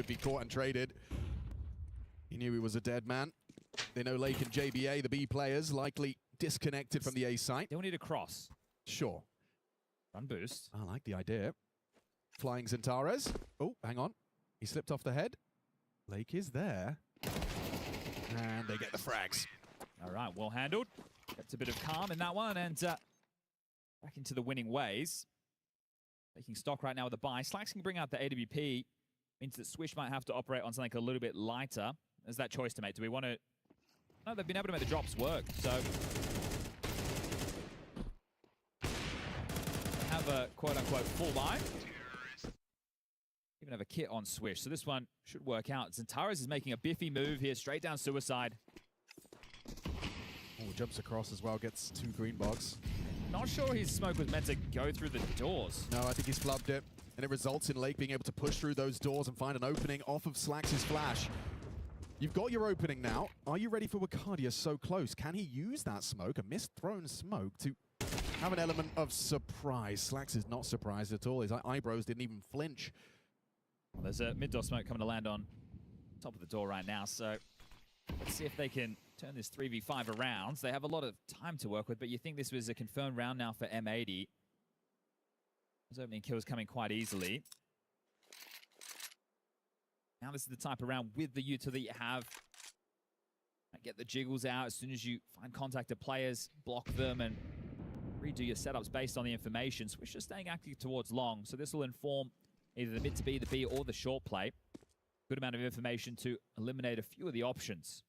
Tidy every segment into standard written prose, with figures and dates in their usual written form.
be caught and traded. He knew he was a dead man. They know Lake and JBA, the B players, likely disconnected from the A site. They'll need a cross. Sure. Run boost. I like the idea. Flying Zentares. Oh, hang on. He slipped off the head. Lake is there. And they get the frags. All right, well handled. Gets a bit of calm in that one, and back into the winning ways. Taking stock right now with a buy. Slacks can bring out the AWP. Means that Swish might have to operate on something a little bit lighter. There's that choice to make. Do we want to... No, they've been able to make the drops work, so... They have a quote-unquote full buy. Even have a kit on Swish, so this one should work out. Zentares is making a biffy move here, straight down suicide. Oh, jumps across as well, gets 2 green box. Not sure his smoke was meant to go through the doors. No, I think he's flubbed it. And it results in Lake being able to push through those doors and find an opening off of Slacks' flash. You've got your opening now. Are you ready for Wakadia so close? Can he use that smoke, a mist-thrown smoke, to have an element of surprise? Slacks is not surprised at all. His eyebrows didn't even flinch. Well, there's a mid-door smoke coming to land on top of the door right now, so let's see if they can turn this 3v5 around. They have a lot of time to work with, but you think this was a confirmed round now for M80. Those opening kills coming quite easily. Now this is the type of round with the utility you have. Get the jiggles out as soon as you find contact of players, block them, and redo your setups based on the information. Swish is staying active towards long, so this will inform either the mid to B, the B, or the short play. Good amount of information to eliminate a few of the options.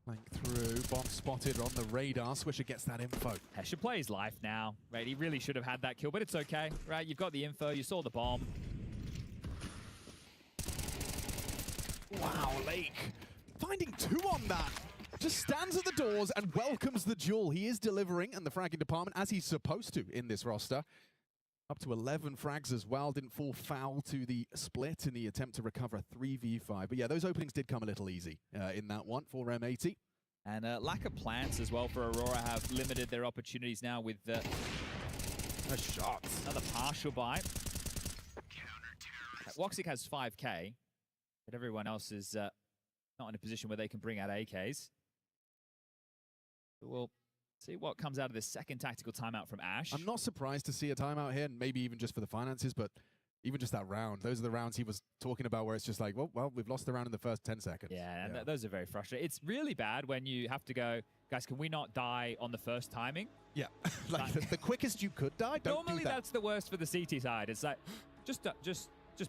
Flank through, bomb spotted on the radar. Swisher gets that info. Hesha plays life now. Right, he really should have had that kill, but it's okay. Right, you've got the info, you saw the bomb. Wow, Lake finding 2 on that. Just stands at the doors and welcomes the duel. He is delivering in the fragging department as he's supposed to in this roster. Up to 11 frags as well. Didn't fall foul to the split in the attempt to recover 3v5. But yeah, those openings did come a little easy in that one for M80. And lack of plants as well for Aurora have limited their opportunities now with a shot. Another partial bite. Woxic has 5k, but everyone else is not in a position where they can bring out AKs. But we'll see what comes out of this second tactical timeout from Ash. I'm not surprised to see a timeout here, and maybe even just for the finances, but even just that round. Those are the rounds he was talking about where it's just like, well, we've lost the round in the first 10 seconds. Yeah, and those are very frustrating. It's really bad when you have to go, guys, can we not die on the first timing? Yeah, like the quickest you could die, don't normally do that. That's the worst for the CT side. It's like, just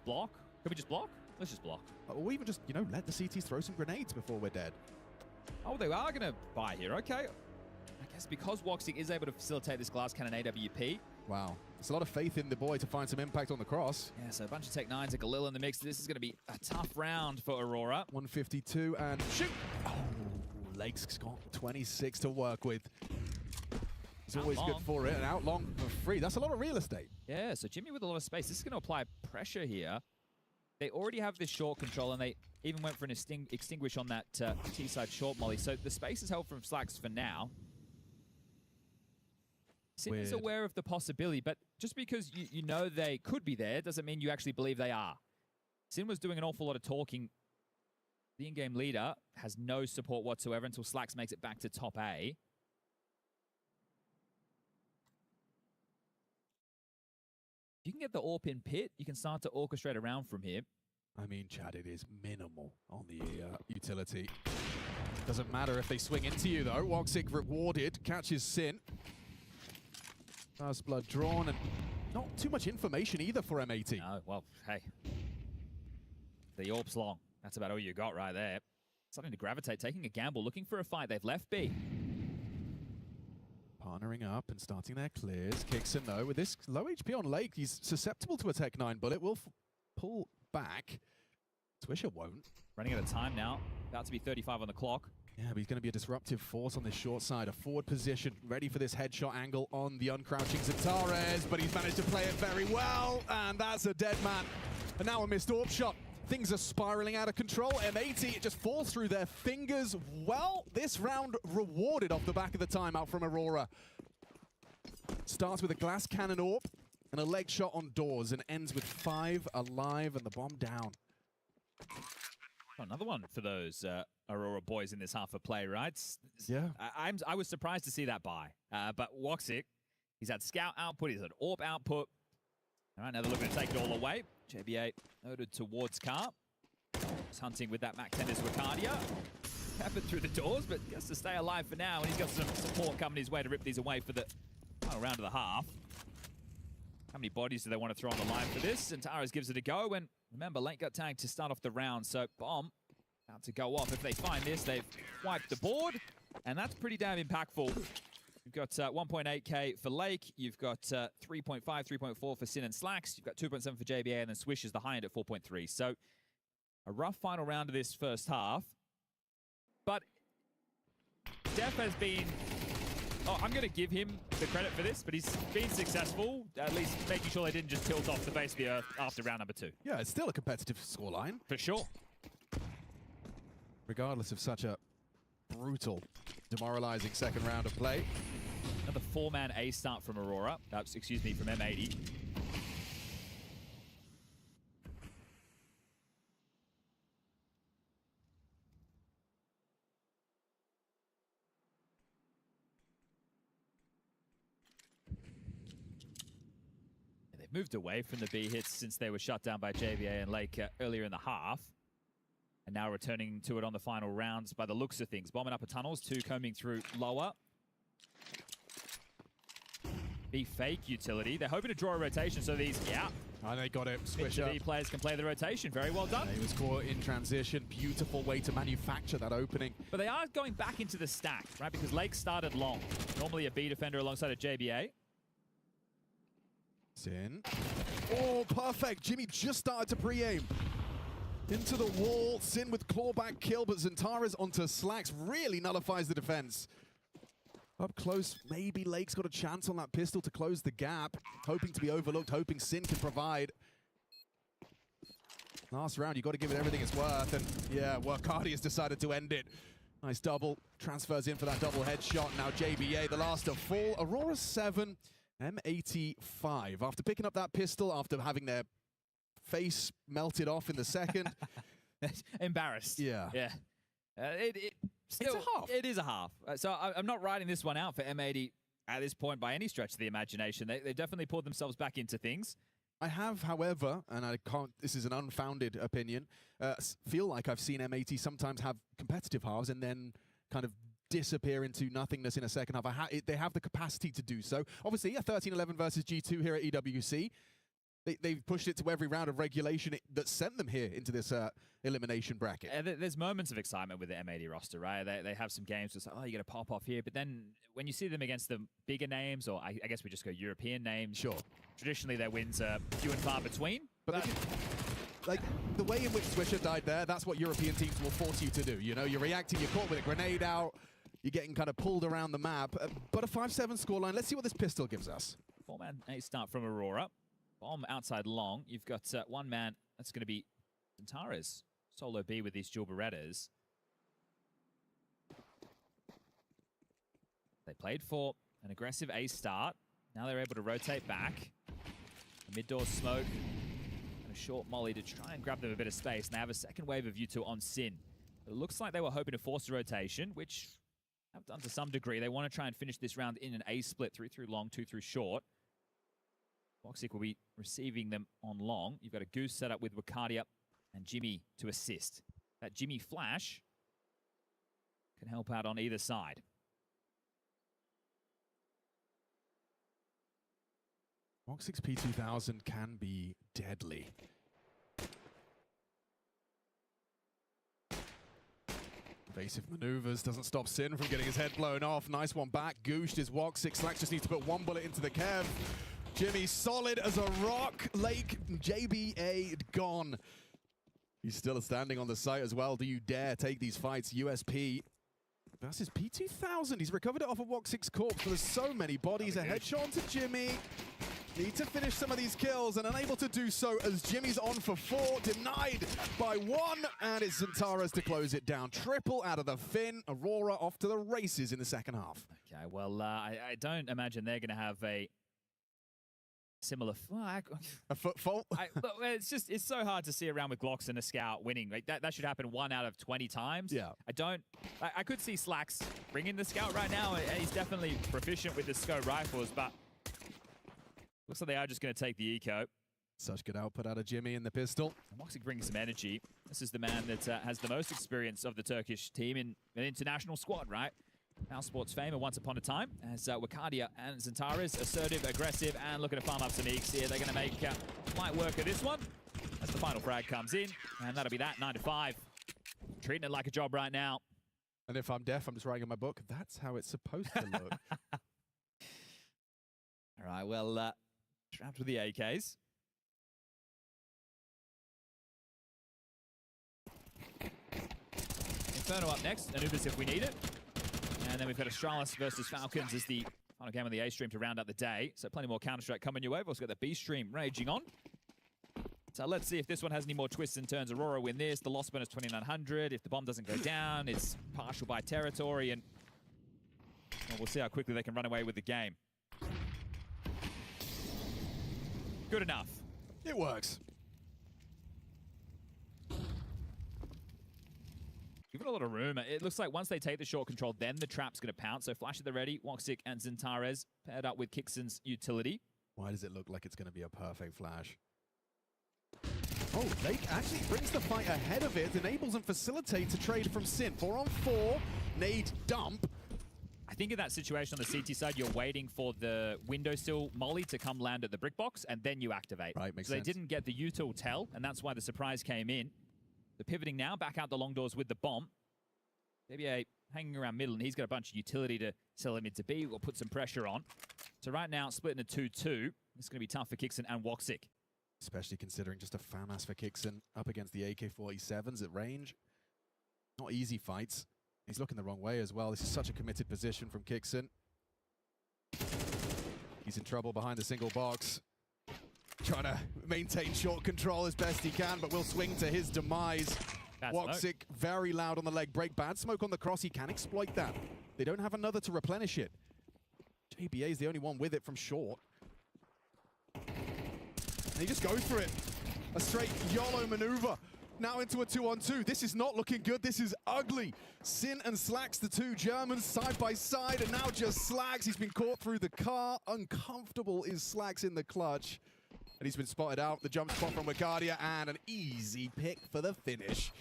block. Can we just block? Let's just block. Or even just, let the CTs throw some grenades before we're dead. Oh, they are going to buy here. Okay. I guess because Woxic is able to facilitate this glass cannon AWP. Wow. There's a lot of faith in the boy to find some impact on the cross. Yeah, so a bunch of Tech 9s, a Galil in the mix. This is going to be a tough round for Aurora. 152 and shoot! Oh, Lake's got 26 to work with. It's always good for it. And out long for free. That's a lot of real estate. Yeah, so Jimmy with a lot of space. This is going to apply pressure here. They already have this short control, and they even went for an extinguish on that T-side short molly. So the space is held from Slacks for now. Sin is aware of the possibility, but just because you know they could be there doesn't mean you actually believe they are. Sin was doing an awful lot of talking. The in-game leader has no support whatsoever until Slacks makes it back to top A. If you can get the AWP in pit, you can start to orchestrate around from here. I mean, Chad, it is minimal on the utility. Doesn't matter if they swing into you, though. Woxic rewarded, catches Sin. First blood drawn, and not too much information either for M80. No, well, hey. The AWP's long. That's about all you got right there. Starting to gravitate, taking a gamble, looking for a fight. They've left B. Partnering up and starting their clears. Kicks in, though. With this low HP on Lake, he's susceptible to a Tech 9 bullet. Will pull back. Swisher won't. Running out of time now. About to be 35 on the clock. Yeah, but he's going to be a disruptive force on this short side. A forward position, ready for this headshot angle on the uncrouching Zentares, but he's managed to play it very well, and that's a dead man. And now a missed AWP shot Things are spiraling out of control. M80, it just falls through their fingers. Well, this round rewarded off the back of the timeout from Aurora. Starts with a glass cannon AWP and a leg shot on doors and ends with 5 alive and the bomb down. Another one for those Aurora boys in this half of play, right? Yeah. I was surprised to see that buy. But Woxic, he's had scout output, he's had AWP output. All right, now they're looking to take it all away. JB8 noted towards car. He's hunting with that Mac 10 as Wicardia. Happened through the doors, but gets to stay alive for now, and he's got some support coming his way to rip these away for the final round of the half. How many bodies do they want to throw on the line for this? And Taras gives it a go, and remember, late got tagged to start off the round, so bomb about to go off. If they find this, they've wiped the board, and that's pretty damn impactful. You've got 1.8k for Lake. You've got 3.5, 3.4 for Sin and Slacks. You've got 2.7 for JBA, and then Swish is the high end at 4.3. So a rough final round of this first half. But Def has been... Oh, I'm going to give him the credit for this, but he's been successful, at least making sure they didn't just tilt off the face of the earth after round number 2. Yeah, it's still a competitive scoreline. For sure. Regardless of such a brutal, demoralizing second round of play. Another 4-man A start from Aurora. Excuse me, from M80. They've moved away from the B hits since they were shut down by JVA and Lake earlier in the half. And now returning to it on the final rounds by the looks of things. Bombing upper tunnels, 2 combing through lower. B fake utility. They're hoping to draw a rotation, so these, yeah. Oh, they got it. Swish B players can play the rotation. Very well done. Yeah, he was caught in transition. Beautiful way to manufacture that opening. But they are going back into the stack, right? Because Lake started long. Normally a B defender alongside a JBA. Sin. Oh, perfect. Jimmy just started to pre-aim. Into the wall. Sin with clawback kill, but Zentara's onto Slacks really nullifies the defense. Up close, maybe Lake's got a chance on that pistol to close the gap. Hoping to be overlooked, hoping Sin can provide. Last round, you got to give it everything it's worth. And yeah, Wicardia has decided to end it. Nice double. Transfers in for that double headshot. Now JBA, the last to fall. Aurora 7, M80 5. After picking up that pistol, after having their face melted off in the second. Embarrassed. Yeah. Yeah. Still, it's a half. It is a half. So I'm not writing this one out for M80 at this point by any stretch of the imagination. They definitely pulled themselves back into things. I have, however, and I can't, this is an unfounded opinion, feel like I've seen M80 sometimes have competitive halves and then kind of disappear into nothingness in a second half. They have the capacity to do so. Obviously, a 13-11 versus G2 here at EWC. They've pushed it to every round of regulation that sent them here into this elimination bracket. There's moments of excitement with the M80 roster, right? They have some games where it's like, oh, you got to pop off here. But then when you see them against the bigger names, or I guess we just go European names. Sure. Traditionally, their wins are few and far between. But like the way in which Swisher died there, that's what European teams will force you to do. You know, you're reacting, you're caught with a grenade out, you're getting kind of pulled around the map. But a 5-7 scoreline, let's see what this pistol gives us. 4-man A start from Aurora. Bomb outside long. You've got 1 man. That's going to be Zentara's solo B with these dual Berettas. They played for an aggressive A start. Now they're able to rotate back. A mid-door smoke and a short molly to try and grab them a bit of space. And they have a second wave of U2 on Sin. It looks like they were hoping to force a rotation, which have done to some degree. They want to try and finish this round in an A split, 3 through long, 2 through short. Woxic will be receiving them on long. You've got a Goose set up with Wicardia and Jimmy to assist. That Jimmy flash can help out on either side. Woxic's P2000 can be deadly. Evasive maneuvers doesn't stop Sin from getting his head blown off. Nice one back. Gooshed is Woxic. Slacks just needs to put 1 bullet into the Kev. Jimmy solid as a rock. Lake, JBA gone. He's still standing on the site as well. Do you dare take these fights? USP versus P2000. He's recovered it off of Woxic's corpse, but there's so many bodies. A headshot onto Jimmy. Need to finish some of these kills and unable to do so as Jimmy's on for 4, denied by 1, and it's Xantares to close it down. Triple out of the fin. Aurora off to the races in the second half. Okay, well, I don't imagine they're going to have a similar... A foot fault? Look, it's so hard to see around with Glocks and a Scout winning. Like that should happen 1 out of 20 times. Yeah. I could see Slacks bringing the Scout right now. He's definitely proficient with the scope rifles, but looks like they are just going to take the eco. Such good output out of Jimmy in the pistol. Moxic brings some energy. This is the man that has the most experience of the Turkish team in an international squad, right? Our sports famer once upon a time as Wakadia and Xantares, assertive, aggressive, and looking to farm up some eeks here. They're going to make light work of this one as the final frag comes in, and that'll be that, 9 to 5. Treating it like a job right now. And if I'm deaf, I'm just writing in my book, that's how it's supposed to look. All right, well, trapped with the AKs. Inferno up next, Anubis if we need it. And then we've got Astralis versus Falcons as the final game of the A stream to round out the day. So plenty more Counter-Strike coming your way. We've also got the B stream raging on. So let's see if this one has any more twists and turns. Aurora win this. The loss bonus 2,900. If the bomb doesn't go down, it's partial by territory. And well, we'll see how quickly they can run away with the game. Good enough. It works. Given a lot of room. It looks like once they take the short control, then the trap's going to pounce. So Flash at the ready, Woxic and Xantares paired up with Kixon's utility. Why does it look like it's going to be a perfect flash? Oh, Lake actually brings the fight ahead of it, enables and facilitates a trade from Sin. 4 on 4, nade dump. I think in that situation on the CT side, you're waiting for the windowsill molly to come land at the brick box, and then you activate. Right, makes sense. So sense. They didn't get the util tell, and that's why the surprise came in. They're pivoting now, back out the long doors with the bomb. Maybe hanging around middle, and he's got a bunch of utility to sell him into B. We'll put some pressure on. So right now, splitting a 2-2. It's going to be tough for Kixon and Woxic. Especially considering just a FAMAS for Kixon up against the AK-47s at range. Not easy fights. He's looking the wrong way as well. This is such a committed position from Kixon. He's in trouble behind the single box. Trying to maintain short control as best he can, but will swing to his demise. Woxic very loud on the leg break. Bad smoke on the cross. He can exploit that. They don't have another to replenish it. JBA is the only one with it from short. And he just goes for it. A straight YOLO maneuver. Now into a 2-on-2. This is not looking good. This is ugly. Sin and Slacks, the two Germans, side by side, and now just Slacks. He's been caught through the car. Uncomfortable is Slacks in the clutch. And he's been spotted out. The jump spot from Wakadia, and an easy pick for the finish.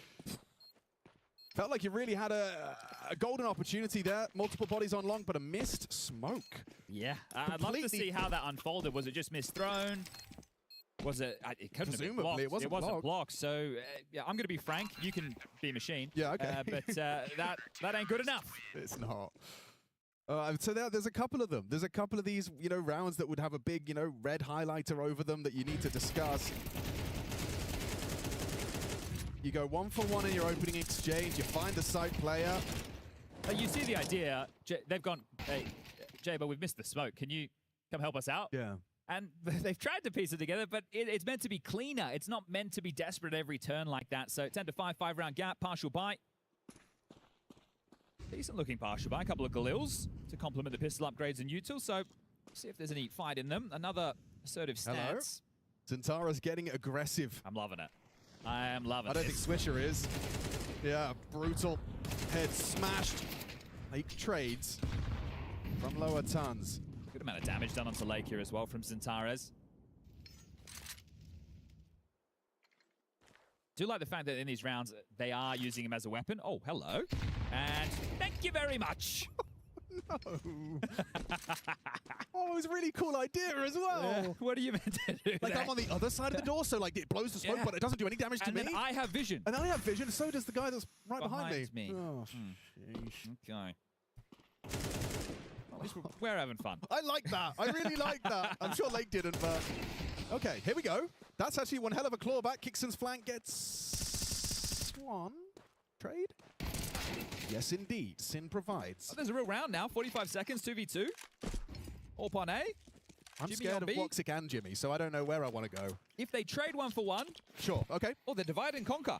Felt like you really had a golden opportunity there. Multiple bodies on long, but a missed smoke. Yeah, I'd love to see how that unfolded. Was it just misthrown? Was it? It couldn't have been blocked. It wasn't blocked. So yeah, I'm going to be frank. You can be machine. Yeah, okay. But that ain't good enough. It's not. So there's a couple of them. There's a couple of these, rounds that would have a big, red highlighter over them that you need to discuss. You go 1 for 1 in your opening exchange. You find the side player. You see the idea. They've gone, hey, Jabo, we've missed the smoke. Can you come help us out? Yeah. And they've tried to piece it together, but it's meant to be cleaner. It's not meant to be desperate every turn like that. So 10 to 5, 5-round gap, partial buy. Decent looking partial buy. A couple of Galils to complement the pistol upgrades and util. So see if there's any fight in them. Another assertive stance. Xantares getting aggressive. I'm loving it. I am loving it. I don't think Swisher is. Yeah, brutal. Head smashed. Lake trades from lower tons. Good amount of damage done onto Lake here as well from Xantares. Do like the fact that in these rounds, they are using him as a weapon. Oh, hello. And thank you very much. No. Oh, it was a really cool idea as well. What are you meant to do? Like, I'm on the other side of the door, so like it blows the smoke, but it doesn't do any damage to me. And I have vision. And I have vision, so does the guy that's right behind me. Oh, Okay. At least we're having fun. I like that. I really like that. I'm sure Lake didn't, but... Okay, here we go. That's actually one hell of a clawback. Kixon's flank gets... one trade? Yes, indeed. Sin provides. Oh, there's a real round now. 45 seconds, 2v2. All upon A. I'm Jimmy scared on of B. Woxic and Jimmy, so I don't know where I want to go. If they trade 1-for-1, Sure, okay. oh, they're divide and conquer.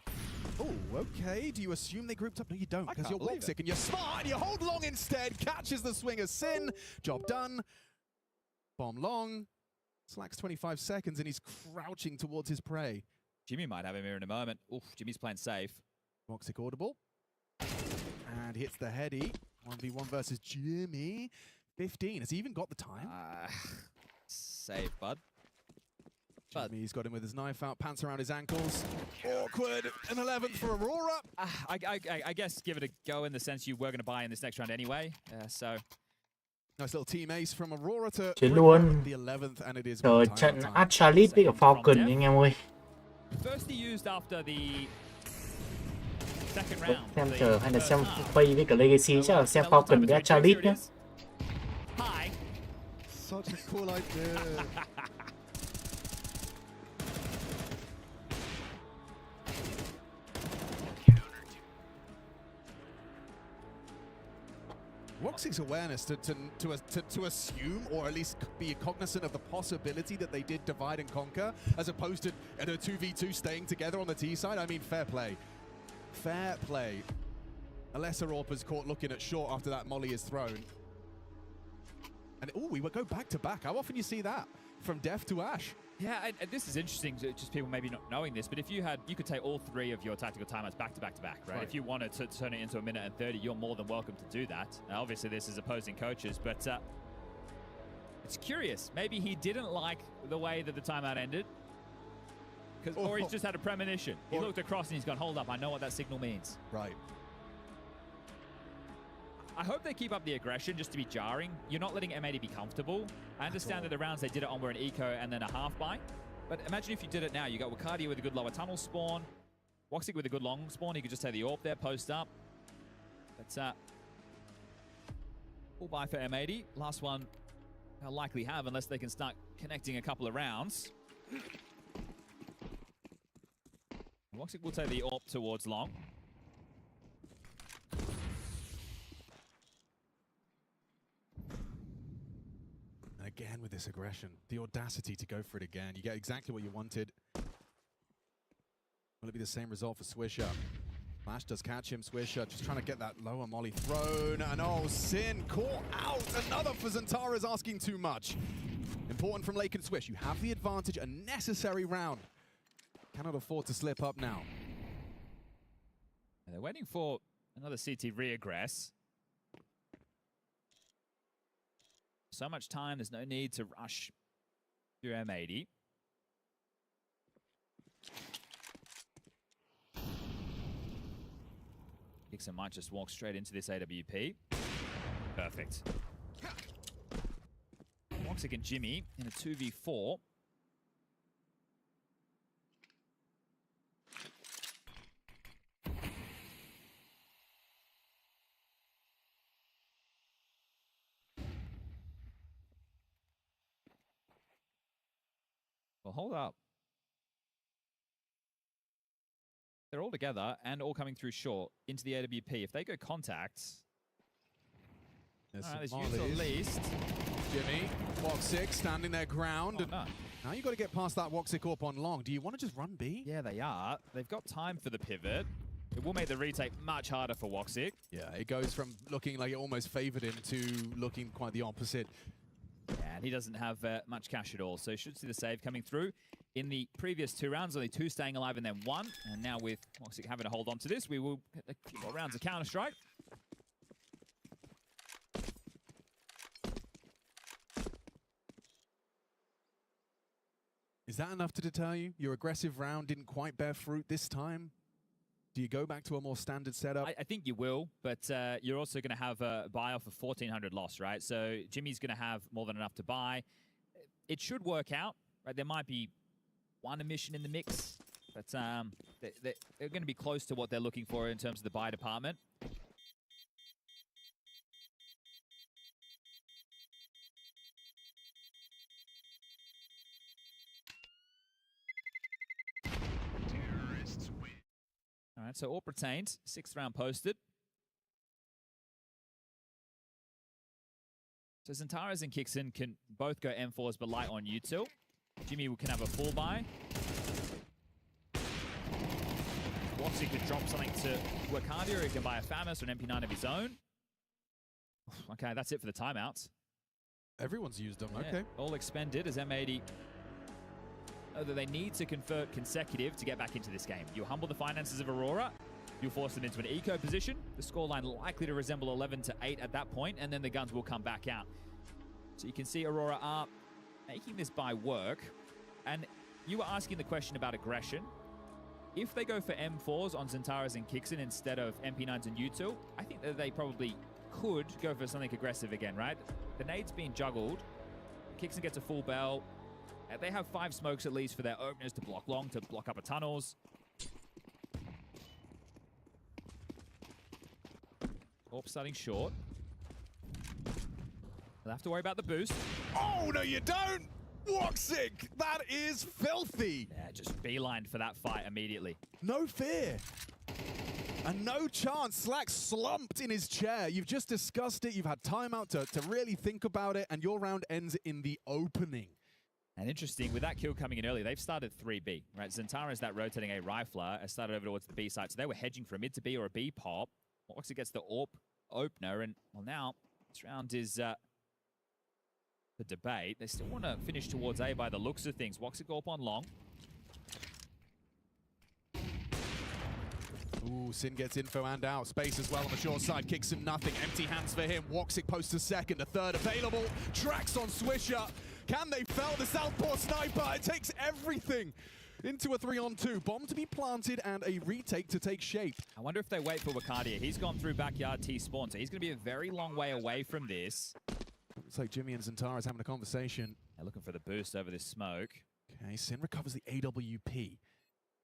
Oh, okay. Do you assume they grouped up? No, you don't, I because can't you're believe Woxic it. and you're smart and you hold long instead. Catches the swing of Sin. Job done. Bomb long. Slacks 25 seconds and he's crouching towards his prey. Jimmy might have him here in a moment. Oof, Jimmy's playing safe. Woxic audible. And hits the heady. 1v1 versus Jimmy. 15. Has he even got the time? Save, bud. Jimmy's got him with his knife out, pants around his ankles. Awkward. An 11th for Aurora. I guess give it a go in the sense you were going to buy in this next round anyway. So Nice little team ace from Aurora to Chiến luôn. the 11th, and it is Trời, one time trận on time. Astralis với cả Falcon anh em ơi. first he used after the second round. Xem the chờ hay là first xem half. Pay với cả Legacy chắc là xem Falcon với Astralis nhé. Hi. Such a cool idea. Woxic's awareness to assume, or at least be cognizant of the possibility that they did divide and conquer, as opposed to in a 2v2 staying together on the T side. I mean, fair play. Fair play. Unless Aurorpa's caught looking at short after that molly is thrown. And oh, we would go back to back. How often you see that? From Def to Ash. Yeah, and this is interesting, just people maybe not knowing this, but if you could take all three of your tactical timeouts back to back to back, right? If you wanted to turn it into 1 minute and 30, you're more than welcome to do that. Now, obviously, this is opposing coaches, but it's curious. Maybe he didn't like the way that the timeout ended, or he's just had a premonition. He looked across and he's gone, hold up, I know what that signal means. Right. I hope they keep up the aggression just to be jarring. You're not letting M80 be comfortable. I understand that the rounds they did it on were an eco and then a half buy. But imagine if you did it now. You got Wakardia with a good lower tunnel spawn. Woxic with a good long spawn. You could just take the AWP there, post up. But full buy for M80. Last one they'll likely have unless they can start connecting a couple of rounds. Woxic will take the AWP towards long. Again with this aggression, the audacity to go for it again. You get exactly what you wanted. Will it be the same result for Swisher? Flash does catch him. Swisher just trying to get that lower molly thrown. And oh, Sin caught out. Another for Zantara's asking too much. Important from Lake and Swish. You have the advantage, a necessary round. Cannot afford to slip up now. And they're waiting for another CT reaggress. So much time, there's no need to rush your M80. Dixon might just walk straight into this AWP. Perfect. Woxic and Jimmy in a 2v4. Well, hold up. They're all together and all coming through short into the AWP. If they go contacts, there's use at least. Jimmy, Woxic standing their ground. Oh, no. Now you got to get past that Woxic up on long. Do you want to just run B? Yeah, they are. They've got time for the pivot. It will make the retake much harder for Woxic. Yeah, it goes from looking like it almost favored him to looking quite the opposite. And he doesn't have much cash at all, so you should see the save coming through. In the previous 2 rounds, only 2 staying alive and then 1. And now with Woxic having to hold on to this, we will get a few more rounds of Counter-Strike. Is that enough to deter you? Your aggressive round didn't quite bear fruit this time? Do you go back to a more standard setup? I think you will, but you're also going to have a buy off of 1,400 loss, right? So Jimmy's going to have more than enough to buy. It should work out, right? There might be one emission in the mix, but they're going to be close to what they're looking for in terms of the buy department. All right, so all retained, 6th round posted. So Zentaris and Kixon can both go M4s, but light on util. Jimmy can have a full buy. Woxy could drop something to Wakadia, or he can buy a Famus or an MP9 of his own. Okay, that's it for the timeouts. Everyone's used them, Yeah, okay. all expended as M80 know that they need to convert consecutive to get back into this game. You humble the finances of Aurora, you force them into an eco position. The scoreline likely to resemble 11-8 at that point, and then the guns will come back out. So you can see Aurora are making this buy work. And you were asking the question about aggression. If they go for M4s on Zentaris and Kixon instead of MP9s and util, I think that they probably could go for something aggressive again, right? The nade's being juggled. Kixon gets a full bell. They have 5 smokes at least for their openers to block long, to block upper tunnels. Corp starting short. They'll have to worry about the boost. Oh, no, you don't! Woxic! That is filthy! Yeah, just beelined for that fight immediately. No fear. And no chance. Slack slumped in his chair. You've just discussed it. You've had time out to really think about it, and your round ends in the opening. And interesting, with that kill coming in early, they've started 3B, right? Zentaris, that rotating A rifler, has started over towards the B side. So they were hedging for a mid to B or a B pop. Woxic gets the AWP opener, and well, now this round is the debate. They still want to finish towards A by the looks of things. Woxic AWP on long. Ooh, Sin gets info and out. Space as well on the short side. Kixon nothing. Empty hands for him. Woxic posts a second. A third available. Tracks on Swisher. Can they fell the southpaw sniper? It takes everything into a 3-on-2. Bomb to be planted and a retake to take shape. I wonder if they wait for Wakadia. He's gone through backyard T-spawn, so he's going to be a very long way away from this. Looks like Jimmy and Zentaris having a conversation. They're looking for the boost over this smoke. Okay, Sin recovers the AWP.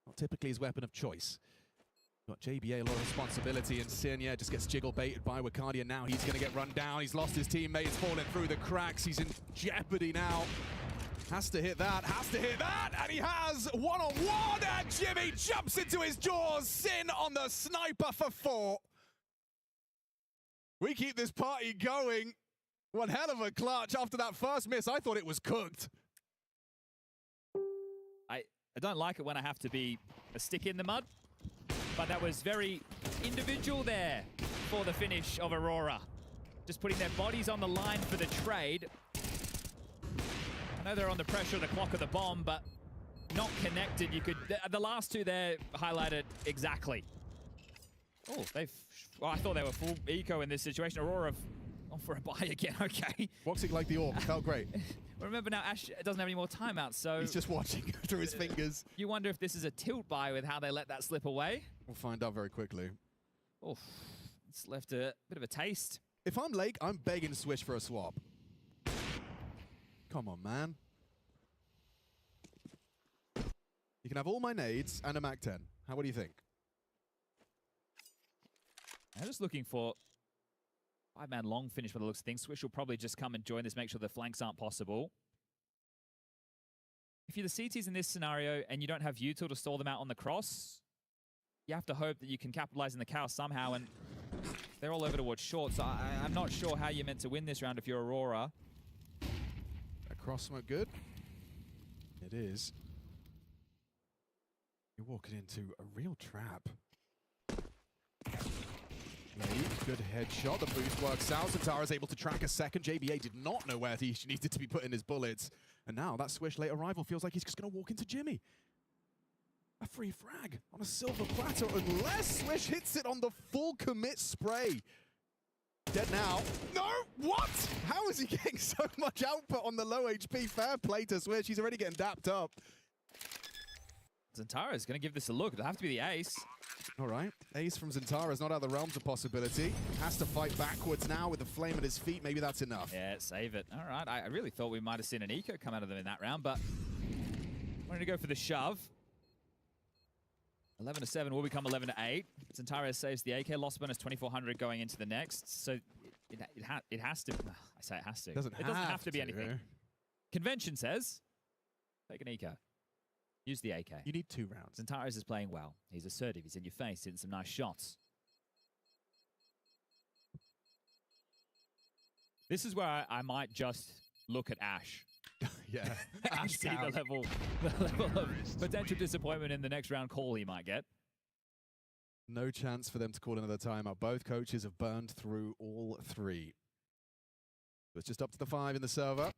Not typically his weapon of choice. Got JBA a lot of responsibility, and Sin, yeah, just gets jiggle baited by Wakadia. Now he's going to get run down. He's lost his teammate. He's fallen through the cracks. He's in jeopardy now. Has to hit that, and he has one-on-one, and Jimmy jumps into his jaws. Sin on the sniper for 4. We keep this party going. One hell of a clutch after that first miss. I thought it was cooked. I don't like it when I have to be a stick in the mud, but that was very individual there for the finish of Aurora. Just putting their bodies on the line for the trade. I know they're on the pressure of the clock of the bomb, but not connected. You could, the last two there highlighted exactly. Oh, well, I thought they were full eco in this situation. Aurora on for a buy again, okay. Woxic like the AWP, felt great. Remember now, Ash doesn't have any more timeouts, so... He's just watching through his fingers. You wonder if this is a tilt buy with how they let that slip away. We'll find out very quickly. Oof, it's left a bit of a taste. If I'm Lake, I'm begging Swish for a swap. Come on, man. You can have all my nades and a MAC-10. What do you think? I'm just looking for 5-man long finish by the looks of things. Swish will probably just come and join this, make sure the flanks aren't possible. If you're the CTs in this scenario and you don't have util to stall them out on the cross, you have to hope that you can capitalize in the chaos somehow, and they're all over towards short, so I'm not sure how you're meant to win this round if you're Aurora. That cross smoke good? It is. You're walking into a real trap. Good headshot. The boost works out. Zentaris able to track a second. JBA did not know where he needed to be putting his bullets. And now that Swish late arrival feels like he's just going to walk into Jimmy. A free frag on a silver platter, unless Swish hits it on the full commit spray. Dead now. No! What? How is he getting so much output on the low HP? Fair play to Swish. He's already getting dapped up. Zentaris is going to give this a look. It'll have to be the ace. All right. Ace from Zentaris, not out of the realms of possibility. Has to fight backwards now with the flame at his feet. Maybe that's enough. Yeah, save it. All right. I really thought we might have seen an eco come out of them in that round, but wanted to go for the shove. 11-7 will become 11-8. Zentaris saves the AK. Loss bonus 2,400 going into the next. So it has to. I say it has to. It doesn't have to be anything. Convention says take an eco. Use the AK. You need 2 rounds. Zentaris is playing well. He's assertive. He's in your face, hitting some nice shots. This is where I might just look at Ash. Yeah. And Ash see down. the level of potential disappointment in the next round call he might get. No chance for them to call another timeout. Both coaches have burned through all three. It's just up to the 5 in the server.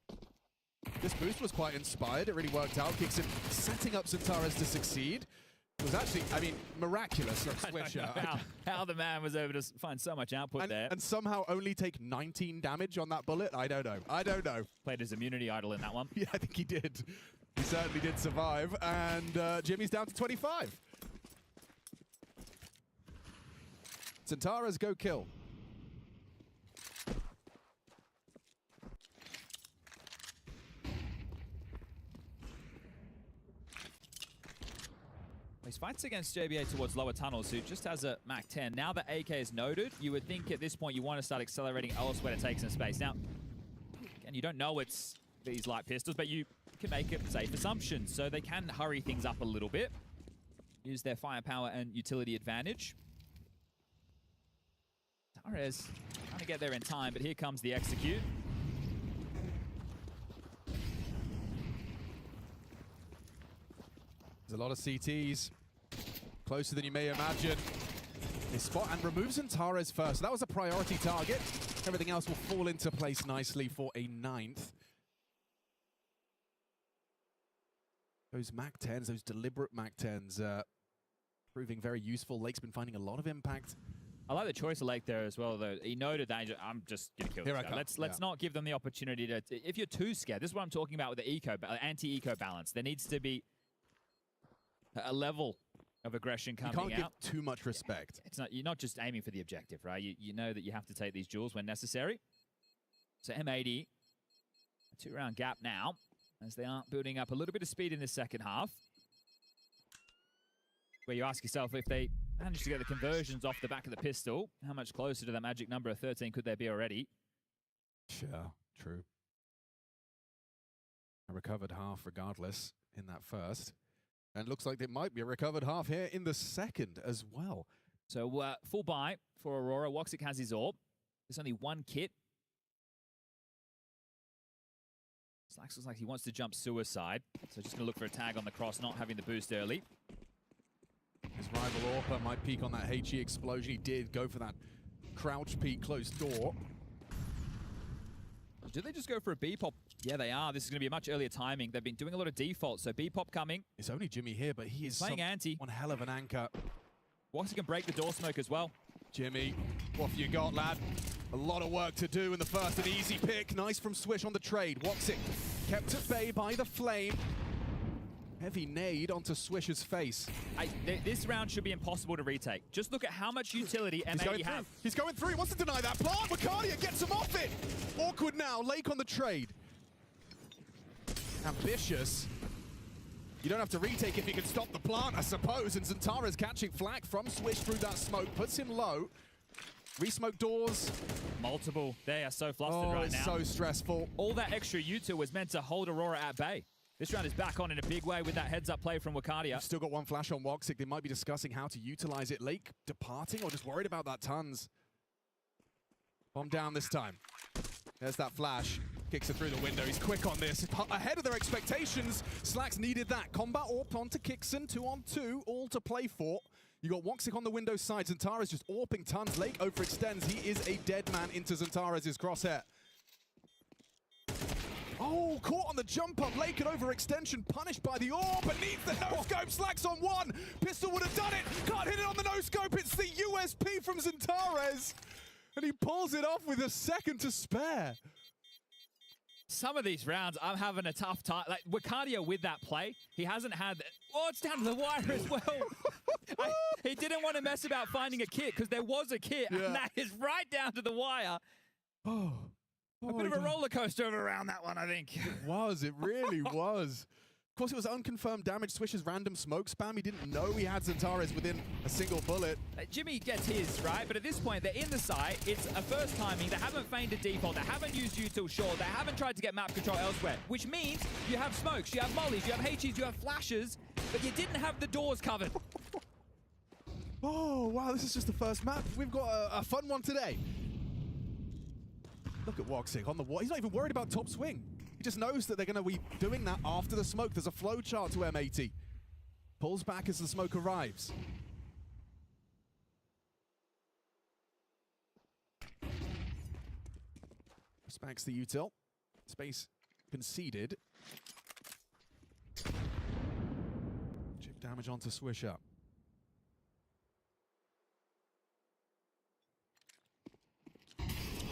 This boost was quite inspired. It really worked out. Kicks in, setting up Xantares to succeed. It was actually, I mean, miraculous from Swisher. How the man was able to find so much output there. And somehow only take 19 damage on that bullet. I don't know. I don't know. Played his immunity idol in that one. Yeah, I think he did. He certainly did survive. And Jimmy's down to 25. Xantares, go kill. He fights against JBA towards lower tunnels, who just has a Mac 10. Now that AK is noted, you would think at this point you want to start accelerating elsewhere to take some space. Now, again, you don't know it's these light pistols, but you can make a safe assumption. So they can hurry things up a little bit, use their firepower and utility advantage. Xantares trying to get there in time, but here comes the execute. There's a lot of CTs. Closer than you may imagine. They spot and remove Xantares first. So that was a priority target. Everything else will fall into place nicely for a 9th. Those Mac 10s, those deliberate Mac 10s, proving very useful. Lake's been finding a lot of impact. I like the choice of Lake there as well, though. He noted that I'm just going to kill this guy. Let's not give them the opportunity to... If you're too scared, this is what I'm talking about with the anti-eco balance. There needs to be a level of aggression coming out. You can't give too much respect. It's not, you're not just aiming for the objective, right? You know that you have to take these duels when necessary. So M80, a 2-round gap now, as they are building up a little bit of speed in this second half. Where you ask yourself, if they manage to get the conversions off the back of the pistol, how much closer to that magic number of 13 could they be already? Sure, true. A recovered half regardless in that first. And looks like it might be a recovered half here in the second as well. So full buy for Aurora. Woxic has his AWP. There's only one kit. Slacks looks like he wants to jump suicide. So just going to look for a tag on the cross, not having the boost early. His rival Orpa might peek on that HE explosion. He did go for that crouch peek, closed door. Did they just go for a B-pop? Yeah, they are. This is going to be a much earlier timing. They've been doing a lot of defaults, so B-pop coming. It's only Jimmy here, but he is playing anti. One hell of an anchor. Woxic can break the door smoke as well. Jimmy, what have you got, lad? A lot of work to do in the first. An easy pick. Nice from Swish on the trade. Woxic kept at bay by the flame. Heavy nade onto Swish's face. This round should be impossible to retake. Just look at how much utility M80 have. He's going through. He wants to deny that plant. Wacardia gets him off it. Awkward now. Lake on the trade. Ambitious. You don't have to retake if you can stop the plant, I suppose. And Xantares catching flak from Swish through that smoke. Puts him low. Resmoke doors. Multiple. They are so flustered right now. It's so stressful. All that extra U2 was meant to hold Aurora at bay. This round is back on in a big way with that heads-up play from Wacardia. Still got one flash on Woxic. They might be discussing how to utilize it. Lake departing or just worried about that tons. Bomb down this time. There's that flash. Kicks it through the window. He's quick on this. Ahead of their expectations. Slacks needed that. Combat AWP onto Kixon. 2-on-2. All to play for. You got Woxic on the window side. Xantares just AWPing tons. Lake overextends. He is a dead man into Xantares' crosshair. Oh, caught on the jump up. Lake at overextension, punished by the AWP, but needs the no-scope. Slacks on one. Pistol would have done it. Can't hit it on the no-scope. It's the USP from Xantares. And he pulls it off with a second to spare. Some of these rounds, I'm having a tough time. Like, Wacardia with that play, he hasn't had... Oh, it's down to the wire as well. He didn't want to mess about finding a kit, because there was a kit, and that is right down to the wire. A bit of a roller coaster around that one, I think. It was. It really was. Of course, it was unconfirmed damage. Swish's random smoke spam. He didn't know he had Xantares within a single bullet. Jimmy gets his, right? But at this point, they're in the site. It's a first timing. They haven't feigned a default. They haven't used util short. They haven't tried to get map control elsewhere, which means you have smokes, you have mollies, you have HEs, you have flashes, but you didn't have the doors covered. Oh, wow. This is just the first map. We've got a fun one today. Look at Woxic on the wall. He's not even worried about top swing. He just knows that they're going to be doing that after the smoke. There's a flow chart to M80. Pulls back as the smoke arrives. Respects the util. Space conceded. Chip damage onto Swisher.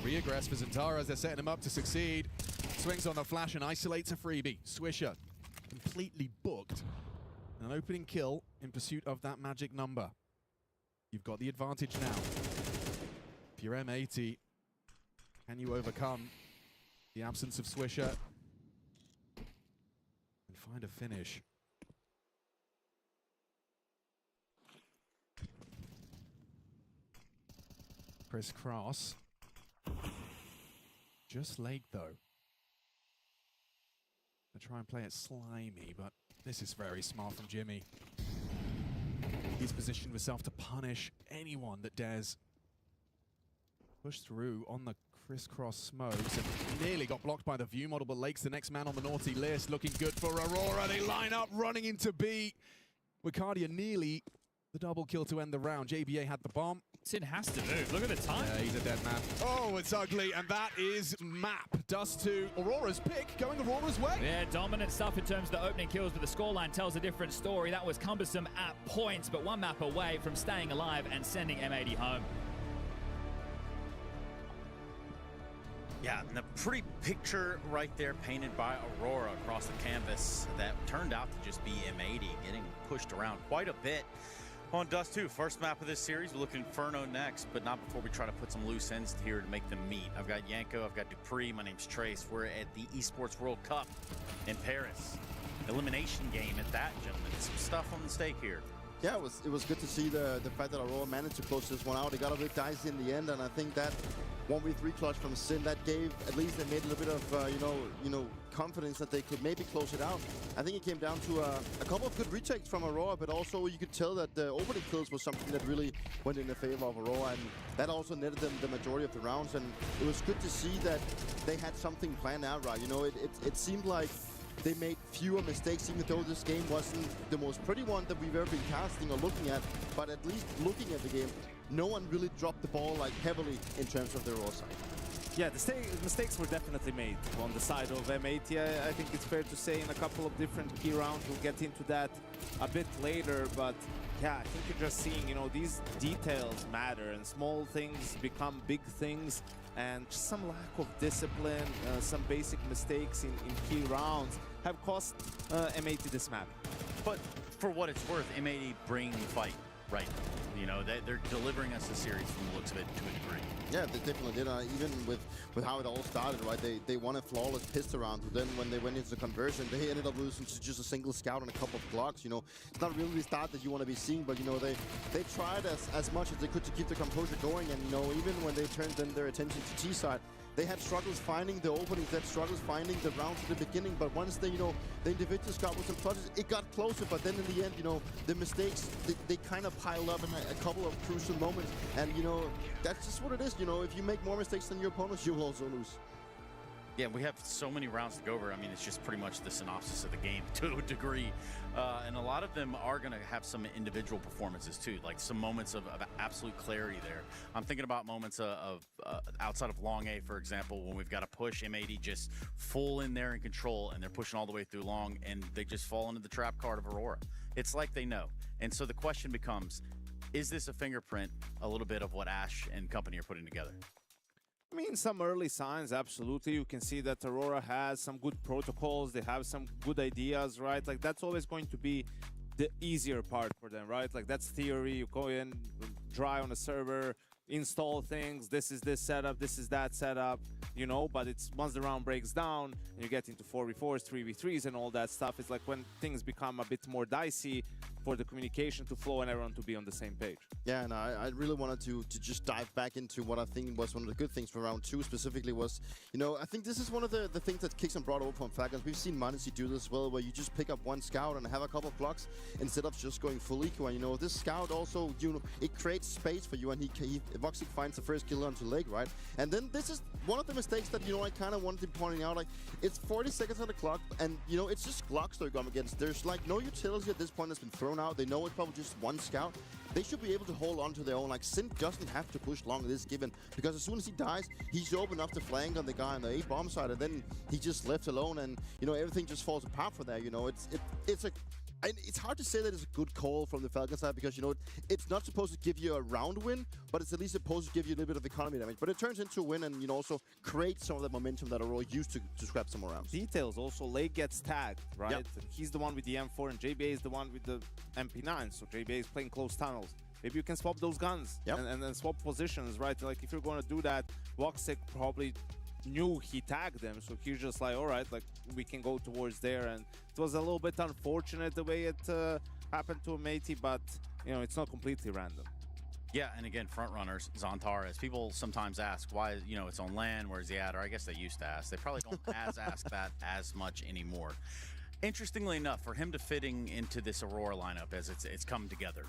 Re-aggress for Zantara as they're setting him up to succeed. Swings on the flash and isolates a freebie. Swisher completely booked. An opening kill in pursuit of that magic number. You've got the advantage now. If you're M80, can you overcome the absence of Swisher and find a finish? Crisscross. Just late though. I try and play it slimy, but this is very smart from Jimmy. He's positioned himself to punish anyone that dares push through on the crisscross smokes, and nearly got blocked by the view model, but Lake's the next man on the naughty list. Looking good for Aurora. They line up, running into B. Wicardia nearly the double kill to end the round. JBA had the bomb. Tien has to move. Look at the time. Yeah, he's a dead man. Oh, it's ugly, and that is map. Dust to Aurora's pick, going Aurora's way. Yeah, dominant stuff in terms of the opening kills, but the scoreline tells a different story. That was cumbersome at points, but one map away from staying alive and sending M80 home. Yeah, and a pretty picture right there painted by Aurora across the canvas that turned out to just be M80 getting pushed around quite a bit. On Dust 2, first map of this series, we look at Inferno next, but not before we try to put some loose ends here to make them meet. I've got Yanko, I've got Dupree, my name's Trace. We're at the Esports World Cup in Paris. Elimination game at that, gentlemen. Some stuff on the stake here. Yeah, it was good to see the fact that Aurora managed to close this one out. They got a bit dicey in the end, and I think that 1v3 clutch from Sin, that gave, at least they made a little bit of, confidence that they could maybe close it out. I think it came down to a couple of good retakes from Aurora, but also you could tell that the opening kills was something that really went in the favor of Aurora, and that also netted them the majority of the rounds, and it was good to see that they had something planned out right. It seemed like they made fewer mistakes, even though this game wasn't the most pretty one that we've ever been casting or looking at, but at least looking at the game, no one really dropped the ball like heavily in terms of their raw side. Yeah, the mistakes were definitely made on the side of M80. I think it's fair to say in a couple of different key rounds. We'll get into that a bit later, but yeah, I think you're just seeing, these details matter and small things become big things, and just some lack of discipline, some basic mistakes in key rounds have cost M80 this map. But for what it's worth, M80 bringing the fight right now. They're delivering us a series from the looks of it to a degree. Yeah, they definitely did. Even with how it all started, right? They won a flawless pistol round, but then when they went into the conversion, they ended up losing to just a single scout and a couple of Glocks. It's not really the start that you want to be seeing, but they tried as much as they could to keep the composure going, and even when they turned then their attention to T side, they had struggles finding the openings, they had struggles finding the rounds at the beginning, but once they, the individuals got with some clutches, it got closer, but then in the end, the mistakes, they kind of piled up in a couple of crucial moments, and, that's just what it is, if you make more mistakes than your opponents, you will also lose. Yeah, we have so many rounds to go over. I mean, it's just pretty much the synopsis of the game to a degree. And a lot of them are going to have some individual performances too, like some moments of absolute clarity there. I'm thinking about moments of outside of long A, for example, when we've got to push M80 just full in there in control, and they're pushing all the way through long, and they just fall into the trap card of Aurora. It's like they know. And so the question becomes, is this a fingerprint, a little bit of what Ash and company are putting together? I mean, some early signs, absolutely. You can see that Aurora has some good protocols. They have some good ideas, right? Like, that's always going to be the easier part for them, right? Like, that's theory. You go in, try on a server, install things. This is this setup. This is that setup, but it's once the round breaks down and you get into 4v4s, 3v3s and all that stuff, it's like when things become a bit more dicey for the communication to flow and everyone to be on the same page. Yeah, and I really wanted to just dive back into what I think was one of the good things for round 2 specifically was, I think this is one of the things that Kicks and brought over from Falcon. We've seen Manisi do this as well, where you just pick up one scout and have a couple of blocks instead of just going full eco. And this scout also, it creates space for you, and Voxic finds the first kill onto Leg, right? And then this is one of the mistakes that, you know, I kind of wanted to pointing out. Like, it's 40 seconds on the clock, and, you know, it's just Glocks they're going against. There's, like, no utility at this point that's been thrown out. They know it's probably just one scout. They should be able to hold on to their own. Like, Sin doesn't have to push long this given, because as soon as he dies, he's open enough to flank on the guy on the A-bomb side, and then he just left alone, and, you know, everything just falls apart for that. You know, it's hard to say that it's a good call from the Falcon side, because, you know, it's not supposed to give you a round win, but it's at least supposed to give you a little bit of economy damage. But it turns into a win, and, you know, also create some of that momentum that Aurora used to scrap some more rounds. Details also, Lake gets tagged, right? Yep. He's the one with the M4, and JBA is the one with the MP9, so JBA is playing close tunnels. Maybe you can swap those guns and then swap positions, right? Like, if you're going to do that, Voxic probably knew he tagged them, so he's just like, all right, like, we can go towards there. And it was a little bit unfortunate the way it happened to M80, but, you know, it's not completely random. Yeah, and again, front runners, Xantares. People sometimes ask why, you know, it's on land, where's he at? Or I guess they used to ask. They probably don't ask that as much anymore. Interestingly enough, for him to fitting into this Aurora lineup as it's come together,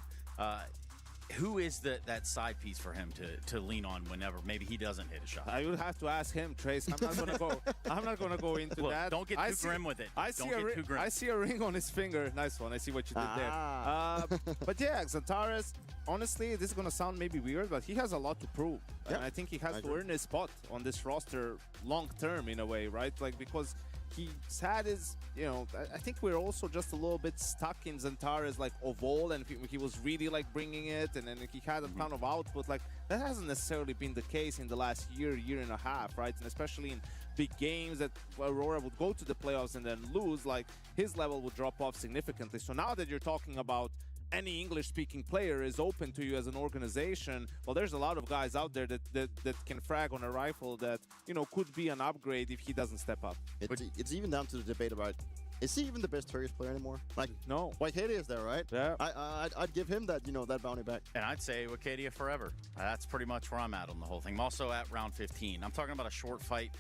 who is that side piece for him to lean on whenever maybe he doesn't hit a shot? I would have to ask him, Trace. I'm not gonna go. I'm not gonna go into Look, that. Don't get too grim with it. I see a ring on his finger. Nice one. I see what you did there. But yeah, Xantares. Honestly, this is gonna sound maybe weird, but he has a lot to prove, and I think he has to earn his spot on this roster long term in a way, right? Like, because he's had his, you know, I think we're also just a little bit stuck in Xantares, like, of old, and he was really, like, bringing it, and then he had a ton of output. Like, that hasn't necessarily been the case in the last year and a half, right? And especially in big games that Aurora would go to the playoffs and then lose, like, his level would drop off significantly. So now that you're talking about any English-speaking player is open to you as an organization, well, there's a lot of guys out there that can frag on a rifle that, you know, could be an upgrade if he doesn't step up. It's even down to the debate about, is he even the best Turkish player anymore? Like, no. Waikadia is there, right? Yeah. I'd give him that, you know, that bounty back. And I'd say Waikadia forever. That's pretty much where I'm at on the whole thing. I'm also at round 15. I'm talking about a short fight.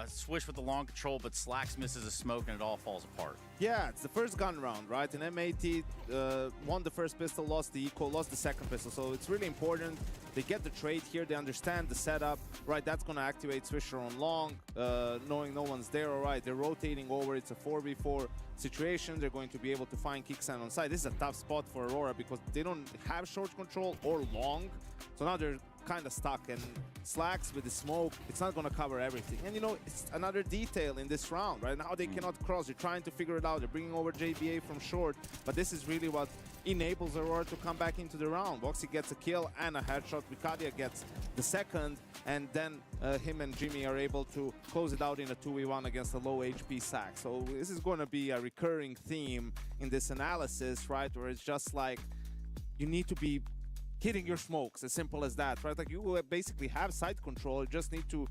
Swish with the long control, but Slacks misses a smoke and it all falls apart. Yeah, it's the first gun round, right? And M80 won the first pistol, lost the eco, lost the second pistol. So it's really important. They get the trade here. They understand the setup, right? That's going to activate Swisher on long, knowing no one's there. All right, they're rotating over. It's a 4v4 situation. They're going to be able to find Kickstand on side. This is a tough spot for Aurora because they don't have short control or long. So now they're kind of stuck, and Slacks with the smoke, it's not going to cover everything. And, you know, it's another detail in this round, right? Now they cannot cross. They're trying to figure it out. They're bringing over JBA from short, but this is really what enables Aurora to come back into the round. Voxy gets a kill and a headshot. Waikadia gets the second, and then him and Jimmy are able to close it out in a 2v1 against a low HP Sack. So this is going to be a recurring theme in this analysis, right? Where it's just like, you need to be hitting your smokes, as simple as that, right? Like, you basically have side control. You just need to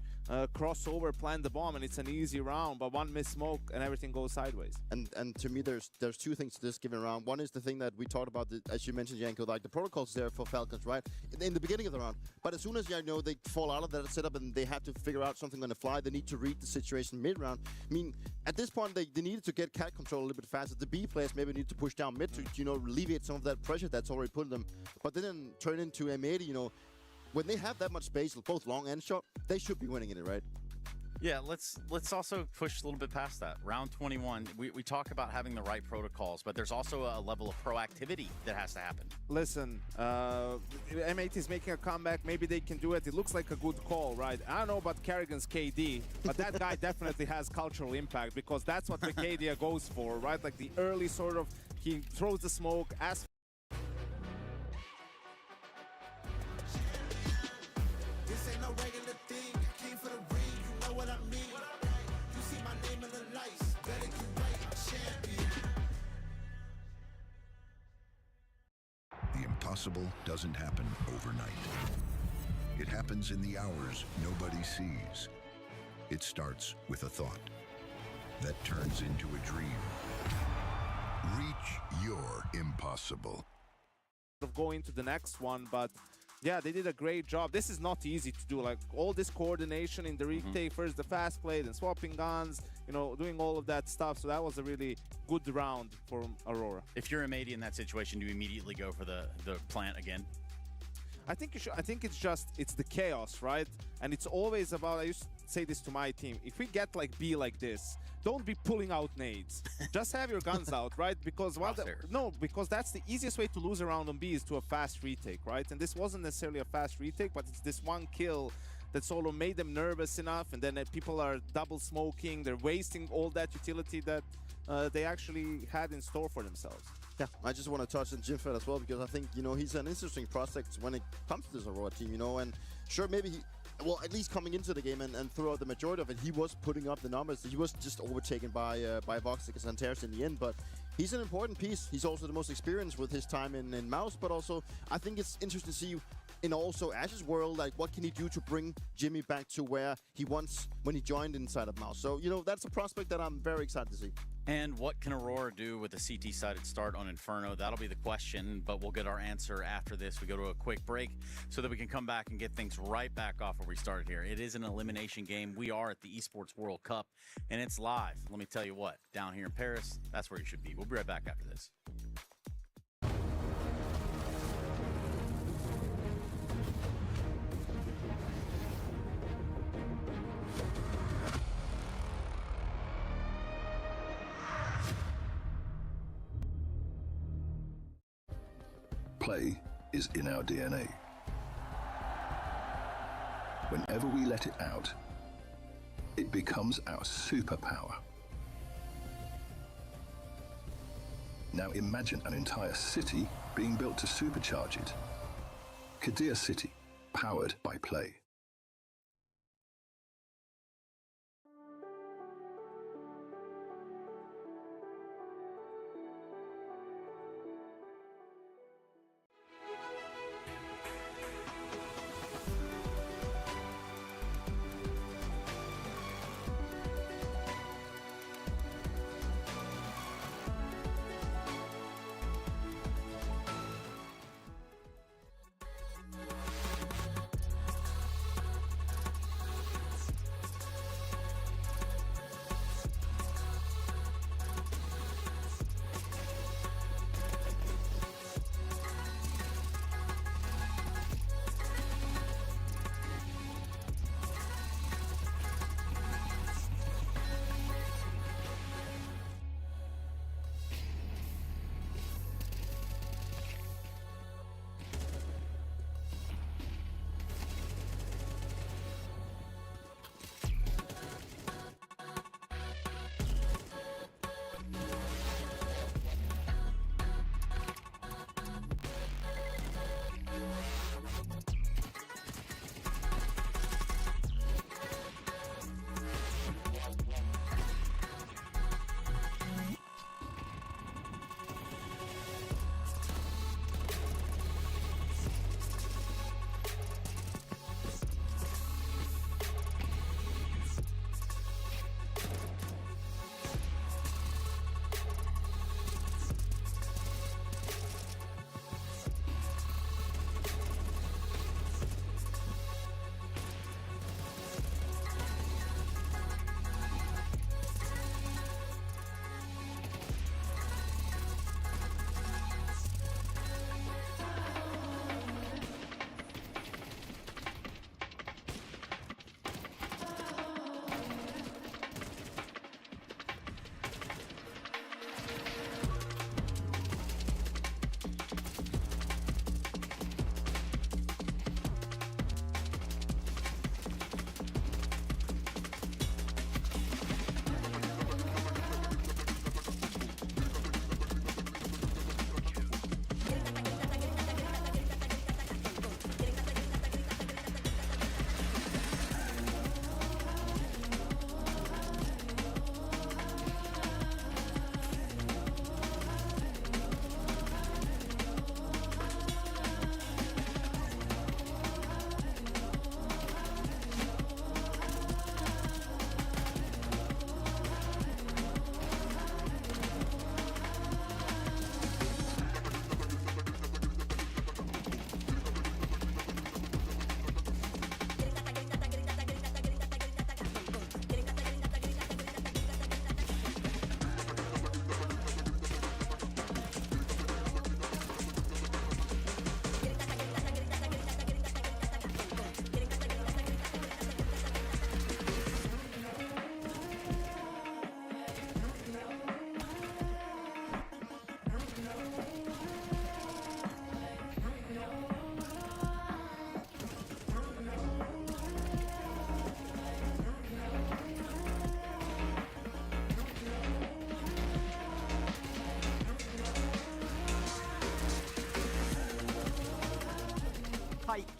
cross over, plant the bomb, and it's an easy round. But one missed smoke and everything goes sideways. And to me, there's two things to this given round. One is the thing that we talked about, as you mentioned, Janko, like the protocols there for Falcons, right? In the beginning of the round. But as soon as, you know, they fall out of that setup and they have to figure out something on the fly, they need to read the situation mid-round. I mean, at this point, they needed to get cat control a little bit faster. The B players maybe need to push down mid to, you know, alleviate some of that pressure that's already put on them. But then turn into M80, you know, when they have that much space, both long and short, they should be winning it, right? Yeah, let's also push a little bit past that. Round 21, we talk about having the right protocols, but there's also a level of proactivity that has to happen. Listen, M80 is making a comeback. Maybe they can do it. It looks like a good call, right? I don't know about Kerrigan's KD, but that guy definitely has cultural impact, because that's what Waikadia goes for, right? Like the early sort of, he throws the smoke, as impossible doesn't happen overnight. It happens in the hours nobody sees. It starts with a thought that turns into a dream. Reach your impossible. Of going to the next one, but yeah, they did a great job. This is not easy to do, like all this coordination in the retake, first the fast play, then swapping guns, you know, doing all of that stuff. So that was a really good round for Aurora. If you're M80 in that situation, do you immediately go for the plant again? I think it's the chaos, right? And it's always about, I used to say this to my team, if we get like B like this, don't be pulling out nades. Just have your guns out, right? Because because that's the easiest way to lose a round on B is to a fast retake, right? And this wasn't necessarily a fast retake, but it's this one kill that solo made them nervous enough, and then people are double smoking, they're wasting all that utility that they actually had in store for themselves. Yeah, I just want to touch on Jimfed as well, because I think, you know, he's an interesting prospect when it comes to this Aurora team, you know, and sure, maybe he, well, at least coming into the game and throughout the majority of it, he was putting up the numbers. He was just overtaken by Voxic and Santeris in the end, but he's an important piece. He's also the most experienced with his time in Mouse, but also I think it's interesting to see in also Ash's world, like what can he do to bring Jimmy back to where he once when he joined inside of Mouse. So, you know, that's a prospect that I'm very excited to see. And what can Aurora do with a CT-sided start on Inferno? That'll be the question, but we'll get our answer after this. We go to a quick break so that we can come back and get things right back off where we started here. It is an elimination game. We are at the Esports World Cup, and it's live. Let me tell you what, down here in Paris, that's where you should be. We'll be right back after this. Play is in our DNA. Whenever we let it out, it becomes our superpower. Now imagine an entire city being built to supercharge it. Kadir City, powered by Play.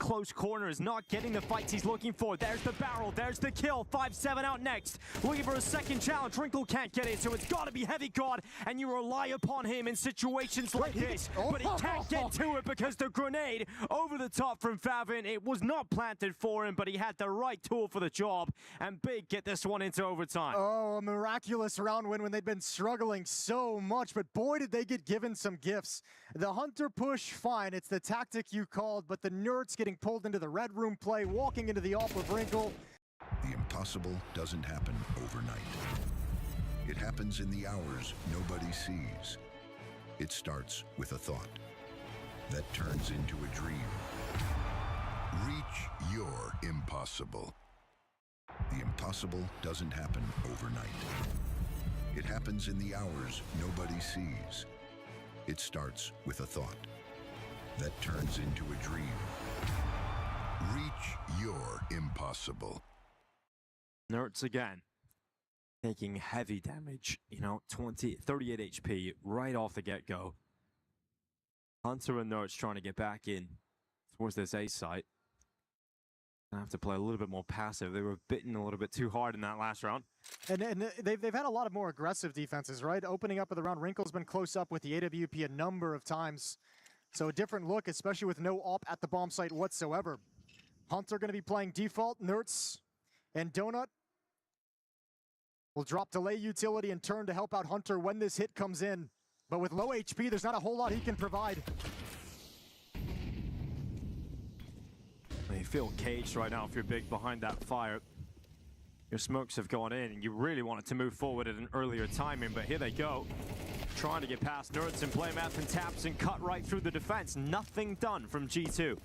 close corners, not getting the fights he's looking for. There's the barrel, there's the kill. 5-7 out next. Looking for a second challenge. Wrinkle can't get it, so it's got to be Heavy God, and you rely upon him in situations like this. But he can't get to it because the grenade over the top from Favin. It was not planted for him, but he had the right tool for the job. And Big get this one into overtime. Oh, a miraculous round win when they'd been struggling so much, but boy, did they get given some gifts. The Hunter push, fine, it's the tactic you called, but the Nerds getting pulled into the Red Room play, walking into the AWP with Wrinkle. The impossible doesn't happen overnight. It happens in the hours nobody sees. It starts with a thought that turns into a dream. Reach your impossible. The impossible doesn't happen overnight. It happens in the hours nobody sees. It starts with a thought that turns into a dream. Reach your impossible. Nerds again, taking heavy damage, 38 HP right off the get-go. Hunter and Nerds trying to get back in towards this A site. I have to play a little bit more passive. They were bitten a little bit too hard in that last round. And they've had a lot of more aggressive defenses, right? Opening up of the round, Wrinkle's been close up with the AWP a number of times. So a different look, especially with no AWP at the bomb site whatsoever. Hunter going to be playing default. Nerds and Donut will drop delay utility and turn to help out Hunter when this hit comes in. But with low HP, there's not a whole lot he can provide. You feel caged right now if you're Big behind that fire. Your smokes have gone in and you really wanted to move forward at an earlier timing, but here they go. Trying to get past Nerds and play math and taps and cut right through the defense. Nothing done from G2.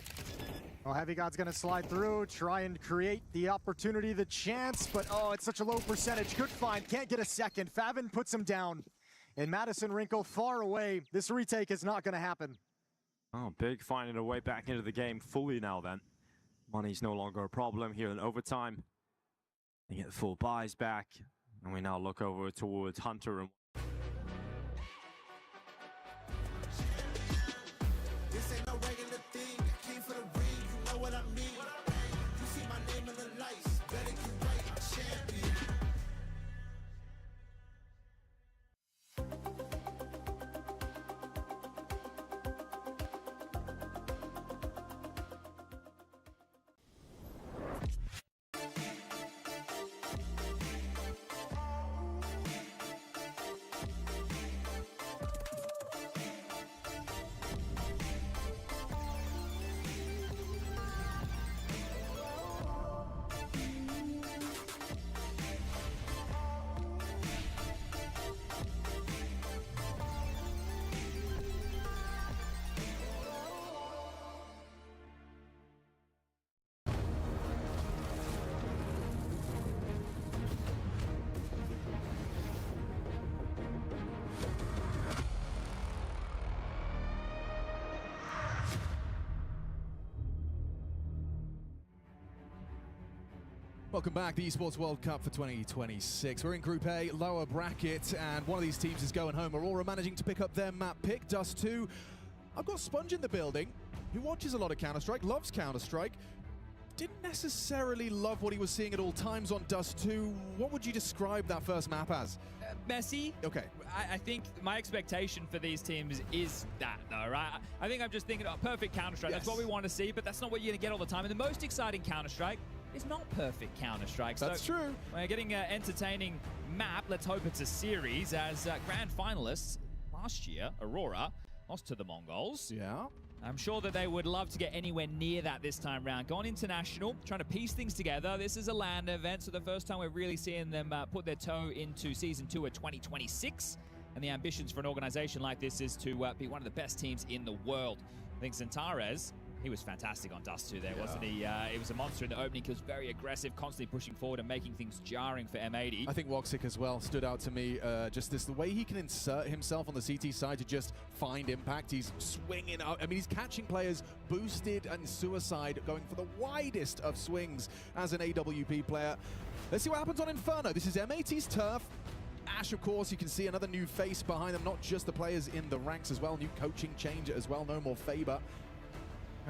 Well, Heavy God's gonna slide through, try and create the opportunity, the chance, but oh, it's such a low percentage. Good find, can't get a second. Favin puts him down. And Madison Wrinkle far away. This retake is not gonna happen. Oh, Big finding a way back into the game fully now then. Money's no longer a problem here in overtime. They get the full buys back, and we now look over towards Hunter and this ain't no regular thing. I came for the ring, you know what I mean. You see my name in the lights, better get right, I'm champion. Welcome back, the Esports World Cup for 2026. We're in Group A, lower bracket, and one of these teams is going home. Aurora managing to pick up their map pick, Dust 2. I've got Sponge in the building, who watches a lot of Counter-Strike, loves Counter-Strike. Didn't necessarily love what he was seeing at all times on Dust 2. What would you describe that first map as? Messy. Okay. I think my expectation for these teams is that, though, right? I think I'm just thinking, perfect Counter-Strike. Yes. That's what we want to see, but that's not what you're going to get all the time. And the most exciting Counter-Strike is not perfect Counter-Strike. That's true. We're getting an entertaining map. Let's hope it's a series, as grand finalists last year, Aurora, lost to the Mongols. Yeah. I'm sure that they would love to get anywhere near that this time round. Gone international, trying to piece things together. This is a LAN event, so the first time we're really seeing them put their toe into Season 2 of 2026. And the ambitions for an organization like this is to be one of the best teams in the world. I think Xantares, he was fantastic on Dust 2 there, wasn't he? He was a monster in the opening. He was very aggressive, constantly pushing forward and making things jarring for M80. I think Woxic as well stood out to me. Just the way he can insert himself on the CT side to just find impact. He's swinging out. I mean, he's catching players boosted and suicide, going for the widest of swings as an AWP player. Let's see what happens on Inferno. This is M80's turf. Ash, of course, you can see another new face behind them, not just the players in the ranks as well. New coaching change as well. No more Faber.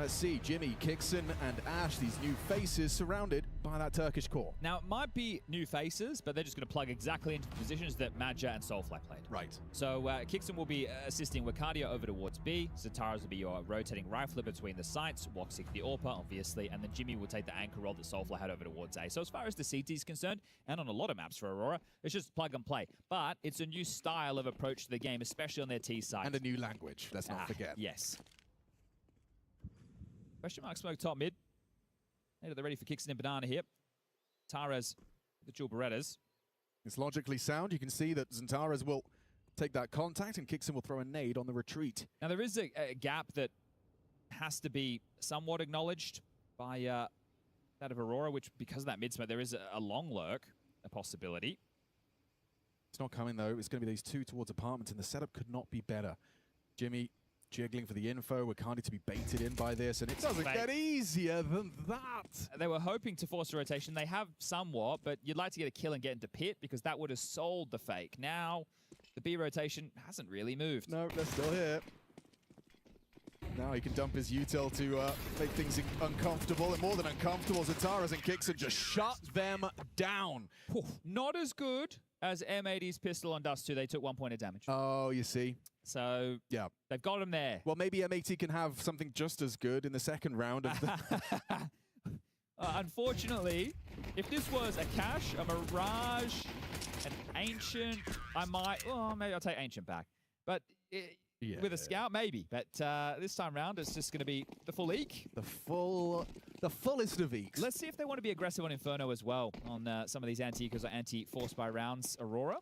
Let's see, Jimmy, Kixon, and Ash, these new faces surrounded by that Turkish core. Now, it might be new faces, but they're just going to plug exactly into the positions that Madja and Soulfly played. Right. So Kixon will be assisting Wakadia over towards B. Zataras will be your rotating rifler between the sites. Woxic the AWPer, obviously. And then Jimmy will take the anchor role that Soulfly had over towards A. So as far as the CT is concerned, and on a lot of maps for Aurora, it's just plug and play. But it's a new style of approach to the game, especially on their T side. And a new language, let's not forget. Yes. Question mark smoke top mid. They're ready for Kixon and Banana here. Taras, the dual Berettas. It's logically sound. You can see that Zantaras will take that contact and Kixon will throw a nade on the retreat. Now, there is a gap that has to be somewhat acknowledged by that of Aurora, which, because of that mid smoke, there is a long lurk, a possibility. It's not coming, though. It's going to be these two towards apartments, and the setup could not be better. Jimmy jiggling for the info. Wakandi to be baited in by this, and it doesn't get easier than that. They were hoping to force a rotation. They have somewhat, but you'd like to get a kill and get into pit because that would have sold the fake. Now, the B rotation hasn't really moved. No, they're still here. Now he can dump his util to make things uncomfortable, and more than uncomfortable, Zataras and Kixon just shut them down. Not as good as M80's pistol on Dust 2. They took 1 point of damage. Oh, you see. So, yeah, they've got him there. Well, maybe M80 can have something just as good in the second round of the unfortunately, if this was a Cache, a Mirage, an Ancient, I might... Oh, maybe I'll take Ancient back. But with a Scout, maybe. But this time round, it's just going to be the full Eek. The fullest of Eeks. Let's see if they want to be aggressive on Inferno as well on some of these anti-Ecos or anti-force by rounds. Aurora.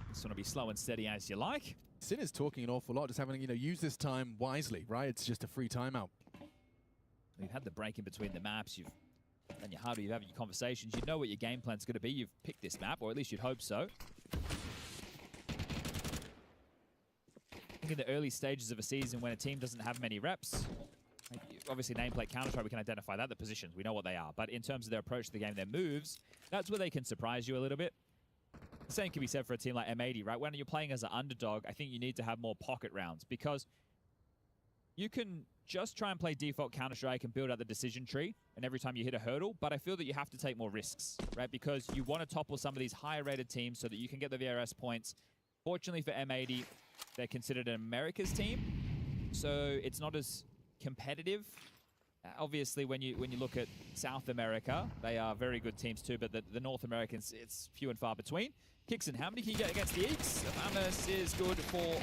Just want to be slow and steady as you like. Sin is talking an awful lot, just having, use this time wisely, right? It's just a free timeout. You've had the break in between the maps. You've done your hard, you've had your conversations. You know what your game plan's going to be. You've picked this map, or at least you'd hope so. I think in the early stages of a season when a team doesn't have many reps, obviously nameplate Counter-Strike, we can identify that, the positions, we know what they are. But in terms of their approach to the game, their moves, that's where they can surprise you a little bit. The same can be said for a team like M80, right? When you're playing as an underdog, I think you need to have more pocket rounds because you can just try and play default Counter-Strike and build out the decision tree, and every time you hit a hurdle, but I feel that you have to take more risks, right? Because you want to topple some of these higher-rated teams so that you can get the VRS points. Fortunately for M80, they're considered an America's team, so it's not as competitive. Obviously, when you look at South America, they are very good teams too, but the North Americans, it's few and far between. Kixon, how many can you get against the Eeks? Amus is good for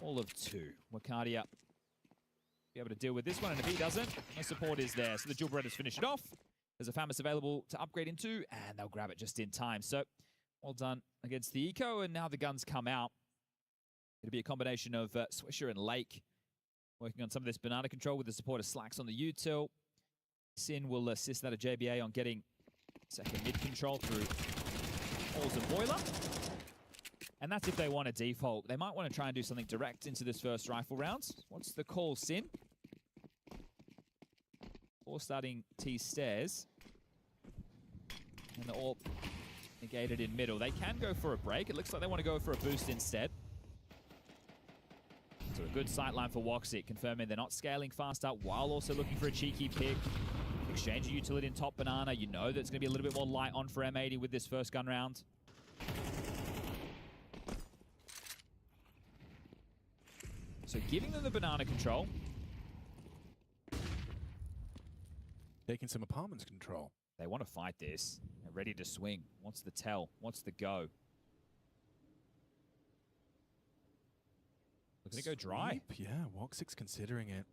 all of 2. Wakadia be able to deal with this one, and if he doesn't, no support is there. So the dual Berettas finish it off. There's a Famus available to upgrade into, and they'll grab it just in time. So, well done against the Eco, and now the guns come out. It'll be a combination of Swisher and Lake working on some of this banana control with the support of Slacks on the util. Sin will assist that of JBA on getting second mid control through Halls and Boiler. And that's if they want to default. They might want to try and do something direct into this first rifle round. What's the call, Sin? Or starting T stairs. And they're all negated in middle. They can go for a break. It looks like they want to go for a boost instead. So a good sightline for Woxic, confirming they're not scaling fast up while also looking for a cheeky pick. Exchange a utility in top banana. You know that's going to be a little bit more light on for M80 with this first gun round. So giving them the banana control. Taking some apartments control. They want to fight this. They're ready to swing. Wants the tell. Wants the go. Looking to go dry. Yeah, Woxic's considering it.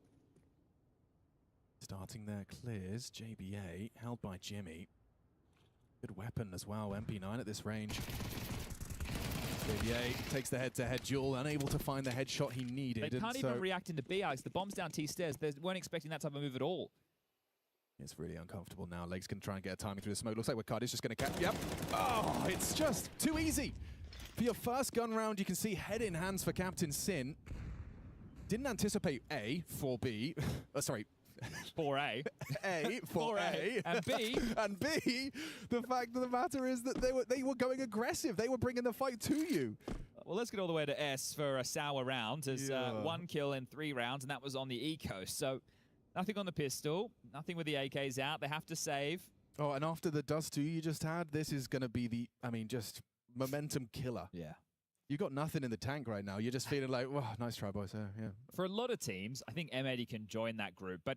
Starting there, clears. JBA, held by Jimmy. Good weapon as well, MP9 at this range. JBA takes the head-to-head duel, unable to find the headshot he needed. They can't even react into B, Alex. The bomb's down T stairs. They weren't expecting that type of move at all. It's really uncomfortable now. Leg's going to try and get a timing through the smoke. Looks like Wakadi's just going to catch... Yep. Oh, it's just too easy. For your first gun round, you can see head in hands for Captain Sin. Didn't anticipate A for B. Sorry, 4A. A, for A. And B. And B, the fact of the matter is that they were going aggressive. They were bringing the fight to you. Well, let's get all the way to S for a sour round. As Yeah. 1 kill in 3 rounds, and that was on the eco. So nothing on the pistol, nothing with the AKs out. They have to save. Oh, and after the dust 2 you just had, this is going to be the, I mean, just momentum killer. Yeah. You got nothing in the tank right now. You're just feeling like, wow, nice try, boys. Yeah. For a lot of teams, I think M80 can join that group, but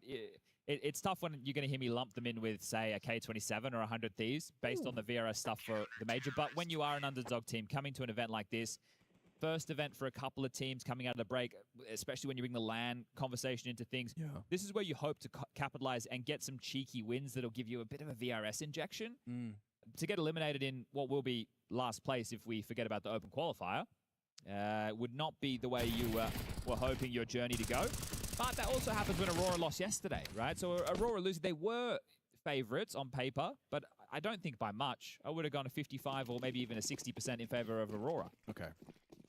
it's tough when you're going to hear me lump them in with, say, a K27 or 100 Thieves based on the VRS stuff for the major. But when you are an underdog team coming to an event like this, first event for a couple of teams coming out of the break, especially when you bring the LAN conversation into things, this is where you hope to capitalize and get some cheeky wins that'll give you a bit of a VRS injection. To get eliminated in what will be last place if we forget about the open qualifier would not be the way you were hoping your journey to go. But that also happens when Aurora lost yesterday, right? So Aurora losing, they were favorites on paper, but I don't think by much. I would have gone a 55 or maybe even a 60% in favor of Aurora. Okay.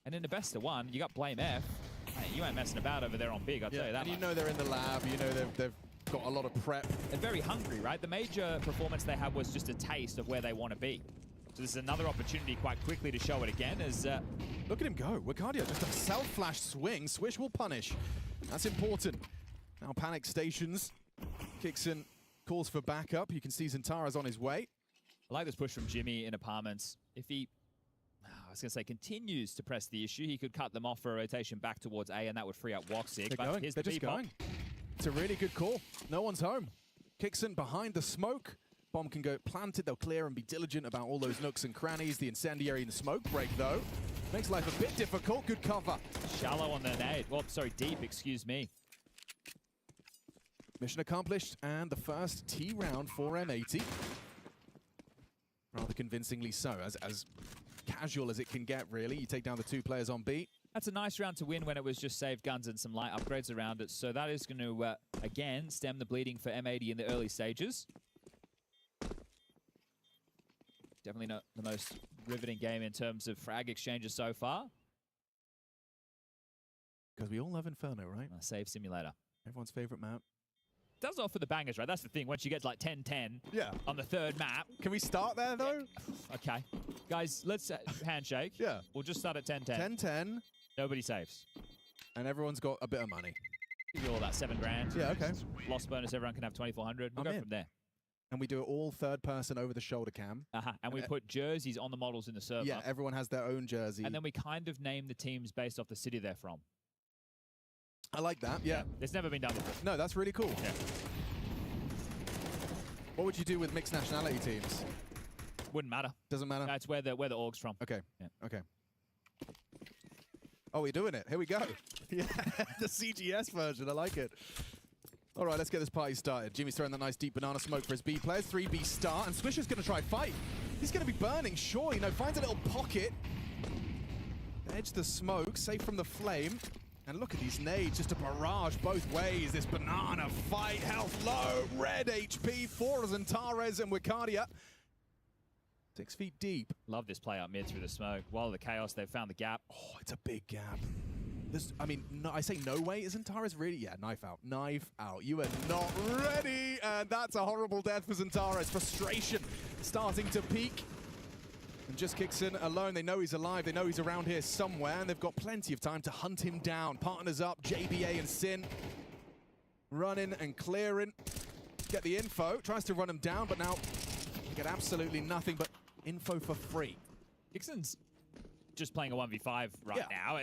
And in the best of 1, you got Blame F. Hey, you ain't messing about over there on Big, I'll tell you that And much. you know they're in the lab. You know they've got a lot of prep. They're very hungry, right? The major performance they had was just a taste of where they want to be. So this is another opportunity quite quickly to show it again as... Look at him go. Wicardia, just a self-flash swing. Swish will punish. That's important. Now panic stations. Kixon calls for backup. You can see Zentara's on his way. I like this push from Jimmy in apartments. If he... I was going to say, continues to press the issue, he could cut them off for a rotation back towards A, and that would free up Woxig. They're But going. here's They're the just B-pop. going. It's a really good call. No one's home. Kixon behind the smoke. Bomb can go planted. They'll clear and be diligent about all those nooks and crannies. The incendiary and the smoke break, though, makes life a bit difficult. Good cover. Shallow on the nade. Well, sorry, deep, excuse me. Mission accomplished, and the first T round for M80. Rather convincingly so, as casual as it can get, really. You take down the 2 players on B. That's a nice round to win when it was just saved guns and some light upgrades around it. So that is going to, again, stem the bleeding for M80 in the early stages. Definitely not the most riveting game in terms of frag exchanges so far. Because we all love Inferno, right? Save simulator. Everyone's favorite map. Does offer the bangers, right? That's the thing. Once you get to like 10-10 on the 3rd map. Can we start there, though? Okay. Guys, let's handshake. Yeah. We'll just start at 10-10. 10-10. Nobody saves. And everyone's got a bit of money. Give you all that 7 grand. Yeah, okay. Lost bonus, everyone can have 2,400. We'll go from there. And we do it all 3rd person over the shoulder cam. And we put jerseys on the models in the server. Yeah, everyone has their own jersey. And then we kind of name the teams based off the city they're from. I like that, yeah. It's never been done before. No, that's really cool. Yeah. What would you do with mixed nationality teams? Wouldn't matter. Doesn't matter? That's where the org's from. Okay, Yeah. okay. Oh, we're doing it. Here we go. Yeah, the CGS version. I like it. All right, let's get this party started. Jimmy's throwing that nice deep banana smoke for his B players. 3B start, and Swisher's going to try fight. He's going to be burning, sure. Finds a little pocket. Edge the smoke, safe from the flame. And look at these nades, just a barrage both ways. This banana fight, health low, red HP for Zentares and Wicardia. 6 feet deep. Love this play out mid through the smoke. While the chaos, they've found the gap. Oh, it's a big gap. I say no way. Isn't Zentares really? Yeah, knife out. Knife out. You are not ready. And that's a horrible death for Zentares. Frustration starting to peak. And just Kixon alone. They know he's alive. They know he's around here somewhere. And they've got plenty of time to hunt him down. Partners up. JBA and Sin running and clearing. Get the info. Tries to run him down, but now you get absolutely nothing but info for free. Kixon's just playing a 1v5 right now.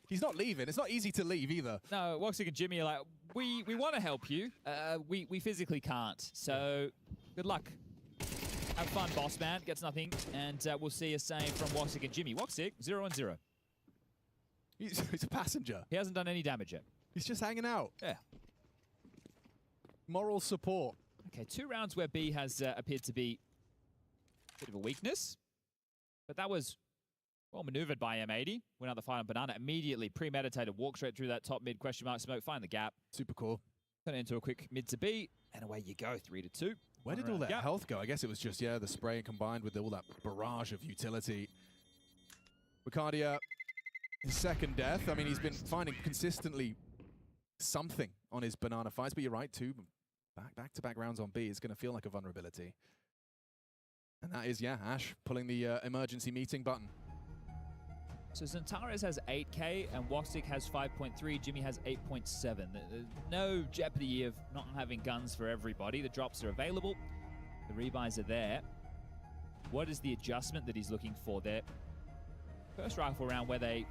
He's not leaving. It's not easy to leave either. No, Woxig and Jimmy are like, we want to help you. We physically can't. So good luck. Have fun, boss man. Gets nothing. And we'll see a same from Woxig and Jimmy. Woxig, 0-0. He's a passenger. He hasn't done any damage yet. He's just hanging out. Yeah. Moral support. Okay, 2 rounds where B has appeared to be a bit of a weakness. But that was well maneuvered by M80. Went out the fight on Banana. Immediately premeditated. Walk straight through that top mid question mark smoke. Find the gap. Super cool. Turn it into a quick mid to B. And away you go. 3-2. Where did all that health go? I guess it was just, the spray combined with all that barrage of utility. Wicardia, his 2nd death. I mean, he's been finding consistently something on his banana fights. But you're right, two back-to-back rounds on B is going to feel like a vulnerability. And that is, yeah, Ash pulling the emergency meeting button. So Zantares has 8k and Woxic has 5.3, Jimmy has 8.7. There's no jeopardy of not having guns for everybody. The drops are available, the rebuys are there. What is the adjustment that he's looking for there? First rifle round where they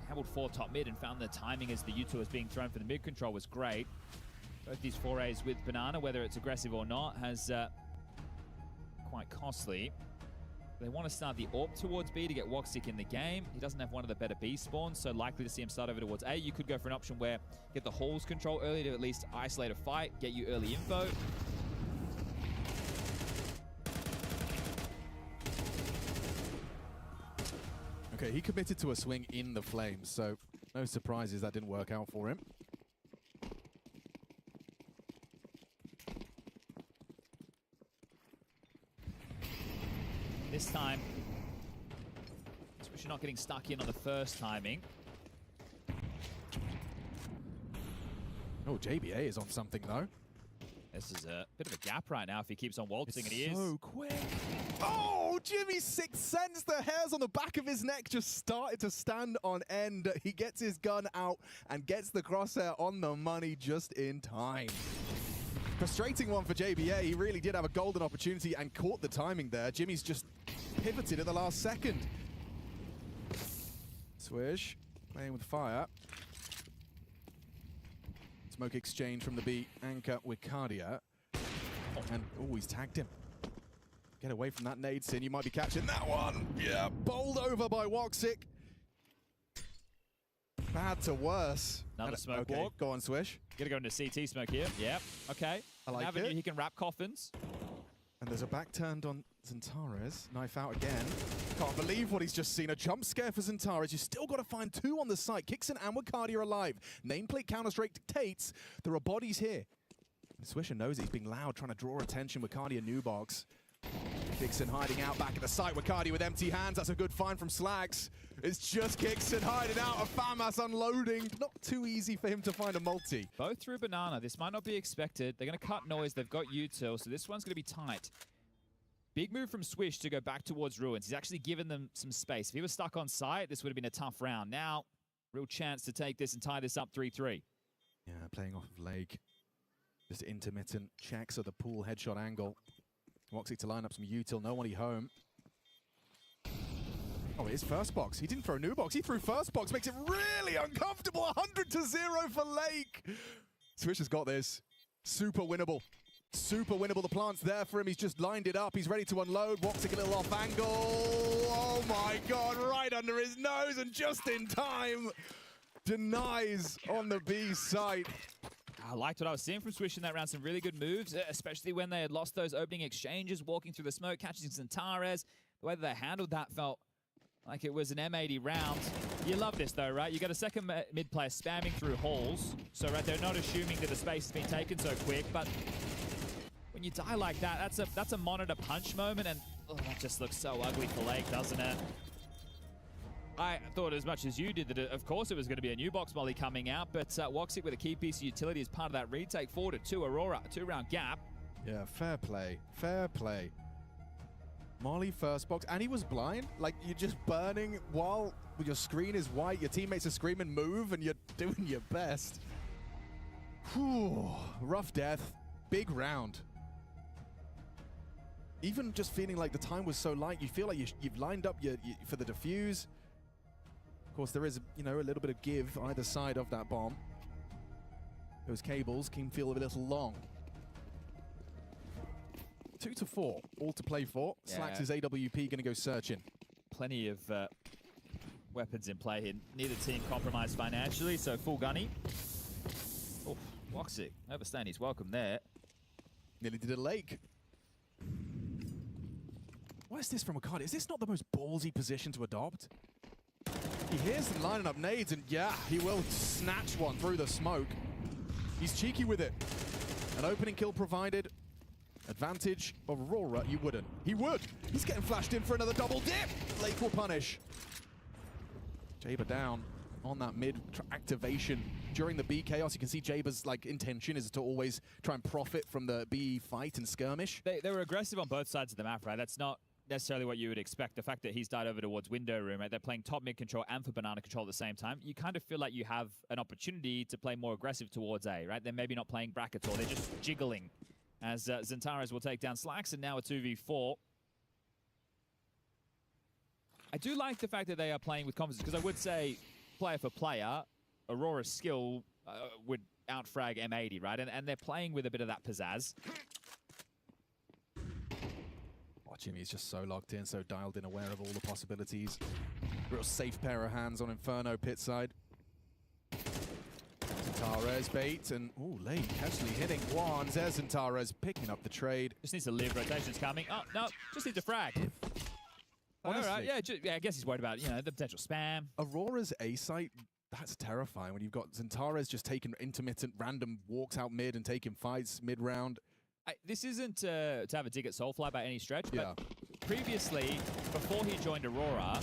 handled 4 top mid and found the timing as the U2 was being thrown for the mid control was great. Both these forays with Banana, whether it's aggressive or not, has quite costly. They want to start the AWP towards B to get Woxic in the game. He doesn't have one of the better B spawns, so likely to see him start over towards A. You could go for an option where get the halls control early to at least isolate a fight, get you early info. Okay, he committed to a swing in the flames, so no surprises that didn't work out for him. This time, Swisher not getting stuck in on the first timing. Oh, JBA is on something, though. This is a bit of a gap right now if he keeps on waltzing, and he is. So quick. Oh, Jimmy's sixth sense. The hairs on the back of his neck just started to stand on end. He gets his gun out and gets the crosshair on the money just in time. Frustrating one for JBA. He really did have a golden opportunity and caught the timing there. Jimmy's just pivoted at the last second. Swish playing with fire. Smoke exchange from the B anchor with Cardia. And, oh, he's tagged him. Get away from that nade, Sin. You might be catching that one. Yeah, bowled over by Woxic. Bad to worse. Another smoke okay, walk. Go on, Swish. Gonna go into CT smoke here. Yep. Okay. I like Avenue, it. he can wrap coffins. And there's a back turned on Zantares. Knife out again. Can't believe what he's just seen. A jump scare for Zantares. You still got to find 2 on the site. Kixon and Wakadia alive. Nameplate Counter-Strike dictates there are bodies here. And Swisher knows he's being loud, trying to draw attention. Wakadia new box. Kixon hiding out back at the site. Wakadia with empty hands. That's a good find from Slags. It's just Kixon hiding out of FAMAS unloading. Not too easy for him to find a multi. Both through Banana. This might not be expected. They're going to cut noise. They've got util, so this one's going to be tight. Big move from Swish to go back towards Ruins. He's actually given them some space. If he was stuck on site, this would have been a tough round. Now, real chance to take this and tie this up 3-3. Yeah, playing off of Lake. Just intermittent checks of the pool headshot angle. Woxic to line up some util. Nobody home. Oh, it is first box. He didn't throw new box. He threw first box. Makes it really uncomfortable. 100-0 for Lake. Swish has got this. Super winnable. Super winnable. The plant's there for him. He's just lined it up. He's ready to unload. Woxic a little off angle. Oh my God. Right under his nose and just in time. Denies on the B site. I liked what I was seeing from Swish in that round. Some really good moves, especially when they had lost those opening exchanges, walking through the smoke, catching Zantares. The way that they handled that felt like it was an M80 round. You love this though, right? You got a second mid player spamming through halls. So right, they're not assuming that the space has been taken so quick, but when you die like that, that's a monitor punch moment, and oh, that just looks so ugly for Lake, doesn't it? I thought as much as you did that, of course, it was going to be a new box molly coming out, but Woxic with a key piece of utility as part of that retake forward to 2 Aurora, a 2-round gap. Yeah, fair play. Fair play. Molly first box, and he was blind. Like, you're just burning while your screen is white, your teammates are screaming move, and you're doing your best. Whew, rough death. Big round. Even just feeling like the time was so light, you feel like you've lined up for the defuse. Of course, there is, you know, a little bit of give either side of that bomb. Those cables can feel a little long. 2-4, all to play for. Yeah. Slacks is AWP going to go searching. Plenty of weapons in play here. Neither team compromised financially, so full gunny. Oh, Woxic overstaying his welcome there. Nearly did a Lake. What is this from Wakadia? Is this not the most ballsy position to adopt? He hears them lining up nades, and yeah, he will snatch one through the smoke. He's cheeky with it. An opening kill provided. Advantage of Aurora, you wouldn't. He would. He's getting flashed in for another double dip. Lake will punish. Jaber down. on that mid activation during the B chaos. You can see Jaber's like intention is to always try and profit from the B fight and skirmish. They were aggressive on both sides of the map, right? That's not necessarily what you would expect. The fact that he's died over towards window room, right? They're playing top mid control and for banana control at the same time. You kind of feel like you have an opportunity to play more aggressive towards A, right? They're maybe not playing brackets or they're just jiggling as Xantares will take down Slacks, and now a 2v4. I do like the fact that they are playing with confidence, because I would say, player for player, Aurora's skill would outfrag M80, right? And they're playing with a bit of that pizzazz. Oh, Jimmy's just so locked in, so dialed in, aware of all the possibilities. Real safe pair of hands on Inferno pit side. Xantares bait, and ooh, late, actually hitting one. Xantares picking up the trade. Just needs to live, rotation's coming. Oh, no, just needs to frag. Honestly, all right, yeah, I guess he's worried about, you know, the potential spam. Aurora's A site, that's terrifying when you've got Xantares just taking intermittent random walks out mid and taking fights mid-round. This isn't to have a dig at Soulfly by any stretch, Yeah. but previously, before he joined Aurora,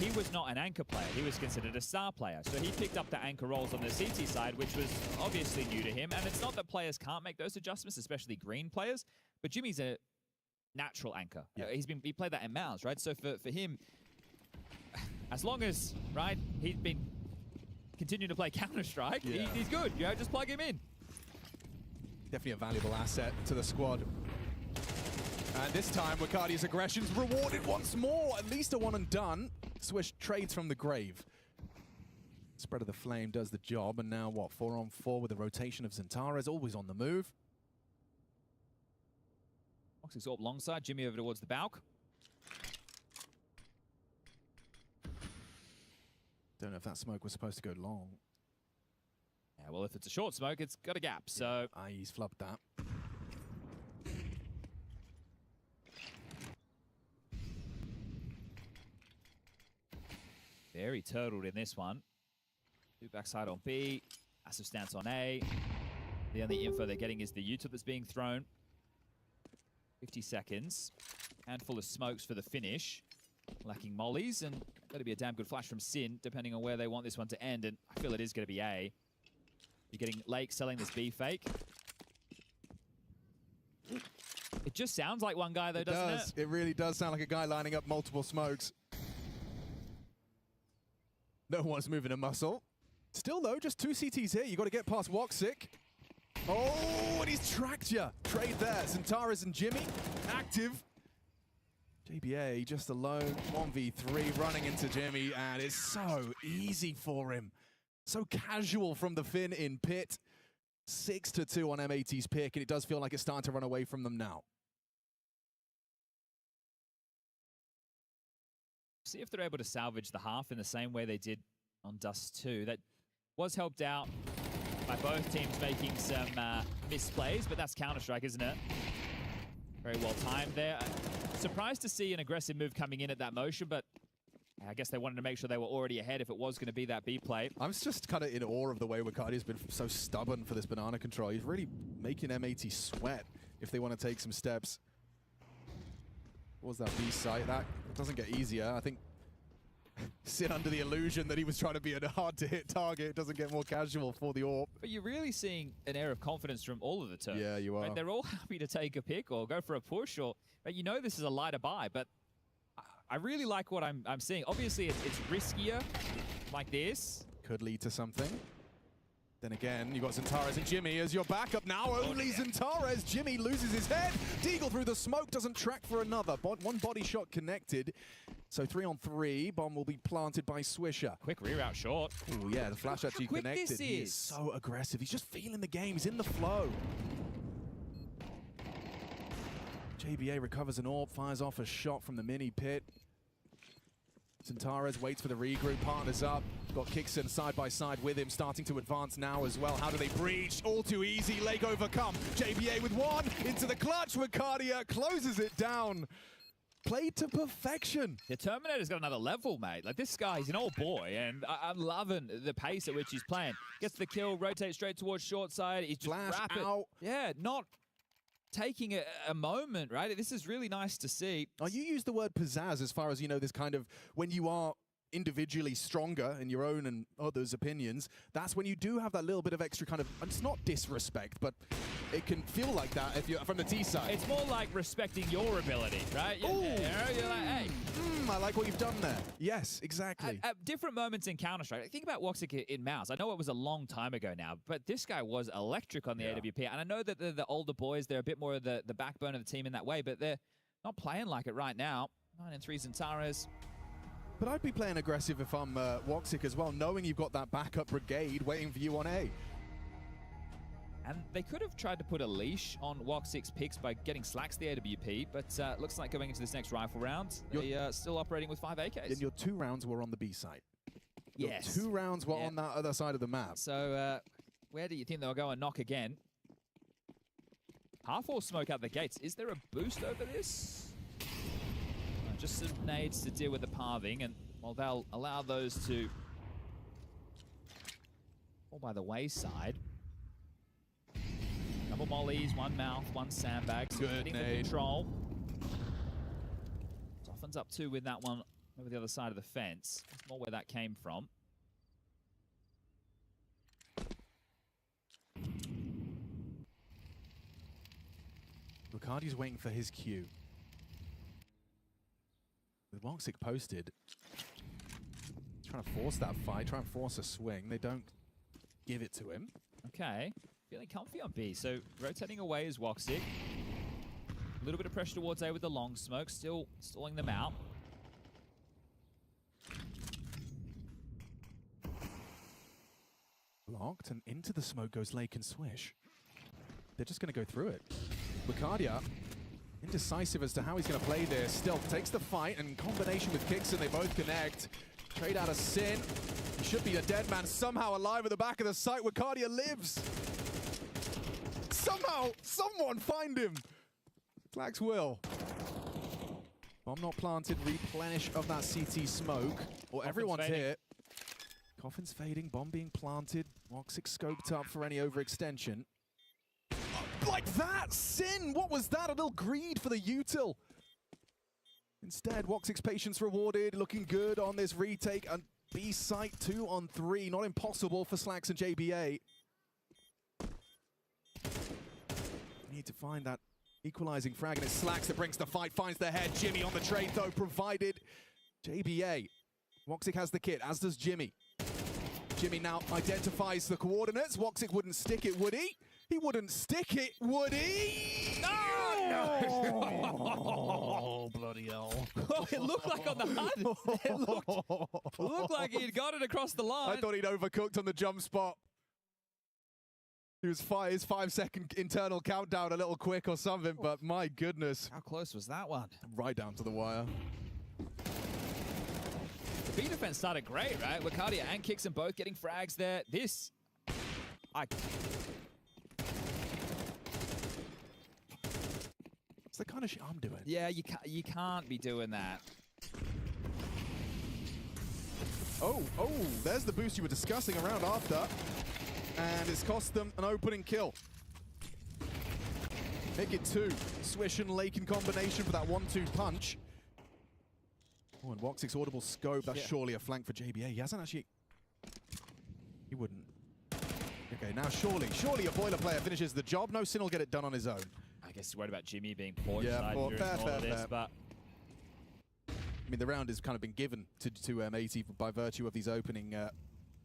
he was not an anchor player. He was considered a star player. So he picked up the anchor roles on the CT side, which was obviously new to him. And it's not that players can't make those adjustments, especially green players, but Jimmy's a natural anchor. Yeah. He played that in Mouse, right? So for him, as long as, right, he's been continuing to play Counter-Strike, he's good. You know, just plug him in. Definitely a valuable asset to the squad. And this time, Wakardi's aggression's rewarded once more. At least a one and done. Swish trades from the grave. Spread of the Flame does the job. And now, what, 4-on-4 with the rotation of Xantares, always on the move. Foxy's up alongside, Jimmy over towards the Balk. Don't know if that smoke was supposed to go long. Yeah, well, if it's a short smoke, it's got a gap, so... He's flubbed that. Very turtled in this one. Two backside on B, massive stance on A. The only info they're getting is the Utah that's being thrown. 50 seconds. Handful of smokes for the finish. Lacking mollies, and going to be a damn good flash from Sin, depending on where they want this one to end, and I feel it is going to be A. You're getting Lake selling this B fake. It just sounds like one guy, though, doesn't it? It really does sound like a guy lining up multiple smokes. No one's moving a muscle. Still, though, just two CTs here. You got to get past Woxic. Oh, and he's tracked you. Trade there. Xantares and Jimmy active. JBA just alone. 1v3 running into Jimmy, and it's so easy for him. So casual from the Finn in pit. 6-2 on M80's pick, and it does feel like it's starting to run away from them now. See if they're able to salvage the half in the same way they did on Dust 2. That was helped out by both teams making some misplays, but that's Counter-Strike, isn't it? Very well timed there. Surprised to see an aggressive move coming in at that motion, but I guess they wanted to make sure they were already ahead if it was going to be that B play. I'm just kind of in awe of the way Wakardi's been so stubborn for this banana control. He's really making M80 sweat if they want to take some steps. What was that B site? That doesn't get easier. I think sit under the illusion that he was trying to be a hard-to-hit target. It doesn't get more casual for the AWP. But you're really seeing an air of confidence from all of the turns. Yeah, you are. Right? They're all happy to take a pick or go for a push, or right? You know this is a lighter buy, but I really like what I'm seeing. Obviously, it's riskier like this. Could lead to something. Then again, you got Xantares and Jimmy as your backup now. Only Xantares. Jimmy loses his head. Deagle through the smoke, doesn't track for another. One body shot connected. So 3-on-3. Bomb will be planted by Swisher. Quick reroute short. Oh yeah, the flash actually connected. This He is so aggressive. He's just feeling the game. He's in the flow. JBA recovers an AWP, fires off a shot from the mini pit. Xantares waits for the regroup, partners up. Got Kixon side by side with him, starting to advance now as well. How do they breach? All too easy, Lake overcome. JBA with one, into the clutch. Wakardia closes it down. Played to perfection. The Terminator's got another level, mate. Like, this guy's an old boy, and I'm loving the pace at which he's playing. Gets the kill, rotates straight towards short side. He's just Flash rapid. out. Yeah, not taking a moment, right? This is really nice to see. You use the word pizzazz as far as, you know, this kind of, when you are individually stronger in your own and others' opinions, that's when you do have that little bit of extra kind of, and it's not disrespect, but it can feel like that if you're from the T side. It's more like respecting your ability, right? You're like, hey. I like what you've done there. Yes, exactly. At different moments in Counter-Strike, think about Woxic in Mouse. I know it was a long time ago now, but this guy was electric on the AWP. And I know that the older boys, they're a bit more of the backbone of the team in that way, but they're not playing like it right now. 9-3 Xantares. But I'd be playing aggressive if I'm Woxic as well, knowing you've got that backup brigade waiting for you on A. And they could have tried to put a leash on Woxic's picks by getting Slacks the AWP, but looks like going into this next rifle round, they are still operating with 5 AKs. And your 2 rounds were on the B side. Yes. Your 2 rounds were on that other side of the map. So where do you think they'll go and knock again? Half-wall smoke out the gates. Is there a boost over this? Just some nades to deal with the pathing, and well, they'll allow those to fall by the wayside. Double mollies, 1 mouth, 1 sandbag. So good nade. Control. Softens up 2 with that one over the other side of the fence. That's more where that came from. Lucardi's waiting for his cue. With Woxic posted, trying to force that fight, trying to force a swing. They don't give it to him. Okay, feeling comfy on B. So rotating away is Woxic. A little bit of pressure towards A with the long smoke, still stalling them out. Locked, and into the smoke goes Lake and Swish. They're just going to go through it. Lucardia, indecisive as to how he's going to play this. Still takes the fight, and in combination with Kixon, they both connect. Trade out of Sin. He should be a dead man, somehow alive at the back of the site. Lucardia lives. Somehow, someone find him. Slacks will. Bomb not planted, replenish of that CT smoke. Or everyone's fading. here. Coffin's fading, bomb being planted. Woxic scoped up for any overextension. Like that! Sin! What was that? A little greed for the util. Instead, Woxic's patience rewarded. Looking good on this retake. And B site 2 on 3. Not impossible for Slacks and JBA. Need to find that equalizing frag, and it's Slacks that brings the fight. Finds the head. Jimmy on the trade, though, provided. JBA. Woxic has the kit, as does Jimmy. Jimmy now identifies the coordinates. Woxic wouldn't stick it, would he? He wouldn't stick it, would he? Oh, bloody hell. Oh, it looked like on the HUD. It looked like he'd got it across the line. I thought he'd overcooked on the jump spot. He was his 5-second internal countdown a little quick or something, but my goodness. How close was that one? Right down to the wire. The B defense started great, right? Lucardia and Kixon both getting frags there. This... It's the kind of shit I'm doing. Yeah, you can't be doing that. Oh, there's the boost you were discussing around after. And it's cost them an opening kill. Make it 2. Swish and Lake in combination for that 1-2 punch. Oh, and Woxic's audible scope. That's surely a flank for JBA. He hasn't actually... He wouldn't. Okay, now surely a boiler player finishes the job. No Sin will get it done on his own. I guess he's worried about Jimmy being poor Yeah, fair. but... I mean, the round has kind of been given to M80 by virtue of these opening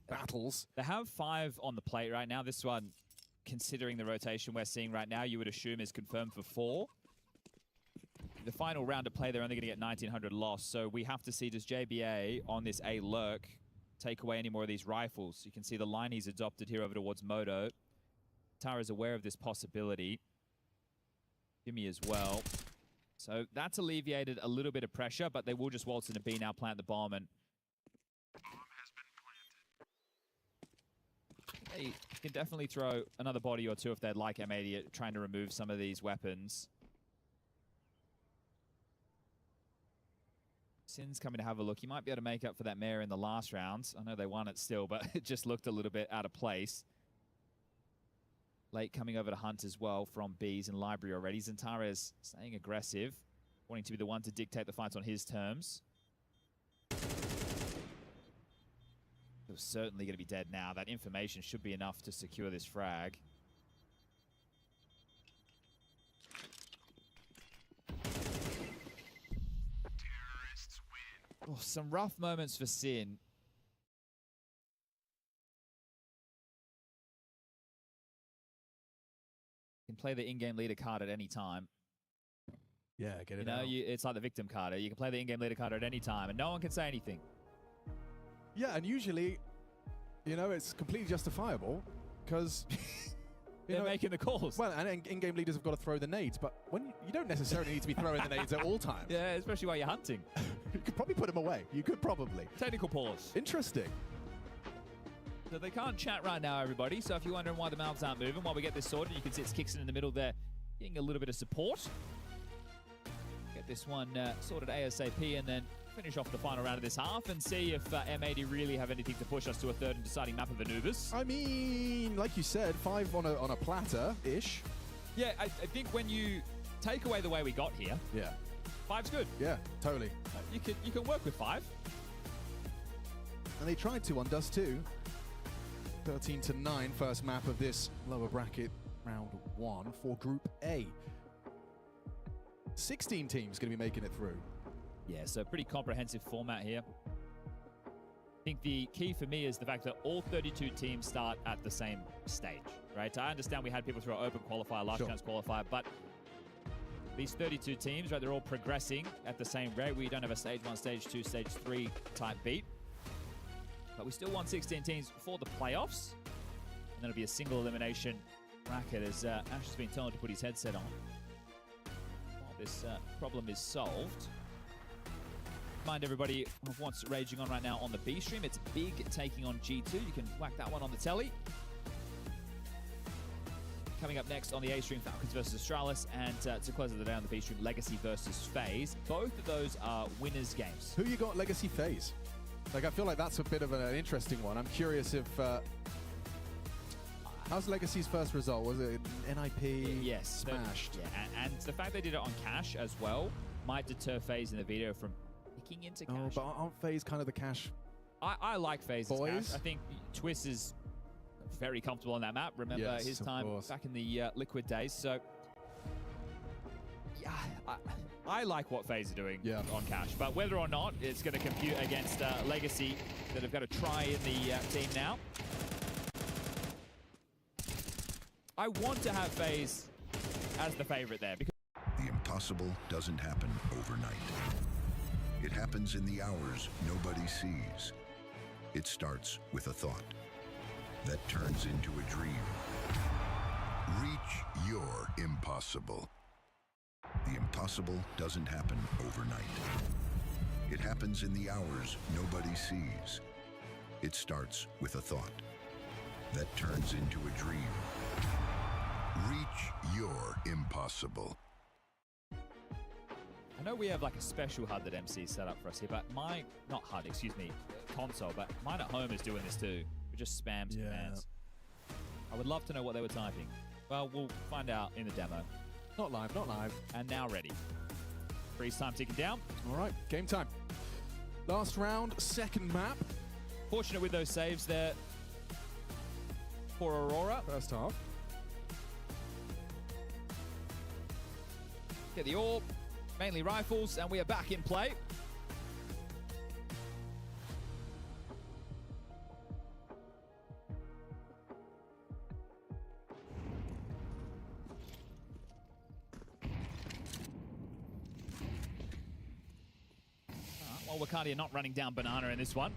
battles. They have 5 on the plate right now. This one, considering the rotation we're seeing right now, you would assume is confirmed for 4. The final round of play, they're only going to get 1900 lost. So we have to see, does JBA on this A lurk take away any more of these rifles? You can see the line he's adopted here over towards Moto. Tara's aware of this possibility. Jimmy as well. So that's alleviated a little bit of pressure, but they will just waltz into B now, plant the bomb, and they can definitely throw another body or 2 if they'd like M80 at trying to remove some of these weapons. Sin's coming to have a look. He might be able to make up for that mare in the last round. I know they won it still, but it just looked a little bit out of place. Late coming over to Hunt as well from B's in library already. Xantares staying aggressive, wanting to be the one to dictate the fights on his terms. It was certainly going to be dead now. That information should be enough to secure this frag. Oh, some rough moments for Sin. Can play the in-game leader card at any time. Yeah, get it You know, out. it's like the victim card. You can play the in-game leader card at any time, and no one can say anything. Yeah, and usually, you know, it's completely justifiable because They're making the calls. Well, and in-game leaders have got to throw the nades, but when you don't necessarily need to be throwing the nades at all times. Yeah, especially while you're hunting. You could probably put them away. You could probably. Technical pause. Interesting. So they can't chat right now, everybody. So if you're wondering why the mouths aren't moving, while we get this sorted, you can see it's Kixon in the middle there, getting a little bit of support. Get this one sorted ASAP, and then finish off the final round of this half and see if M80 really have anything to push us to a third and deciding map of Anubis. I mean, like you said, 5 on a platter-ish. Yeah, I think when you take away the way we got here, Yeah. 5's good. Yeah, totally. You can work with 5. And they tried to on Dust 2. 13-9, first map of this lower bracket, round 1 for Group A. 16 teams going to be making it through. Yeah, so pretty comprehensive format here. I think the key for me is the fact that all 32 teams start at the same stage, right? I understand we had people through our open qualifier, last chance qualifier, but these 32 teams, right, they're all progressing at the same rate. We don't have a stage 1, stage 2, stage 3 type beat. But we still want 16 teams for the playoffs. And then it'll be a single elimination bracket as Ash has been told to put his headset on. While this problem is solved. Remind everybody of what's raging on right now on the B stream. It's Big taking on G2. You can whack that one on the telly. Coming up next on the A stream, Falcons versus Astralis, and to close the day on the B stream, Legacy versus FaZe. Both of those are winners' games. Who you got Legacy FaZe? Like, I feel like that's a bit of an interesting one. I'm curious if... how's Legacy's first result? Was it NHIP? Yes. Smashed? Yeah, and the fact they did it on cash as well might deter FaZe in the video from picking into cash. Oh, but aren't FaZe kind of the cash? I like FaZe's boys? cash. I think Twist is very comfortable on that map. Remember Yes, his of time course. back in the Liquid days. So, yeah, I like what FaZe are doing on cash. But whether or not it's going to compute against Legacy that have got to try in the team now. I want to have FaZe as the favorite there. Because The impossible doesn't happen overnight. It happens in the hours nobody sees. It starts with a thought that turns into a dream. Reach your impossible. The impossible doesn't happen overnight. It happens in the hours nobody sees. It starts with a thought that turns into a dream. Reach your impossible. I know we have like a special HUD that MC set up for us here, but my, not HUD, excuse me, console, but mine at home is doing this too. It just spams commands. I would love to know what they were typing. Well, we'll find out in the demo. Not live, not live. And now ready. Freeze time ticking down. All right, game time. Last round, second map. Fortunate with those saves there for Aurora. First half. Get the orb, mainly rifles, and we are back in play. Well, Wacardia not running down Banana in this one.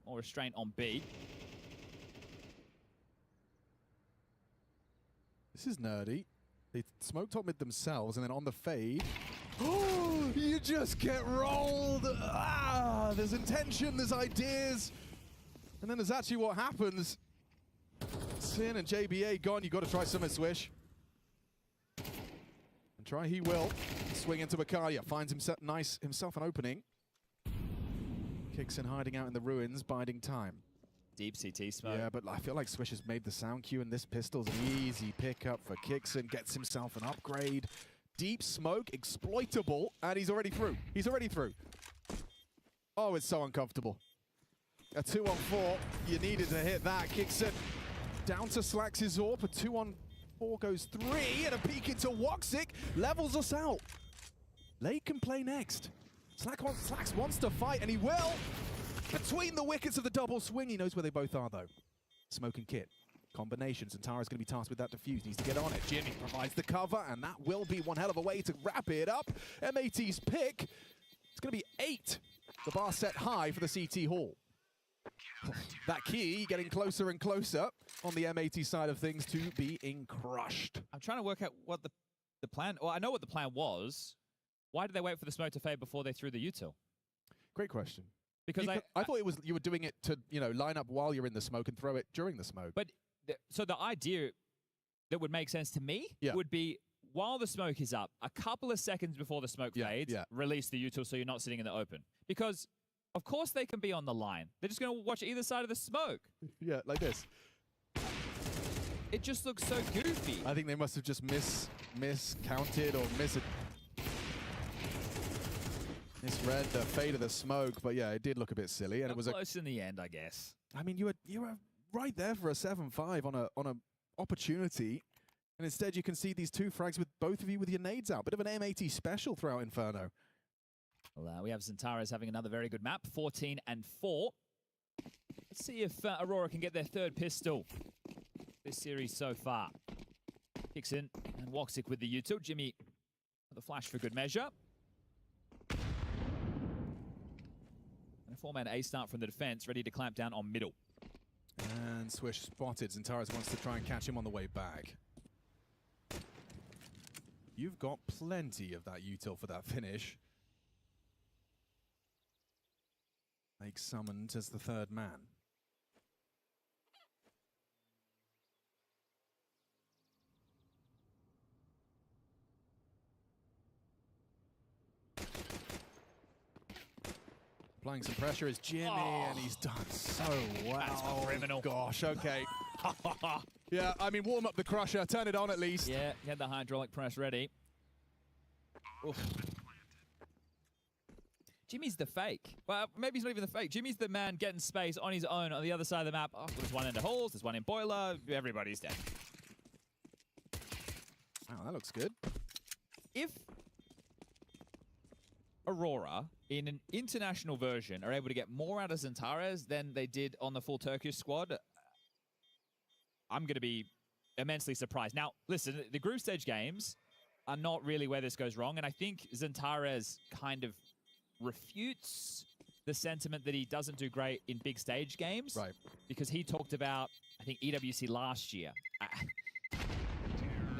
More restraint on B. This is nerdy. They smoke top mid themselves, and then on the fade, oh, you just get rolled. Ah, there's intention, there's ideas, and then there's actually what happens. Sin and JBA gone. You got to try something, Swish. And try he will. Swing into Bakaria, finds himself an opening. Kicks in, hiding out in the ruins, biding time. Deep CT smoke. Yeah, but I feel like Swish has made the sound cue, and this pistol's an easy pickup for Kixon. Gets himself an upgrade. Deep smoke, exploitable, and he's already through. He's already through. Oh, it's so uncomfortable. A 2-on-4. You needed to hit that. Kicks it down to Slacks' Zorp. A 2-on-4 goes 3, and a peek into Woxic levels us out. Lake can play next. Slacks wants to fight, and he will. Between the wickets of the double swing, he knows where they both are, though. Smoke and Kit. Combinations, and Tara's going to be tasked with that defuse. Needs to get on it. Jimmy provides the cover, and that will be one hell of a way to wrap it up. M80's pick. It's going to be 8. The bar set high for the CT Hall. That key getting closer and closer on the M80 side of things to being crushed. I'm trying to work out what the plan... Well, I know what the plan was. Why did they wait for the smoke to fade before they threw the util? Great question. Because I thought it was you were doing it to, you know, line up while you're in the smoke and throw it during the smoke. But so the idea that would make sense to me would be while the smoke is up, a couple of seconds before the smoke fades, release the util so you're not sitting in the open. Because of course they can be on the line. They're just going to watch either side of the smoke. Yeah, like this. It just looks so goofy. I think they must have just miscounted or misread the fade of the smoke, but yeah, it did look a bit silly, and it was close in the end, I guess. I mean, you were right there for a 7-5 on a opportunity, and instead you can see these 2 frags with both of you with your nades out. Bit of an M80 special throughout Inferno. Well, we have Zentares having another very good map, 14 and 4. Let's see if Aurora can get their 3rd pistol this series so far. Kicks in, and Woxic with the util. Jimmy, the flash for good measure. And a 4-man A start from the defense, ready to clamp down on middle. And Swish spotted. Zentares wants to try and catch him on the way back. You've got plenty of that util for that finish. Lake summoned as the 3rd man. Applying some pressure is Jimmy, and he's done so well. That's criminal. Gosh, okay. Yeah, I mean, warm up the crusher, turn it on at least. Yeah, get the hydraulic press ready. Oof. Jimmy's the fake. Well, maybe he's not even the fake. Jimmy's the man getting space on his own on the other side of the map. Oh, there's one in the halls, there's one in boiler. Everybody's dead. Wow, that looks good. If Aurora, in an international version, are able to get more out of Zentares than they did on the full Turkish squad, I'm going to be immensely surprised. Now, listen, the group stage games are not really where this goes wrong, and I think Zentares kind of refutes the sentiment that he doesn't do great in big stage games. Right. Because he talked about, I think, EWC last year.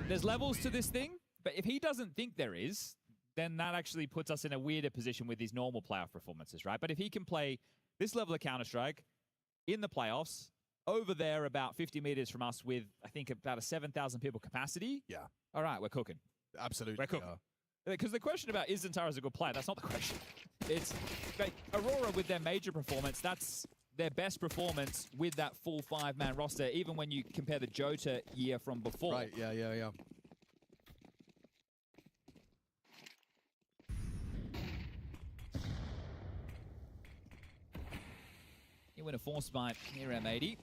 There's levels to this thing, but if he doesn't think there is, then that actually puts us in a weirder position with these normal playoff performances, right? But if he can play this level of Counter-Strike in the playoffs, over there about 50 meters from us with, I think, about a 7,000 people capacity. Yeah. All right, we're cooking. Absolutely. We're cooking. Because the question about is Zentares a good player, that's not the question. It's like Aurora with their major performance, that's their best performance with that full 5-man roster, even when you compare the Jota year from before. Right, yeah. You win a force fight near M80.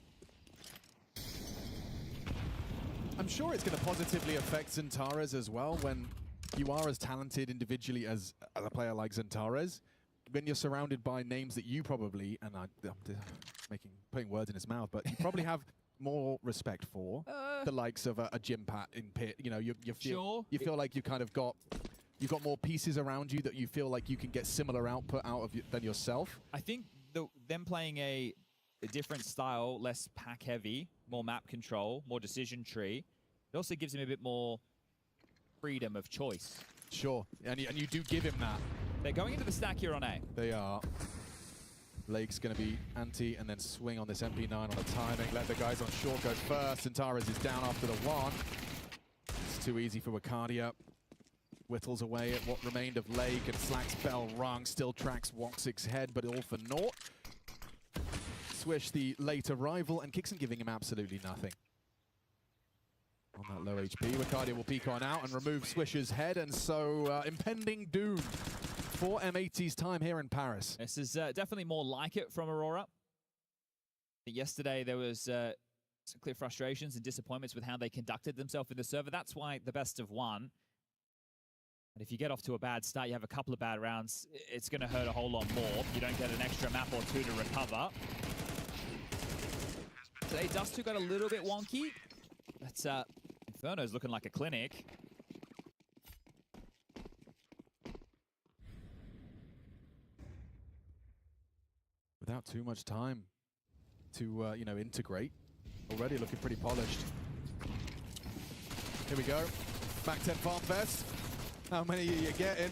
I'm sure it's going to positively affect Zentares as well when you are as talented individually as a player like Zentares. When you're surrounded by names that you probably, and I'm putting words in his mouth, but you probably have more respect for the likes of a Jim Pat in Pit. You know, you feel like you kind of you've got more pieces around you that you feel like you can get similar output out of than yourself. I think them playing a different style, less pack heavy, more map control, more decision tree, it also gives him a bit more freedom of choice. Sure, and you do give him that. They're going into the stack here on A. They are. Lake's going to be anti and then swing on this MP9 on the timing. Let the guys on short go first. Zentares is down after the 1. It's too easy for Wacardia. Whittles away at what remained of Lake, and Slack's bell rung. Still tracks Woxic's head, but all for naught. Swish, the late arrival, and Kixon giving him absolutely nothing. On that low HP, Wacardia will peek on out and remove Swish's head, and so impending doom for M80's time here in Paris. This is definitely more like it from Aurora. Yesterday, there was some clear frustrations and disappointments with how they conducted themselves in the server. That's why the best of one. And if you get off to a bad start, you have a couple of bad rounds, it's going to hurt a whole lot more. You don't get an extra map or two to recover. Today, Dust 2 got a little bit wonky. But Inferno's looking like a clinic. Without too much time to, you know, integrate. Already looking pretty polished. Here we go. Back 10 Farm Fest. How many are you getting?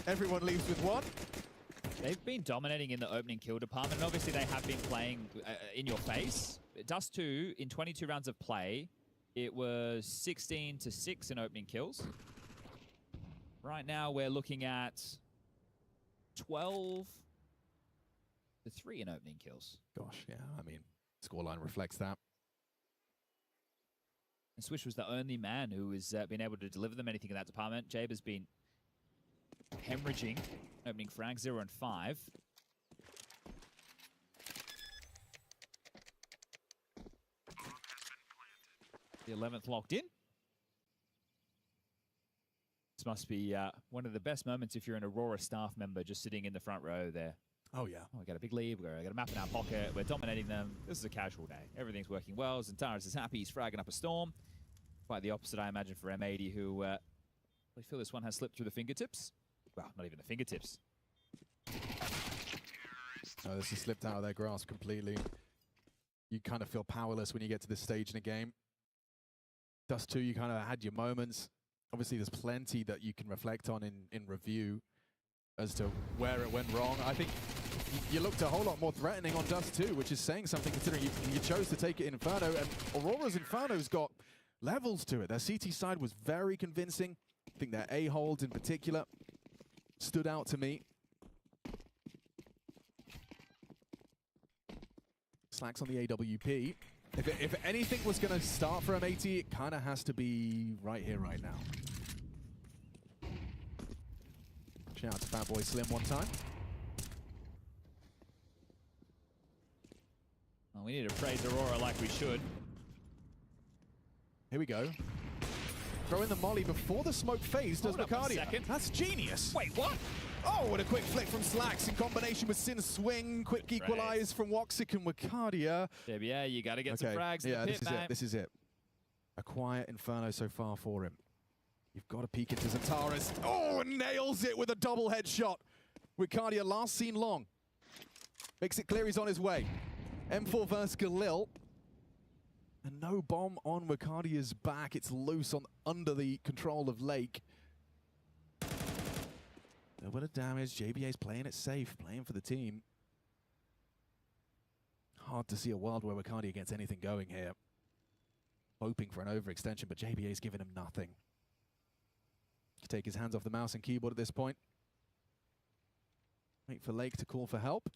Everyone leaves with one. They've been dominating in the opening kill department. And obviously, they have been playing in your face. Dust 2, in 22 rounds of play, it was 16-6 in opening kills. Right now, we're looking at 12-3 in opening kills. Gosh, yeah, I mean, scoreline reflects that. And Swish was the only man who has been able to deliver them anything in that department. Jabe has been hemorrhaging, opening frag 0 and 5. The 11th locked in. This must be one of the best moments if you're an Aurora staff member just sitting in the front row there. Oh, yeah. Oh, we got a big lead. We got a map in our pocket. We're dominating them. This is a casual day. Everything's working well. Zentaris is happy. He's fragging up a storm. Quite the opposite, I imagine, for M80, who I feel this one has slipped through the fingertips. Well, not even the fingertips. Oh, this has slipped out of their grasp completely. You kind of feel powerless when you get to this stage in a game. Dust 2, you kind of had your moments. Obviously, there's plenty that you can reflect on in review as to where it went wrong. I think you looked a whole lot more threatening on Dust 2, which is saying something considering you chose to take it in Inferno, and Aurora's Inferno's got levels to it. Their CT side was very convincing. I think their A-holds in particular stood out to me. Slacks on the AWP. If anything was going to start for M80, it kind of has to be right here, right now. Shout out to Fat Boy Slim one time. Well, we need to praise Aurora like we should. Here we go. Throw in the molly before the smoke phase does Macardia. That's genius. Wait, what? Oh, what a quick flick from Slacks in combination with Sin's swing. Quick equalize from Woxic and Macardia. Yeah, you got to get some frags in the pit, man. This is it. A quiet Inferno so far for him. You've got to peek into Zentaris. Oh, and nails it with a double headshot. Macardia last seen long. Makes it clear he's on his way. M4 versus Galil. And no bomb on Macardia's back. It's loose on under the control of Lake. A bit of damage. JBA's playing it safe, playing for the team. Hard to see a world where Macardia gets anything going here. Hoping for an overextension, but JBA's giving him nothing. Take his hands off the mouse and keyboard at this point. Wait for Lake to call for help.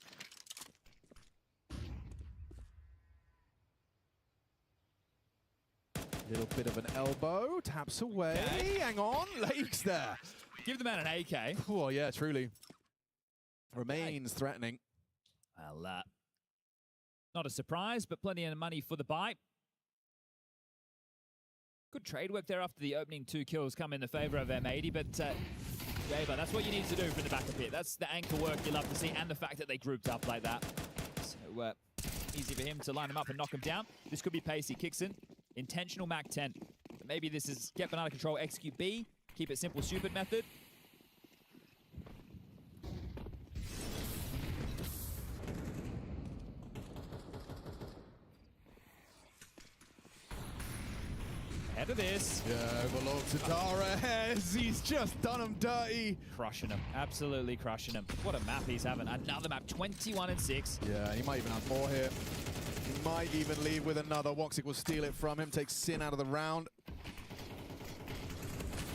Little bit of an elbow, taps away. Okay. Hang on, Lake's there. Give the man an AK. Oh, yeah, truly. Remains threatening. Well, not a surprise, but plenty of money for the buy. Good trade work there after the opening 2 kills come in the favor of M80, but Jaber, that's what you need to do from the back of pit. That's the anchor work you love to see, and the fact that they grouped up like that. So easy for him to line him up and knock him down. This could be pacey. Kicks in. Intentional Mac 10. Maybe this is get banana control, execute B, keep it simple, stupid method. Ahead of this. Yeah, overlooked Zentaris. He's just done him dirty. Crushing him. Absolutely crushing him. What a map he's having. Another map, 21 and 6. Yeah, he might even have more here. He might even leave with another. Woxic will steal it from him, takes Sin out of the round.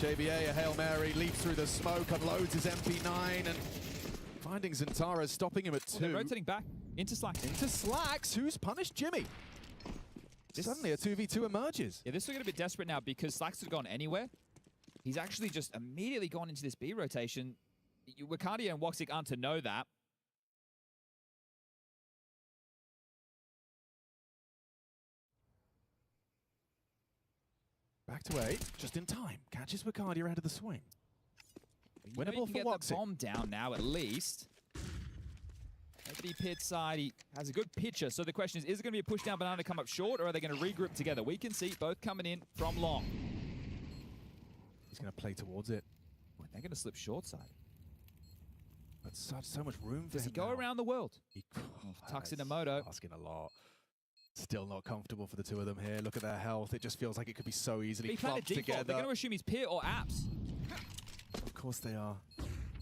JBA, a Hail Mary, leaps through the smoke, unloads his MP9, and finding Zentaris, stopping him at 2. They're rotating back into Slacks. Into Slacks, who's punished Jimmy. Suddenly a 2v2 emerges. Yeah, this is looking a bit desperate now because Slacks had gone anywhere. He's actually just immediately gone into this B rotation. Macardia and Woxic aren't to know that. Back to 8, just in time. Catches Wicardia ahead of the swing. You know you Winnable can for get the Woxic. bomb down now, at least. Nobody pit side. He has a good pitcher. So the question is it going to be a push down banana to come up short, or are they going to regroup together? We can see both coming in from long. He's going to play towards it. They're going to slip short side. But so much room for Does he him go now. around the world? He tucks in a that's moto. Asking a lot. Still not comfortable for the two of them here. Look at their health. It just feels like it could be so easily He played a clumped default. together. They're going to assume he's pit or apps. Of course they are.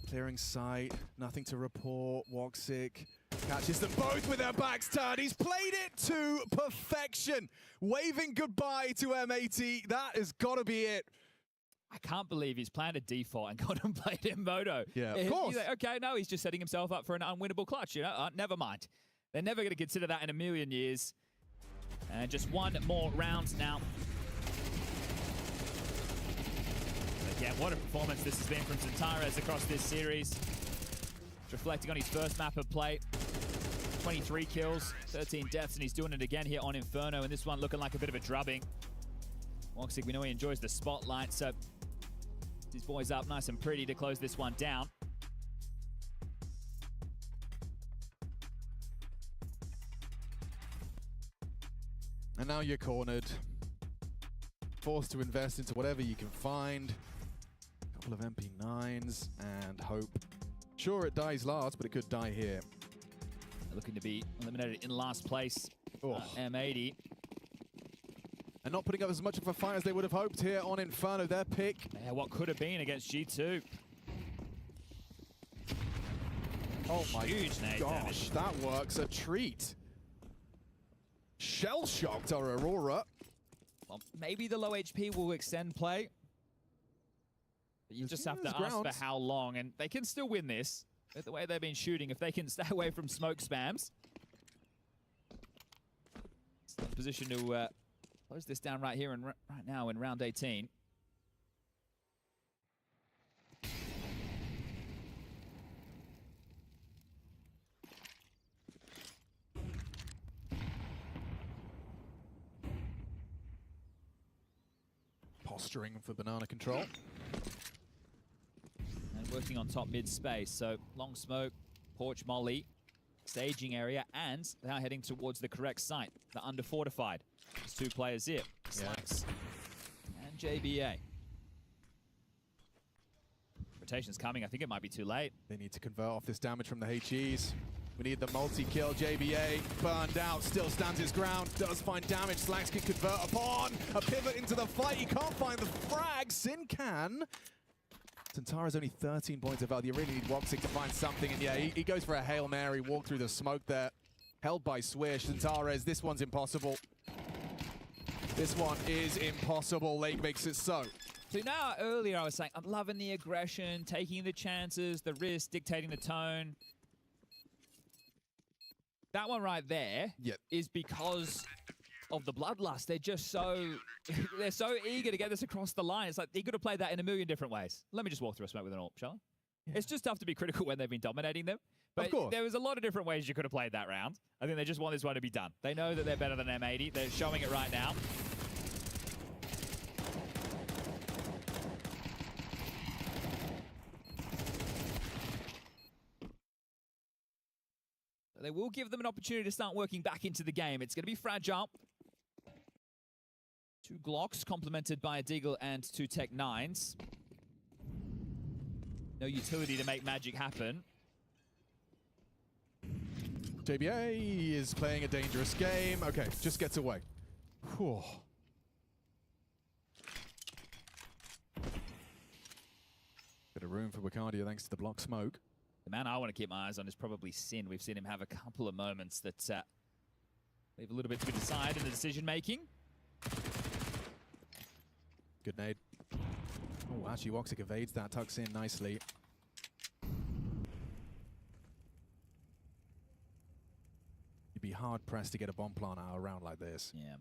Clearing sight. Nothing to report. Woxic catches them both with their backs turned. He's played it to perfection. Waving goodbye to M80. That has got to be it. I can't believe he's planned a default and got him played in moto. Yeah, of course. He's like, okay, no, he's just setting himself up for an unwinnable clutch. You know, never mind. They're never going to consider that in a million years. And just one more round now. Again, what a performance this has been from Centaurus across this series. Reflecting on his first map of play. 23 kills, 13 deaths, and he's doing it again here on Inferno. And this one looking like a bit of a drubbing. Woxic, we know he enjoys the spotlight, so his boys up nice and pretty to close this one down. And now you're cornered. Forced to invest into whatever you can find. A couple of MP9s and hope. Sure, it dies last, but it could die here. Looking to be eliminated in last place. Oh. M80. And not putting up as much of a fight as they would have hoped here on Inferno. Their pick. Yeah, what could have been against G2. Oh my Huge nade gosh, damage. that works a treat. Shell-shocked our Aurora. Well, maybe the low HP will extend play. But you just have to ask grounds. for how long, and they can still win this. With the way they've been shooting, if they can stay away from smoke spams. It's in a position to close this down right here and right now in round 18. Posturing for banana control. And working on top mid space, so long smoke, porch molly, staging area, and now heading towards the correct site, the under fortified. There's two players here, Slacks and JBA. Rotation's coming, I think it might be too late. They need to convert off this damage from the HEs. We need the multi-kill. JBA burned out, still stands his ground, does find damage. Slacks can convert upon a pivot into the fight. He can't find the frag. Sin can. Centaurus only 13 points of value. You really need Woxic to find something. And yeah, he goes for a Hail Mary, walk through the smoke there. Held by Swish. Centaurus, this one's impossible. This one is impossible. Lake makes it so. So now, earlier I was saying, I'm loving the aggression, taking the chances, the risk, dictating the tone. That one right there is because of the bloodlust. They're just so, they're so eager to get this across the line. It's like, they could have played that in a million different ways. Let me just walk through a smoke with an AWP, shall I? Yeah. It's just tough to be critical when they've been dominating them. But of course. There was a lot of different ways you could have played that round. I think they just want this one to be done. They know that they're better than M80. They're showing it right now. They will give them an opportunity to start working back into the game. It's going to be fragile. 2 Glocks complemented by a Deagle and 2 Tech 9s. No utility to make magic happen. JBA is playing a dangerous game. Okay, just gets away. Whew. Bit of room for Wicardia thanks to the block smoke. The man I want to keep my eyes on is probably Sin. We've seen him have a couple of moments that leave a little bit to be decided in the decision-making. Good nade. Oh, actually, Woxic evades that, tucks in nicely. You'd be hard-pressed to get a bomb plant out around like this. Yeah.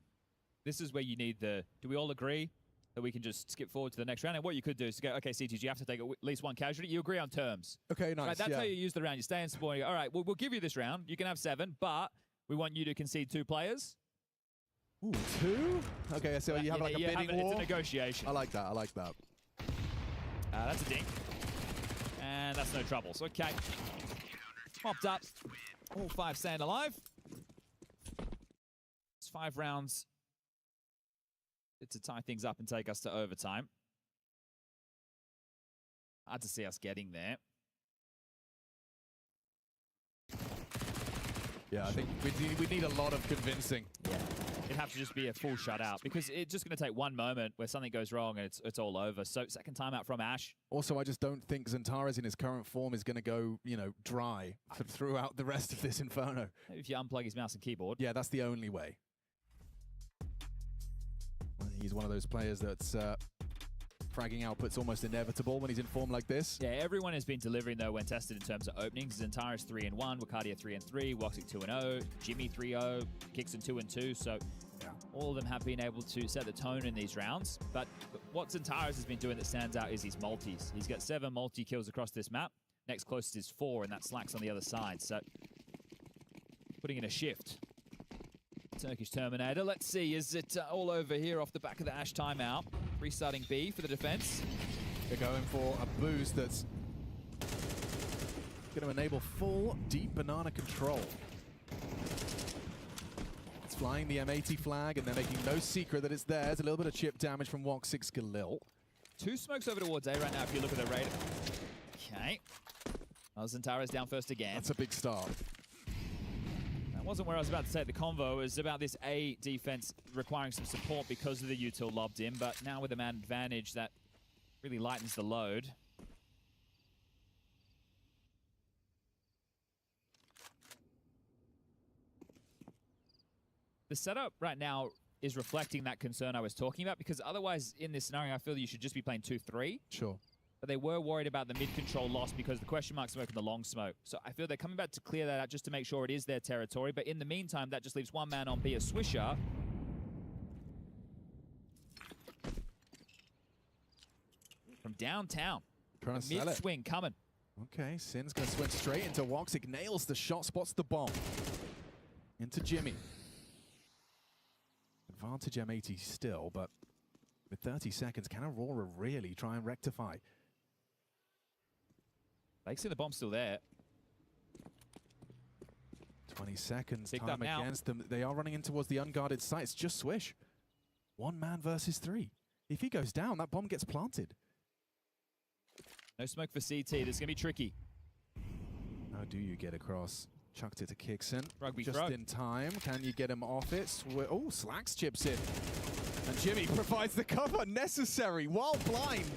This is where you need the... Do we all agree that we can just skip forward to the next round? And what you could do is go, okay, CTG, you have to take at least one casualty. You agree on terms. Okay, nice. Right, that's how you use the round. You stay in support. You go, all right, we'll give you this round. You can have 7, but we want you to concede 2 players. Ooh, 2? Okay, so you have like a bidding war? It's a negotiation. I like that, I like that. That's a dink. And that's no troubles. Okay. Popped up. All 5 staying alive. It's 5 rounds to tie things up and take us to overtime. Hard to see us getting there. Yeah, I think we need a lot of convincing. Yeah. It'd have to just be a full shutout because it's just going to take one moment where something goes wrong and it's all over. So second timeout from Ash. Also, I just don't think XANTARES in his current form is going to go, you know, dry throughout the rest of this Inferno. Maybe if you unplug his mouse and keyboard. Yeah, that's the only way. He's one of those players that's fragging output's almost inevitable when he's in form like this. Yeah, everyone has been delivering though when tested in terms of openings. XANTARES 3-1, Wakadia 3-3, Woxic 2-0, Jimmy 3-0, Kixon 2-2. So yeah, all of them have been able to set the tone in these rounds. But what XANTARES has been doing that stands out is his multis. He's got 7 multi-kills across this map. Next closest is 4, and that's Slacks on the other side. So putting in a shift. Turkish Terminator. Let's see, is it all over here off the back of the Ash timeout? Restarting B for the defense. They're going for a boost that's going to enable full deep banana control. It's flying the M80 flag, and they're making no secret that it's theirs. A little bit of chip damage from Woxic Galil. 2 smokes over towards A right now if you look at the radar. Okay. XANTARES down first again. That's a big start. Wasn't where I was about to take the convo. It was about this A defense requiring some support because of the util lobbed in, but now with a man advantage, that really lightens the load. The setup right now is reflecting that concern I was talking about, because otherwise in this scenario, I feel you should just be playing 2-3. Sure. But they were worried about the mid-control loss because the question mark smoke and the long smoke. So I feel they're coming back to clear that out just to make sure it is their territory. But in the meantime, that just leaves one man on B, a Swisher. From downtown. Trying to sell it. Mid-swing coming. Okay, Sin's going to swing straight into Woxic. Nails the shot, spots the bomb. Into Jimmy. Advantage M80 still, but with 30 seconds, can Aurora really try and rectify? They see the bomb still there. 20 seconds, Picked time up now. against them. They are running in towards the unguarded site. It's just Swish. 1 man versus 3. If he goes down, that bomb gets planted. No smoke for CT. This is going to be tricky. How do you get across? Chucked it to Kixon. Rugby just throw. in time. Can you get him off it? Oh, Slacks chips in. And Jimmy provides the cover necessary while blind.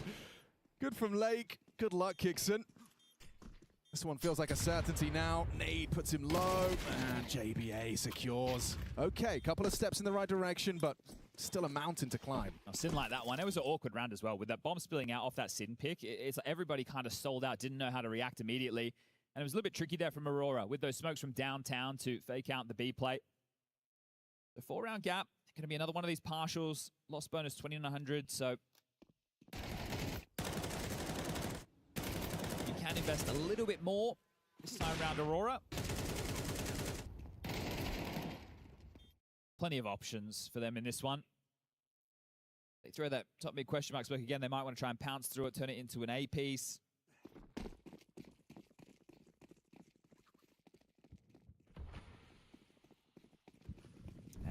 Good from Lake. Good luck, Kixon. This one feels like a certainty now. Nade puts him low, and JBA secures. Okay, couple of steps in the right direction, but still a mountain to climb. Oh, Sin like that one. It was an awkward round as well. With that bomb spilling out off that Sin pick, it's like everybody kind of sold out, didn't know how to react immediately. And it was a little bit tricky there from Aurora with those smokes from downtown to fake out the B plate. The 4-round gap, going to be another one of these partials. Loss bonus 2,900, so you can invest a little bit more this time around Aurora. Plenty of options for them in this one. They throw that top mid question mark smoke again. They might want to try and pounce through it, turn it into an A piece.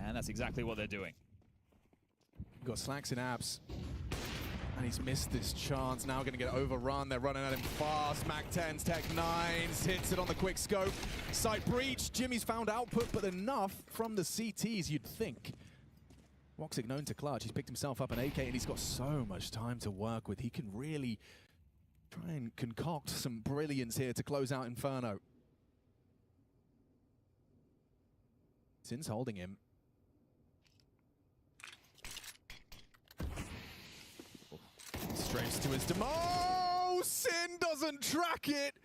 And that's exactly what they're doing. Got Slacks in abs. And he's missed this chance. Now going to get overrun. They're running at him fast. Mac 10s, Tech 9s. Hits it on the quick scope. Sight breach. Jimmy's found output, but enough from the CTs, you'd think. Woxic known to clutch. He's picked himself up an AK, and he's got so much time to work with. He can really try and concoct some brilliance here to close out Inferno. Sin's holding him. Straight to his demo. Sin doesn't track it.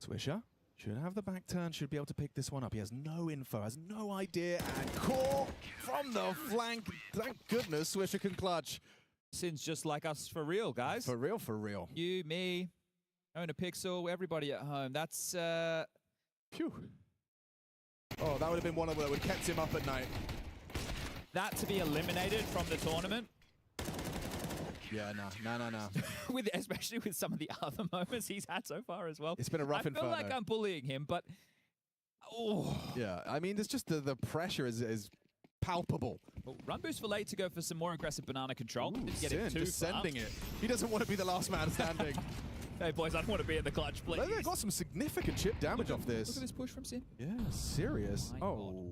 Swisher should have the back turn, should be able to pick this one up. He has no info, has no idea, and caught from the flank. Thank goodness Swisher can clutch. Sin's just like us for real, guys. For real, for real. You, me, Own a Pixel, everybody at home. That's, Phew. Oh, that would have been one of them that would have kept him up at night. that to be eliminated from the tournament. Yeah, no. Especially with some of the other moments he's had so far as well. It's been a rough inferno. I feel like I'm bullying him, but yeah, I mean, there's just the pressure is palpable. Well, run boost for late to go for some more aggressive banana control. Ooh, Didn't get Sin it too just far. sending it. He doesn't want to be the last man standing. Hey boys, I don't want to be in the clutch, please. They've got some significant chip damage off this. Look at this push from Sin. Yeah, serious. My Oh,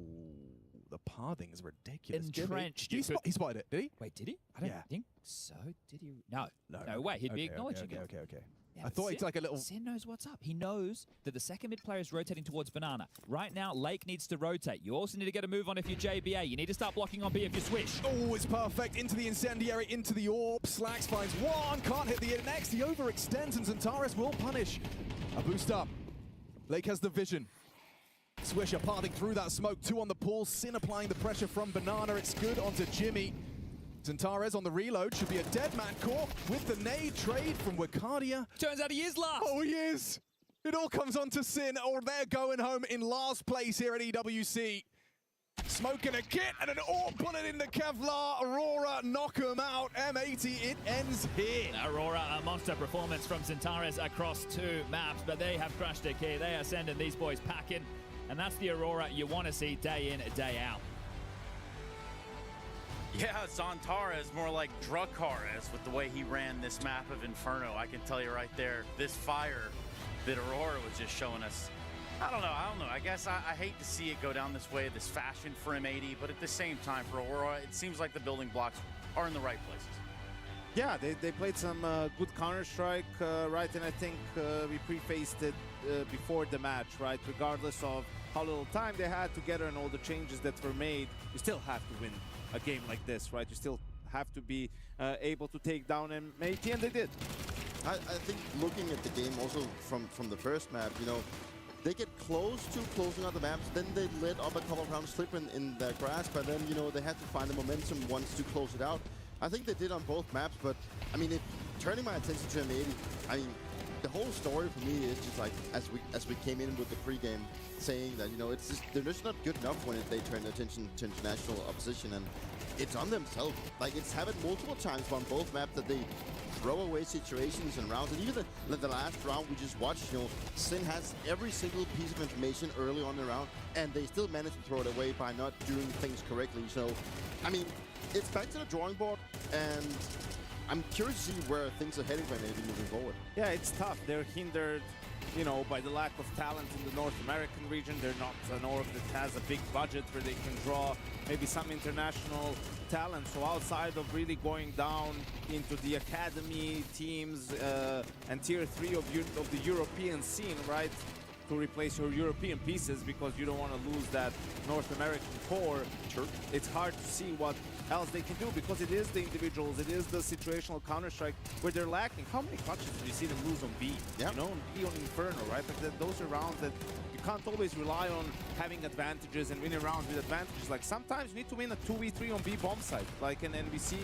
the pathing is ridiculous. Entrenched. He spotted it, did he? Wait, did he? I don't think so. Did he? No way. He'd be acknowledging it. Okay. Yeah, I thought it's like a little... Sin knows what's up. He knows that the second mid player is rotating towards banana. Right now, Lake needs to rotate. You also need to get a move on if you're JBA. You need to start blocking on B if you swish. Oh, it's perfect. Into the incendiary, into the orb. Slacks finds one. Can't hit the next. He overextends, and Xantares will punish. A boost up. Lake has the vision. Swisher pathing through that smoke. 2 on the pull. Sin applying the pressure from banana. It's good onto Jimmy. Xantares on the reload, should be a dead man core with the nade trade from Wicardia. Turns out he is last. Oh, he is. It all comes on to Sin, or they're going home in last place here at EWC. Smoking a kit and an orb bullet in the Kevlar. Aurora knock him out. M80, it ends here. Aurora, a monster performance from Xantares across 2 maps, but they have crushed the key. They are sending these boys packing, and that's the Aurora you want to see day in, day out. Yeah, Xantares more like Dracaris with the way he ran this map of Inferno. I can tell you right there, this fire that Aurora was just showing us. I don't know. I guess I hate to see it go down this way, this fashion for M80, but at the same time for Aurora, it seems like the building blocks are in the right places. Yeah, they played some good Counter-Strike, right? And I think we prefaced it before the match, right? Regardless of how little time they had together and all the changes that were made, you still have to win a game like this, right? You still have to be able to take down M80, and they did. I think looking at the game also from the first map, you know, they get close to closing out the maps, then they let up a couple of rounds slip in their grasp, but then, you know, they had to find the momentum once to close it out. I think they did on both maps, but, I mean, turning my attention to M80, I mean, the whole story for me is just like, as we came in with the pregame, saying that, you know, it's just, they're just not good enough when they turn attention to international opposition, and it's on themselves. Like, it's happened multiple times on both maps that they throw away situations and rounds, and even the last round we just watched, you know, Sin has every single piece of information early on in the round, and they still manage to throw it away by not doing things correctly. So, I mean, it's back to the drawing board, and I'm curious to see where things are heading for maybe moving forward. Yeah, it's tough. They're hindered, you know, by the lack of talent in the North American region. They're not an org that has a big budget where they can draw maybe some international talent. So outside of really going down into the academy teams and tier 3 of the European scene, right, to replace your European pieces because you don't want to lose that North American core, sure, it's hard to see what else they can do because it is the individuals, it is the situational Counter-Strike where they're lacking. How many clutches do you see them lose on B? Yeah. You know, on B on Inferno, right? Like those are rounds that you can't always rely on having advantages and winning rounds with advantages. Like sometimes you need to win a 2v3 on B bomb site. Like, and we see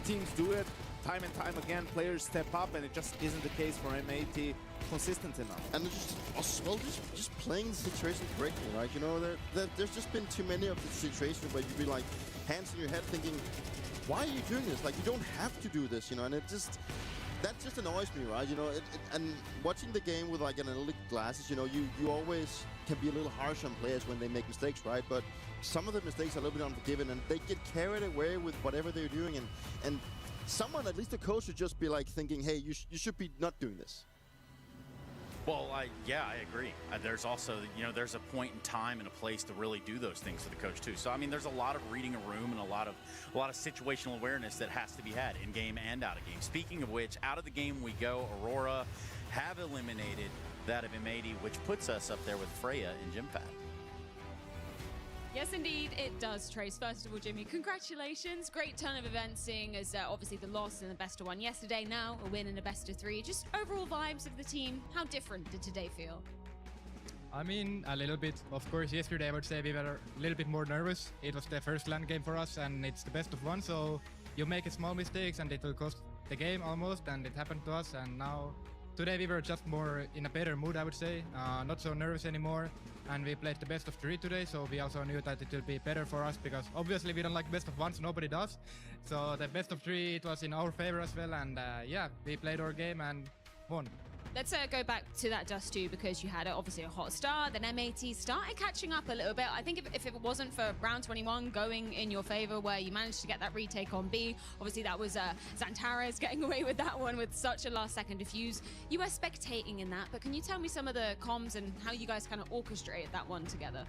teams do it time and time again. Players step up, and it just isn't the case for M80 consistent enough. And just as well, just playing the situation correctly, right? You know, there's just been too many of the situations where you'd be like, hands in your head thinking, why are you doing this? Like, you don't have to do this, you know, and that just annoys me, right? You know, and watching the game with like analytic glasses, you know, you always can be a little harsh on players when they make mistakes, right? But some of the mistakes are a little bit unforgiving, and they get carried away with whatever they're doing, and someone, at least the coach, should just be like thinking, hey, you should be not doing this. Well, yeah, I agree. There's also, you know, there's a point in time and a place to really do those things for the coach too. So I mean, there's a lot of reading a room and a lot of situational awareness that has to be had in game and out of game. Speaking of which, out of the game we go. Aurora have eliminated that of M80, which puts us up there with Freya and GymFat. Yes, indeed, it does, Trace. First of all, Jimmy, congratulations. Great turn of events, seeing as obviously the loss in the best of 1 yesterday, now a win in a best of 3. Just overall vibes of the team, how different did today feel? I mean, a little bit. Of course, yesterday I would say we were a little bit more nervous. It was the first LAN game for us, and it's the best of 1, so you make small mistakes and it will cost the game almost, and it happened to us, and now today we were just more in a better mood, I would say. Not so nervous anymore. And we played the best of 3 today, so we also knew that it would be better for us because obviously we don't like best of 1s, nobody does. So the best of 3, it was in our favor as well. And yeah, we played our game and won. Let's go back to that Dust 2 because you had obviously a hot start, then M80 started catching up a little bit. I think if it wasn't for round 21 going in your favor where you managed to get that retake on B, obviously that was Xantares getting away with that one with such a last second defuse. You were spectating in that, but can you tell me some of the comms and how you guys kind of orchestrated that one together?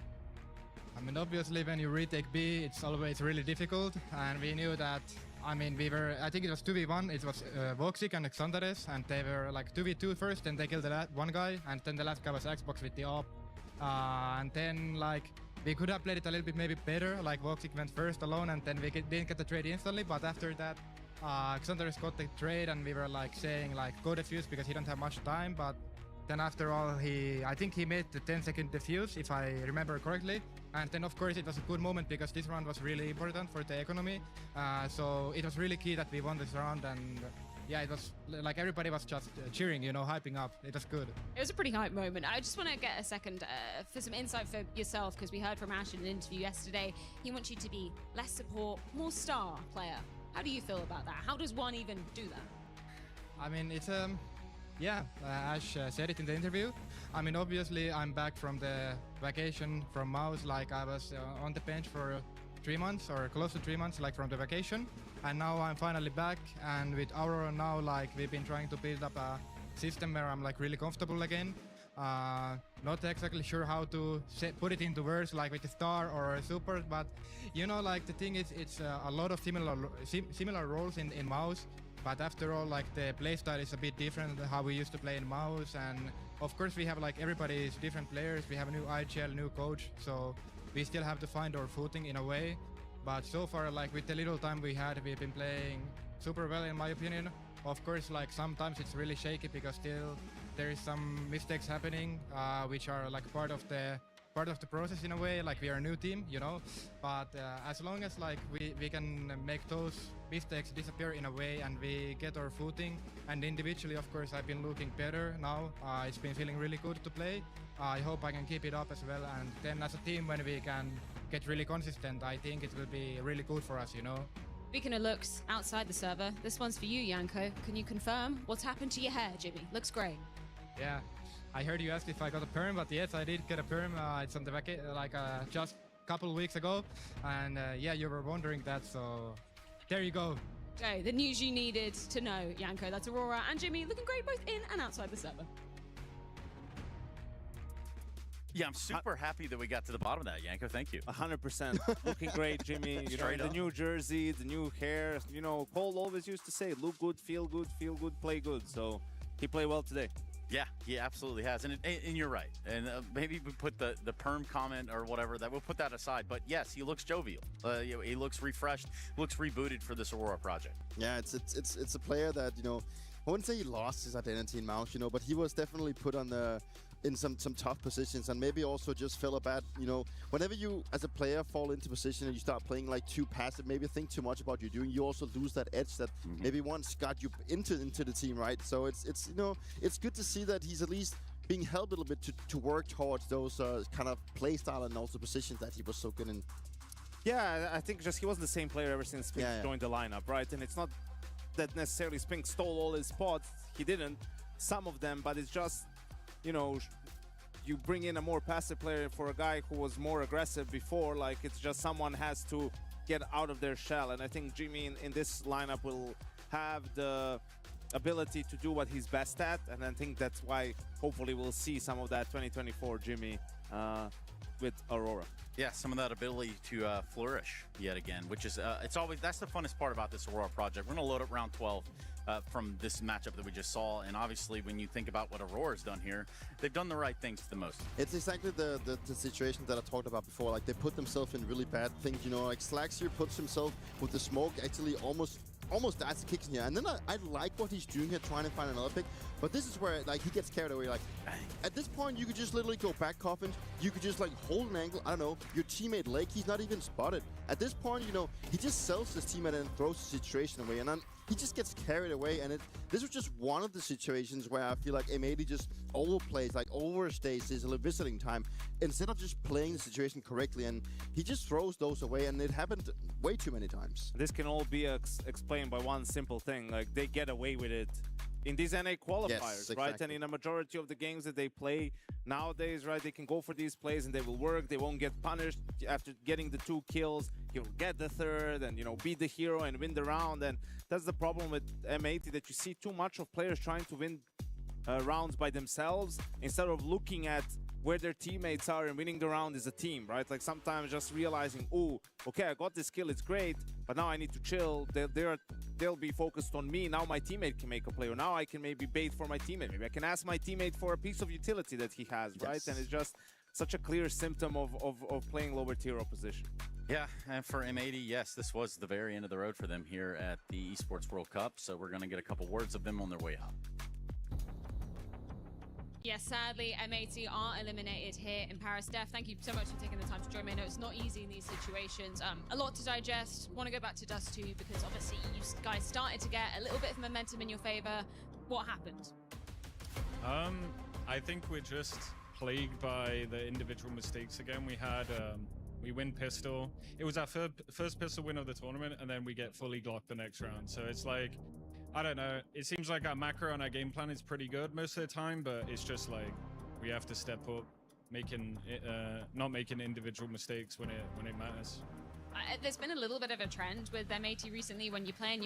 I mean, obviously when you retake B, it's always really difficult. And we knew that, I mean, I think it was 2v1, it was Voxic and Xantares, and they were like 2v2 first, and they killed the one guy, and then the last guy was Xbox with the op. And then like, we could have played it a little bit maybe better, like Voxic went first alone, and then we didn't get the trade instantly, but after that, Xantares got the trade, and we were like saying like, go defuse because he don't have much time, but then after all, I think he made the 10-second defuse, if I remember correctly. And then of course it was a good moment because this round was really important for the economy. So it was really key that we won this round, and yeah, it was like everybody was just cheering, you know, hyping up. It was good. It was a pretty hype moment. I just want to get a second for some insight for yourself because we heard from Ash in an interview yesterday. He wants you to be less support, more star player. How do you feel about that? How does one even do that? I mean, it's yeah, Ash said it in the interview. I mean, obviously, I'm back from the vacation from Mouse. Like, I was on the bench for 3 months or close to 3 months, like from the vacation. And now I'm finally back. And with Aurora now, like, we've been trying to build up a system where I'm like really comfortable again. Not exactly sure how to put it into words, like with a star or a super. But, you know, like the thing is, it's a lot of similar roles in Mouse. But after all, like the playstyle is a bit different than how we used to play in Mouse, and of course we have like everybody's different players. We have a new IGL, new coach, so we still have to find our footing in a way. But so far, like with the little time we had, we've been playing super well in my opinion. Of course, like sometimes it's really shaky because still there is some mistakes happening, which are like part of the process in a way. Like we are a new team, you know. But as long as like we can make those mistakes disappear in a way and we get our footing, and individually of course I've been looking better now. It's been feeling really good to play. I hope I can keep it up as well, and then as a team when we can get really consistent, I think it will be really good for us, you know. Speaking of looks outside the server, this one's for you, Janko. Can you confirm what's happened to your hair, Jimmy? Looks great. Yeah, I heard you asked if I got a perm, but yes, I did get a perm. It's on the just a couple weeks ago, and yeah, you were wondering that, so there you go. Okay, the news you needed to know, Janko. That's Aurora and Jimmy looking great both in and outside the server. Yeah, I'm super happy that we got to the bottom of that, Janko. Thank you. 100%. Looking great, Jimmy. You know, the new jersey, the new hair. You know, Cole always used to say, look good, feel good, play good. So he played well today. Yeah, he absolutely has. And you're right. And maybe we put the perm comment or whatever, that we'll put that aside. But yes, he looks jovial. He looks refreshed, looks rebooted for this Aurora project. Yeah, it's a player that, you know, I wouldn't say he lost his identity in Mouse, you know, but he was definitely put on in some tough positions, and maybe also just fell a bad, you know, whenever you as a player fall into position and you start playing like too passive, maybe think too much about what you're doing, you also lose that edge that maybe once got you into the team, right? So it's you know, it's good to see that he's at least being helped a little bit to work towards those kind of play style and also positions that he was so good in. Yeah, I think just he wasn't the same player ever since Spink joined the lineup, right? And it's not that necessarily Spink stole all his spots. He didn't, some of them, but it's just, you know, you bring in a more passive player for a guy who was more aggressive before. Like, it's just someone has to get out of their shell, and I think Jimmy in this lineup will have the ability to do what he's best at, and I think that's why hopefully we'll see some of that 2024 Jimmy with Aurora. Yeah, some of that ability to flourish yet again, which is that's the funnest part about this Aurora project. We're gonna load up round 12 from this matchup that we just saw, and obviously when you think about what Aurora's done here, they've done the right things the most. It's exactly the situation that I talked about before. Like, they put themselves in really bad things, you know, like Slaxier puts himself with the smoke, actually almost dies the kicks in here. And then I like what he's doing here, trying to find another pick. But this is where, like, he gets carried away. Like, at this point, you could just literally go back coffins. You could just, like, hold an angle. I don't know. Your teammate Lake, he's not even spotted. At this point, you know, he just sells his teammate and throws the situation away. And he just gets carried away. And this was just one of the situations where I feel like M80 just overplays, like overstays his visiting time instead of just playing the situation correctly. And he just throws those away, and it happened way too many times. This can all be explained by one simple thing. Like, they get away with it in these NA qualifiers, Yes, right? exactly. And in a majority of the games that they play nowadays, right, they can go for these plays and they will work. They won't get punished after getting the 2 kills. He'll get the 3rd and, you know, be the hero and win the round. And that's the problem with M80, that you see too much of players trying to win rounds by themselves instead of looking at where their teammates are and winning the round as a team, right? Like, sometimes just realizing, oh, okay, I got this kill, it's great, but now I need to chill. They'll be focused on me. Now my teammate can make a play, or now I can maybe bait for my teammate. Maybe I can ask my teammate for a piece of utility that he has, right? Yes. And it's just such a clear symptom of playing lower tier opposition. Yeah, and for M80, yes, this was the very end of the road for them here at the Esports World Cup. So we're going to get a couple words of them on their way out. Yes, sadly, M80 are eliminated here in Paris. Steph, thank you so much for taking the time to join me. I know it's not easy in these situations. A lot to digest. Want to go back to Dust 2 because obviously you guys started to get a little bit of momentum in your favor. What happened? I think we're just plagued by the individual mistakes again. We win pistol. It was our first pistol win of the tournament, and then we get fully Glock the next round. So it's like, I don't know. It seems like our macro and our game plan is pretty good most of the time, but it's just like we have to step up, not making individual mistakes when it matters. There's been a little bit of a trend with M80 recently. When you play in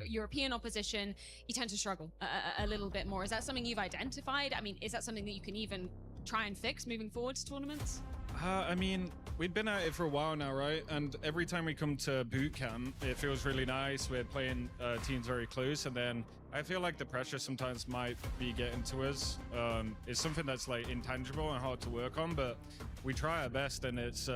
European opposition, you tend to struggle a little bit more. Is that something you've identified? I mean, is that something that you can even try and fix moving forward to tournaments? I mean, we've been at it for a while now, right? And every time we come to boot camp, it feels really nice. We're playing teams very close, and then I feel like the pressure sometimes might be getting to us. It's something that's like intangible and hard to work on, but we try our best, and it's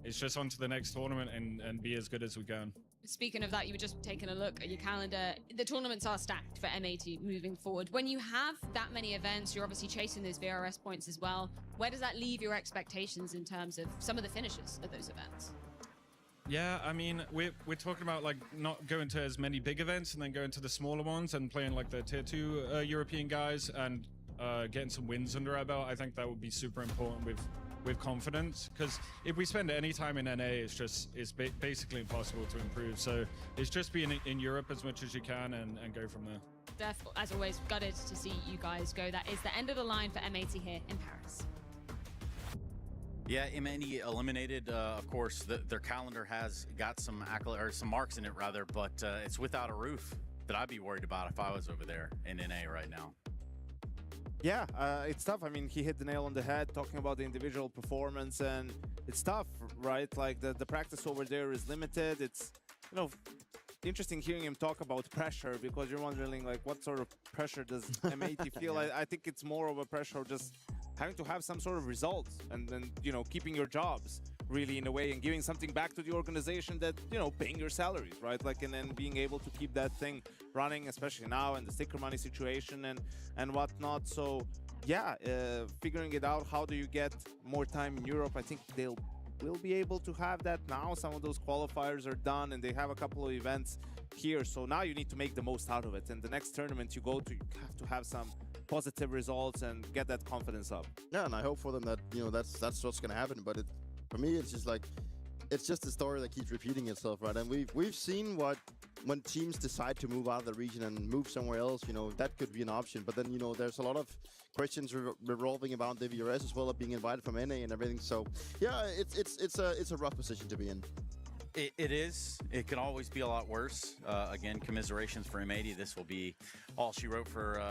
just on to the next tournament and be as good as we can. Speaking of that, you were just taking a look at your calendar. The tournaments are stacked for M80 moving forward. When you have that many events, you're obviously chasing those VRS points as well. Where does that leave your expectations in terms of some of the finishes at those events? Yeah, I mean, we're talking about like not going to as many big events and then going to the smaller ones and playing like the tier 2 European guys and getting some wins under our belt. I think that would be super important with confidence, because if we spend any time in NA, it's basically impossible to improve. So it's just being in Europe as much as you can and go from there. Def, as always, gutted to see you guys go. That is the end of the line for M80 here in Paris. Yeah, M80 eliminated. Of course, their calendar has got some marks in it, rather, but it's without a roof that I'd be worried about if I was over there in NA right now. Yeah, it's tough. I mean, he hit the nail on the head talking about the individual performance, and it's tough, right? Like the practice over there is limited. It's, you know, interesting hearing him talk about pressure, because you're wondering like what sort of pressure does M80 feel? Yeah. I think it's more of a pressure of just having to have some sort of results and then, you know, keeping your jobs really in a way and giving something back to the organization that, you know, paying your salaries, right? Like, and then being able to keep that thing running, especially now in the sticker money situation and whatnot. So yeah, figuring it out, how do you get more time in Europe? I think will be able to have that now. Some of those qualifiers are done and they have a couple of events here. So now you need to make the most out of it. And the next tournament you go to, you have to have some positive results and get that confidence up. Yeah, and I hope for them that, you know, that's what's going to happen. But for me, it's just like, it's just a story that keeps repeating itself, right? And we've seen when teams decide to move out of the region and move somewhere else, you know, that could be an option. But then, you know, there's a lot of questions revolving about the VRS as well, of being invited from NA and everything. So yeah, it's a rough position to be in. It is. It can always be a lot worse. Again, commiserations for M80. This will be all she wrote for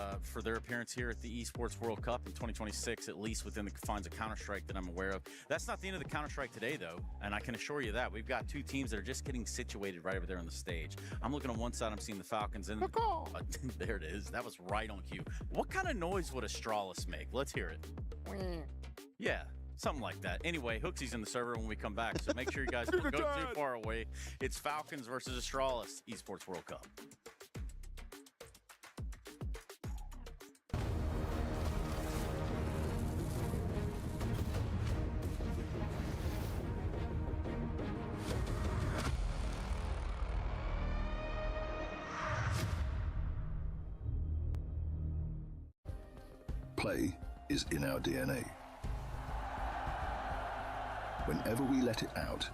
their appearance here at the Esports World Cup in 2026, at least within the confines of Counter-Strike that I'm aware of. That's not the end of the Counter-Strike today, though, and I can assure you that. We've got two teams that are just getting situated right over there on the stage. I'm looking on one side, I'm seeing the Falcons, and there it is. That was right on cue. What kind of noise would Astralis make? Let's hear it. Yeah. Something like that. Anyway, Hooksy's in the server when we come back, so make sure you guys don't go too far away. It's Falcons versus Astralis, Esports World Cup. Play is in our DNA. Whenever we let it out,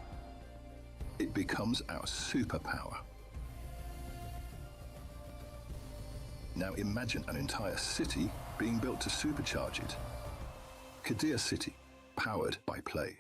it becomes our superpower. Now imagine an entire city being built to supercharge it. Kadir City, powered by Play.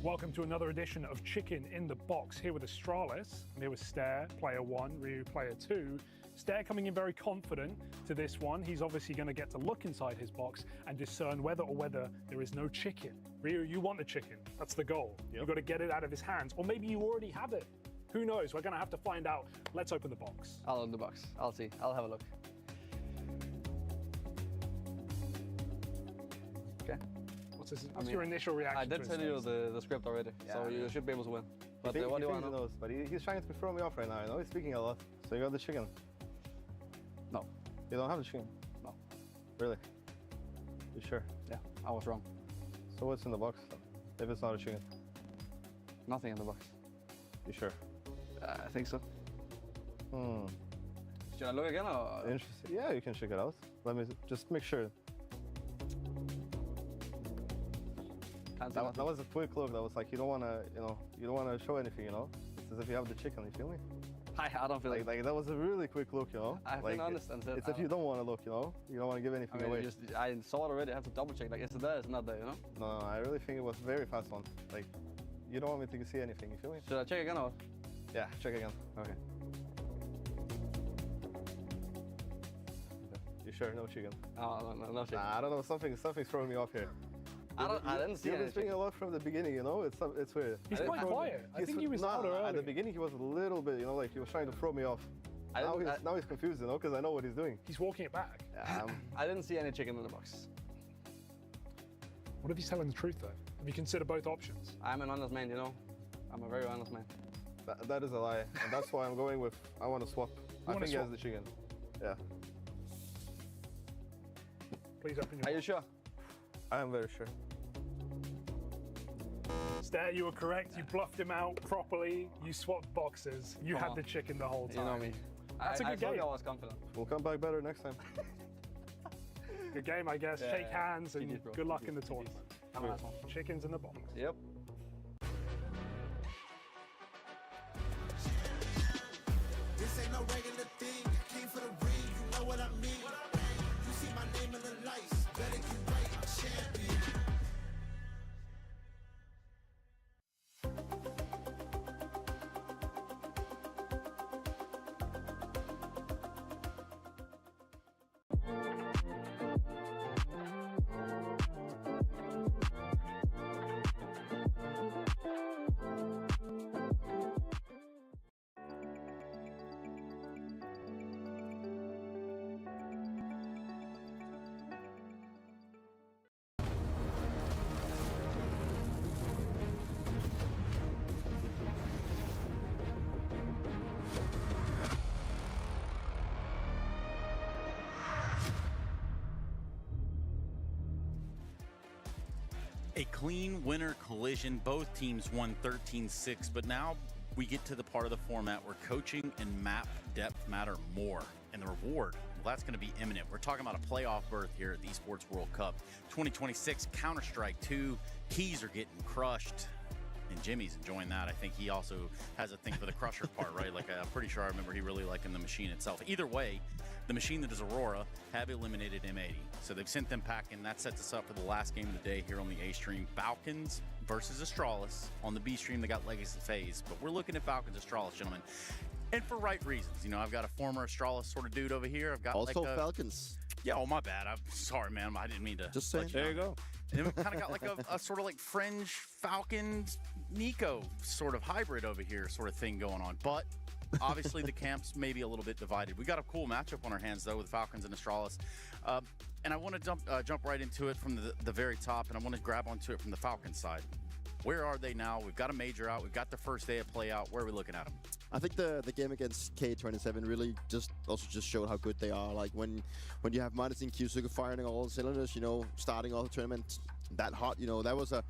Welcome to another edition of Chicken in the Box, here with Astralis. I'm here with Stare, player 1, Ryu, player 2. Stare coming in very confident to this one. He's obviously going to get to look inside his box and discern whether there is no chicken. Ryu, you want the chicken. That's the goal. Yep. You've got to get it out of his hands. Or maybe you already have it. Who knows? We're going to have to find out. Let's open the box. I'll open the box. I'll see. I'll have a look. Okay. What's your initial reaction? I did tell you the script already, so you should be able to win. But what do you want to know? But he's trying to throw me off right now, you know? He's speaking a lot. So you got the chicken? No. You don't have the chicken? No. Really? You sure? Yeah, I was wrong. So what's in the box, if it's not a chicken? Nothing in the box. You sure? I think so. Hmm. Should I look again or? Interesting. Yeah, you can check it out. Let me just make sure. That was a quick look. That was like, you don't want to, you don't want to show anything, you know? It's as if you have the chicken, you feel me? I don't feel like that was a really quick look, you know? I've been honest and said. It's if you don't want to look, you know? You don't want to give anything away. I saw it already. I have to double check. Like, is it there? Is it not there? You know? No, I really think it was very fast one. Like, you don't want me to see anything. You feel me? Should I check again or? Yeah, check again. Okay. You sure? No chicken? No chicken. Nah, I don't know. Something's throwing me off here. I didn't see You've been speaking a lot from the beginning, you know? It's weird. He's quite quiet. I think he was louder earlier. At the beginning, he was a little bit, you know, like he was trying to throw me off. Now he's confused, you know, because I know what he's doing. He's walking it back. I didn't see any chicken in the box. What if he's telling the truth, though? Have you considered both options? I'm an honest man, you know? I'm a very honest man. That is a lie, and that's why I'm going with, I want to swap. I think he has the chicken. Yeah. Please open your Are you sure? I am very sure. Stare, you were correct. You bluffed him out properly. You swapped boxes. You had the chicken the whole time. You know me. That's a good game. I was confident. We'll come back better next time. Good game, I guess. Shake hands and good luck in the tournament. Chickens in the box. Yep. This ain't no regular thing. I came for the ring, you know what I mean. You see my name in the lights. Better get right, I'm champion. A clean winner collision. Both teams won 13-6, but now we get to the part of the format where coaching and map depth matter more. And the reward, well, that's going to be imminent. We're talking about a playoff berth here at the Esports World Cup 2026 Counter-Strike 2. Keys are getting crushed, and Jimmy's enjoying that. I think he also has a thing for the crusher part, right? Like, I'm pretty sure I remember he really liking the machine itself. Either way, the machine that is Aurora have eliminated M80. So they've sent them packing. That sets us up for the last game of the day here on the A stream. Falcons versus Astralis. On the B stream, they got Legacy Phase. But we're looking at Falcons Astralis, gentlemen. And for right reasons. You know, I've got a former Astralis sort of dude over here. I've got also like Falcons. Yeah, oh, my bad. I'm sorry, man. I didn't mean to. Just saying. There you go. And then we kind of got like a sort of like fringe Falcons Nico sort of hybrid over here sort of thing going on. But obviously the camps may be a little bit divided. We got a cool matchup on our hands though with Falcons and Astralis. And I want to jump right into it from the very top, and I want to grab onto it from the Falcons side. Where are they now? We've got a major out. We've got the first day of play out. Where are we looking at them? I think the game against K27 really just showed how good they are. Like when you have Minus and Kyusuke firing all cylinders, you know, starting off the tournament that hot, you know, that was a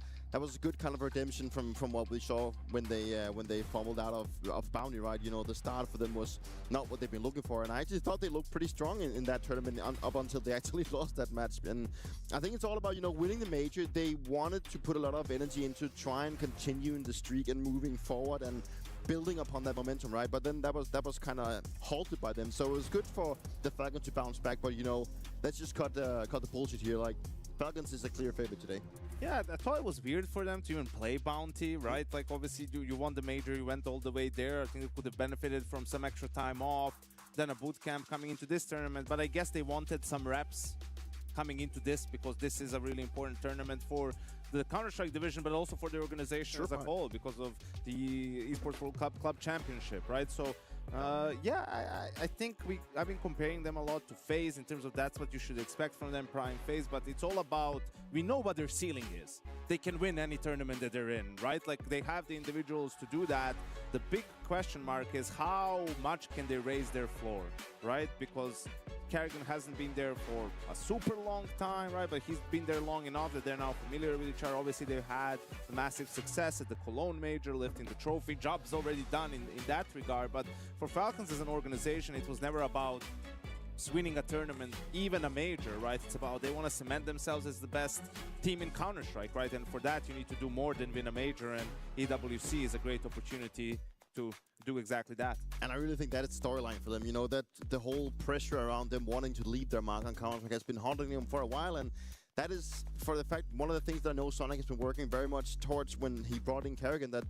good kind of redemption from what we saw when they fumbled out of Bounty, right? You know, the start for them was not what they've been looking for, and I actually thought they looked pretty strong in that tournament up until they actually lost that match. And I think it's all about, you know, winning the major. They wanted to put a lot of energy into try and continuing the streak and moving forward and building upon that momentum, right? But then that was kind of halted by them. So it was good for the Falcons to bounce back. But you know, let's just cut the bullshit here. Like, Falcons is a clear favorite today. Yeah, I thought it was weird for them to even play Bounty, right? Like, obviously, you won the major, you went all the way there. I think they could have benefited from some extra time off, then a boot camp coming into this tournament. But I guess they wanted some reps coming into this because this is a really important tournament for the Counter-Strike division, but also for the organization as a whole because of the Esports World Cup Club Championship, right? So, yeah, I think I've been comparing them a lot to FaZe in terms of that's what you should expect from them, Prime FaZe, but it's all about, we know what their ceiling is. They can win any tournament that they're in, right? Like, they have the individuals to do that. The big question mark is how much can they raise their floor, right? Because Karrigan hasn't been there for a super long time, right? But he's been there long enough that they're now familiar with each other. Obviously, they've had massive success at the Cologne Major, lifting the trophy. Job's already done in that regard. But for Falcons as an organization, it was never about winning a tournament, even a major, right? It's about they want to cement themselves as the best team in Counter-Strike, right? And for that, you need to do more than win a major. And EWC is a great opportunity to do exactly that. And I really think that is storyline for them, you know, that the whole pressure around them wanting to leave their mark on Counter-Strike has been haunting them for a while, and that is, for the fact, one of the things that I know Sonic has been working very much towards when he brought in Karrigan, that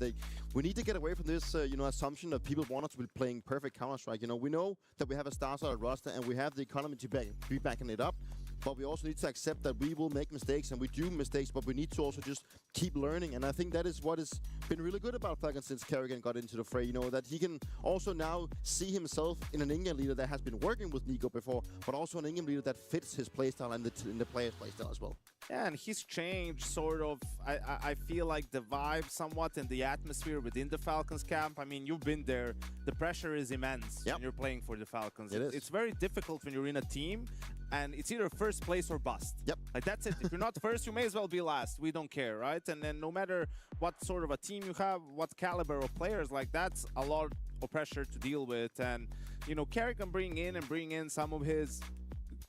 we need to get away from this, you know, assumption that people want us to be playing perfect Counter-Strike. You know, we know that we have a star-solid roster and we have the economy to be backing it up, but we also need to accept that we will make mistakes, and we do mistakes, but we need to also just keep learning. And I think that is what has been really good about Falcon since Karrigan got into the fray, you know, that he can also now see himself in an Indian leader that has been working with Nico before, but also an Indian leader that fits his playstyle and the player's playstyle as well. Yeah, and he's changed sort of, I feel like the vibe somewhat and the atmosphere within the Falcons camp. I mean, you've been there. The pressure is immense when you're playing for the Falcons. It's very difficult when you're in a team and it's either first place or bust. Yep. Like, that's it. If you're not first, you may as well be last. We don't care, right? And then no matter what sort of a team you have, what caliber of players, like, that's a lot of pressure to deal with. And, you know, Carrick can bring in some of his,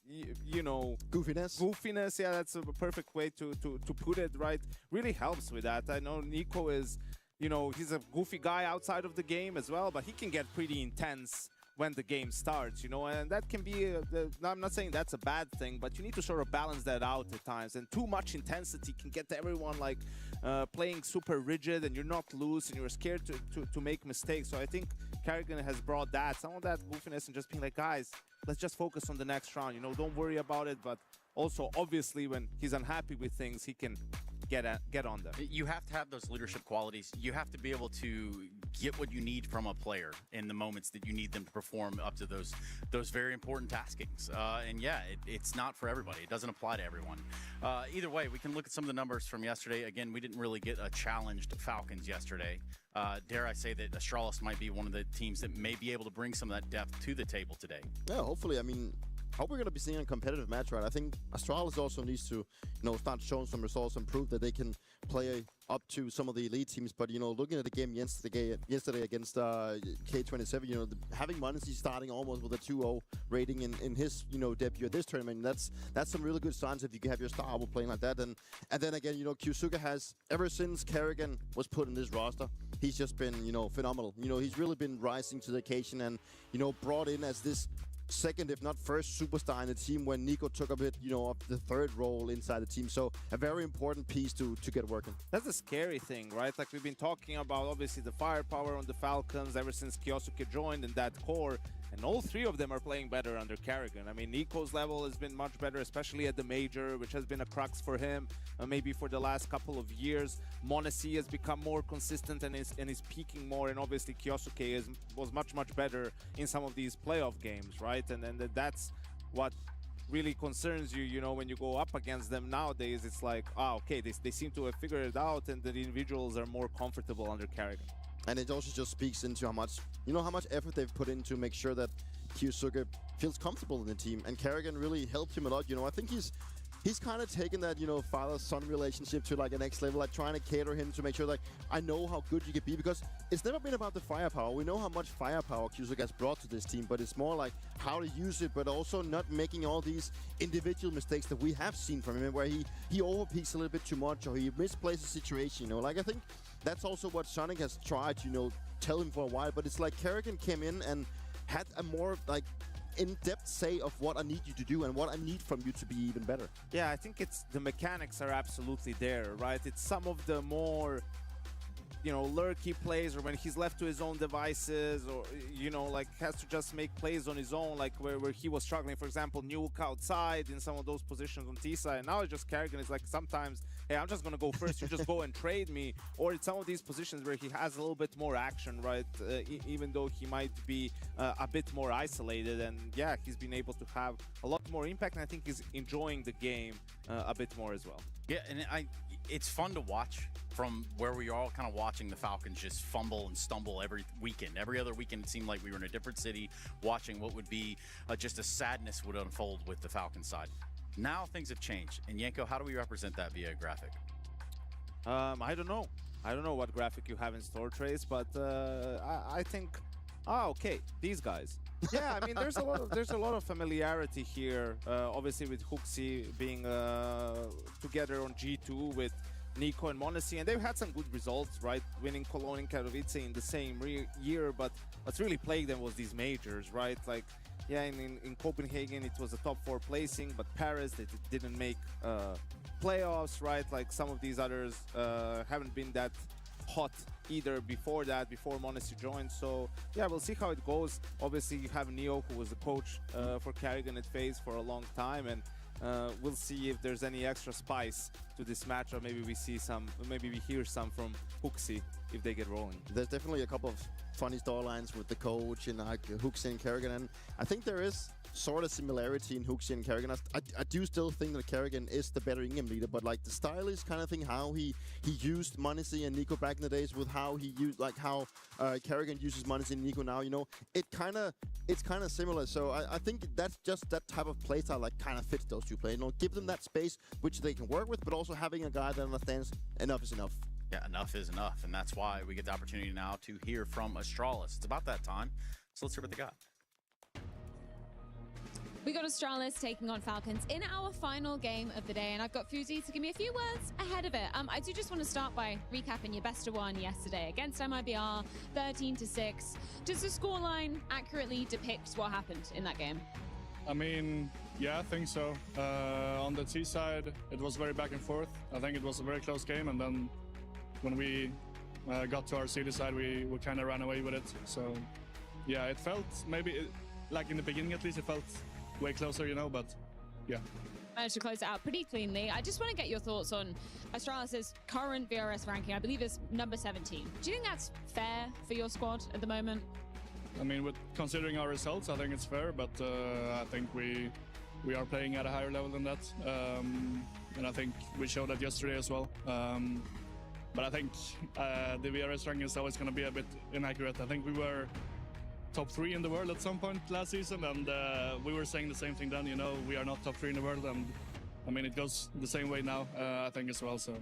you know, goofiness. Yeah, that's a perfect way to put it, right? Really helps with that. I know Nico is, you know, he's a goofy guy outside of the game as well, but he can get pretty intense when the game starts, you know, and that can be, I'm not saying that's a bad thing, but you need to sort of balance that out at times, and too much intensity can get everyone like playing super rigid, and you're not loose, and you're scared to make mistakes. So I think Karrigan has brought that, some of that goofiness, and just being like, guys, let's just focus on the next round, you know, don't worry about it, but also, obviously, when he's unhappy with things, he can get on them. You have to have those leadership qualities. You have to be able to get what you need from a player in the moments that you need them to perform up to those very important taskings. And yeah, it's not for everybody. It doesn't apply to everyone. Either way, we can look at some of the numbers from yesterday. Again, we didn't really get a challenged Falcons yesterday. Dare I say that Astralis might be one of the teams that may be able to bring some of that depth to the table today. Yeah, hopefully. I mean, I hope we're going to be seeing a competitive match, right? I think Astralis also needs to, you know, start showing some results and prove that they can play up to some of the elite teams. But, you know, looking at the game yesterday against K27, you know, having Muncie starting almost with a 2-0 rating in his, you know, debut at this tournament, that's some really good signs if you can have your star playing like that. And then again, you know, Kyusuke has, ever since Karrigan was put in this roster, he's just been, you know, phenomenal. You know, he's really been rising to the occasion and, you know, brought in as this second, if not first, superstar in the team when Nico took a bit, you know, of the third role inside the team. So a very important piece to get working. That's the scary thing, right? Like, we've been talking about, obviously, the firepower on the Falcons ever since Kyosuke joined in that core. And all three of them are playing better under Karrigan. I mean, Nico's level has been much better, especially at the Major, which has been a crux for him, maybe for the last couple of years. m80 has become more consistent and is peaking more. And obviously, Kyosuke was much better in some of these playoff games, right? And that's what really concerns you, you know, when you go up against them nowadays. It's like, okay, they seem to have figured it out, and the individuals are more comfortable under Karrigan. And it also just speaks into how much effort they've put in to make sure that Kyusuke feels comfortable in the team. And Karrigan really helped him a lot. You know, I think he's kind of taken that, you know, father-son relationship to like a next level, like trying to cater him to make sure, like, I know how good you can be, because it's never been about the firepower. We know how much firepower Kyusuke has brought to this team, but it's more like how to use it, but also not making all these individual mistakes that we have seen from him, where he overpeaks a little bit too much, or he misplays a situation, you know. Like, I think that's also what Sonic has tried to, you know, tell him for a while, but it's like Karrigan came in and had a more, like, in-depth say of what I need you to do and what I need from you to be even better. Yeah, I think it's the mechanics are absolutely there, right? It's some of the more, you know, lurky plays, or when he's left to his own devices, or, you know, like has to just make plays on his own, like where he was struggling, for example, Nuke outside in some of those positions on T side. And now it's just Kerrigan is like, sometimes, hey, I'm just gonna go first, you just go and trade me. Or it's some of these positions where he has a little bit more action, right? Even though he might be a bit more isolated. And yeah, he's been able to have a lot more impact, and I think he's enjoying the game a bit more as well. Yeah, and it's fun to watch from where we are all kind of watching the Falcons just fumble and stumble every weekend. Every other weekend, it seemed like we were in a different city watching what would be just a sadness would unfold with the Falcons side. Now things have changed. And Yanko, how do we represent that via a graphic? I don't know. I don't know what graphic you have in store, Trace, but I think, okay, these guys. Yeah, I mean, there's a lot of familiarity here. Obviously, with Huxi being together on G2 with Nico and m80, and they've had some good results, right? Winning Cologne and Katowice in the same year, but what's really plagued them was these majors, right? Like, yeah, in Copenhagen it was a top 4 placing, but Paris they didn't make playoffs, right? Like some of these others haven't been that hot either before m80 joined. So yeah, we'll see how it goes. Obviously you have Neo, who was the coach for Kerrigan at FaZe for a long time, and we'll see if there's any extra spice to this matchup. Maybe we hear some from Huxi if they get rolling. There's definitely a couple of funny storylines with the coach and like Huxi and Kerrigan, and I think there is sort of similarity in Huxi and Kerrigan. I do still think that Kerrigan is the better in-game leader, but like the stylish kind of thing, how he used m80 and Nico back in the days with how he used, like how Kerrigan uses m80 and Nico now, you know, it's kind of similar. So I think that's just that type of playstyle like kind of fits those two players. You know, give them that space which they can work with, but also having a guy that understands enough is enough. Yeah, enough is enough, and that's why we get the opportunity now to hear from Astralis. It's about that time, so let's hear what they got. We got Astralis taking on Falcons in our final game of the day, and I've got Fuzi to give me a few words ahead of it. I do just want to start by recapping your best of one yesterday against MIBR, 13-6. Does the scoreline accurately depict what happened in that game? I mean, yeah, I think so. On the T side, it was very back and forth. I think it was a very close game, and then when we got to our CD side, we kind of ran away with it. So yeah, it felt like in the beginning at least, it felt way closer, you know, but yeah. Managed to close it out pretty cleanly. I just want to get your thoughts on Astralis' current VRS ranking. I believe is number 17. Do you think that's fair for your squad at the moment? I mean, with considering our results, I think it's fair, but I think we are playing at a higher level than that. And I think we showed that yesterday as well. But I think the VRS ranking is always going to be a bit inaccurate. I think we were top 3 in the world at some point last season, and we were saying the same thing then, you know, we are not top 3 in the world, and I mean, it goes the same way now, I think as well, so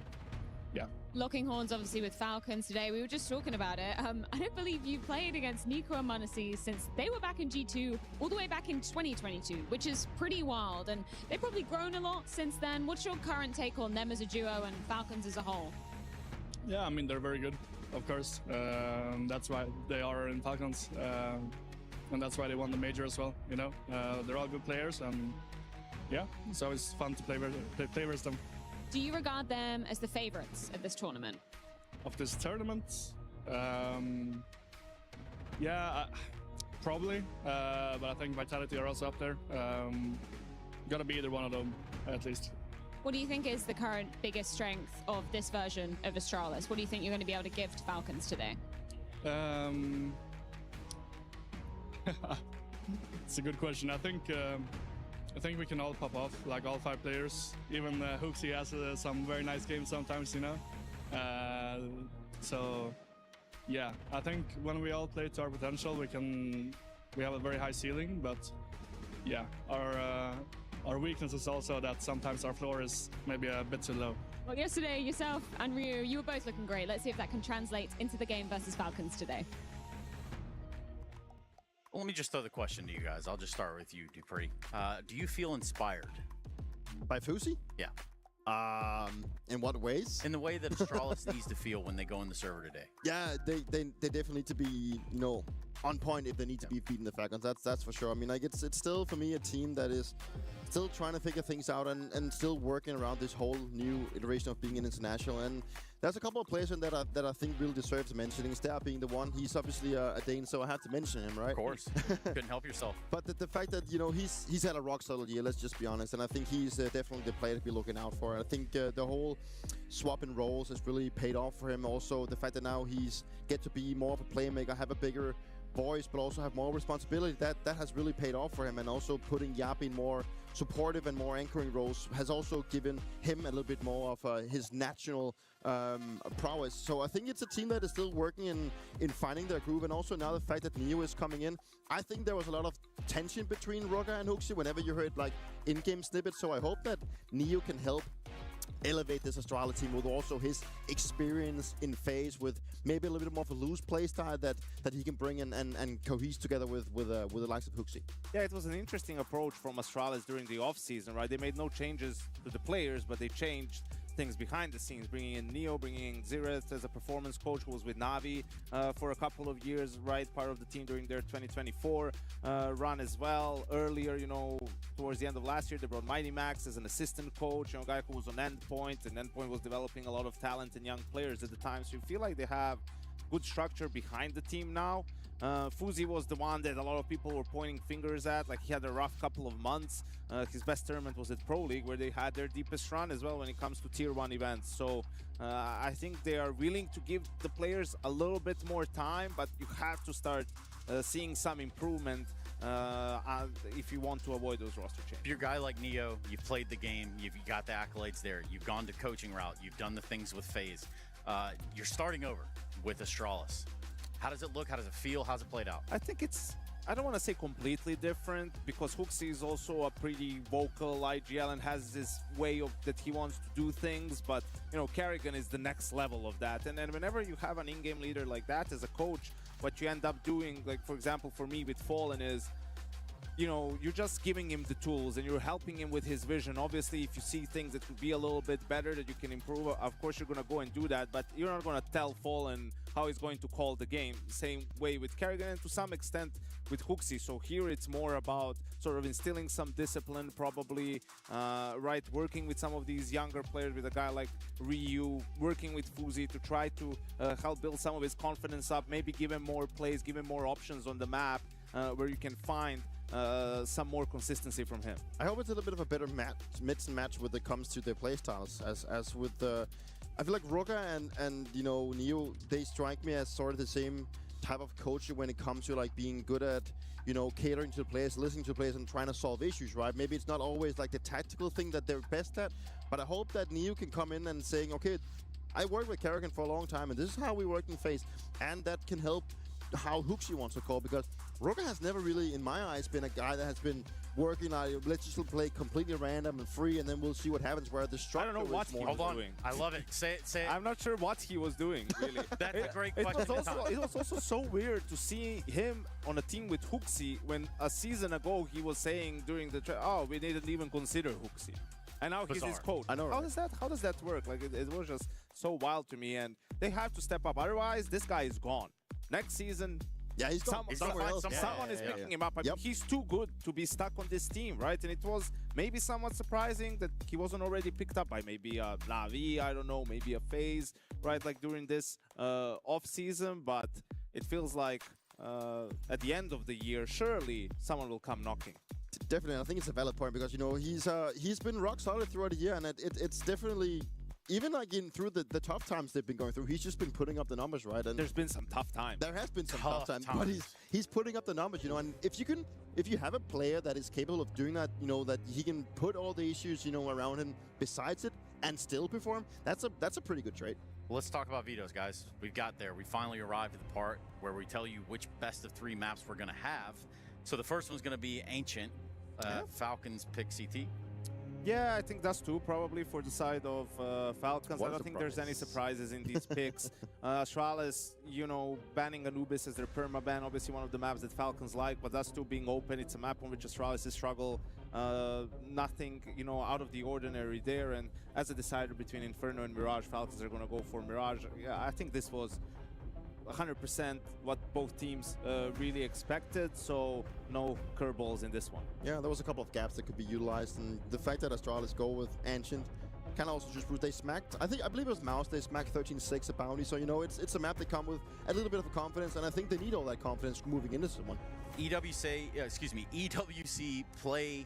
yeah. Locking horns obviously with Falcons today. We were just talking about it. I don't believe you played against Nico and m80 since they were back in G2 all the way back in 2022, which is pretty wild, and they've probably grown a lot since then. What's your current take on them as a duo and Falcons as a whole? Yeah, I mean, they're very good, of course. That's why they are in Falcons, and that's why they won the major as well, you know. They're all good players, and yeah, it's always fun to play versus them. Do you regard them as the favorites of this tournament? Of this tournament? Yeah, probably, but I think Vitality are also up there. Gotta be either one of them, at least. What do you think is the current biggest strength of this version of Astralis? What do you think you're going to be able to give to Falcons today? It's a good question. I think we can all pop off, like all 5 players. Even Huxi has some very nice games sometimes, you know. So yeah, I think when we all play to our potential, we have a very high ceiling. But yeah, our weakness is also that sometimes our floor is maybe a bit too low. Well, yesterday, yourself and Ryu, you were both looking great. Let's see if that can translate into the game versus Falcons today. Well, let me just throw the question to you guys. I'll just start with you, Dupree. Do you feel inspired? By Fuzi? Yeah. In what ways? In the way that Astralis needs to feel when they go in the server today. Yeah, they definitely need to be, you know, on point if they need to be beating the Falcons. That's for sure. I mean, like it's still for me a team that is still trying to figure things out and still working around this whole new iteration of being an international. And there's a couple of players that I think really deserves mentioning. Star being the one. He's obviously a Dane, so I have to mention him, right? Of course. Couldn't help yourself. But the fact that, you know, he's had a rock solid year, let's just be honest. And I think he's definitely the player to be looking out for. I think the whole swap in roles has really paid off for him. Also, the fact that now he's get to be more of a playmaker, have a bigger voice, but also have more responsibility, that has really paid off for him. And also putting Yap in more supportive and more anchoring roles has also given him a little bit more of his natural prowess. So I think it's a team that is still working in finding their groove. And also now the fact that Neo is coming in, I think there was a lot of tension between Roga and HooXi whenever you heard like in-game snippets. So I hope that Neo can help elevate this Astralis team with also his experience in phase, with maybe a little bit more of a loose play style that he can bring in and cohese together with the likes of HooXi. Yeah, it was an interesting approach from Astralis during the off-season, right? They made no changes to the players, but they changed things behind the scenes, bringing in Neo, bringing in Xerath as a performance coach who was with Navi for a couple of years, right? Part of the team during their 2024 run as well. Earlier, you know, towards the end of last year, they brought Mighty Max as an assistant coach, you know, a guy who was on Endpoint, and Endpoint was developing a lot of talent and young players at the time. So you feel like they have good structure behind the team now. Fuzi was the one that a lot of people were pointing fingers at. Like, he had a rough couple of months. His best tournament was at Pro League, where they had their deepest run as well when it comes to Tier 1 events. So I think they are willing to give the players a little bit more time, but you have to start seeing some improvement if you want to avoid those roster changes. If you're a guy like Neo, you've played the game, you've got the accolades there, you've gone to coaching route, you've done the things with FaZe. You're starting over with Astralis. How does it look? How does it feel? How's it played out? I think it's, I don't want to say completely different, because HooXi is also a pretty vocal IGL and has this way of that he wants to do things, but you know, Kerrigan is the next level of that. And then whenever you have an in-game leader like that as a coach, what you end up doing, like for example for me with Fallen, is, you know, you're just giving him the tools and you're helping him with his vision. Obviously, if you see things that could be a little bit better that you can improve, of course you're going to go and do that, but you're not going to tell Fallen how he's going to call the game. Same way with Kerrigan and to some extent with HooXi. So here it's more about sort of instilling some discipline, probably, right, working with some of these younger players, with a guy like Ryu, working with Fuzi to try to help build some of his confidence up, maybe give him more plays, give him more options on the map where you can find some more consistency from him. I hope it's a little bit of a better mix and match when it comes to their playstyles. As with the, I feel like Roga and you know, Neo, they strike me as sort of the same type of coach when it comes to like being good at, you know, catering to the players, listening to the players, and trying to solve issues, right? Maybe it's not always like the tactical thing that they're best at, but I hope that Neo can come in and saying, okay, I worked with Kerrigan for a long time, and this is how we work in FaZe, and that can help how HooXi wants to call, because Roga has never really, in my eyes, been a guy that has been working on, let's just play completely random and free, and then we'll see what happens, where the structure I don't know what he was doing. I love it. Say it. I'm not sure what he was doing, really. That's a great question. It was also so weird to see him on a team with HooXi when a season ago he was saying during the oh, we didn't even consider HooXi. And now he's his coach. I know, how does that work? Like, it was just so wild to me, and they have to step up. Otherwise, this guy is gone. Next season, yeah, he's gone. Someone is picking him up. I mean, he's too good to be stuck on this team, right? And it was maybe somewhat surprising that he wasn't already picked up by maybe a Navi, I don't know, maybe a FaZe, right? Like during this off-season, but it feels like at the end of the year, surely someone will come knocking. Definitely, I think it's a valid point, because, you know, he's been rock solid throughout the year, and it's definitely, even like through the tough times they've been going through, he's just been putting up the numbers, right? And there's been some tough times. There has been some tough times, but he's putting up the numbers, you know. And if you have a player that is capable of doing that, you know, that he can put all the issues, you know, around him besides it and still perform, that's a pretty good trait. Well, let's talk about vetoes, guys. We got there. We finally arrived at the part where we tell you which best of 3 maps we're going to have. So the first one's going to be Ancient. Falcons pick CT. Yeah, I think that's 2 probably for the side of Falcons. I don't think there's any surprises in these picks. Astralis, you know, banning Anubis as their perma-ban, obviously one of the maps that Falcons like, but that's 2 being open. It's a map on which Astralis struggle Nothing, you know, out of the ordinary there. And as a decider between Inferno and Mirage, Falcons are going to go for Mirage. Yeah, I think this was 100% what both teams really expected, so no curveballs in this one. Yeah, there was a couple of gaps that could be utilized, and the fact that Astralis go with Ancient can also just prove they smacked. I believe it was Mouse. They smacked 13-6 at Bounty, so you know it's a map that come with a little bit of confidence, and I think they need all that confidence moving into this one. EWC play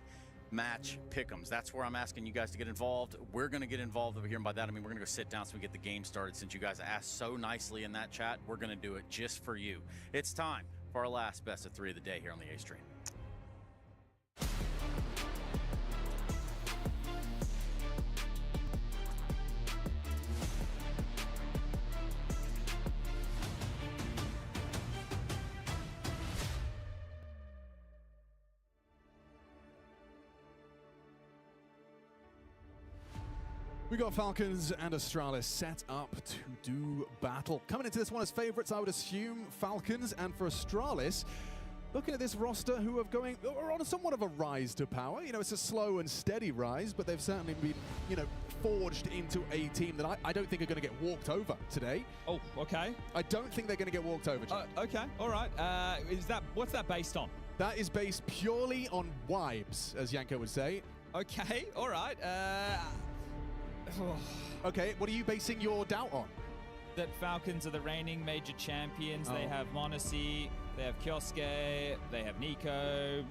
match pick'ems. That's where I'm asking you guys to get involved. We're going to get involved over here, and by that I mean we're going to go sit down so we get the game started. Since you guys asked so nicely in that chat, we're going to do it just for you. It's time for our last best of 3 of the day here on the A stream. We got Falcons and Astralis set up to do battle. Coming into this one as favorites, I would assume Falcons, and for Astralis, looking at this roster who are on somewhat of a rise to power. You know, it's a slow and steady rise, but they've certainly been, you know, forged into a team that I don't think are going to get walked over today. Oh, okay. I don't think they're going to get walked over today. Okay, all right. What's that based on? That is based purely on vibes, as Yanko would say. Okay, all right. Okay, what are you basing your doubt on? That Falcons are the reigning major champions. They have Monacy, they have Kioske, they have Nico.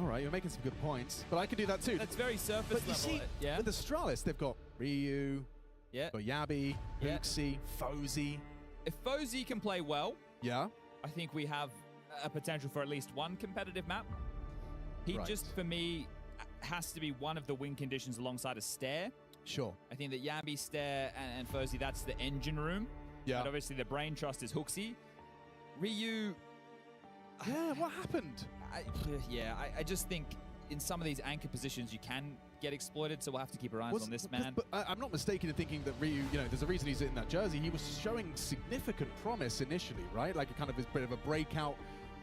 All right, you're making some good points, but I can do that too. That's very surface level. You see, yeah. with Astralis, they've got Ryu, got Yabi, Huxi, Fozy. If Fozy can play well, I think we have a potential for at least one competitive map. He just, for me, has to be one of the win conditions alongside a Stare. Sure. I think that Yabi, Stare, and Fozy, that's the engine room. Yeah. But obviously the brain trust is Huxi. Ryu... Yeah, what happened? I just think in some of these anchor positions you can get exploited, so we'll have to keep our eyes on this man. But I'm not mistaken in thinking that Ryu, you know, there's a reason he's in that jersey. He was showing significant promise initially, right? Like a kind of a bit of a breakout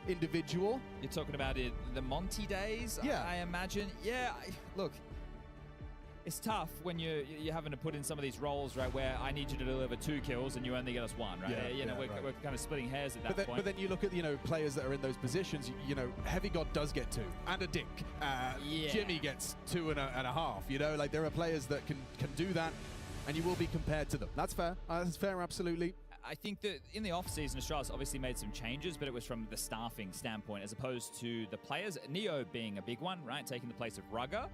individual. You're talking about the Monty days, I imagine. Yeah, look, it's tough when you're having to put in some of these roles, right, where I need you to deliver 2 kills and you only get us 1, right? We're kind of splitting hairs at that point. But then you look at, you know, players that are in those positions, you know, Heavy God does get 2, and a Dick. Jimmy gets 2.5, you know, like there are players that can do that, and you will be compared to them. That's fair. That's fair, absolutely. I think that in the off-season, Astralis obviously made some changes, but it was from the staffing standpoint as opposed to the players. Neo being a big one, right? Taking the place of Rugger.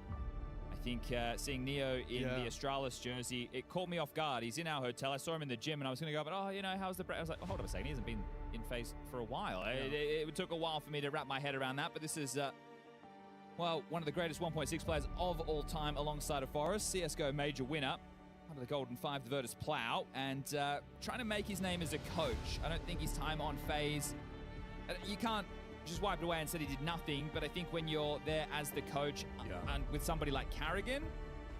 I think seeing Neo in the Astralis jersey, it caught me off guard. He's in our hotel. I saw him in the gym, and I was going to go, but, oh, you know, how's the... I was like, oh, hold on a second. He hasn't been in phase for a while. It took a while for me to wrap my head around that, but this is, well, one of the greatest 1.6 players of all time alongside a Forest. CSGO major winner. Under the Golden 5, the Virtus Plow, and trying to make his name as a coach. I don't think his time on phase, you can't just wipe it away and say he did nothing, but I think when you're there as the coach and with somebody like Carrigan,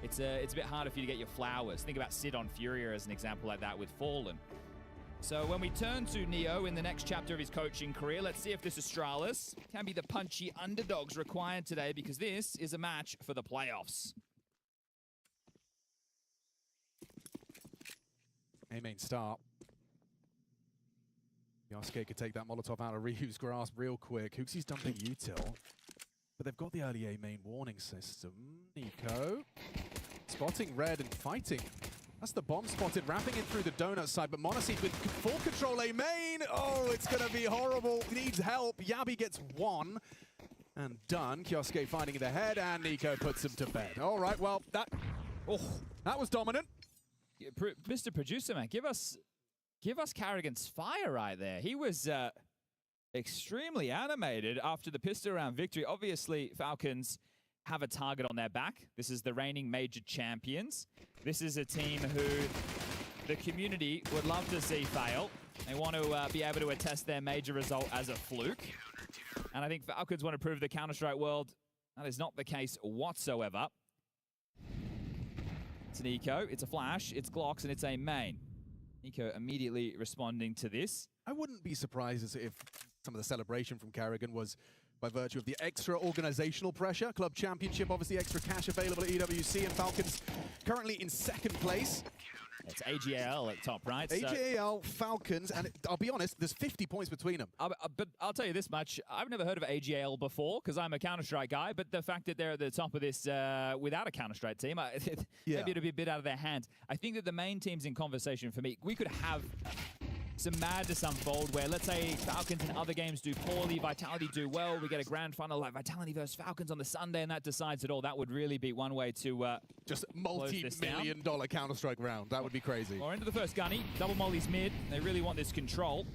it's a bit harder for you to get your flowers. Think about Sid on Furia as an example like that with Fallen. So when we turn to Neo in the next chapter of his coaching career, let's see if this Astralis can be the punchy underdogs required today, because this is a match for the playoffs. A-main start. Yosuke could take that Molotov out of Ryu's grasp real quick. Huxi's dumping util, but they've got the early A-main warning system. Nico spotting red and fighting. That's the bomb spotted, wrapping it through the donut side, but Monacy with full control A-main. Oh, it's going to be horrible. He needs help. Yabi gets 1 and done. Kioske finding the head, and Nico puts him to bed. All right, well, that was dominant. Mr. Producer, man, give us Carrigan's fire right there. He was extremely animated after the pistol round victory. Obviously, Falcons have a target on their back. This is the reigning major champions. This is a team who the community would love to see fail. They want to be able to attest their major result as a fluke. And I think Falcons want to prove the Counter-Strike world that is not the case whatsoever. It's Nico, it's a flash, it's Glocks, and it's a main. Nico immediately responding to this. I wouldn't be surprised if some of the celebration from Carrigan was by virtue of the extra organizational pressure. Club Championship, obviously extra cash available at EWC, and Falcons currently in second place. It's AGAL at top, right? AGAL, Falcons, and I'll be honest, there's 50 points between them. But I'll tell you this much, I've never heard of AGAL before, because I'm a Counter-Strike guy, but the fact that they're at the top of this without a Counter-Strike team, maybe it'll be a bit out of their hands. I think that the main teams in conversation for me, we could have some madness unfold where, let's say, Falcons in other games do poorly, Vitality do well, we get a grand final like Vitality versus Falcons on the Sunday, and that decides it all. That would really be one way to just multi-million-dollar Counter-Strike round. That would be crazy. Or into the first gunny, double mollies mid. They really want this control,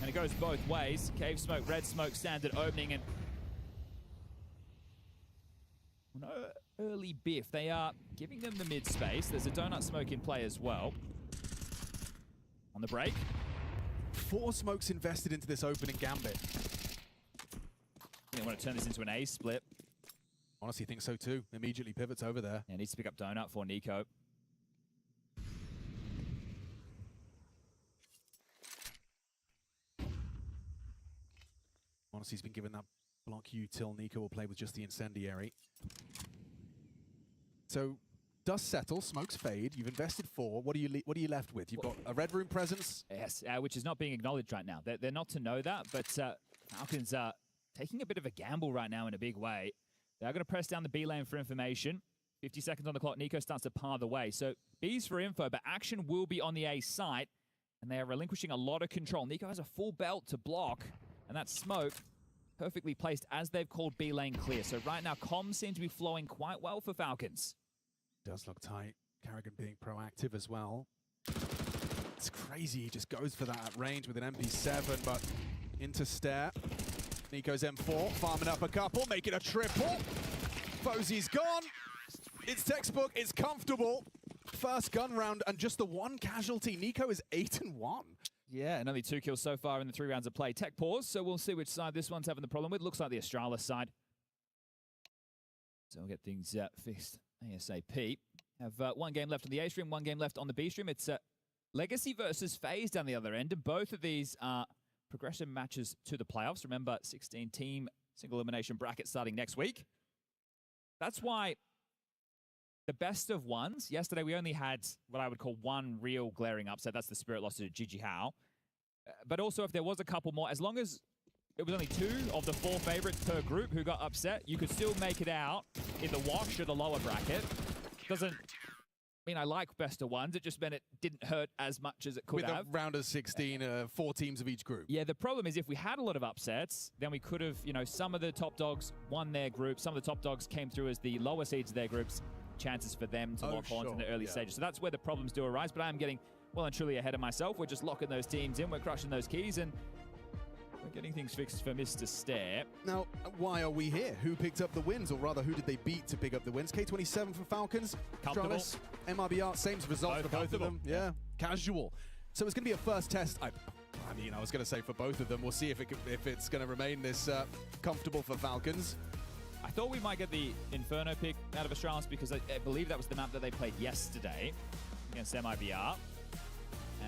and it goes both ways. Cave smoke, red smoke, standard opening, and no early biff. They are giving them the mid space. There's a donut smoke in play as well. On the break. 4 smokes invested into this opening gambit. They want to turn this into an A split. Honestly, think so too. Immediately pivots over there. Yeah, needs to pick up donut for Nico. Honestly, he's been given that block util. Nico will play with just the incendiary. So, dust settles, smokes fade. You've invested 4. What are you left with? You've got a red room presence. Yes, which is not being acknowledged right now. They're not to know that, but Falcons are taking a bit of a gamble right now in a big way. They're going to press down the B lane for information. 50 seconds on the clock. Nico starts to par the way. So B's for info, but action will be on the A site, and they are relinquishing a lot of control. Nico has a full belt to block, and that smoke perfectly placed as they've called B lane clear. So right now, comms seem to be flowing quite well for Falcons. Does look tight. Kerrigan being proactive as well. It's crazy. He just goes for that at range with an MP7, but into stare. Nico's M4, farming up a couple, making a triple. Fozie's gone. It's textbook. It's comfortable. First gun round and just the 1 casualty. Nico is 8-1. Yeah, and only 2 kills so far in the 3 rounds of play. Tech pause, so we'll see which side this one's having the problem with. Looks like the Astralis side. So we'll get things fixed ASAP. Have 1 game left on the A stream, 1 game left on the B stream. It's Legacy versus FaZe down the other end, and both of these are progression matches to the playoffs. Remember, 16-team single elimination bracket starting next week. That's why the best of ones, yesterday we only had what I would call 1 real glaring upset. That's the Spirit loss to Gigi Hao. But also if there was a couple more, as long as it was only 2 of the 4 favorites per group who got upset, you could still make it out in the wash or the lower bracket. Doesn't mean I like best of ones, it just meant it didn't hurt as much as it could have. With a round of 16, 4 teams of each group. Yeah, the problem is if we had a lot of upsets, then we could have, some of the top dogs won their group, some of the top dogs came through as the lower seeds of their groups, chances for them to lock on in the early stages. So that's where the problems do arise, but I am getting well and truly ahead of myself. We're just locking those teams in, we're crushing those keys, and we're getting things fixed for Mr. Stare. Now, why are we here? Who picked up the wins, or rather, who did they beat to pick up the wins? K27 for Falcons, Astralis, MRBR, same result for both of them. Yeah, casual. So it's going to be a first test. I was going to say for both of them. We'll see if it's going to remain this comfortable for Falcons. I thought we might get the Inferno pick out of Astralis because I believe that was the map that they played yesterday against MIBR,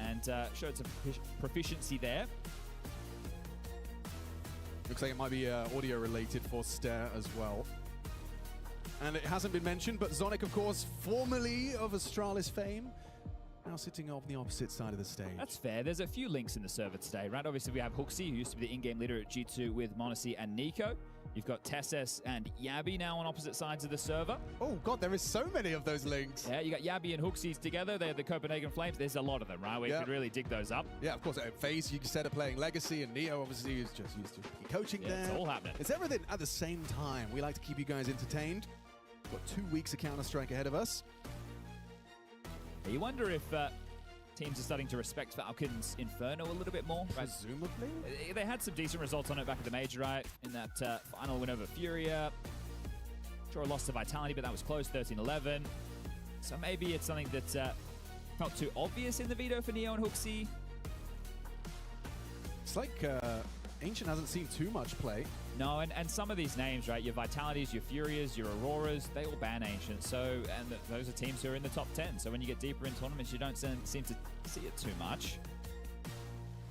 and showed some proficiency there. Looks like it might be audio related for Stare as well. And it hasn't been mentioned, but Zonic, of course, formerly of Astralis fame, now sitting on the opposite side of the stage. That's fair. There's a few links in the server today, right? Obviously, we have Hooksy, who used to be the in-game leader at G2 with Monacy and Nico. You've got Tesses and Yabby now on opposite sides of the server. Oh, God, there is so many of those links. Yeah, you got Yabby and Hooksy's together. They're the Copenhagen Flames. There's a lot of them, right? We could really dig those up. Yeah, of course. FaZe, you said, are playing Legacy, and Neo, obviously, is just used to coaching there. It's all happening. It's everything at the same time. We like to keep you guys entertained. We've got 2 weeks of Counter-Strike ahead of us. You wonder if teams are starting to respect Falcon's Inferno a little bit more. Right? Presumably. They had some decent results on it back at the Major, right? In that final win over Furia. Sure, a loss to Vitality, but that was close, 13-11. So maybe it's something that felt too obvious in the veto for Neo and Hooksy. It's like Ancient hasn't seen too much play. No, and some of these names, right? Your Vitalities, your Furias, your Auroras, they all ban Ancient. So, and those are teams who are in the top 10. So when you get deeper in tournaments, you don't seem to see it too much.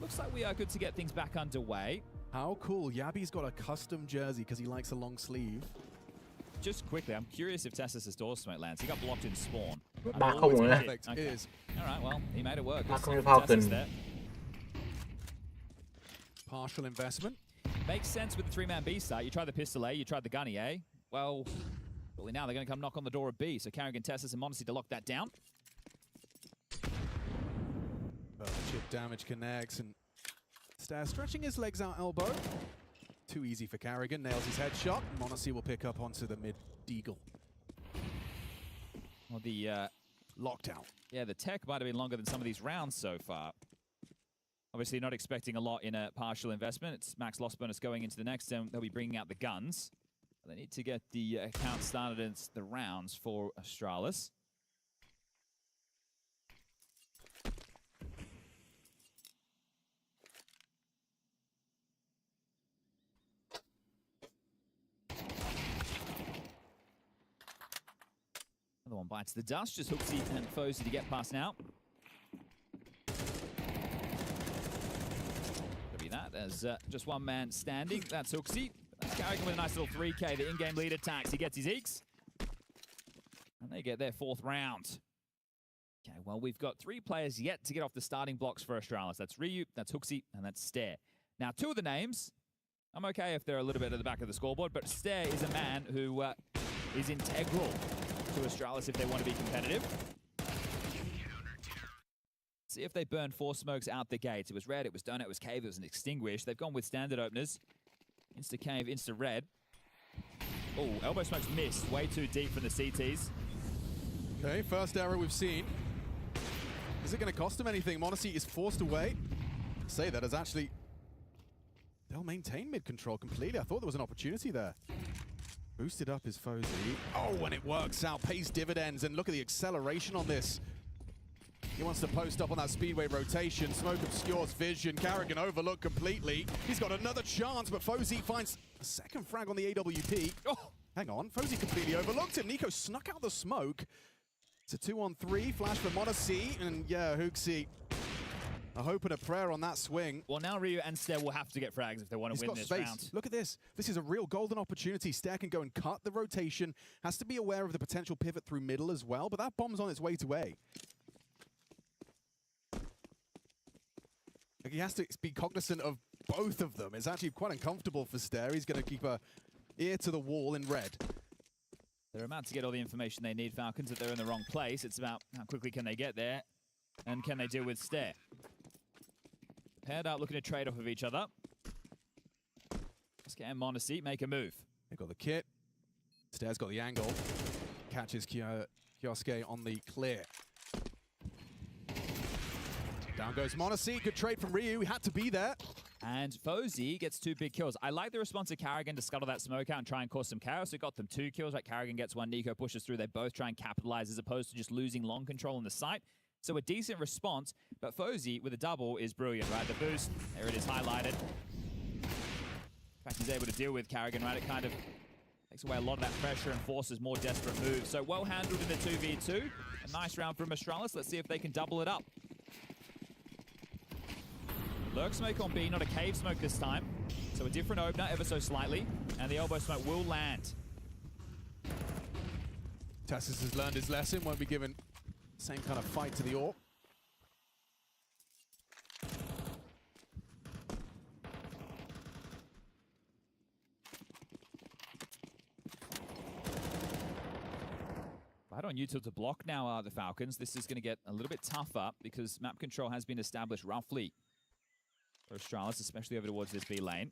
Looks like we are good to get things back underway. How cool. Yabi's got a custom jersey because he likes a long sleeve. Just quickly, I'm curious if Tessus' door smoke lands. He got blocked in spawn. 3-0 rồi đó. Perfect. Okay. It is. All right, well, he made it work. 3-0 Falcon. Partial investment. Makes sense with the 3-man B site. You tried the pistol A, you tried the gunny A. Well, now they're going to come knock on the door of B. So Carrigan, Tessus, and m80 to lock that down. Chip damage connects, and Stair stretching his legs out elbow. Too easy for Carrigan. Nails his headshot. m80 will pick up onto the mid deagle. Well, the lockdown. Yeah, the tech might have been longer than some of these rounds so far. Obviously not expecting a lot in a partial investment. It's max loss bonus going into the next, and they'll be bringing out the guns. They need to get the account started in the rounds for Astralis. Another one bites the dust, just Hooksy and Fozy to get past now. That as just one man standing. That's Hooksy. That's Carrigan with a nice little 3K. The in-game lead attacks. He gets his Eeks. And they get their 4th round. Okay, well, we've got 3 players yet to get off the starting blocks for Astralis. That's Ryu, that's Hooksy, and that's Stair. Now, 2 of the names, I'm okay if they're a little bit at the back of the scoreboard, but Stair is a man who is integral to Astralis if they want to be competitive. See if they burn 4 smokes out the gates. It was red, it was donut, it was cave, it was an extinguish. They've gone with standard openers. Insta cave, insta red. Oh, elbow smokes missed. Way too deep from the CTs. Okay, first error we've seen. Is it going to cost him anything? m80 is forced away. Say that as actually... They'll maintain mid-control completely. I thought there was an opportunity there. Boosted up his Fozy. Oh, and it works out. Pays dividends. And look at the acceleration on this. He wants to post up on that speedway rotation. Smoke obscures vision. Carrigan overlooked completely. He's got another chance, but Fozy finds a second frag on the AWP. Oh, hang on. Fozy completely overlooked him. Nico snuck out the smoke. It's a 2-on-3. Flash for m80. And yeah, Hooksy, a hope and a prayer on that swing. Well, now Ryu and Stair will have to get frags if they want to win this round. Look at this. This is a real golden opportunity. Stair can go and cut the rotation. Has to be aware of the potential pivot through middle as well, but that bomb's on its way to A. He has to be cognizant of both of them. It's actually quite uncomfortable for Stair. He's going to keep an ear to the wall in red. They're about to get all the information they need, Falcons, if they're in the wrong place. It's about how quickly can they get there, and can they deal with Stair. Paired up, looking to trade off of each other. Let's get m80, make a move. They've got the kit. Stair's got the angle. Catches Kioske on the clear. Down goes m80. Good trade from Ryu. He had to be there. And Fozy gets 2 big kills. I like the response of Carrigan to scuttle that smoke out and try and cause some chaos. It got them 2 kills. Right, Carrigan gets 1. Nico pushes through. They both try and capitalize as opposed to just losing long control on the site. So a decent response. But Fozy with a double is brilliant, right? The boost, there it is highlighted. In fact, he's able to deal with Carrigan, right? It kind of takes away a lot of that pressure and forces more desperate moves. So well handled in the 2v2. A nice round from Astralis. Let's see if they can double it up. Lurk smoke on B, not a cave smoke this time. So a different opener ever so slightly. And the elbow smoke will land. Tessus has learned his lesson. Won't be given the same kind of fight to the AWP. Right on YouTube to block now the Falcons. This is going to get a little bit tougher because map control has been established roughly for Astralis, especially over towards this B lane.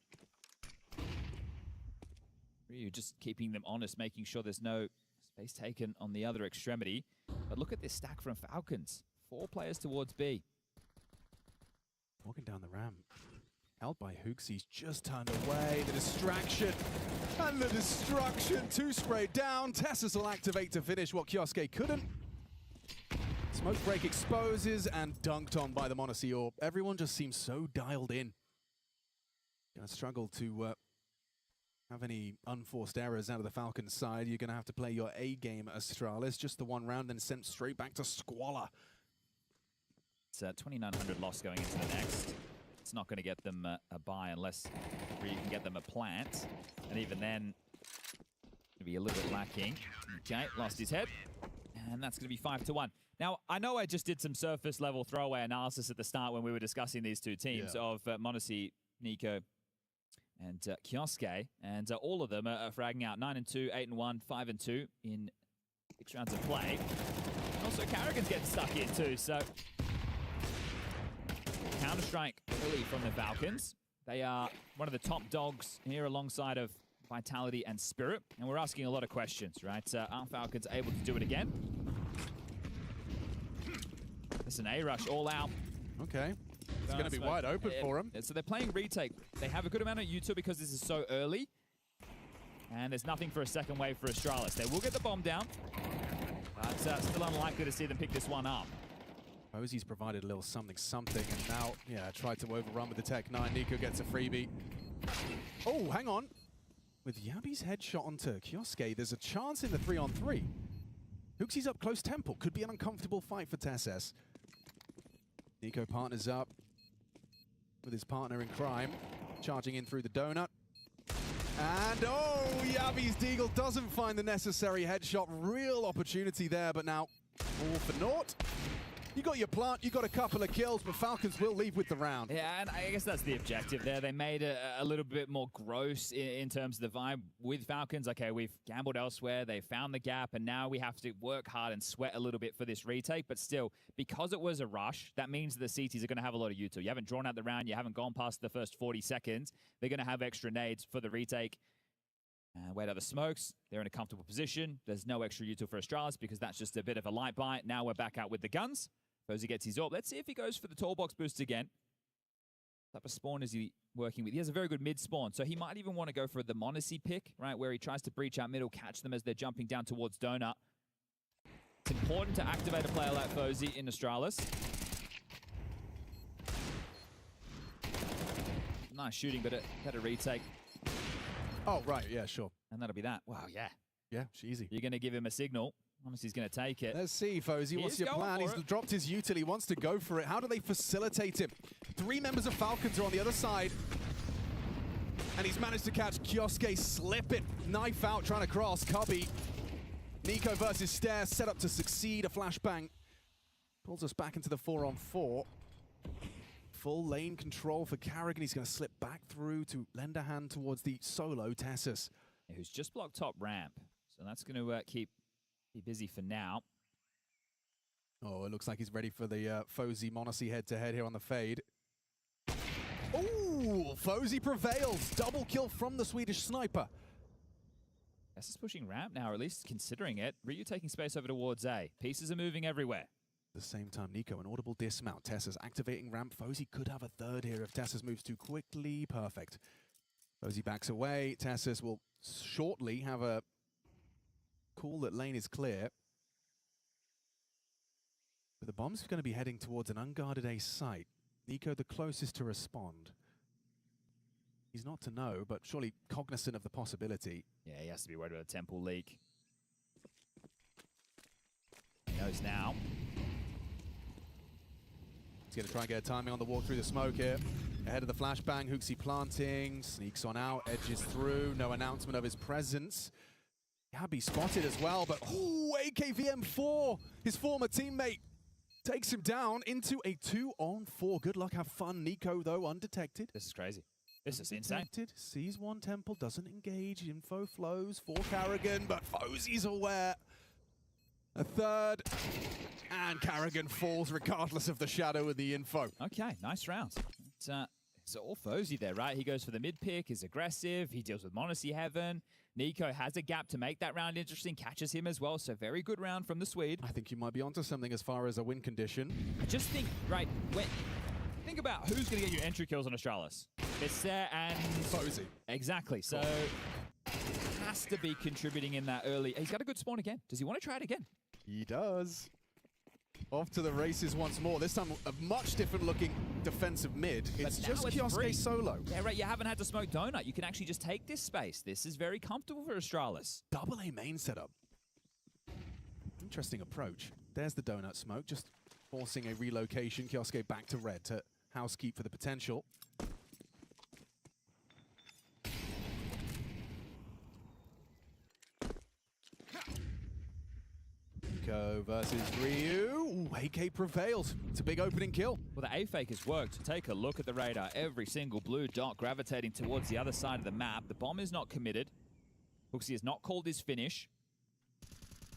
Ryu just keeping them honest, making sure there's no space taken on the other extremity. But look at this stack from Falcons. 4 players towards B. Walking down the ramp. Held by Hooksy's just turned away. The distraction and the destruction. 2 sprayed down. Tessus will activate to finish what Kioske couldn't. Smoke break exposes and dunked on by the m80 AWP. Everyone just seems so dialed in. Gonna struggle to have any unforced errors out of the Falcons side. You're gonna have to play your A game, Astralis. Just the 1 round, then sent straight back to squalor. It's 2,900 loss going into the next. That's not going to get them a buy unless you can get them a plant. And even then, going to be a little bit lacking. Okay, lost his head. And that's going to be 5-1. Now, I know I just did some surface level throwaway analysis at the start when we were discussing these two teams of m80, Nico, and Kioske. And all of them are fragging out 9-2, 8-1, 5-2 in 6 rounds of play. Also, Carrigan's getting stuck in too, so Counter-Strike early from the Falcons. They are one of the top dogs here alongside of Vitality and Spirit, and we're asking a lot of questions, right? Are Falcons able to do it again? It's an A-rush all out. Okay. It's going to be wide open for them. So they're playing retake. They have a good amount of util because this is so early, and there's nothing for a second wave for Astralis. They will get the bomb down, but still unlikely to see them pick this one up. Posey's provided a little something, and now, tried to overrun with the Tech 9. Nico gets a freebie. Oh, hang on. With Yabi's headshot onto Kioske, there's a chance in the 3-on-3. Huxey's up close temple. Could be an uncomfortable fight for Tesses. Nico partners up with his partner in crime, charging in through the donut. And oh, Yabi's Deagle doesn't find the necessary headshot. Real opportunity there, but now all for naught. You got your plant, you got a couple of kills, but Falcons will leave with the round. Yeah, and I guess that's the objective there. They made it a little bit more gross in terms of the vibe with Falcons. Okay, we've gambled elsewhere, they found the gap, and now we have to work hard and sweat a little bit for this retake. But still, because it was a rush, that means the CTs are going to have a lot of util. You haven't drawn out the round, you haven't gone past the first 40 seconds. They're going to have extra nades for the retake. Wait out the smokes. They're in a comfortable position. There's no extra util for Astralis because that's just a bit of a light bite. Now we're back out with the guns. Fozy gets his AWP. Let's see if he goes for the tall box boost again. What type of spawn is he working with? He has a very good mid spawn, so he might even want to go for the Monacy pick, right, where he tries to breach out middle, catch them as they're jumping down towards Donut. It's important to activate a player like Fozy in Astralis. Nice shooting, but it had a retake. Oh, right, yeah, sure. And that'll be that. Wow, yeah. Yeah, easy. You're going to give him a signal. Honestly, he's going to take it. Let's see, Fozy. What's your plan? He's dropped his util. He wants to go for it. How do they facilitate him? 3 members of Falcons are on the other side. And he's managed to catch Kioske slipping. Knife out, trying to cross. Cubby. Nico versus Stairs, set up to succeed. A flashbang pulls us back into the 4-on-4. Full lane control for Carrigan. He's going to slip back through to lend a hand towards the solo Tessus. Who's just blocked top ramp. So that's going to keep busy for now. Oh, it looks like he's ready for the Fozy Monacy head-to-head here on the fade. Oh, Fozy prevails. Double kill from the Swedish sniper. This is pushing ramp now, or at least considering it. Ryu taking space over towards A. Pieces are moving everywhere. At the same time, Nico, an audible dismount. Tessa's activating ramp. Fozy could have a third here if Tessa's moves too quickly. Perfect. Fozy backs away. Tessa's will shortly have a call that lane is clear. But the bomb's going to be heading towards an unguarded A site. Nico the closest to respond. He's not to know, but surely cognizant of the possibility. Yeah, he has to be worried about a temple leak. He knows now. He's going to try and get a timing on the walk through the smoke here. Ahead of the flashbang, Huxey planting, sneaks on out, edges through, no announcement of his presence. Yabi spotted as well, but ooh, AKVM4, his former teammate, takes him down into a 2-on-4. Good luck, have fun. Nico, though, undetected. This is crazy. This is insane. Sees one temple, doesn't engage. Info flows for Carrigan, but Fozy's aware. A third, and Carrigan falls regardless of the shadow of the info. Okay, nice round. It's all Fozy there, right? He goes for the mid pick, is aggressive, he deals with Monacy Heaven. Nico has a gap to make that round interesting, catches him as well, so very good round from the Swede. I think you might be onto something as far as a win condition. I just think, right, think about who's going to get you entry kills on Astralis. It's there and Fozy. Exactly, so has to be contributing in that early. He's got a good spawn again. Does he want to try it again? He does. Off to the races once more. This time a much different looking defensive mid. It's just Kioske solo. Yeah, right. You haven't had to smoke donut. You can actually just take this space. This is very comfortable for Astralis. Double A main setup. Interesting approach. There's the donut smoke, just forcing a relocation. Kioske back to red to housekeep for the potential. Nico versus Ryu. Ooh, AK prevails. It's a big opening kill. Well, the A-fake has worked. Take a look at the radar. Every single blue dot gravitating towards the other side of the map. The bomb is not committed. Hooksy has not called his finish.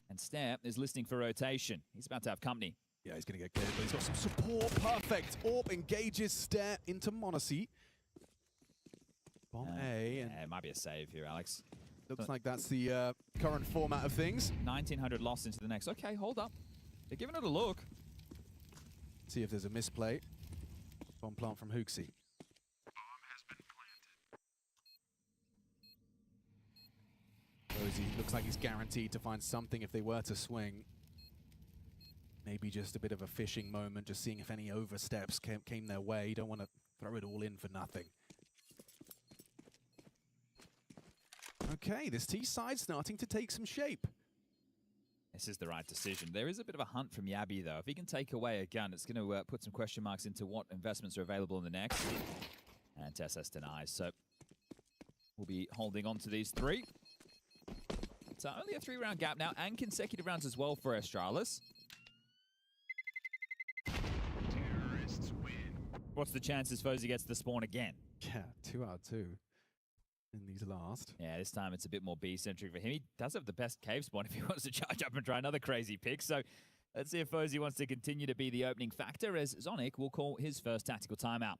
And Step is listening for rotation. He's about to have company. Yeah, he's going to get cleared, but he's got some support. Perfect. Orb engages Step into Monacy. Bomb A. And yeah, it might be a save here, Alex. Looks like that's the current format of things. 1900 lost into the next. Okay, hold up. They're giving it a look. See if there's a misplay. Bomb plant from Hooksy. Rosie looks like he's guaranteed to find something if they were to swing. Maybe just a bit of a fishing moment, just seeing if any oversteps came their way. You don't want to throw it all in for nothing. Okay, this T side starting to take some shape. This is the right decision. There is a bit of a hunt from Yabby, though. If he can take away a gun, it's going to put some question marks into what investments are available in the next. And TSS denies, so we'll be holding on to these three. It's only a 3-round gap now, and consecutive rounds as well for Astralis. Terrorists win. What's the chances Fozy gets the spawn again? Yeah, 2 out of 2 in these last. Yeah, this time it's a bit more B-centric for him. He does have the best cave spawn if he wants to charge up and try another crazy pick. So let's see if Fozy wants to continue to be the opening factor, as Zonic will call his first tactical timeout.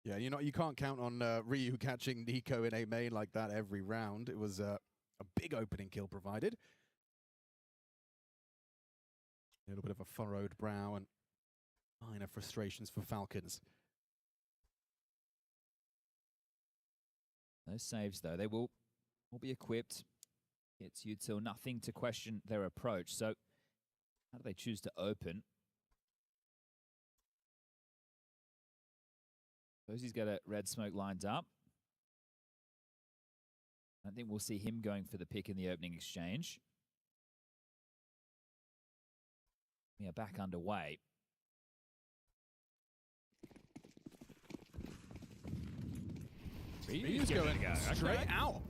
Yeah, you can't count on Ryu catching Nico in a main like that every round. It was a big opening kill provided. A little bit of a furrowed brow and minor frustrations for Falcons. Those saves, though, they will be equipped. Gets you till nothing to question their approach. So how do they choose to open? Fozy's got a red smoke lined up. I think we'll see him going for the pick in the opening exchange. We are back underway. Ryu's going straight out.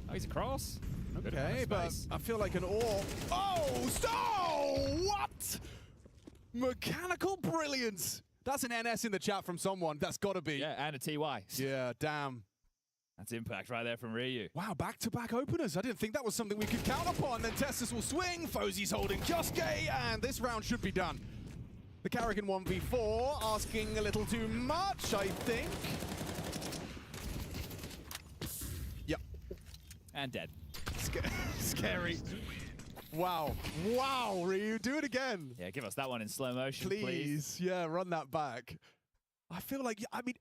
Oh, he's across. Okay, but I feel like an orb. Oh, what? Mechanical brilliance. That's an NS in the chat from someone. That's got to be. Yeah, and a TY. Yeah, damn. That's impact right there from Ryu. Wow, back-to-back openers. I didn't think that was something we could count upon. Then Tessus will swing. Fozy's holding Kioske, and this round should be done. The Carrigan 1v4 asking a little too much, I think. Yep. And dead. Scary. Wow. Wow, Ryu, do it again. Yeah, give us that one in slow motion, please. Yeah, run that back. I feel like, I mean,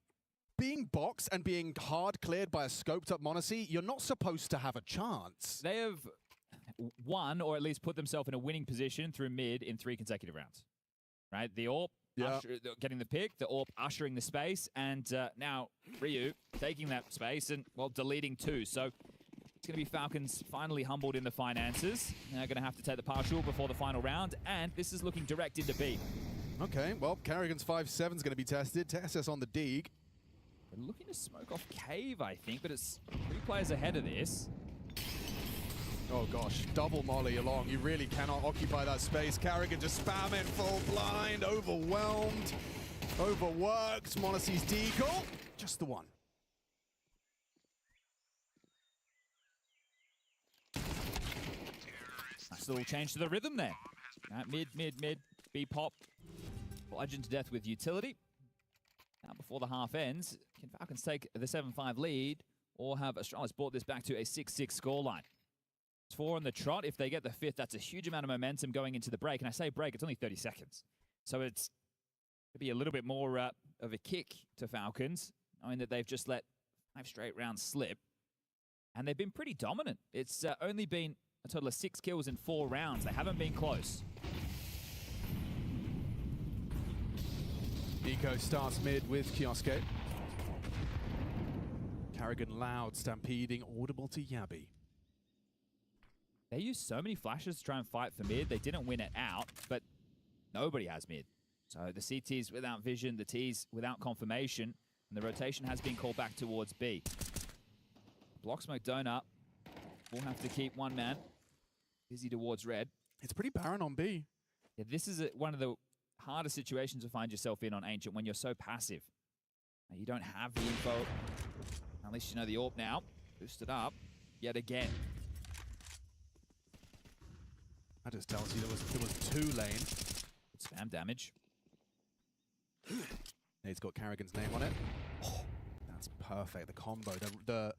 being boxed and being hard cleared by a scoped up Monacy, you're not supposed to have a chance. They have won, or at least put themselves in a winning position through mid in 3 consecutive rounds. Right? The AWP getting the pick, the AWP ushering the space, and now Ryu taking that space and, well, deleting 2. So it's going to be Falcons finally humbled in the finances. They're going to have to take the partial before the final round, and this is looking direct into B. Okay, well, Carrigan's 5-7 is going to be tested. TSS on the dig. They're looking to smoke off Cave, I think, but it's 3 players ahead of this. Oh gosh, double molly along. You really cannot occupy that space. Carrigan just spamming full blind, overwhelmed, overworked. Monacy's deagle, just the one. Nice little change to the rhythm there. Mid, B pop, bludgeoned to death with utility. Now before the half ends, can Falcons take the 7-5 lead, or have Astralis brought this back to a 6-6 scoreline? It's 4 on the trot. If they get the 5th, that's a huge amount of momentum going into the break. And I say break, it's only 30 seconds. So it's going to be a little bit more of a kick to Falcons, knowing that they've just let 5 straight rounds slip. And they've been pretty dominant. It's only been a total of 6 kills in 4 rounds. They haven't been close. Nico starts mid with Kioske. Carrigan loud, stampeding, audible to Yabby. They used so many flashes to try and fight for mid. They didn't win it out, but nobody has mid. So the CT's without vision, the T's without confirmation, and the rotation has been called back towards B. Block smoke donut. We'll have to keep one man busy towards red. It's pretty barren on B. Yeah, this is one of the hardest situations to find yourself in on Ancient when you're so passive. Now, you don't have the info. At least you know the AWP now. Boosted up yet again. That just tells you there was 2 lane. Spam damage. He's got Carrigan's name on it. Oh, that's perfect. The combo, the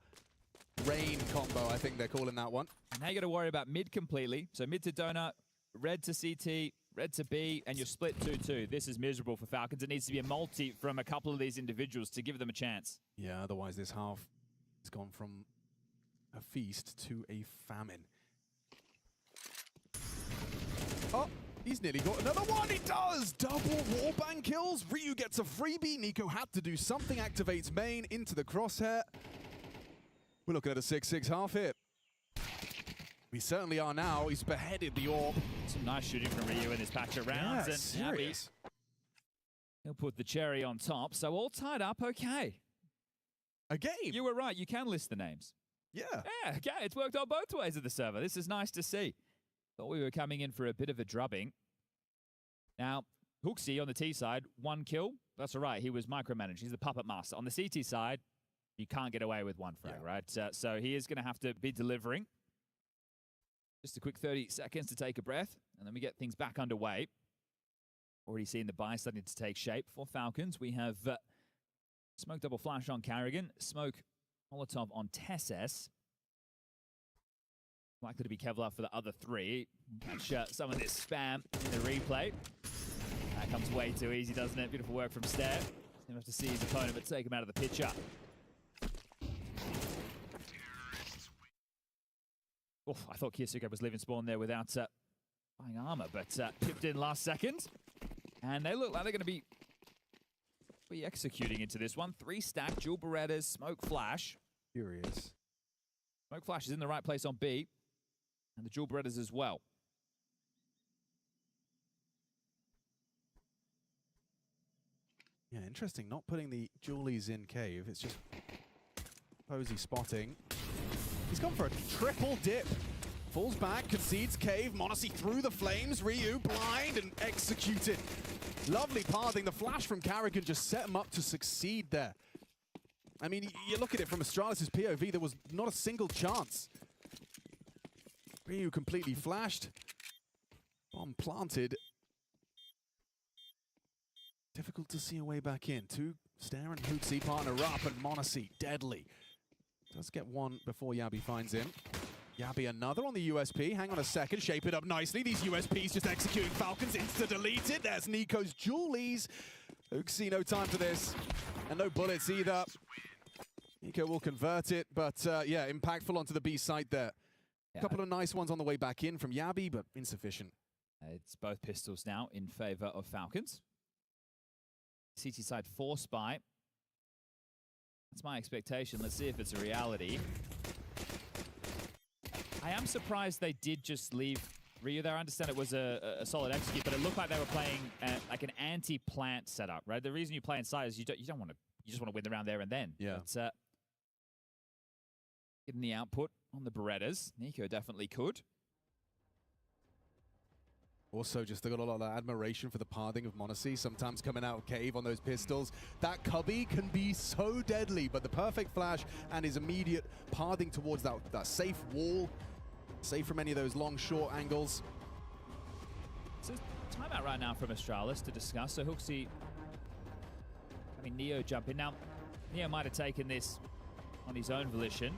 rain combo, I think they're calling that one. And now you got to worry about mid completely. So mid to donut, red to CT, red to B, and you're split 2-2. This is miserable for Falcons. It needs to be a multi from a couple of these individuals to give them a chance. Yeah, otherwise this half has gone from a feast to a famine. Oh, he's nearly got another one. He does! Double warbang kills. Ryu gets a freebie. Nico had to do something. Activates main into the crosshair. We're looking at a 6-6 half hit. We certainly are now. He's beheaded the AWP. Some nice shooting from Ryu in this patch of rounds. Yeah, and serious. He'll put the cherry on top. So all tied up okay. A game. You were right. You can list the names. Yeah. Yeah, okay. It's worked on both ways of the server. This is nice to see. Thought we were coming in for a bit of a drubbing. Now, Hooksy on the T side, 1 kill. That's all right. He was micromanaged. He's the puppet master. On the CT side, you can't get away with 1 frag, right? So he is going to have to be delivering. Just a quick 30 seconds to take a breath, and then we get things back underway. Already seen the buy starting to take shape for Falcons. We have smoke double flash on Carrigan, smoke Molotov on Tesses. Likely to be Kevlar for the other 3. Catch some of this spam in the replay. That comes way too easy, doesn't it? Beautiful work from Stair. He'll have to see his opponent, but take him out of the picture. Oof, I thought Kiyasuke was leaving spawn there without buying armor, but pipped in last second. And they look like they're going to be executing into this one. 3 stack, dual Berettas, smoke flash. Furious. Smoke flash is in the right place on B. And the dual Berettas as well. Yeah, interesting. Not putting the Julies in cave. It's just Posey spotting. He's gone for a triple dip. Falls back, concedes cave. m80 through the flames. Ryu blind and executed. Lovely pathing. The flash from Carrigan just set him up to succeed there. I mean, you look at it from Astralis' POV, there was not a single chance. Ryu completely flashed. Bomb planted. Difficult to see a way back in. 2 Stair and Hooksy partner up, and m80 deadly. Does get 1 before Yabi finds him. Yabi another on the USP. Hang on a second, shape it up nicely. These USPs just executing Falcons, insta-deleted. There's Nico's Julies. Hooksy, no time for this. And no bullets either. Nico will convert it, but yeah, impactful onto the B site there. A couple of nice ones on the way back in from Yabi, but insufficient. It's both pistols now in favor of Falcons. CT side 4 spy. That's my expectation. Let's see if it's a reality. I am surprised they did just leave Ryu there. I understand it was a solid execute, but it looked like they were playing like an anti-plant setup, right? The reason you play inside is you don't want to. You just want to win the round there and then. Yeah. But, getting the output on the Berettas. Nico definitely could. Also, just got a lot of admiration for the pathing of m80, sometimes coming out of cave on those pistols. That cubby can be so deadly, but the perfect flash and his immediate pathing towards that safe wall, safe from any of those long, short angles. So timeout right now from Astralis to discuss. So Hooksy, I mean, Neo jump in. Now, Neo might have taken this on his own volition,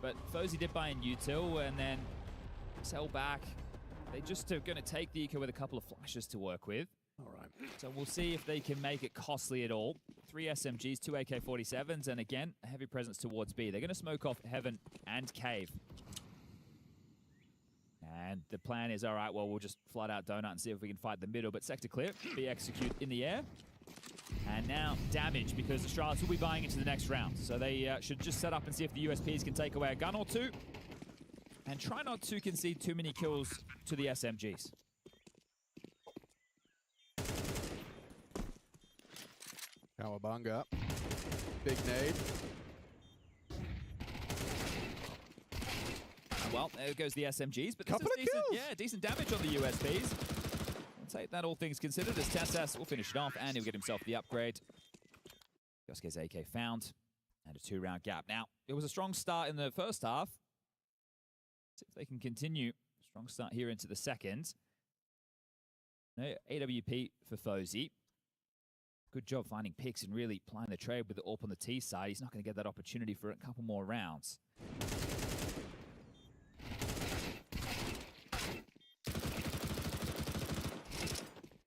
but Fozy did buy in util and then sell back. They just are going to take the eco with a couple of flashes to work with. All right. So we'll see if they can make it costly at all. 3 SMGs, 2 AK-47s, and again, a heavy presence towards B. They're going to smoke off Heaven and Cave. And the plan is, all right, well, we'll just flat out donut and see if we can fight the middle, but sector clear. B execute in the air. And now damage, because Astralis will be buying into the next round. So they should just set up and see if the USPs can take away a gun or 2. And try not to concede too many kills to the SMGs. Cowabunga. Big nade. Well, there goes the SMGs, but this Couple is of decent, kills. yeah, decent damage on the USPs. We'll take that all things considered as Tessas will finish it off and he'll get himself the upgrade. Yosuke's AK found and a 2-round gap. Now, it was a strong start in the first half. See if they can continue. Strong start here into the second. No AWP for Fozy. Good job finding picks and really playing the trade with the AWP on the T side. He's not going to get that opportunity for a couple more rounds.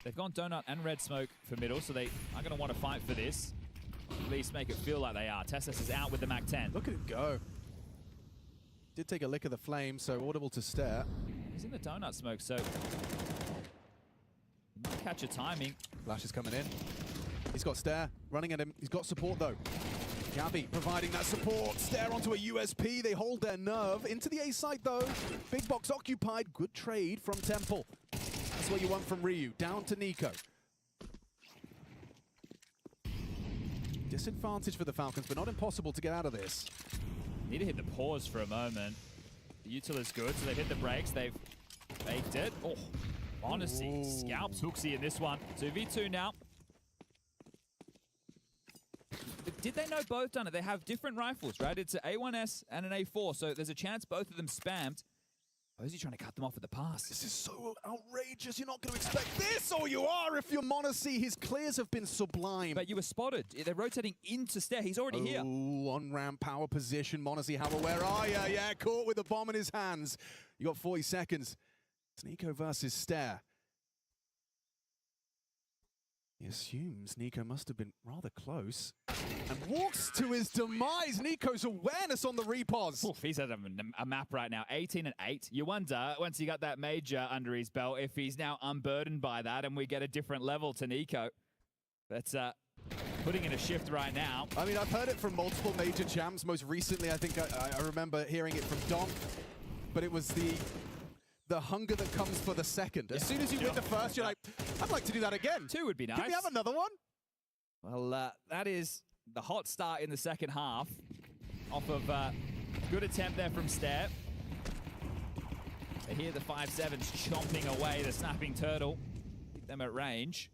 They've gone Donut and Red Smoke for middle, so they are going to want to fight for this. At least make it feel like they are. Tessas is out with the MAC-10. Look at him go. Did take a lick of the flame, so audible to stare. He's in the Donut Smoke, so... He might catch a timing. Flash is coming in. He's got stare running at him. He's got support, though. Gabby providing that support. Stare onto a USP. They hold their nerve. Into the A site, though. Big box occupied. Good trade from Temple. That's what you want from Ryu. Down to Nico. Disadvantage for the Falcons, but not impossible to get out of this. Need to hit the pause for a moment. The util is good, so they've hit the brakes. They've faked it. Oh, Honesty scalps Hooksy in this one. 2v2 now. But did they know both done it? They have different rifles, right? It's an A1S and an A4, so there's a chance both of them spammed. Or is he trying to cut them off with the pass? This is so outrageous. You're not going to expect this, or you are if you're Monacy. His clears have been sublime. But you were spotted. They're rotating into stair. He's already here. On-ramp power position. Monacy, how aware are you? Yeah, caught with the bomb in his hands. You got 40 seconds. It's Nico versus Stair. He assumes Nico must have been rather close and walks to his demise. Nico's awareness on the repos. Oof, he's at a map right now, 18 and 8. You wonder, once he got that major under his belt, if he's now unburdened by that and we get a different level to Nico. But putting in a shift right now. I mean, I've heard it from multiple major champs. Most recently, I think I remember hearing it from Dom. But it was the hunger that comes for the second. As soon as you win the first, you're like, I'd like to do that again. 2 would be nice. Can we have another one? Well, that is the hot start in the second half. Off of good attempt there from Stair. They hear the 5-7s chomping away, the snapping turtle. Keep them at range.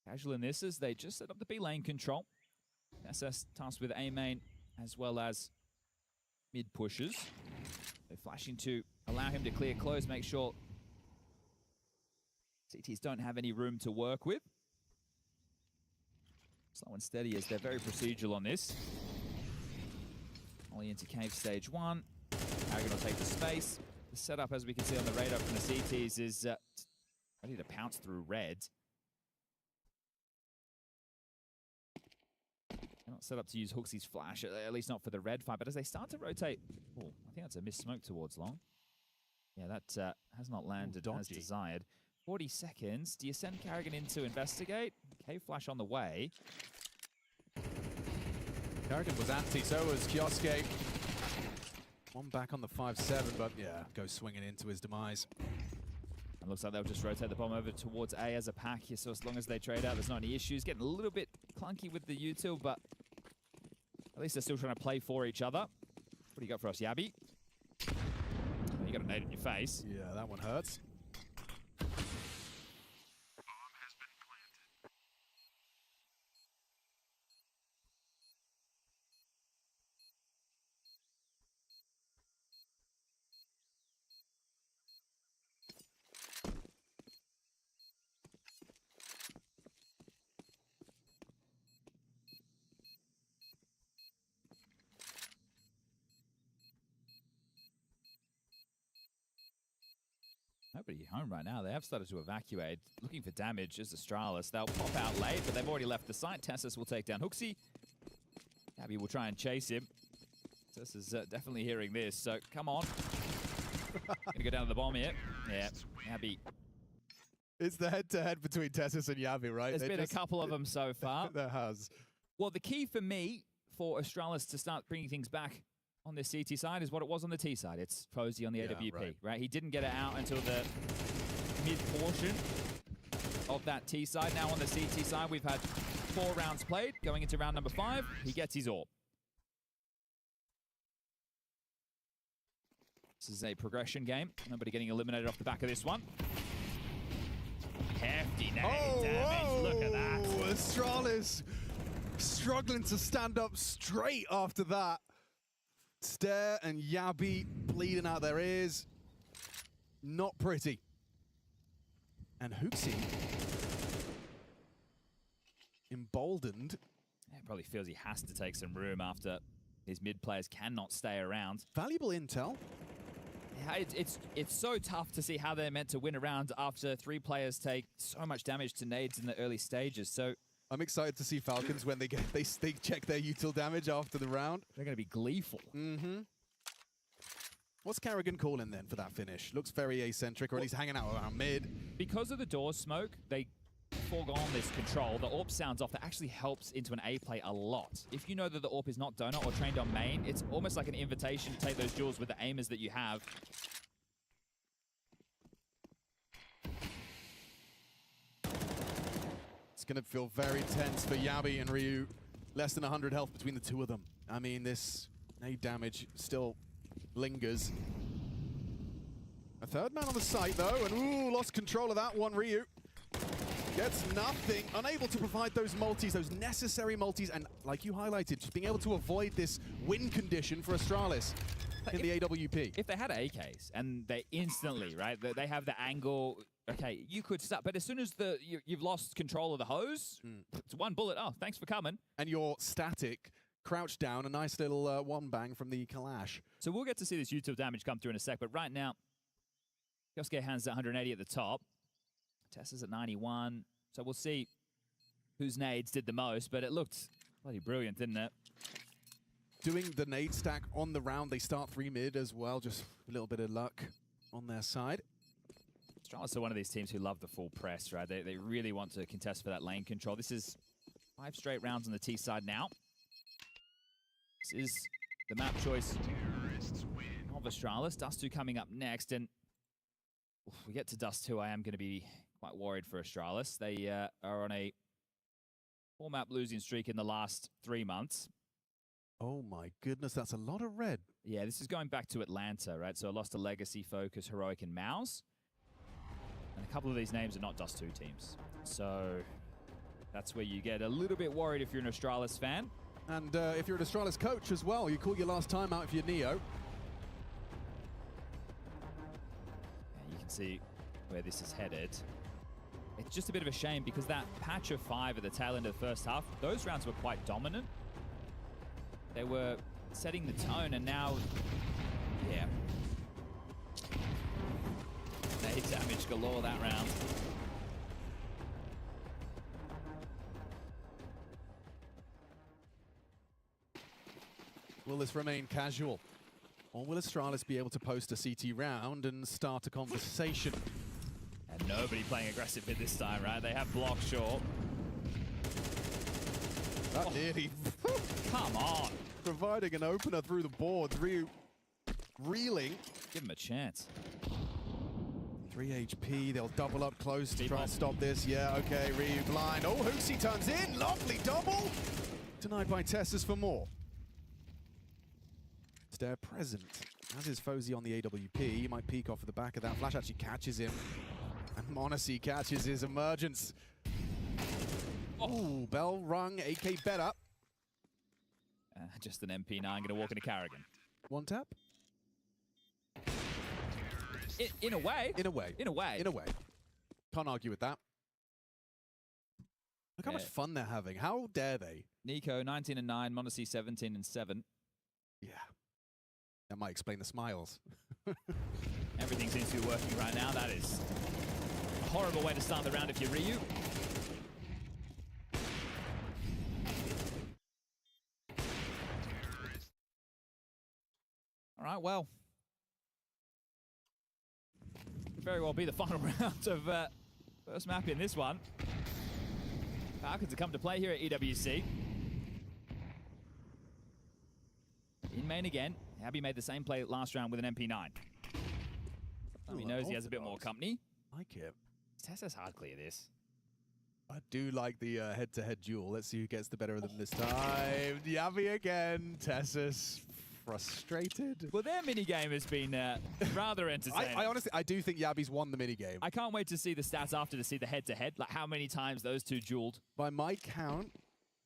Casual in this as they just set up the B lane control. SS tasked with A main as well as mid pushes. They're flashing to allow him to clear close, make sure CTs don't have any room to work with. Slow and steady as they're very procedural on this. Ollie into cave stage 1. Paragon will take the space. The setup, as we can see on the radar from the CTs, is ready to pounce through red. They're not set up to use Hooksy's flash, at least not for the red fight, but as they start to rotate... Oh, I think that's a missed smoke towards long. Yeah, that has not landed as desired. 40 seconds. Do you send Carrigan in to investigate? Cave flash on the way. Carrigan was anti, so was Kioske. One back on the 5-7, but yeah, goes swinging into his demise. It looks like they'll just rotate the bomb over towards A as a pack here, so as long as they trade out, there's not any issues. Getting a little bit clunky with the util, but at least they're still trying to play for each other. What do you got for us, Yabby? You got a nade in your face. Yeah, that one hurts. Nobody home right now. They have started to evacuate, looking for damage as Astralis. They'll pop out late, but they've already left the site. Tessus will take down Hooksy. Gabby will try and chase him. Tessus is definitely hearing this, so come on. Gonna go down to the bomb here. Yeah, Gabby. It's the head-to-head between Tessus and Yavi, right? There's been a couple of them so far. There has. Well, the key for me for Astralis to start bringing things back on this CT side is what it was on the T side. It's Posey on the AWP, right? He didn't get it out until the mid-portion of that T side. Now on the CT side, we've had 4 rounds played. Going into round number 5, he gets his AWP. This is a progression game. Nobody getting eliminated off the back of this one. Hefty nade damage. Look at that. Astralis struggling to stand up straight after that. Stare and Yabi bleeding out their ears. Not pretty. And Hooksy, emboldened. Yeah, probably feels he has to take some room after his mid players cannot stay around. Valuable intel. Yeah, it's so tough to see how they're meant to win a round after 3 players take so much damage to nades in the early stages. So I'm excited to see Falcons when they check their util damage after the round. They're going to be gleeful. Mm-hmm. What's Carrigan calling then for that finish? Looks very eccentric, or at least hanging out around mid. Because of the doors smoke, they forgone this control. The AWP sounds off. That actually helps into an A play a lot. If you know that the AWP is not donut or trained on main, it's almost like an invitation to take those duels with the aimers that you have. It's going to feel very tense for Yabi and Ryu. Less than 100 health between the two of them. I mean, this nade damage still lingers. A third man on the site, though, and ooh, lost control of that one. Ryu gets nothing, unable to provide those multis, those necessary multis, and like you highlighted, just being able to avoid this win condition for Astralis in the AWP. If they had AKs and they instantly, right, they have the angle, okay, you could stop, but as soon as you've lost control of the hose, it's one bullet, oh, thanks for coming. And you're static, crouched down, a nice little one bang from the Kalash. So we'll get to see this util damage come through in a sec, but right now, Yosuke has 180 at the top. Tessa's at 91, so we'll see whose nades did the most, but it looked bloody brilliant, didn't it? Doing the nade stack on the round, they start 3 mid as well, just a little bit of luck on their side. Astralis are one of these teams who love the full press, right? They really want to contest for that lane control. This is 5 straight rounds on the T side now. This is the map choice of Astralis. Dust 2 coming up next, and if we get to Dust 2, I am going to be quite worried for Astralis. They are on a 4-map losing streak in the last 3 months. Oh my goodness, that's a lot of red. Yeah, this is going back to Atlanta, right? So I lost to Legacy, Focus, Heroic, and Mouse. And a couple of these names are not Dust 2 teams. So that's where you get a little bit worried if you're an Astralis fan. And if you're an Astralis coach as well, you call your last time out if you're Neo. And you can see where this is headed. It's just a bit of a shame because that patch of 5 at the tail end of the first half, those rounds were quite dominant. They were setting the tone, and now, yeah. Nade damage galore that round. Will this remain casual? Or will Astralis be able to post a CT round and start a conversation? And nobody playing aggressive mid this time, right? They have block short. That nearly... Come on. Providing an opener through the board. Ryu reeling. Give him a chance. 3 HP. They'll double up close to try and stop this. Yeah, okay. Ryu blind. Oh, Hooksy turns in. Lovely double. Denied by Tessus for more. Stare present. As is Fozy on the AWP. He might peek off of the back of that. Flash actually catches him. And Monacy catches his emergence. Oh, bell rung. AK better. Just an MP9 going to walk into Carrigan. One tap? In a way. In a way. In a way. In a way. Can't argue with that. Look how much fun they're having. How dare they? Nico, 19 and 9. Monacy, 17 and 7. Yeah. That might explain the smiles. Everything seems to be working right now. That is a horrible way to start the round if you're Ryu. All right, well, could very well be the final round of first map in this one. Falcons have come to play here at EWC. main again. Abby made the same play last round with an MP9. He knows he has a bit more company. Like it. Tessa's hard clear this. I do like the head-to-head duel. Let's see who gets the better of them this time. Yavi again. Tessa's frustrated. Well, their minigame has been rather entertaining. I honestly, I do think Yabi's won the minigame. I can't wait to see the stats after to see the head-to-head, like how many times those two dueled. By my count,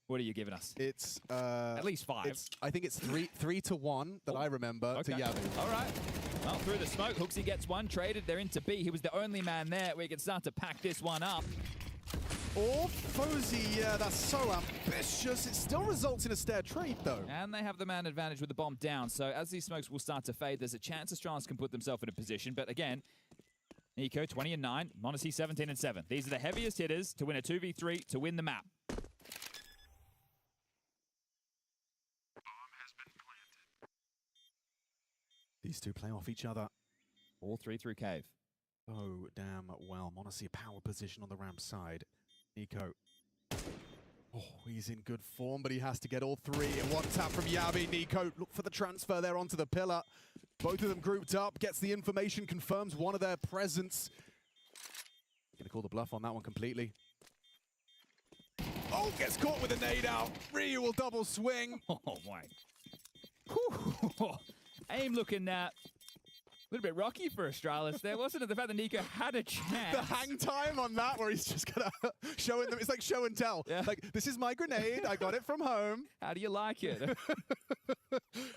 what are you giving us? It's at least 5. I think it's 3 to 1 that I remember to Yabi. All right. Well, through the smoke, Hooksy gets one traded. They're into B. He was the only man there. We can start to pack this one up. Or Fozy, yeah, that's so ambitious. It still results in a stair trade, though. And they have the man advantage with the bomb down. So as these smokes will start to fade, there's a chance Astralis can put themselves in a position. But again, Nico, 20 and 9. Monacy, 17 and 7. These are the heaviest hitters to win a 2v3 to win the map. These two play off each other. All 3 through cave. Oh, damn well. Monacy, power position on the ramp side. Nico. Oh, he's in good form, but he has to get all 3 in one tap from Yabi. Nico, look for the transfer there onto the pillar. Both of them grouped up, gets the information, confirms one of their presence. Gonna call the bluff on that one completely. Oh, gets caught with a nade out. Ryu will double swing. Oh, my. Whew. Aim looking a little bit rocky for Astralis there, wasn't it? The fact that Nico had a chance. The hang time on that where he's just gonna showing them, it's like show and tell. Yeah. Like, this is my grenade, I got it from home. How do you like it?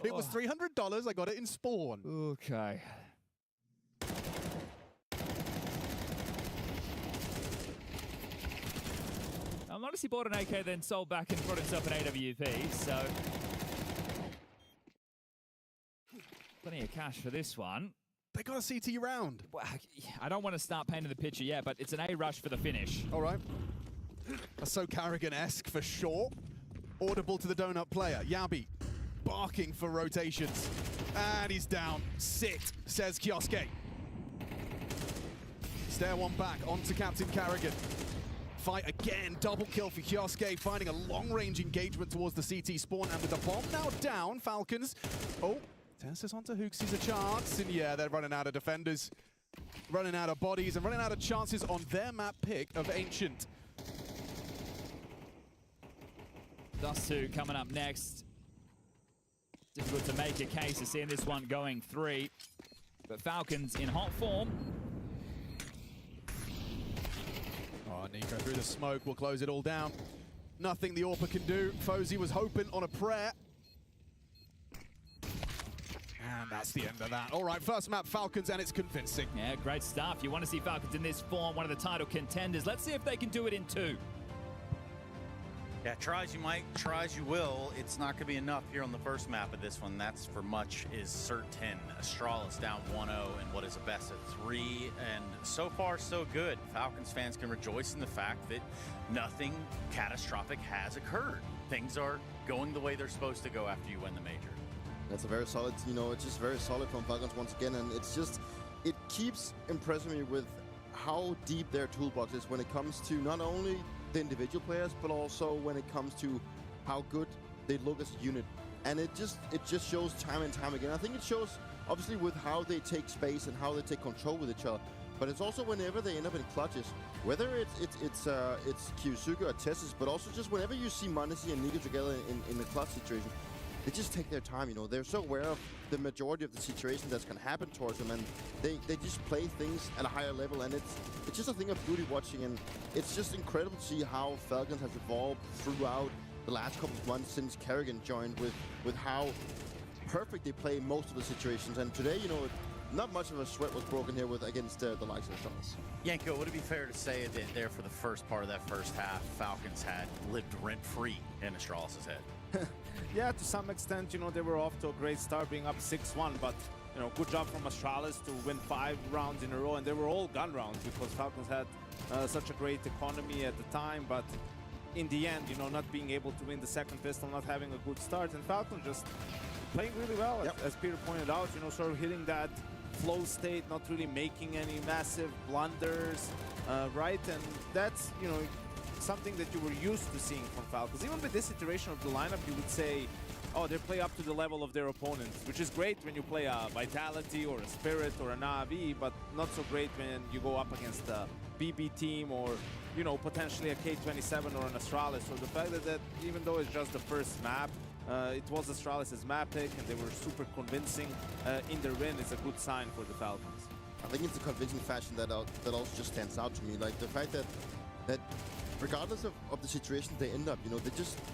It was $300, I got it in Spawn. Okay. I'm honestly bought an AK, then sold back and brought himself an AWP, so plenty of cash for this one. They got a CT round. Well, I don't want to start painting the picture yet, but it's an A rush for the finish. All right. That's so Carrigan-esque for sure. Audible to the donut player. Yabi barking for rotations. And he's down. Sit, says Kioske. Stair one back onto Captain Carrigan. Fight again. Double kill for Kioske, finding a long-range engagement towards the CT spawn. And with the bomb now down, Falcons. Oh. Tessa's onto Hooksy's a chance, and yeah, they're running out of defenders, running out of bodies, and running out of chances on their map pick of Ancient. Dust 2 coming up next. Difficult to make a case of seeing this one going 3, but Falcons in hot form. Oh, Nico through the smoke will close it all down. Nothing the AWPer can do. Fozy was hoping on a prayer. And that's the end of that. All right, first map, Falcons, and it's convincing. Yeah, great stuff. You want to see Falcons in this form, one of the title contenders. Let's see if they can do it in 2. Yeah, try as you might, try as you will. It's not going to be enough here on the first map of this one. That's for much is certain. Astralis down 1-0 in what is a best of 3. And so far, so good. Falcons fans can rejoice in the fact that nothing catastrophic has occurred. Things are going the way they're supposed to go after you win the major. That's a very solid, it's just very solid from Falcons once again, and it's just, it keeps impressing me with how deep their toolbox is when it comes to not only the individual players, but also when it comes to how good they look as a unit. And it just shows time and time again. I think it shows, obviously, with how they take space and how they take control with each other, but it's also whenever they end up in clutches, whether it's Kyusuke or Tessis, but also just whenever you see Monacy and Nico together in the clutch situation, they just take their time, They're so aware of the majority of the situation that's going to happen towards them, and they just play things at a higher level, and it's just a thing of beauty watching, and it's just incredible to see how Falcons has evolved throughout the last couple of months since Carrigan joined with how perfect they play most of the situations. And today, not much of a sweat was broken here against the likes of Astralis. Yanko, would it be fair to say that there for the first part of that first half, Falcons had lived rent-free in Astralis' head? Yeah, to some extent, they were off to a great start being up 6-1, but, good job from Astralis to win 5 rounds in a row, and they were all gun rounds because Falcons had such a great economy at the time, but in the end, not being able to win the second pistol, not having a good start, and Falcons just playing really well, as Peter pointed out, sort of hitting that flow state, not really making any massive blunders, right? And that's, something that you were used to seeing from Falcons. Even with this iteration of the lineup, you would say, oh, they play up to the level of their opponents, which is great when you play a Vitality or a Spirit or an AV, but not so great when you go up against a BB team or, you know, potentially a K27 or an Astralis. So the fact that even though it's just the first map, it was Astralis' map pick and they were super convincing in their win is a good sign for the Falcons. I think it's a convincing fashion that also just stands out to me. Like the fact that regardless of the situation they end up, you know,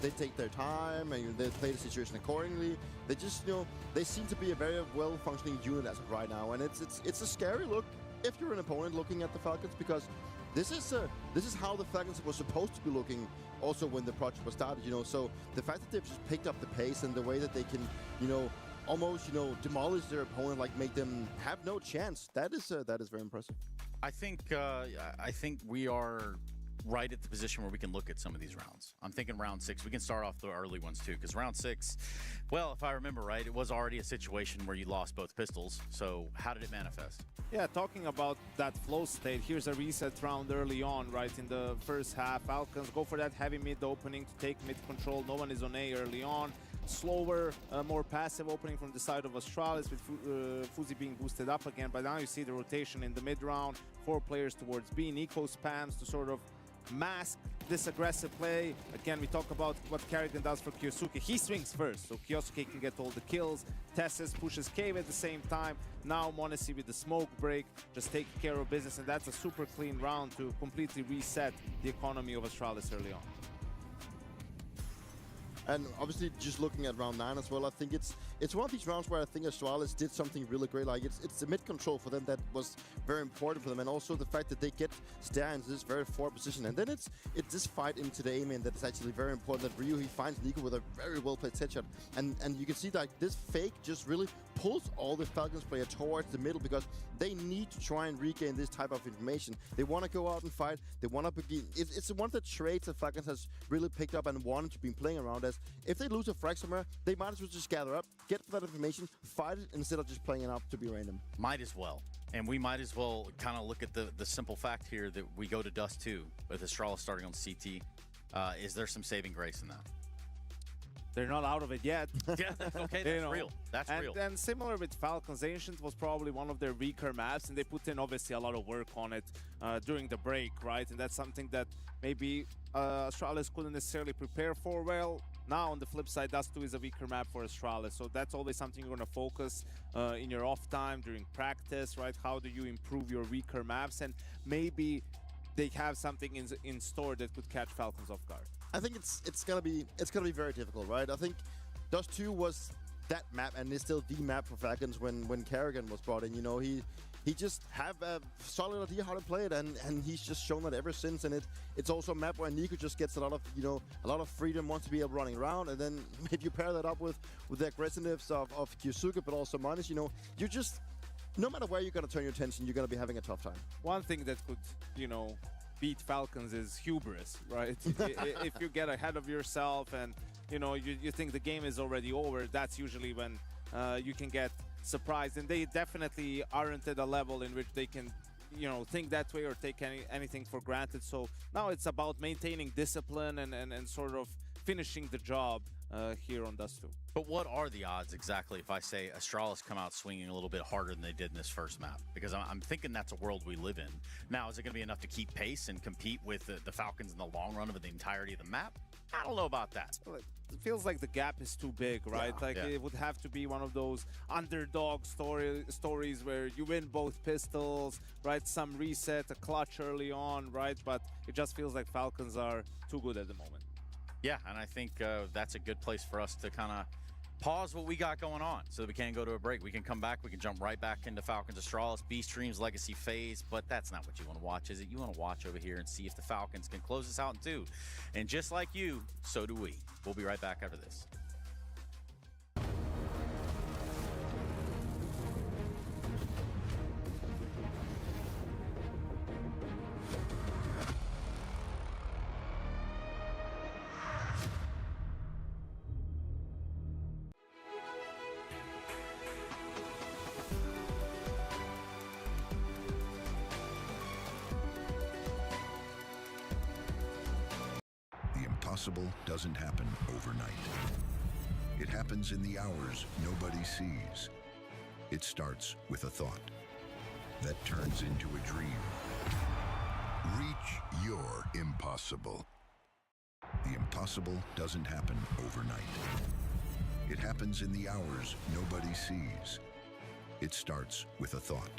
they take their time and they play the situation accordingly. They just, you know, they seem to be a very well-functioning unit as of right now, and it's a scary look if you're an opponent looking at the Falcons, because this is how the Falcons were supposed to be looking also when the project was started, you know. So the fact that they've just picked up the pace and the way that they can, you know, almost, you know, demolish their opponent, like make them have no chance, that is very impressive. I think we are right at the position where we can look at some of these rounds. I'm thinking round 6. We can start off the early ones too, because round 6, well, if I remember right, it was already a situation where you lost both pistols. So how did it manifest? Yeah, talking about that flow state, here's a reset round early on, right? In the first half, Falcons go for that heavy mid opening to take mid control. No one is on A early on. Slower, more passive opening from the side of Astralis with Fuzi being boosted up again. But now you see the rotation in the mid round. 4 players towards B. Nico spams to sort of mask this aggressive play. Again, we talk about what Kerrigan does for Kyosuke. He swings first, so Kyosuke can get all the kills. Tessus pushes Cave at the same time. Now m0NESY with the smoke break, just taking care of business, and that's a super clean round to completely reset the economy of Astralis early on. And obviously, just looking at round 9 as well, I think it's one of these rounds where I think Astralis did something really great. Like it's the mid control for them that was very important for them, and also the fact that they get Stair into this very forward position. And then it's this fight into the A main that is actually very important. That Ryu, he finds Nico with a very well played headshot, and you can see that this fake just really pulls all the Falcons player towards the middle, because they need to try and regain this type of information. They want to go out and fight. They want to begin. It's one of the traits that Falcons has really picked up and wanted to be playing around as. If they lose a frag somewhere, they might as well just gather up, get that information, fight it, instead of just playing it up to be random. Might as well. And we might as well kind of look at the simple fact here that we go to Dust 2 with Astralis starting on CT. Is there some saving grace in that? They're not out of it yet. Yeah, okay, that's real. That's real. And similar with Falcons, Ancient was probably one of their weaker maps, and they put in obviously a lot of work on it during the break, right? And that's something that maybe Astralis couldn't necessarily prepare for well. Now, on the flip side, Dust 2 is a weaker map for Astralis, so that's always something you're going to focus in your off time, during practice, right? How do you improve your weaker maps? And maybe they have something in store that could catch Falcons off guard. I think it's gonna be very difficult, right? I think Dust 2 was that map, and it's still the map for Falcons when Kerrigan was brought in. You know, he just have a solid idea how to play it, and he's just shown that ever since. And it's also a map where Nico just gets a lot of freedom, wants to be running around, and then if you pair that up with the aggressiveness of Kyosuke, but also m0NESY, you know, you just, no matter where you're gonna turn your attention, you're gonna be having a tough time. One thing that could, you know, beat Falcons is hubris, right? If you get ahead of yourself and, you know, you think the game is already over, that's usually when you can get surprised. And they definitely aren't at a level in which they can, you know, think that way or take anything for granted. So now it's about maintaining discipline and sort of finishing the job here on Dust 2. But what are the odds exactly if I say Astralis come out swinging a little bit harder than they did in this first map? Because I'm thinking that's a world we live in. Now, is it going to be enough to keep pace and compete with the Falcons in the long run of the entirety of the map? I don't know about that. It feels like the gap is too big, right? It would have to be one of those underdog stories where you win both pistols, right? Some reset, a clutch early on, right? But it just feels like Falcons are too good at the moment. Yeah, and I think that's a good place for us to kind of pause what we got going on so that we can go to a break. We can come back. We can jump right back into Falcons Astralis, B-Stream's Legacy phase, but that's not what you want to watch, is it? You want to watch over here and see if the Falcons can close this out in 2. And just like you, so do we. We'll be right back after this. impossible doesn't happen overnight. It happens in the hours nobody sees. It starts with a thought that turns into a dream. Reach your impossible. The impossible doesn't happen overnight. It happens in the hours nobody sees. It starts with a thought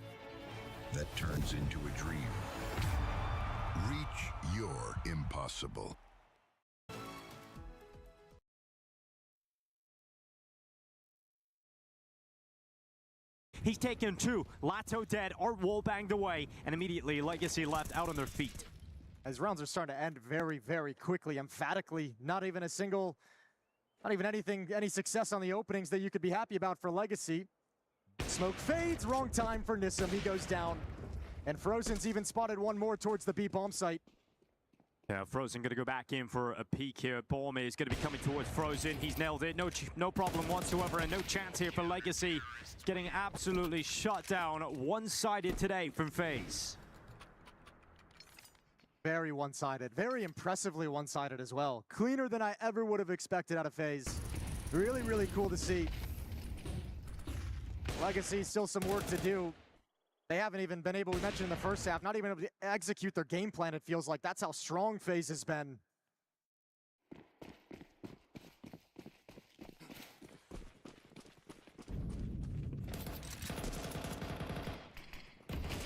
that turns into a dream. Reach your impossible. He's taken two. Lato dead, Art wall banged away, and immediately Legacy left out on their feet. As rounds are starting to end very, very quickly, emphatically, not even any success on the openings that you could be happy about for Legacy. Smoke fades, wrong time for Nissim, he goes down. And Frozen's even spotted one more towards the B bomb site. Yeah, Frozen going to go back in for a peek here. Bomb is going to be coming towards Frozen. He's nailed it. No problem whatsoever, and no chance here for Legacy. Getting absolutely shut down. One-sided today from FaZe. Very one-sided. Very impressively one-sided as well. Cleaner than I ever would have expected out of FaZe. Really, really cool to see. Legacy, still some work to do. They haven't even been able, we mentioned in the first half, not even able to execute their game plan, it feels like. That's how strong FaZe has been.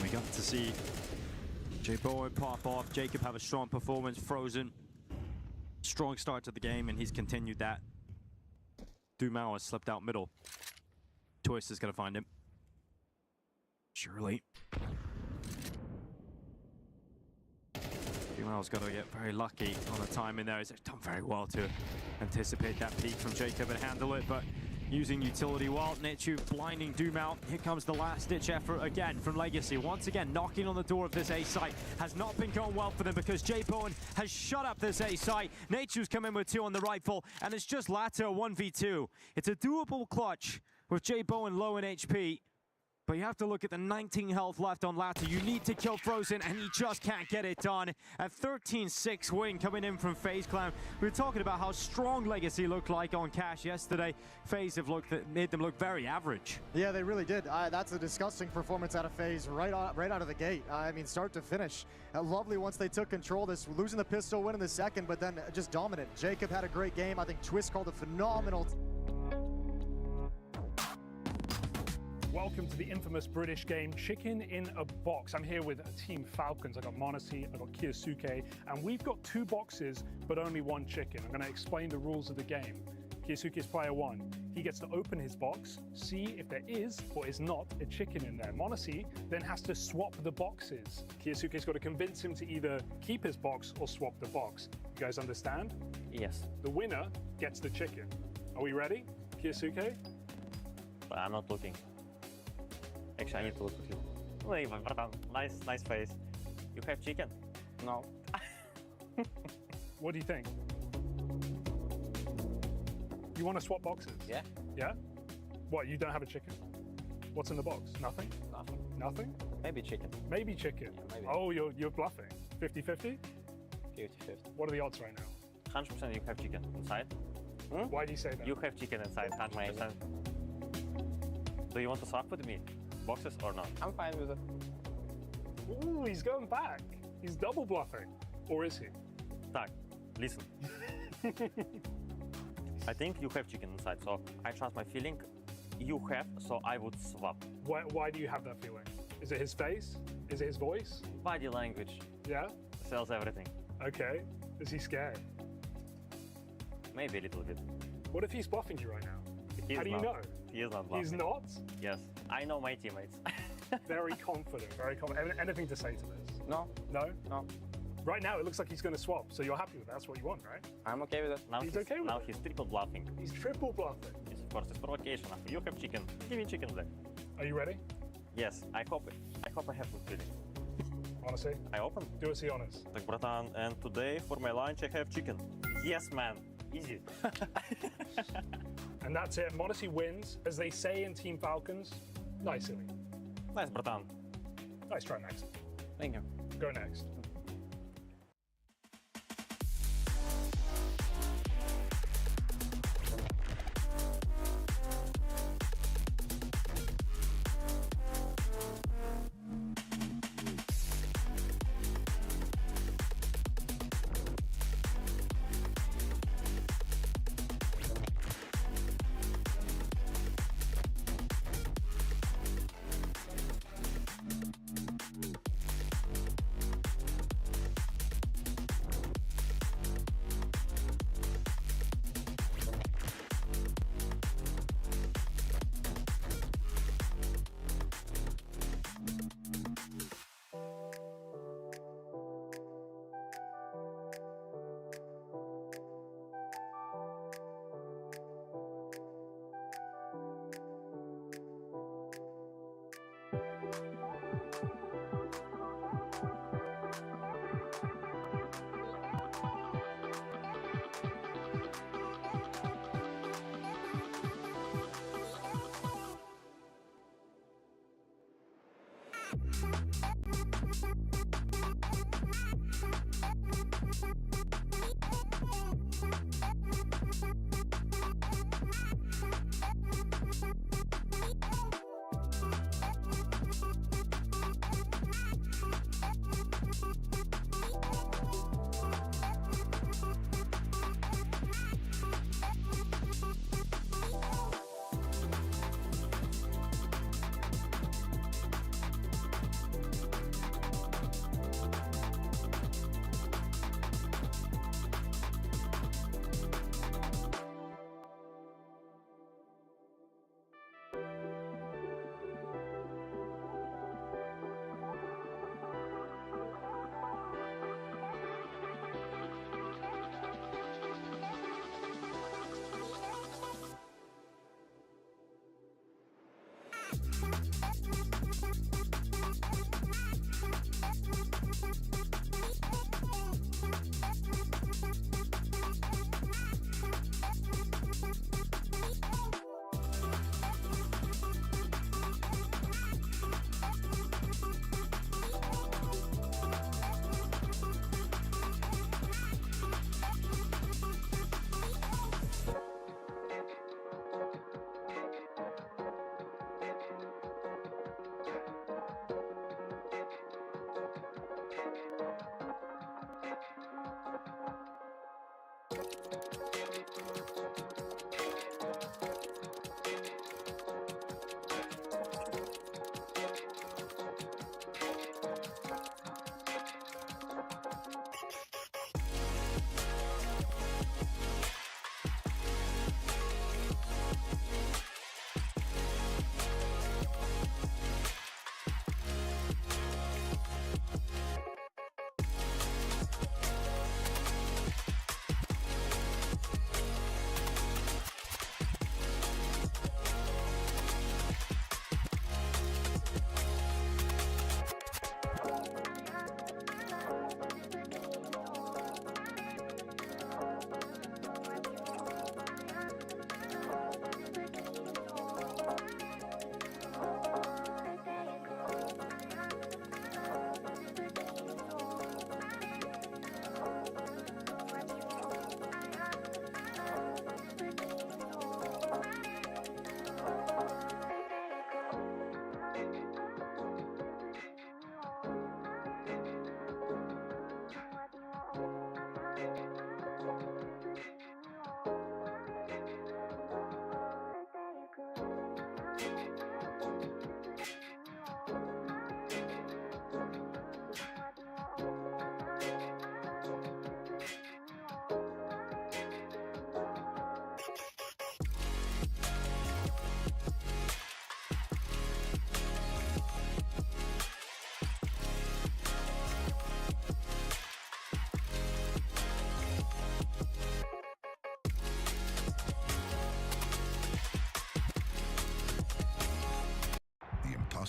We got to see J Bowen pop off, Jacob have a strong performance, Frozen. Strong start to the game, and he's continued that. Dumao has slipped out middle. Twist is going to find him. Surely. Dumao's got to get very lucky on the timing there. He's done very well to anticipate that peak from Jacob and handle it, but using utility while Nichu blinding Dumao. Here comes the last-ditch effort again from Legacy. Once again, knocking on the door of this A site. Has not been going well for them because J Bowen has shut up this A site. Nichu's come in with 2 on the rifle, and it's just Lato 1v2. It's a doable clutch with J Bowen low in HP. But you have to look at the 19 health left on Lato. You need to kill Frozen, and he just can't get it done. A 13-6 win coming in from FaZe Clan. We were talking about how strong Legacy looked like on Cash yesterday. FaZe have made them look very average. Yeah, they really did. That's a disgusting performance out of FaZe right out of the gate. I mean, start to finish. Lovely once they took control. This losing the pistol, winning the second, but then just dominant. Jacob had a great game. I think Twist called a phenomenal. Welcome to the infamous British game, Chicken in a Box. I'm here with Team Falcons. I got Monesi, I got Kyosuke, and we've got 2 boxes, but only 1 chicken. I'm going to explain the rules of the game. Kyosuke is player 1. He gets to open his box, see if there is or is not a chicken in there. Monesi then has to swap the boxes. Kyosuke's got to convince him to either keep his box or swap the box. You guys understand? Yes. The winner gets the chicken. Are we ready, Kyosuke? But I'm not looking. Actually, I need to look with you. Wait, nice face. You have chicken? No. What do you think? You want to swap boxes? Yeah. Yeah? What, you don't have a chicken? What's in the box? Nothing? Nothing. Nothing? Maybe chicken. Maybe chicken. Yeah, maybe. Oh, you're bluffing. 50-50? 50-50. What are the odds right now? 100% you have chicken inside. Why do you say that? You have chicken inside, 100%. Do you want to swap with me? Boxes or not? I'm fine with it. Ooh, he's going back. He's double bluffing. Or is he? Tak, listen. I think you have chicken inside, so I trust my feeling. You have, so I would swap. Why do you have that feeling? Is it his face? Is it his voice? Body language. Yeah? Sells everything. Okay. Is he scared? Maybe a little bit. What if he's bluffing you right now? How do you not. know? He is not bluffing. He's not? Yes. I know my teammates. Very confident, very confident. Anything to say to this? No. No? No. Right now, it looks like he's going to swap, so you're happy with that. That's what you want, right? I'm okay with it. Now He's okay with now it? he's triple bluffing. He's triple bluffing. Yes, of course, it's provocation. You have chicken. Give me chicken there. Are you ready? Yes, I hope I have good feeling. Honestly? I open. Do us the honors. Так, братан, and today for my lunch I have chicken. Yes, man. Easy. And that's it. Monesi wins, as they say in Team Falcons. Nicely. Nice, bratан. Nice try, next. Thank you. Go next.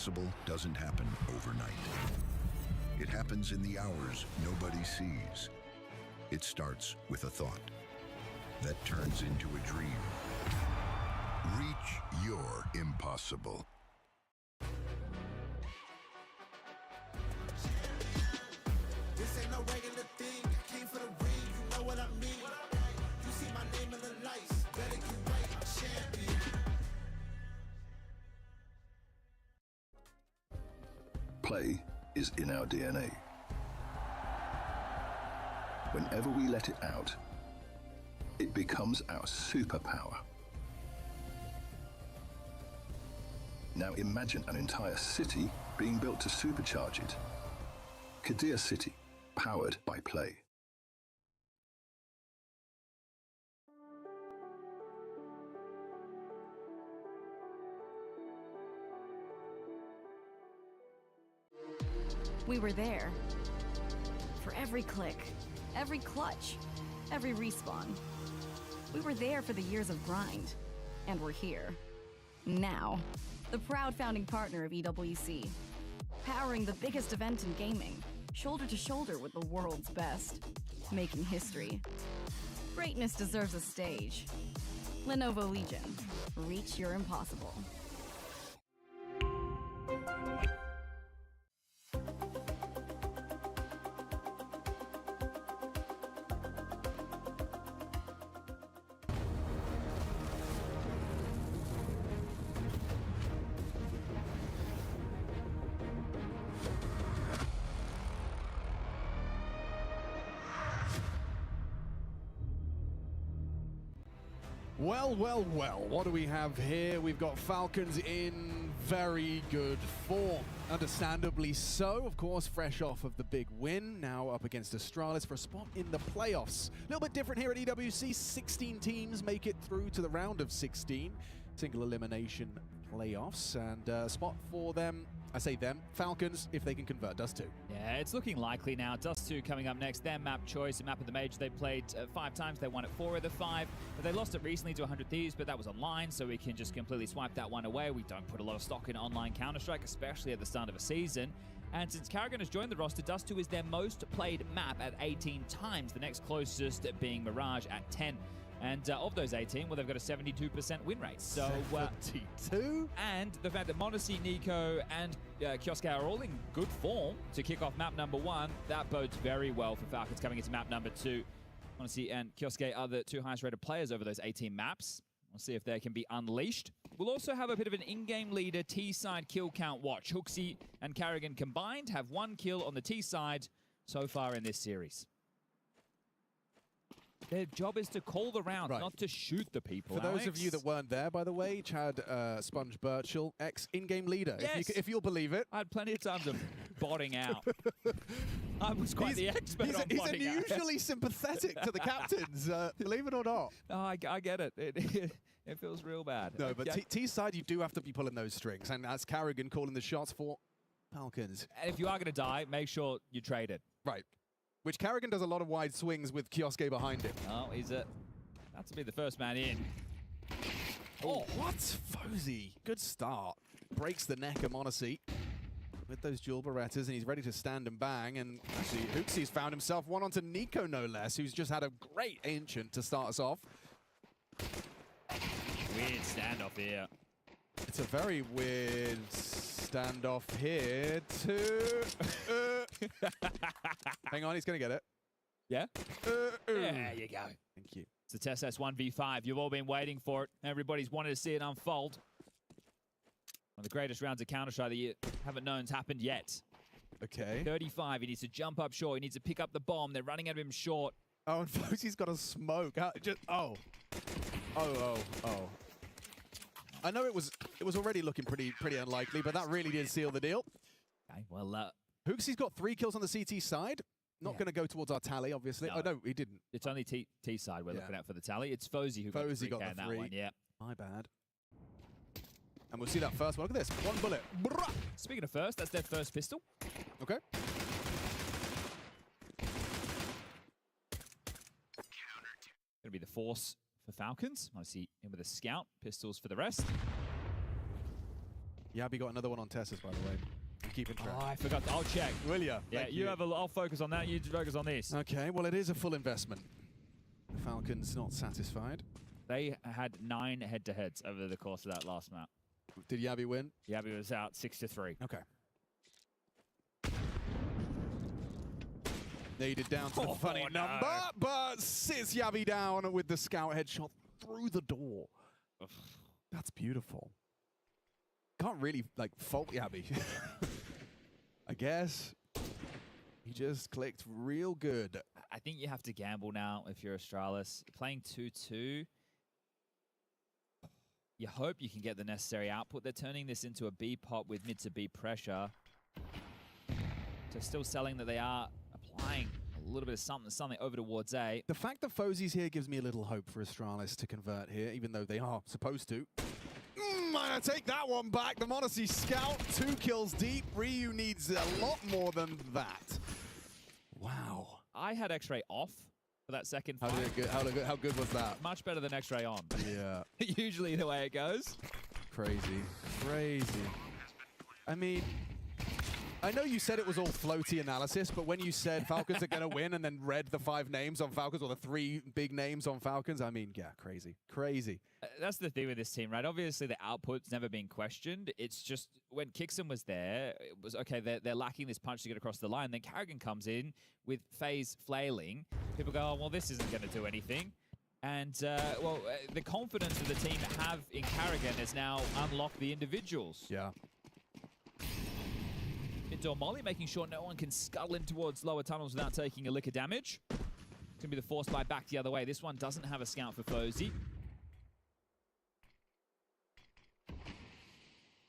impossible doesn't happen overnight. It happens in the hours nobody sees. It starts with a thought that turns into a dream. Reach your impossible. This ain't no regular thing. I came for the ring, you know what I mean. You see my name in the lights, better get right, I'm champion. Play is in our DNA. Whenever we let it out, it becomes our superpower. Now imagine an entire city being built to supercharge it. Kadir City, powered by play. We were there. For every click, every clutch, every respawn. We were there for the years of grind. And we're here. Now. The proud founding partner of EWC. Powering the biggest event in gaming. Shoulder to shoulder with the world's best. Making history. Greatness deserves a stage. Lenovo Legion. Reach your impossible. Well, well, well, what do we have here? We've got Falcons in very good form. Understandably so, of course, fresh off of the big win, now up against Astralis for a spot in the playoffs. A little bit different here at EWC, 16 teams make it through to the round of 16. Single elimination playoffs, and a spot for them, I say them, Falcons, if they can convert Dust 2. Yeah, it's looking likely now. Dust 2 coming up next. Their map choice, a map of the major. They played 5 times. They won at 4 of the 5. But they lost it recently to 100 Thieves, but that was online, so we can just completely swipe that one away. We don't put a lot of stock in online Counter-Strike, especially at the start of a season. And since Karrigan has joined the roster, Dust 2 is their most played map at 18 times. The next closest being Mirage at 10. And of those 18, well, they've got a 72% win rate. So 72? And the fact that Monacy, Nico, and Kioske are all in good form to kick off map number 1, that bodes very well for Falcons coming into map number 2. Monacy and Kioske are the 2 highest rated players over those 18 maps. We'll see if they can be unleashed. We'll also have a bit of an in-game leader T-side kill count watch. Hooksy and Karrigan combined have 1 kill on the T-side so far in this series. Their job is to call the round, not to shoot the people. For those of you that weren't there, by the way, Chad Sponge Birchall, ex-in-game leader, Yes. if you'll believe it. I had plenty of times of botting out. I was quite the expert on He's botting out. unusually sympathetic to the captains, believe it or not. No, I get it. It feels real bad. No, but T's side, you do have to be pulling those strings, and that's Carrigan calling the shots for Falcons. And if you are going to die, make sure you trade it. Right. Which Carrigan does a lot of wide swings with Kioske behind him. Oh, he's about to be the first man in. Oh, what? Fozy. Good start. Breaks the neck of Monacy with those dual Berettas, and he's ready to stand and bang. And actually, Hooksie's found himself one onto Nico, no less, who's just had a great Ancient to start us off. Weird standoff here. It's a very weird standoff here too. Hang on, he's going to get it. Yeah? There you go. Thank you. It's the TESS 1v5. You've all been waiting for it. Everybody's wanted to see it unfold. One of the greatest rounds of Counter-Strike that you haven't known's happened yet. Okay. 35, he needs to jump up short. He needs to pick up the bomb. They're running at him short. Oh, and Fozy's got a smoke. Oh. I know it was already looking pretty unlikely, but that really did seal the deal. Okay, well, Hooksie's got 3 kills on the CT side. Not going to go towards our tally, obviously. No. Oh, no, he didn't. It's only T side we're looking at for the tally. It's Fozy who got the 3K got in the that 3. one, yeah. My bad. And we'll see that first one. Look at this. One bullet. Brah! Speaking of first, that's their first pistol. Okay. Gonna be the force for Falcons. I see him with a scout. Pistols for the rest. Yabi got another one on Tess's, by the way. I'm keeping track. Oh, I forgot. I'll check. Will ya? Yeah, Thank you have I'll focus on that. You focus on this. Okay, well, it is a full investment. Falcons not satisfied. They had 9 head-to-heads over the course of that last map. Did Yabi win? Yabi was out 6-3. Okay. Needed down to the funny number, but sits Yabi down with the scout headshot through the door. That's beautiful. Can't really, like, fault Yabi. I guess. He just clicked real good. I think you have to gamble now if you're Astralis. Playing 2-2, you hope you can get the necessary output. They're turning this into a B pop with mid to B pressure. So still selling that they are applying a little bit of something over towards A. The fact that Fozy's here gives me a little hope for Astralis to convert here, even though they are supposed to. I take that one back. The Monacy scout, 2 kills deep. Ryu needs a lot more than that. Wow. I had X-Ray off for that second fight. How good was that? Much better than X-Ray on. Yeah. Usually the way it goes. Crazy. Crazy. I mean, I know you said it was all floaty analysis, but when you said Falcons are going to win and then read the 5 names on Falcons or the 3 big names on Falcons, I mean, yeah, crazy. Crazy. That's the thing with this team, right? Obviously, the output's never been questioned. It's just when Kixon was there, it was, okay, they're lacking this punch to get across the line. Then Carrigan comes in with FaZe flailing. People go, oh, well, this isn't going to do anything. And, the confidence that the team have in Carrigan has now unlocked the individuals. Yeah. Mid-door Molly, making sure no one can scuttle in towards lower tunnels without taking a lick of damage. It's going to be the force buy back the other way. This one doesn't have a scout for Fozy.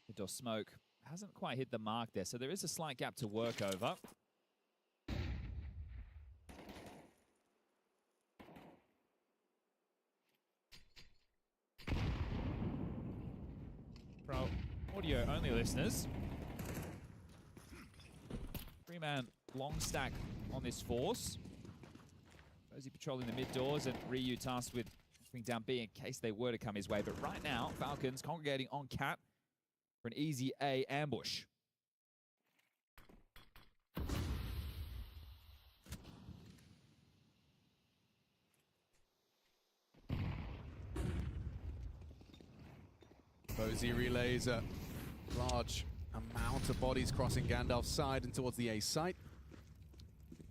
Mid-door smoke hasn't quite hit the mark there, so there is a slight gap to work over. For our audio-only listeners, 3-man long stack on this force. Fozy patrolling the mid doors and Ryu tasked with bring down B in case they were to come his way. But right now, Falcons congregating on Cat for an easy A ambush. Fozy relays a large amount of bodies crossing Gandalf's side and towards the A site.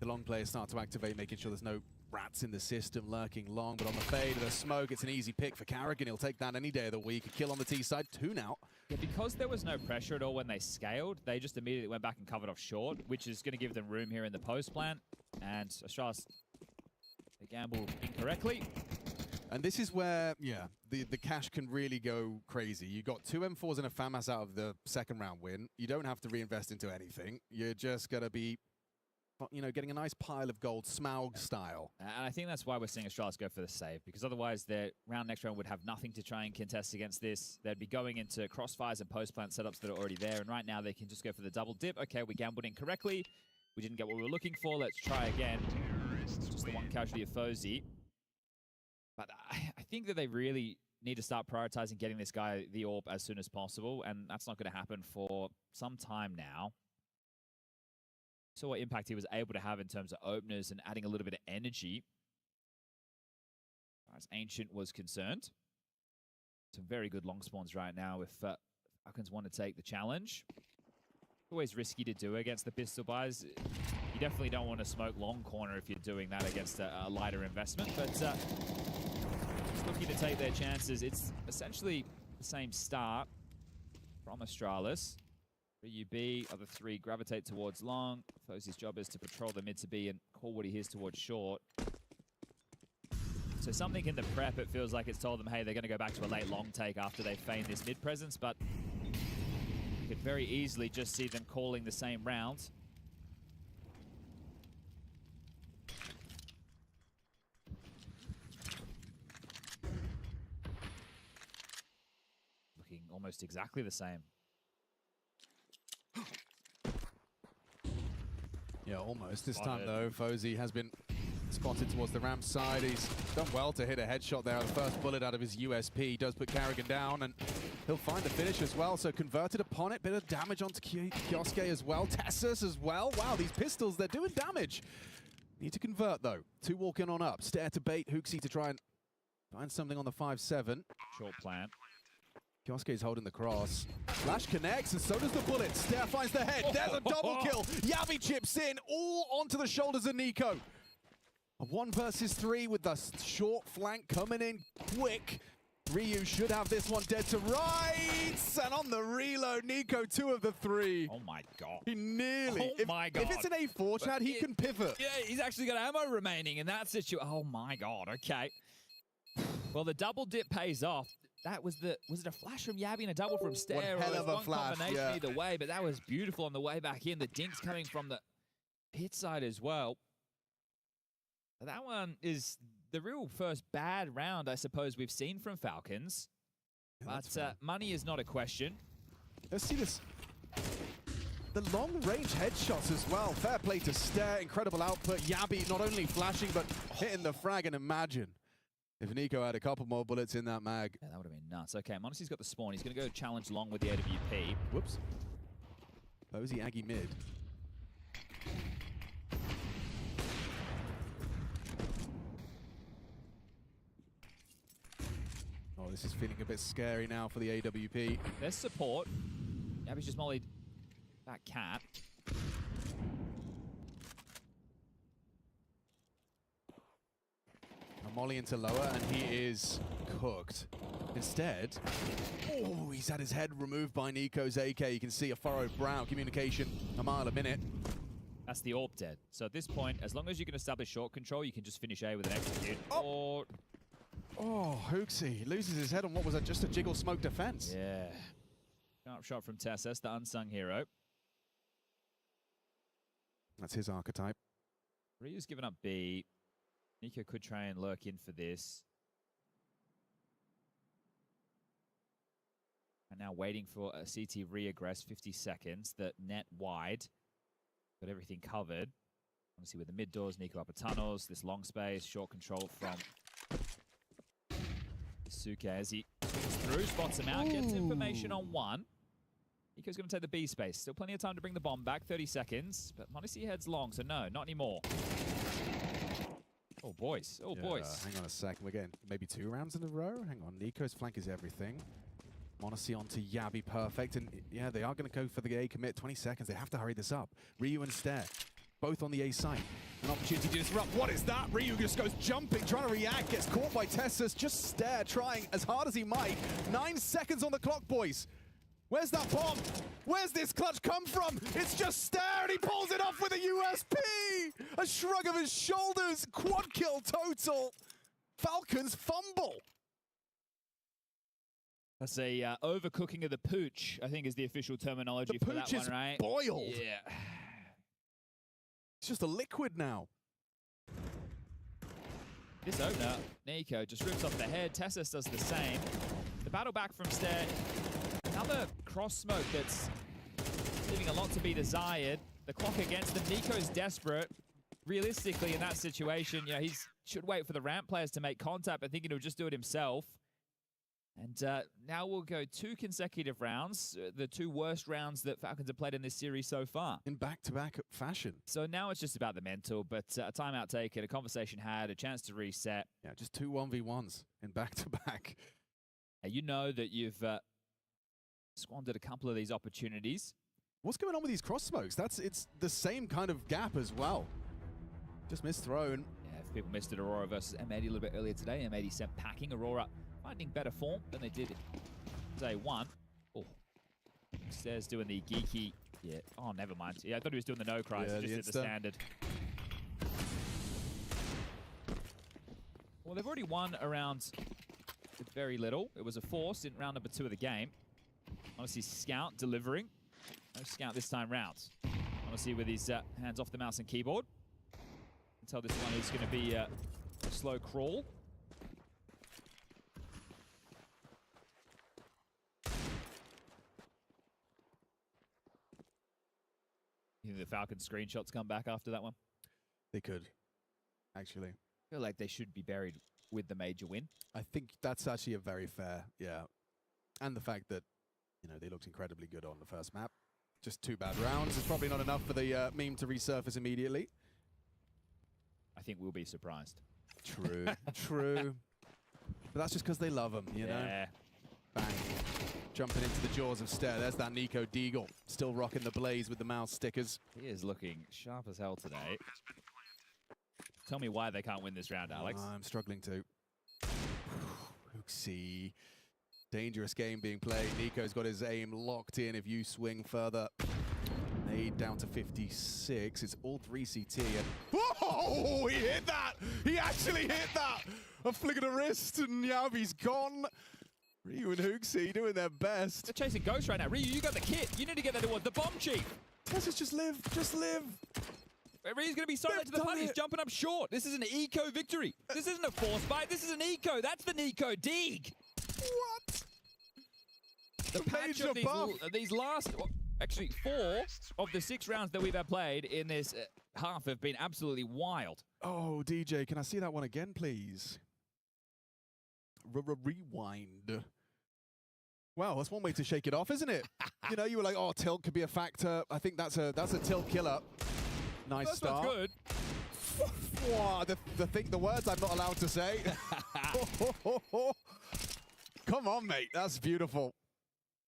The long players start to activate, making sure there's no rats in the system lurking long, but on the fade of the smoke, it's an easy pick for Carrigan. He'll take that any day of the week. A kill on the T side, 2 now. Yeah, because there was no pressure at all when they scaled, they just immediately went back and covered off short, which is going to give them room here in the post plant. And Astralis, They gamble incorrectly. And this is where, yeah, the cash can really go crazy. You got 2 M4s and a FAMAS out of the second round win. You don't have to reinvest into anything. You're just going to be, you know, getting a nice pile of gold, Smaug style. And I think that's why we're seeing Astralis go for the save, because otherwise their next round would have nothing to try and contest against this. They'd be going into crossfires and post-plant setups that are already there, and right now they can just go for the double dip. Okay, we gambled incorrectly. We didn't get what we were looking for. Let's try again. Just the one casualty of Fozy. But I think that they really need to start prioritizing getting this guy the AWP as soon as possible, and that's not going to happen for some time now. So what impact he was able to have in terms of openers and adding a little bit of energy, as Ancient was concerned. Some very good long spawns right now if Falcons want to take the challenge. Always risky to do against the pistol buys. You definitely don't want to smoke long corner if you're doing that against a lighter investment, but just looking to take their chances. It's essentially the same start from Astralis. B, other 3 gravitate towards long. Fozy's job is to patrol the mid to B and call what he hears towards short. So something in the prep, it feels like it's told them, hey, they're going to go back to a late long take after they feign this mid presence, but you could very easily just see them calling the same round. Looking almost exactly the same. Yeah, almost. This time, though, Fozy has been spotted towards the ramp side. He's done well to hit a headshot there. The first bullet out of his USP. He does put Carrigan down, and he'll find the finish as well. So converted upon it. Bit of damage onto Kioske as well. Tessus as well. Wow, these pistols, they're doing damage. Need to convert, though. 2 walking on up. Stare to bait Hooksy to try and find something on the 5-7. Short plant. Kioske's holding the cross. Flash connects, and so does the bullet. Stare finds the head. There's a double kill. Yabi chips in, all onto the shoulders of Nico. A 1 versus 3 with the short flank coming in quick. Ryu should have this one dead to rights. And on the reload, Nico 2 of the 3. Oh my god. He nearly. Oh my god. If it's an A4, Chad, he can pivot. Yeah, he's actually got ammo remaining in that situation. Oh my god, okay. Well, the double dip pays off. That was the, was it a flash from Yabi and a double from Stare? One hell of a flash, combination either way, but that was beautiful on the way back in. The dinks coming from the pit side as well. That one is the real first bad round, I suppose, we've seen from Falcons. Yeah, but money is not a question. Let's see this. The long-range headshots as well. Fair play to Stare. Incredible output. Yabi not only flashing, but hitting the frag. And imagine if Nico had a couple more bullets in that mag. Yeah, that would have been nuts. Okay, m0NESY's got the spawn. He's going to go challenge long with the AWP. Whoops. Fozy Aggie mid. Oh, this is feeling a bit scary now for the AWP. There's support. Yabi's just mollied that cat. A molly into lower, and he is cooked. Instead, oh, he's had his head removed by Nico's AK. You can see a furrowed brow. Communication a mile a minute. That's the AWP dead. So at this point, as long as you can establish short control, you can just finish A with an execute. Or... Oh, Hooksy loses his head on what was just a jiggle smoke defense. Yeah. Sharp shot from Tessus, the unsung hero. That's his archetype. Ryu's given up B. Nico could try and lurk in for this. And now waiting for a CT re-aggress, 50 seconds. The net wide. Got everything covered. Obviously with the mid doors, Nico upper tunnels, this long space, short control from Suke as he swings through, spots him out, gets information on one. Nico's going to take the B space. Still plenty of time to bring the bomb back, 30 seconds. But m0NESY heads long, so no, not anymore. Oh, boys. Oh, Yeah, boys. hang on a second. We're getting maybe 2 rounds in a row. Hang on. Nico's flank is everything. m0NESY onto Yabi, perfect. And yeah, they are going to go for the A commit. 20 seconds. They have to hurry this up. Ryu and Stare, both on the A site. An opportunity to disrupt. What is that? Ryu just goes jumping, trying to react. Gets caught by Tessus. Just Stare, trying as hard as he might. 9 seconds on the clock, boys. Where's that bomb? Where's this clutch come from? It's just Stare, and he pulls it off with a USP! A shrug of his shoulders, quad kill total. Falcons fumble. That's a overcooking of the pooch, I think is the official terminology for that one, right? Boiled. Yeah. It's just a liquid now. This opener, Nico just rips off the head. Tessus does the same. The battle back from Stare. Another cross smoke that's leaving a lot to be desired. The clock against them. Nico's desperate. Realistically, in that situation, you know, he should wait for the ramp players to make contact, but thinking he'll just do it himself. And now we'll go 2 consecutive rounds, the 2 worst rounds that Falcons have played in this series so far. In back-to-back fashion. So now it's just about the mental, but a timeout taken, a conversation had, a chance to reset. Yeah, just 2 1v1s in back-to-back. You know that you've squandered a couple of these opportunities. What's going on with these cross smokes? It's the same kind of gap as well. Just missed thrown. Yeah, if people missed it, Aurora versus M80 a little bit earlier today. M80 sent packing. Aurora finding better form than they did day 1. Oh, Stairs doing the geeky. Yeah. Oh, never mind. Yeah, I thought he was doing the no cries. Yeah, Just did the standard. Well, they've already won a round with very little. It was a force in round number 2 of the game. Honestly, Scout delivering. No Scout this time round. Honestly, with his hands off the mouse and keyboard. Until this one is going to be a slow crawl. You think the Falcon screenshots come back after that one? They could, actually. I feel like they should be buried with the major win. I think that's actually a very fair, yeah. And the fact that, you know, they looked incredibly good on the first map. Just 2 bad rounds is probably not enough for the meme to resurface immediately. I think we'll be surprised. True, true. But that's just because they love him, you know? Bang. Jumping into the jaws of Stare. There's that Nico Deagle. Still rocking the blaze with the mouse stickers. He is looking sharp as hell today. Tell me why they can't win this round, Alex. I'm struggling to. Oopsie. Dangerous game being played. Nico's got his aim locked in. If you swing further, made down to 56. It's all 3 CT. And whoa! He hit that! He actually hit that! A flick of the wrist, and Yavi's gone. Ryu and Hooksy doing their best. They're chasing Ghost right now. Ryu, you got the kit. You need to get that towards the bomb chief. Let's just live. Just live. Ryu's going to be silent to the punt. He's jumping up short. This is an eco victory. This isn't a force fight. This is an eco. That's the Nico Deeg. What? The patch of these last, well, actually 4 of the 6 rounds that we've had played in this half have been absolutely wild. Oh, DJ, can I see that one again, please? Rewind. Wow, that's one way to shake it off, isn't it? You know, you were like, oh, tilt could be a factor. I think that's a tilt killer. Nice start. That's good. Wow, the words I'm not allowed to say. Come on, mate. That's beautiful.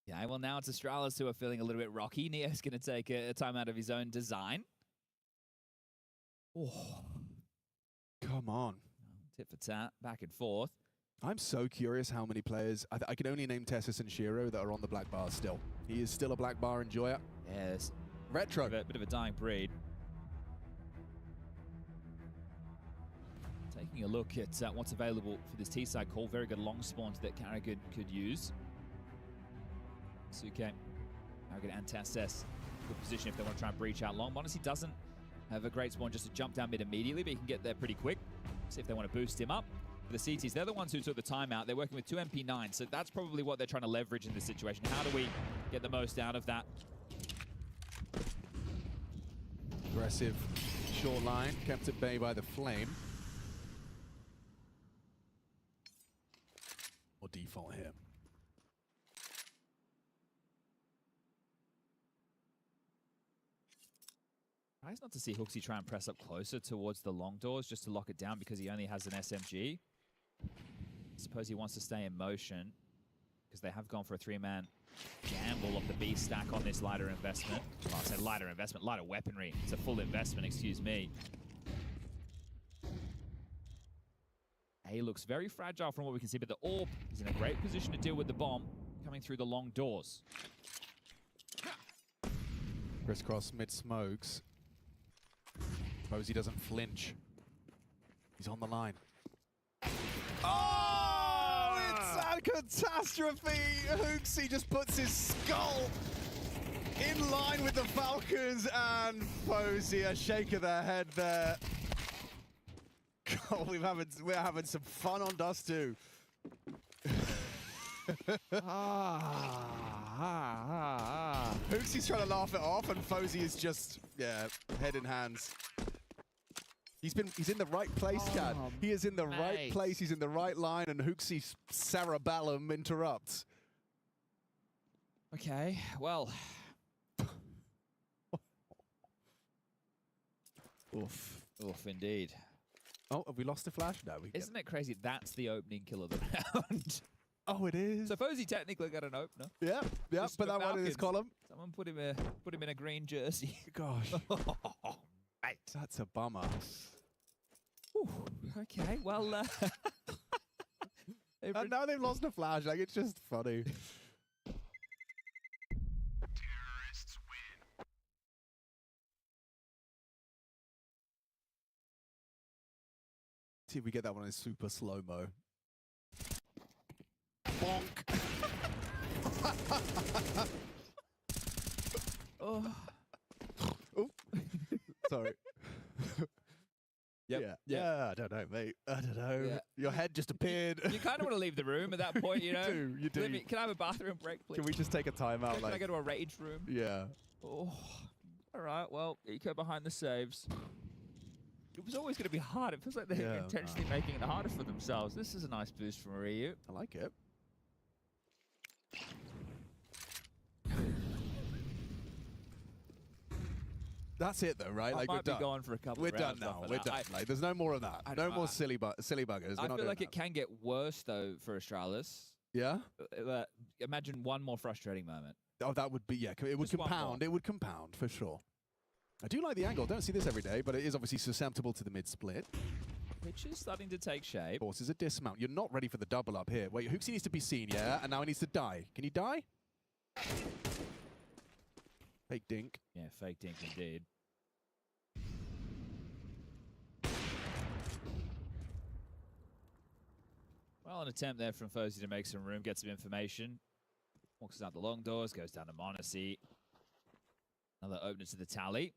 Yeah, well, now it's Astralis who are feeling a little bit rocky. Neo's going to take a time out of his own design. Oh. Come on. Tit for tat, back and forth. I'm so curious how many players, I can only name Tessus and Shiro that are on the black bar still. He is still a black bar enjoyer. Yes. Retro. Bit of a dying breed. Taking a look at what's available for this T-side call. Very good long spawns that Carrigan could use. Suke, Carrigan and Tessus. Good position if they want to try and breach out long. Honestly doesn't have a great spawn just to jump down mid immediately, but he can get there pretty quick. See if they want to boost him up. For the CTs, they're the ones who took the timeout. They're working with 2 MP9, so that's probably what they're trying to leverage in this situation. How do we get the most out of that? Aggressive short line, kept at bay by the flame. Or default here. Nice not to see Hooksy try and press up closer towards the long doors just to lock it down because he only has an SMG. I suppose he wants to stay in motion because they have gone for a 3-man gamble of the B stack on this lighter investment. Well, I said lighter investment, lighter weaponry. It's a full investment, excuse me. A looks very fragile from what we can see, but the AWP is in a great position to deal with the bomb. coming through the long doors. Crisscross mid smokes. Posey doesn't flinch. He's on the line. Oh, it's a catastrophe! Hooksy just puts his skull in line with the Falcons, and Posey a shake of their head there. God, we're having some fun on Dust 2. Hooksy's trying to laugh it off, and Posey is just, yeah, head in hands. He's in the right place, Chad. He is in the right place. He's in the right line, and Hooksy's cerebellum interrupts. Okay, well. Oof. Oof, indeed. Oh, have we lost a flash? No, we Isn't it crazy? That's the opening kill of the round. Oh, it is. So Posey technically got an opener. Yeah, yeah. Put that one in his column. Someone put him in a green jersey. Gosh. Mate, that's a bummer. Whew, okay, well. And now they've lost a flash. Like, it's just funny. Terrorists win. See if we get that one in super slow-mo. Bonk. Oh. Oh. Sorry. Yep. Yeah, I don't know, mate. I don't know. Yeah. Your head just appeared. You kind of want to leave the room at that point, you know? You do. Can I have a bathroom break, please? Can we just take a timeout? Can I go to a rage room? Yeah. Oh. All right, well, Eco behind the saves. It was always going to be hard. It feels like they're intentionally making it harder for themselves. This is a nice boost from Ryu. I like it. That's it, though, right? Like, we're might done. be going for a couple We're of done rounds now. after We're that. done. Like, there's no more of that. No more silly buggers. I feel like it can get worse, though, for Astralis. Yeah? Imagine one more frustrating moment. Oh, that would be, yeah. It would Just one compound. It would compound, for sure. I do like the angle. Don't see this every day, but it is obviously susceptible to the mid-split. Which is starting to take shape. Forces a dismount. You're not ready for the double up here. Wait, Hooksy needs to be seen, yeah? And now he needs to die. Can he die? Fake dink. Yeah, fake dink indeed. Well, an attempt there from Fozy to make some room, get some information. Walks out the long doors, goes down to Monacy. Another opener to the tally.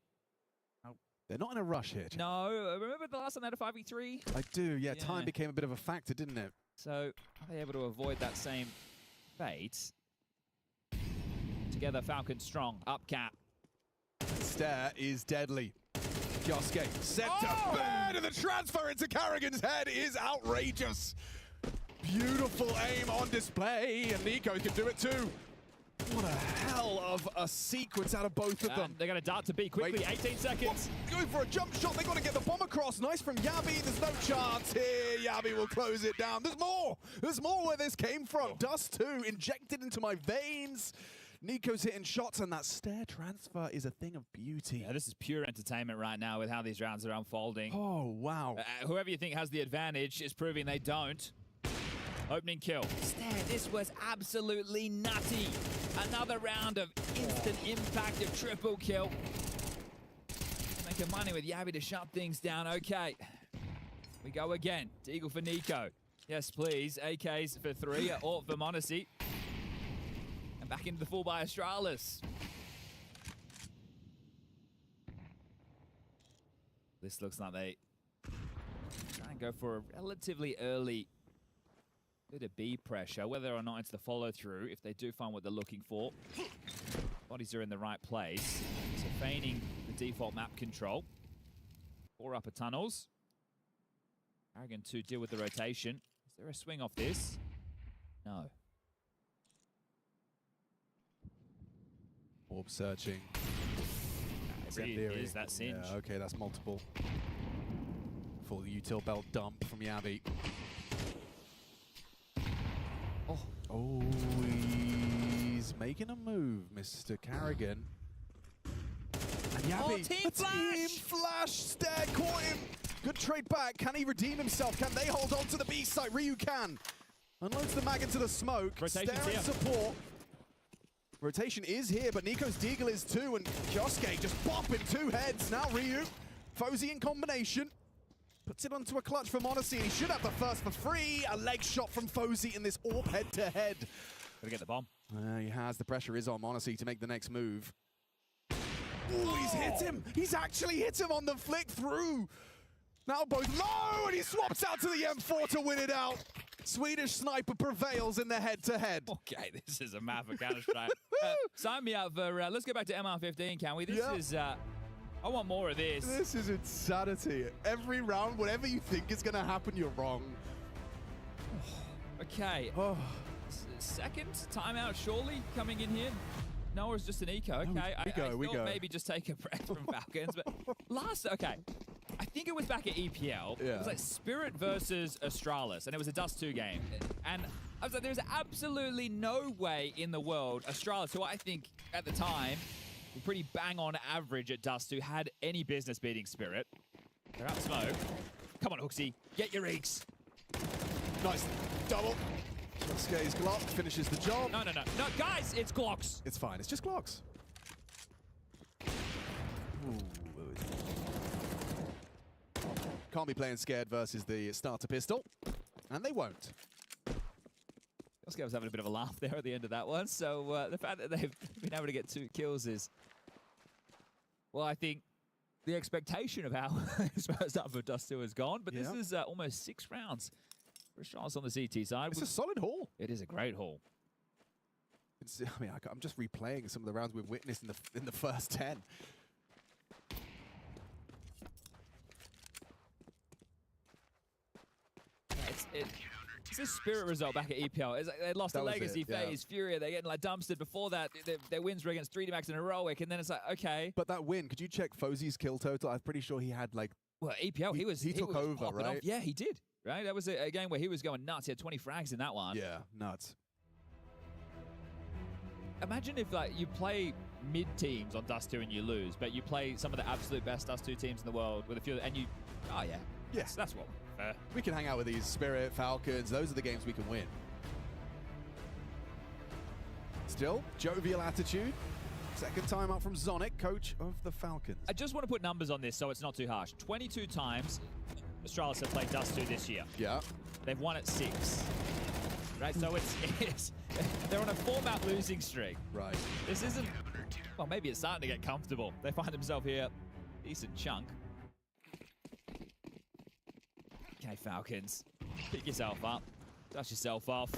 They're not in a rush here. No, remember the last time they had a 5v3? I do, yeah. Time became a bit of a factor, didn't it? So, are they able to avoid that same fate? Together, Falcon strong, up cap. Stare is deadly. Yosuke sent to bed, and the transfer into Carrigan's head is outrageous. Beautiful aim on display, and Nico can do it too. What a hell of a sequence out of both of them. They're going to dart to B quickly, 18 seconds. Going for a jump shot, they've got to get the bomb across. Nice from Yabi, there's no chance here. Yabi will close it down. There's more where this came from. Dust 2 injected into my veins. Nico's hitting shots, and that stair transfer is a thing of beauty. Yeah, this is pure entertainment right now with how these rounds are unfolding. Oh, wow. Whoever you think has the advantage is proving they don't. Opening kill. Stair, this was absolutely nutty. Another round of instant impact, a triple kill. Making money with Yabi to shut things down. Okay. We go again. Deagle for Nico. Yes, please. AKs for 3, or for Monacy. And back into the full by Astralis. This looks like they try and go for a relatively early bit of B pressure, whether or not it's the follow-through, if they do find what they're looking for. Bodies are in the right place. So feigning the default map control. 4 upper tunnels. Arrogant to deal with the rotation. Is there a swing off this? No. Orb searching. It is that Singe. Yeah, okay, that's multiple. For the util belt dump from Yabi. Oh, he's making a move, Mr. Carrigan. And Yabi, team flash! Stair caught him. Good trade back. Can he redeem himself? Can they hold on to the B site? Ryu can. Unloads the mag into the smoke. Rotation's Staring here. support. Rotation is here, but Nico's Deagle is too, and Kioske just bopping 2 heads. Now Ryu, Fozy in combination. Puts it onto a clutch for Monacy, and he should have the first for free. A leg shot from Fozy in this AWP head-to-head. Gotta get the bomb. He has. The pressure is on Monacy to make the next move. Ooh, he's hit him. He's actually hit him on the flick through. Now both low, and he swaps out to the M4 to win it out. Swedish sniper prevails in the head-to-head. Okay, this is a map for Counter-Strike. Sign me up for, let's go back to MR15, can we? This is, I want more of this. This is insanity. Every round, whatever you think is going to happen, you're wrong. Okay. Second timeout, surely, coming in here. Noah's just an eco. Okay, I thought maybe just take a breath from Falcons, but okay. I think it was back at EPL. It was like Spirit versus Astralis, and it was a Dust 2 game. And I was like, there's absolutely no way in the world Astralis, who I think at the time were pretty bang on average at Dust 2, had any business beating Spirit. They're out smoke. Come on, Hooksy, get your eeks. Nice double. Kioske Glock finishes the job. No, guys, it's Glocks. It's fine, it's just Glocks. Ooh. Can't be playing scared versus the starter pistol, and they won't. Kioske was having a bit of a laugh there at the end of that one, so the fact that they've been able to get 2 kills is, well, I think the expectation of how his first up for Dust 2 is gone, but this is almost 6 rounds for Astralis on the CT side. It's a solid haul. It is a great haul. I mean, I'm just replaying some of the rounds we've witnessed in the first 10. It's this Spirit result back at EPL. It's like they lost a legacy phase. Furia, they're getting like dumpstered. Before that, their wins were against 3D Max and Heroic, and then it's like, okay. But that win, could you check Fozy's kill total? I'm pretty sure he had like... Well, EPL, he took over, right? Off. Yeah, he did. Right? That was a game where he was going nuts. He had 20 frags in that one. Yeah, nuts. Imagine if like you play mid teams on Dust 2 and you lose, but you play some of the absolute best Dust 2 teams in the world with a few, and you, oh yeah. Yes, that's what. We can hang out with these Spirit, Falcons. Those are the games we can win. Still, jovial attitude. Second time out from Zonic, coach of the Falcons. I just want to put numbers on this so it's not too harsh. 22 times Astralis have played Dust 2 this year. Yeah. They've won it 6. Right, so it's they're on a 4-map losing streak. Right. This isn't, well, maybe it's starting to get comfortable. They find themselves here, decent chunk. Okay, Falcons, pick yourself up, dust yourself off.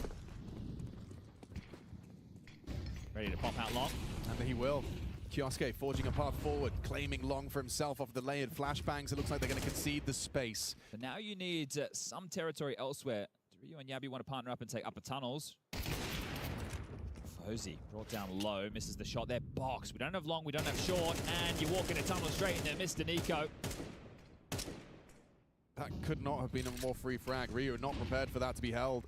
Ready to pop out long. And he will. Kioske forging a path forward, claiming long for himself off the layered flashbangs. It looks like they're going to concede the space. So now you need some territory elsewhere. Do you and Yabi want to partner up and take upper tunnels? Fozy brought down low, misses the shot there. Box, we don't have long, we don't have short, and you walk in a tunnel straight in there, Mr. Nico. That could not have been a more free frag. Ryu not prepared for that to be held.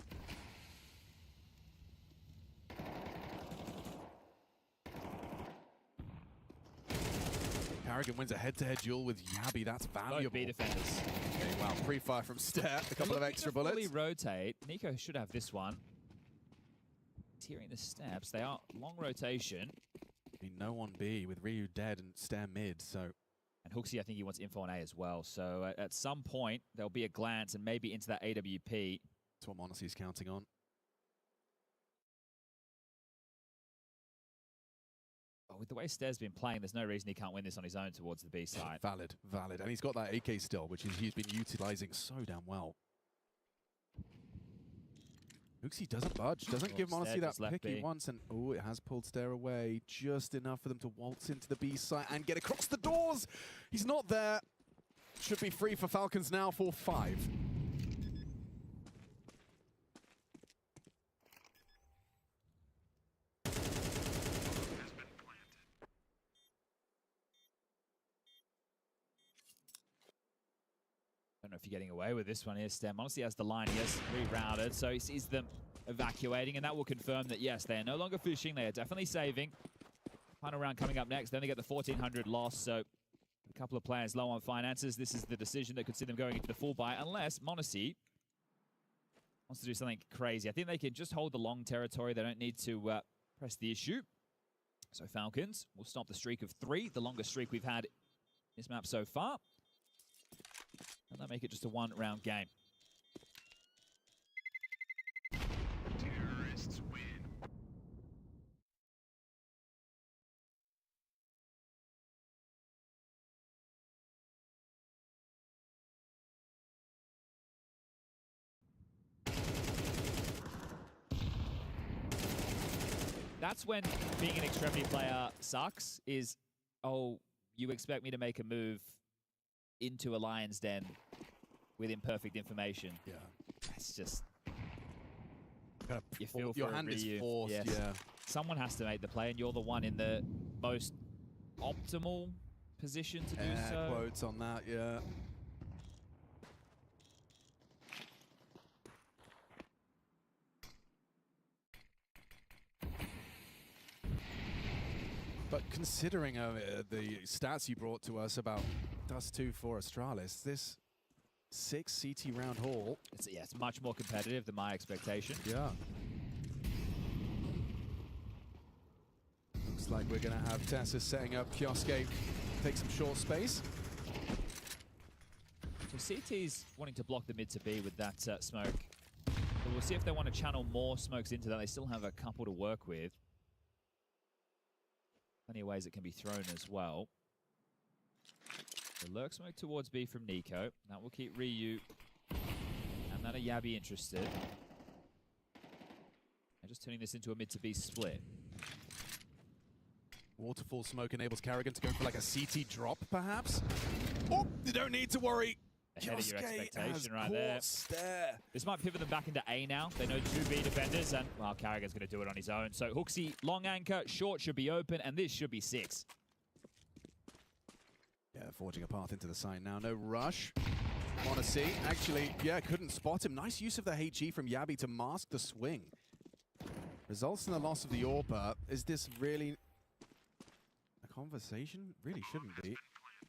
Carrigan wins a head-to-head duel with Yabi. That's valuable. Both B defenders. Okay, wow, pre-fire from Stare. A couple of extra bullets. Fully rotate. Nico should have this one. Tearing the steps. They are long rotation. No on B with Ryu dead and Stare mid, so... And Hooksy, I think he wants info on A as well. So at some point, there'll be a glance and maybe into that AWP. That's what Monacy's counting on. Oh, with the way Stare's been playing, there's no reason he can't win this on his own towards the B side. Valid. And he's got that AK still, which he's been utilizing so damn well. Hooksy doesn't budge, doesn't give Monacy that pick he wants, and oh, it has pulled Stare away just enough for them to waltz into the B side and get across the doors. He's not there. Should be free for Falcons now for 5. I don't know if you're getting away with this one here, Stem. Honestly, has the line, he has rerouted, so he sees them evacuating, and that will confirm that, yes, they are no longer fishing, they are definitely saving. Final round coming up next, then they get the 1,400 loss, so a couple of players low on finances. This is the decision that could see them going into the full buy, unless Monacy wants to do something crazy. I think they can just hold the long territory. They don't need to press the issue. So Falcons will stop the streak of 3, the longest streak we've had this map so far. And they'll make it just a 1-round game. Terrorists win. That's when being an extremity player sucks, is, oh, you expect me to make a move into a lion's den with imperfect information. Yeah. It's just... You Your feel for hand is Ryu. forced, Yes. yeah. Someone has to make the play, and you're the one in the most optimal position to do so. Quotes on that, yeah. But considering the stats you brought to us about Dust 2 for Astralis, this 6 CT round haul... It's much more competitive than my expectation. Yeah. Looks like we're going to have Tessa setting up Kioske, take some short space. So CT's wanting to block the mid to B with that smoke. But we'll see if they want to channel more smokes into that. They still have a couple to work with. Plenty of ways it can be thrown as well. The lurk smoke towards B from Nico. That will keep Ryu and that a Yabi interested. And just turning this into a mid to B split. Waterfall smoke enables Carrigan to go for like a CT drop, perhaps. Oh, you don't need to worry. Ahead of your Kioske expectation has right there. caught Stare. This might pivot them back into A now. They know 2 B defenders, and, well, Carrigan's going to do it on his own. So Hooksy, long anchor, short should be open, and this should be 6. Yeah, forging a path into the site now. No rush. Want to see. Actually, yeah, couldn't spot him. Nice use of the HE from Yabi to mask the swing. Results in the loss of the AWPer. Is this really a conversation? Really shouldn't be.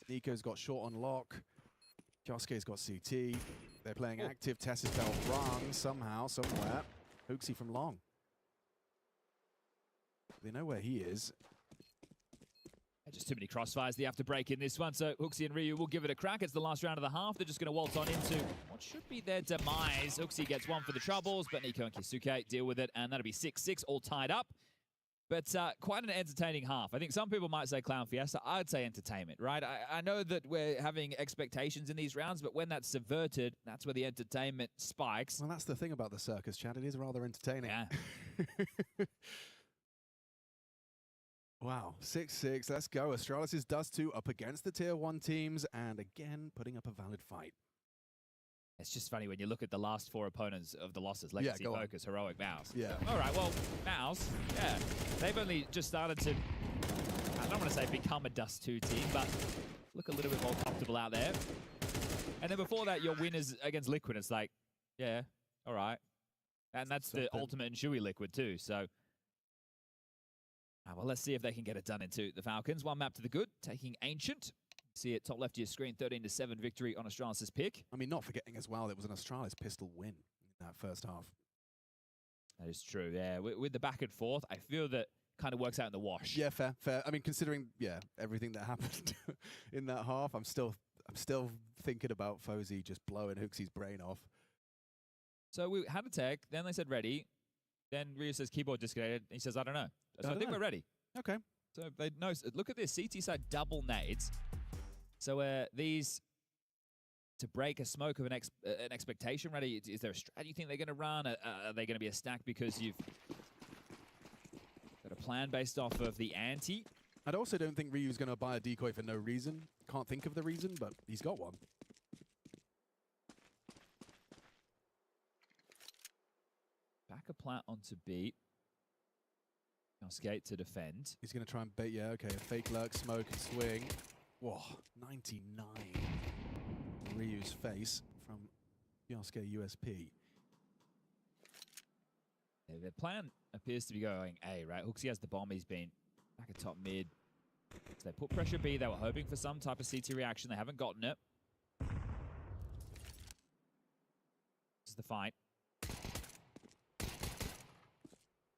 Nico's got short on lock. Kioske's got CT. They're playing active. Tess is belt rung somehow, somewhere. Hooksy from long. They know where he is. Just too many crossfires they have to break in this one, so Hooksy and Ryu will give it a crack. It's the last round of the half. They're just going to waltz on into what should be their demise. Hooksy gets 1 for the troubles, but Nico and Kisuke deal with it, and that'll be 6-6, all tied up. But quite an entertaining half. I think some people might say Clown Fiesta. I'd say entertainment, right? I know that we're having expectations in these rounds, but when that's subverted, that's where the entertainment spikes. Well, that's the thing about the circus, Chad. It is rather entertaining. Yeah. Wow, 6-6. Let's go. Astralis is Dust 2 up against the Tier 1 teams, and again, putting up a valid fight. It's just funny when you look at the last 4 opponents of the losses. Legacy, Focus, Heroic, Mouse. Yeah. All right, well, Mouse, yeah. They've only just started to, I don't want to say become a Dust 2 team, but look a little bit more comfortable out there. And then before that, your win is against Liquid. It's like, yeah, all right. And that's the ultimate and Shui Liquid too, so. Well, let's see if they can get it done into the Falcons. 1 map to the good, taking Ancient. See it top left of your screen, 13-7 victory on Astralis' pick. I mean, not forgetting as well, it was an Astralis pistol win in that first half. That is true, yeah. With the back and forth, I feel that kind of works out in the wash. Yeah, fair. I mean, considering, yeah, everything that happened in that half, I'm still thinking about Fozy just blowing Hooksy's brain off. So we had a tech, then they said ready. Then Ryu says keyboard disconnected. He says, I don't know. So I think we're ready. Okay. So they know. Look at this. CT side double nades. So these to break a smoke of an expectation ready. Is there a strategy you think they're going to run? Are they going to be a stack because you've got a plan based off of the ante? I also don't think Ryu's going to buy a decoy for no reason. Can't think of the reason, but he's got one. Back a plant onto beat. Now skate to defend. He's going to try and bait, yeah, okay. A fake lurk, smoke, swing. Whoa, 99. Ryu's face from Kioske USP. Yeah, their plan appears to be going A, right? Hooksy has the bomb. He's been back at top mid. So they put pressure B. They were hoping for some type of CT reaction. They haven't gotten it. This is the fight.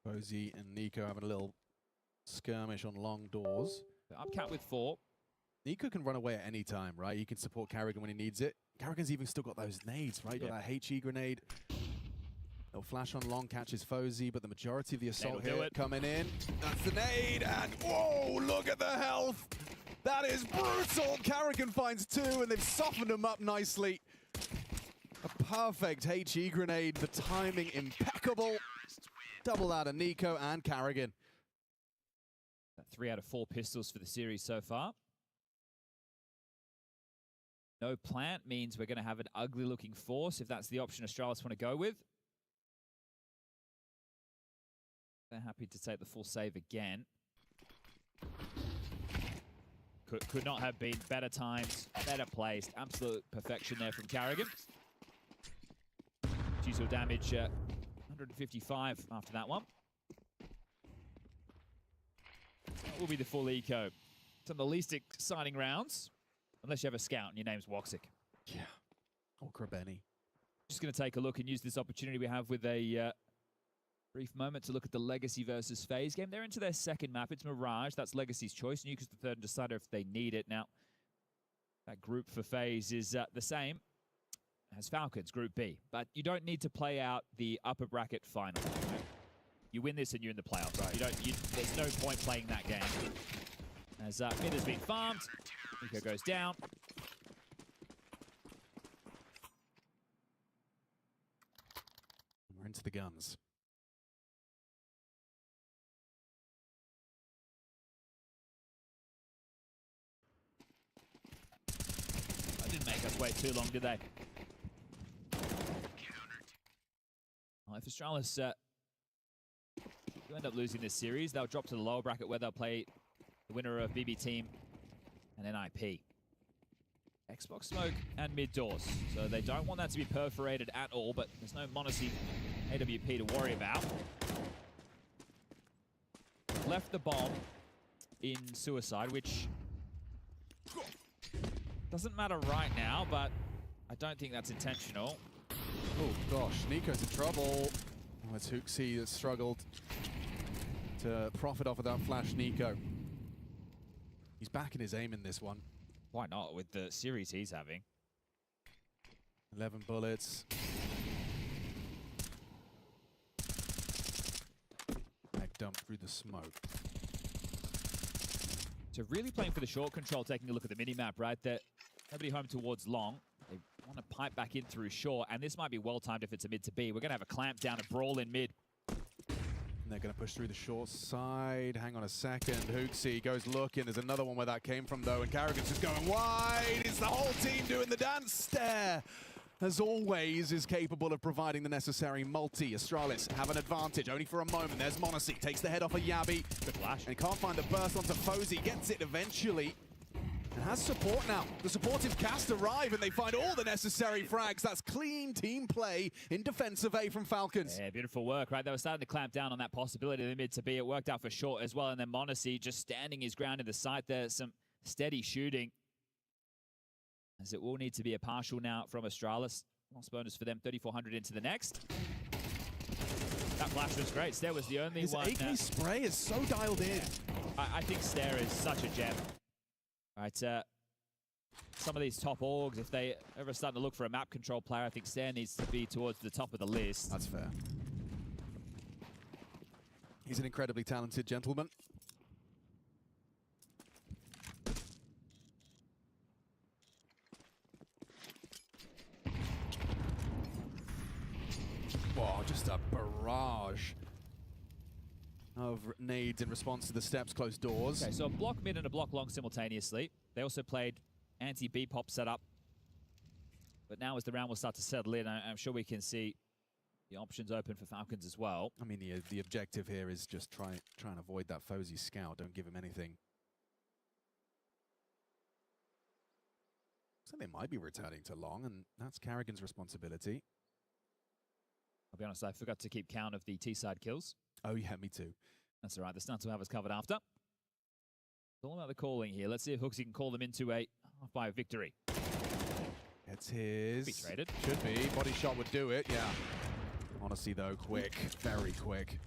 Posey and Nico having a little skirmish on long doors. Upcat with 4. Nico can run away at any time, right? He can support Carrigan when he needs it. Carrigan's even still got those nades, right? Got that HE grenade. They'll flash on long, catches Posey, but the majority of the assault here coming in. That's the nade, and whoa, look at the health. That is brutal. Carrigan finds 2, and they've softened him up nicely. A perfect HE grenade, the timing impeccable. Double out of Nico and Carrigan. 3 out of 4 pistols for the series so far. No plant means we're going to have an ugly-looking force, if that's the option Astralis want to go with. They're happy to take the full save again. Could not have been better times, better placed. Absolute perfection there from Carrigan. Total damage, 155 after that one. That will be the full eco. Some of the least exciting rounds, unless you have a scout and your name's Woxic. Yeah. Or Krabeni. Just going to take a look and use this opportunity we have with a brief moment to look at the Legacy versus FaZe game. They're into their second map. It's Mirage. That's Legacy's choice. Nuke is the third decider if they need it. Now, that group for FaZe is the same as Falcons, Group B. But you don't need to play out the upper bracket final. Right? You win this and you're in the playoffs. Right? There's no point playing that game. As mid has been farmed. Nico goes down. We're into the guns. That didn't make us wait too long, did they? Well, if Astralis do end up losing this series, they'll drop to the lower bracket where they'll play the winner of BB Team and NHIP. Xbox smoke and mid doors. So they don't want that to be perforated at all, but there's no Monacy AWP to worry about. Left the bomb in Suicide, which doesn't matter right now, but I don't think that's intentional. Oh gosh, Nico's in trouble. Oh, it's Hooksy that struggled to profit off of that flash. Nico. He's back in his aim in this one. Why not with the series he's having? 11 bullets. Mag dump through the smoke. So really playing for the short control, taking a look at the mini-map, right? That nobody home towards long. They want to pipe back in through short, and this might be well-timed if it's a mid to B. We're going to have a clamp down, a brawl in mid. And they're going to push through the short side. Hang on a second. Hooksy goes looking. There's another one where that came from, though, and Carrigan's just going wide. It's the whole team doing the dance. Stare, as always, is capable of providing the necessary multi. Astralis have an advantage, only for a moment. There's Monacy, takes the head off of Yabi. Good flash. And he can't find the burst onto Posey. Gets it eventually. And has support now. The supportive cast arrive, and they find all the necessary frags. That's clean team play in defense of A from Falcons. Yeah, beautiful work, right? They were starting to clamp down on that possibility of the mid to B. It worked out for short as well. And then Monacy just standing his ground in the site there. Some steady shooting. As it will need to be a partial now from Astralis. Lost bonus for them, 3,400 into the next. That flash was great. Stair was the only one. His AK spray is so dialed in. I think Stair is such a gem. Right, some of these top orgs, if they ever start to look for a map control player, I think Stair needs to be towards the top of the list. That's fair. He's an incredibly talented gentleman. Whoa, just a barrage of nades in response to the steps, closed doors. Okay, so a block mid and a block long simultaneously. They also played anti-B-pop setup. But now as the round will start to settle in, I'm sure we can see the options open for Falcons as well. I mean, the objective here is just try and avoid that Fosey scout. Don't give him anything. So they might be returning to long, and that's Carrigan's responsibility. I'll be honest, I forgot to keep count of the T-side kills. Oh yeah, me too. That's all right. The stunts will have us covered after. It's all about the calling here. Let's see if Hooksy can call them into a half-by victory. It's his. Be traded. Should be. Body shot would do it, yeah. Honestly, though, quick. Very quick.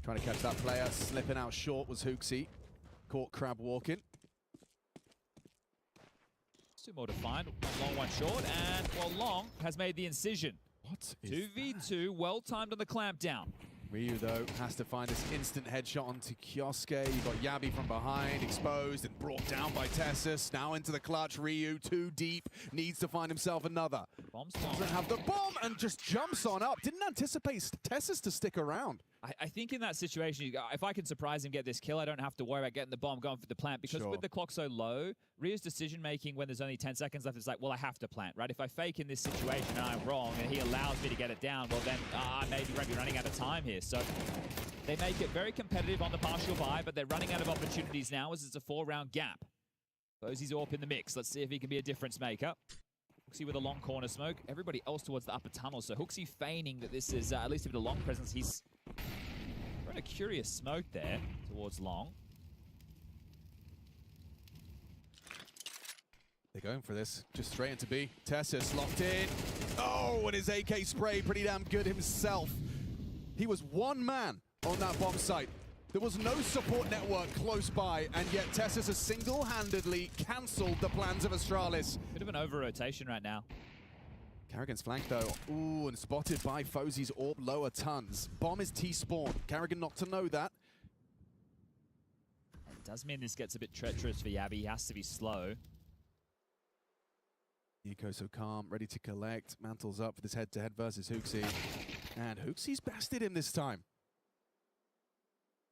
Trying to catch that player. Slipping out short was HooXi. Caught crab walking. 2 more to find. Long, one short. And, well, Long has made the incision. What is 2v2, well timed on the clamp down. Ryu, though, has to find this instant headshot onto Kioske. You got Yabi from behind, exposed and brought down by Tessus. Now into the clutch. Ryu, too deep, needs to find himself another. Bomb's doesn't have the bomb and just jumps on up. Didn't anticipate Tessus to stick around. I think in that situation, if I can surprise him, get this kill, I don't have to worry about getting the bomb going for the plant, because with the clock so low, Ryu's decision-making when there's only 10 seconds left is like, well, I have to plant, right? If I fake in this situation and I'm wrong and he allows me to get it down, well, then I may be running out of time here. So they make it very competitive on the partial buy, but they're running out of opportunities now as it's a 4-round gap. Fozzy's AWP in the mix. Let's see if he can be a difference maker. HooXi with a long corner smoke. Everybody else towards the upper tunnel. So HooXi feigning that this is at least a bit of long presence. He's a curious smoke there towards Long. They're going for this. Just straight into B. Tessus locked in. Oh, and his AK spray pretty damn good himself. He was one man on that bomb site. There was no support network close by, and yet Tessus has single-handedly cancelled the plans of Astralis. Bit of an over-rotation right now. Carrigan's flanked though. Ooh, and spotted by Fozzy's AWP lower tons. Bomb is T-spawn. Carrigan not to know that. It does mean this gets a bit treacherous for Yabi. He has to be slow. Nico so calm, ready to collect. Mantles up for this head-to-head versus HooXi. And HooXi's bested him this time.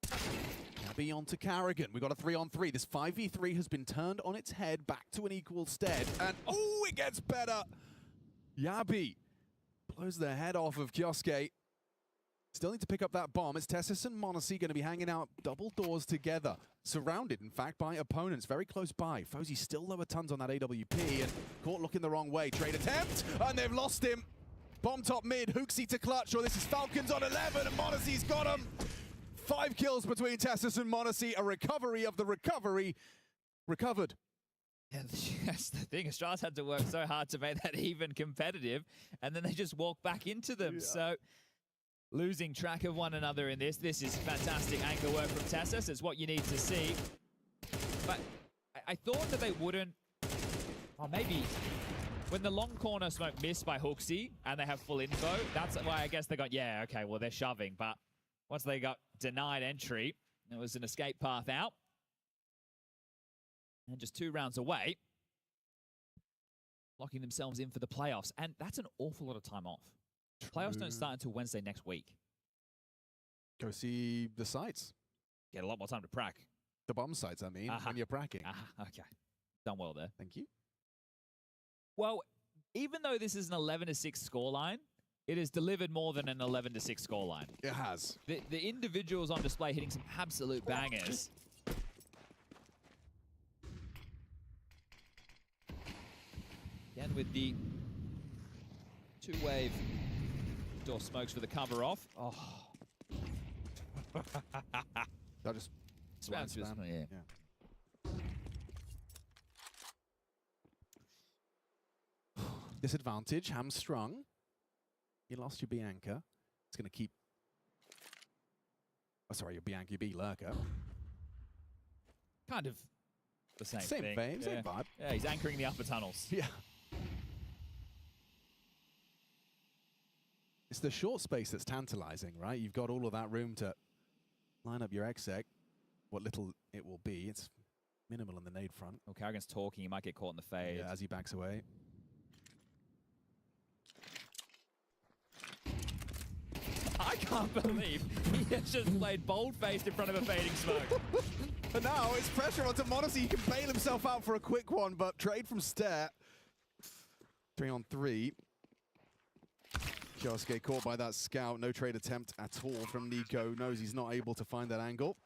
Yabi onto Carrigan. We got a 3-on-3. This 5v3 has been turned on its head, back to an equal stead. And oh, it gets better. Yabi blows the head off of Kioske. Still need to pick up that bomb. It's Tessus and m80 going to be hanging out double doors together. Surrounded, in fact, by opponents very close by. Fozzy still lower tons on that AWP and caught looking the wrong way. Trade attempt, and they've lost him. Bomb top mid, HooXi to clutch, or this is Falcons on 11, and m80's got him. 5 kills between Tessus and m80, a recovery of the recovery. Recovered. Yeah, that's the thing. Astralis had to work so hard to make that even competitive, and then they just walk back into them. Yeah. So losing track of one another in this is fantastic anchor work from Tessus. It's what you need to see. But I thought that they wouldn't, or maybe when the long corner smoke missed by HooXi and they have full info, that's why I guess they got, yeah, okay, well, they're shoving. But once they got denied entry, there was an escape path out. And just 2 rounds away, locking themselves in for the playoffs. And that's an awful lot of time off. Playoffs don't start until Wednesday next week. Go see the sites. Get a lot more time to prac. The bomb sites, I mean, when you're pracking. Okay. Done well there. Thank you. Well, even though this is an 11-6 scoreline, it has delivered more than an 11-6 scoreline. It has. The individuals on display hitting some absolute bangers. Again with the 2-wave door smokes for the cover off. Oh. That just spam. Yeah. Disadvantage, hamstrung. You lost your Bianca. It's going to keep... Oh, sorry, your Bianca, your B lurker. Kind of the same thing. Same vibe. Yeah, he's anchoring the upper tunnels. Yeah. It's the short space that's tantalizing, right? You've got all of that room to line up your exec. What little it will be. It's minimal in the nade front. Oh, Carrigan's talking. He might get caught in the fade. Yeah, as he backs away. I can't believe he has just played bold-faced in front of a fading smoke. But now it's pressure onto m80. He can bail himself out for a quick one, but trade from Stare. 3-on-3. Kioske caught by that scout. No trade attempt at all from Nico. Knows he's not able to find that angle.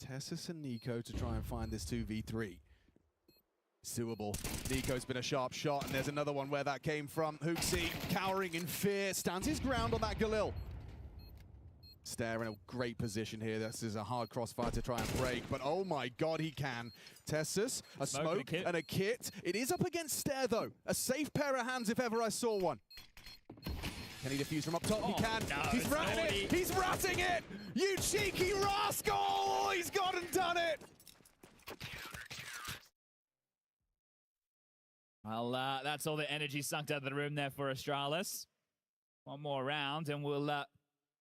Tessus and Nico to try and find this 2v3. It's doable. Nico's been a sharp shot, and there's another one where that came from. HooXi, cowering in fear, stands his ground on that Galil. Stare in a great position here. This is a hard crossfire to try and break, but oh my god, he can. Tessus, a smoke and a kit. It is up against Stare, though. A safe pair of hands if ever I saw one. Can he defuse from up top? Oh, He can. no, He's it's ratting naughty. it. He's ratting it. You cheeky rascal. He's gone and done it. Well, that's all the energy sucked out of the room there for Astralis. One more round, and we'll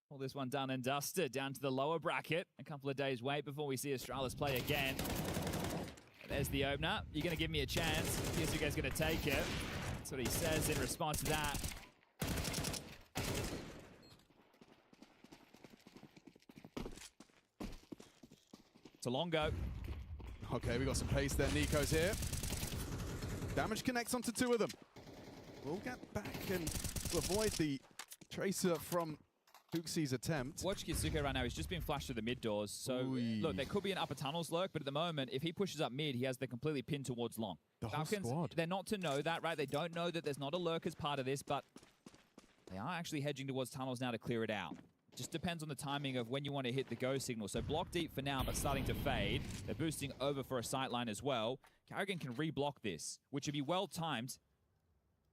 pull this one done and dusted. Down to the lower bracket. A couple of days wait before we see Astralis play again. There's the opener. You're going to give me a chance. Yusuke's going to take it. That's what he says in response to that. It's a long go. Okay, we got some pace there. Nico's here. Damage connects onto two of them. We'll get back and avoid the tracer from Huxi's attempt. Watch Yusuke right now. He's just been flashed through the mid doors. So, look, there could be an upper tunnels lurk, but at the moment, if he pushes up mid, he has the completely pinned towards long. The whole Falcons, squad. they're not to know that, right? They don't know that there's not a lurk as part of this, but they are actually hedging towards tunnels now to clear it out. Just depends on the timing of when you want to hit the go signal. So block deep for now, but starting to fade. They're boosting over for a sightline as well. Karrigan can reblock this, which would be well timed.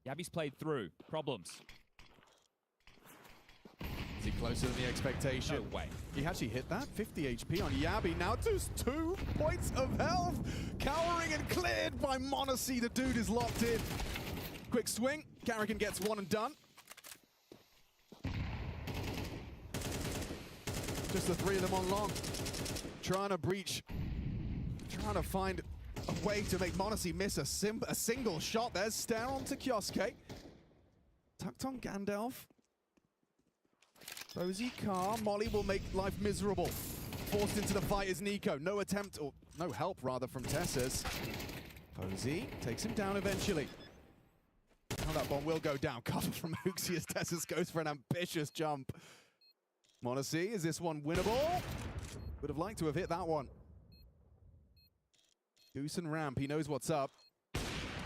Yabi's played through. Problems. Is he closer than the expectation? No way. He actually hit that. 50 HP on Yabi. Now just 2 points of health. Cowering and cleared by Monacy. The dude is locked in. Quick swing. Karrigan gets one and done. Just the 3 of them on long. Trying to breach. Trying to find a way to make Monacy miss a single shot. There's Stare onto Kioske. Tucked on Gandalf. Rosie Carr. Molly will make life miserable. Forced into the fight is Nico. No attempt, or no help rather, from Tessas. Posey takes him down eventually. Now that bomb will go down. Cover from Huxi as Tessas goes for an ambitious jump. Monacy, is this one winnable? Would have liked to have hit that one. Goose and ramp, he knows what's up.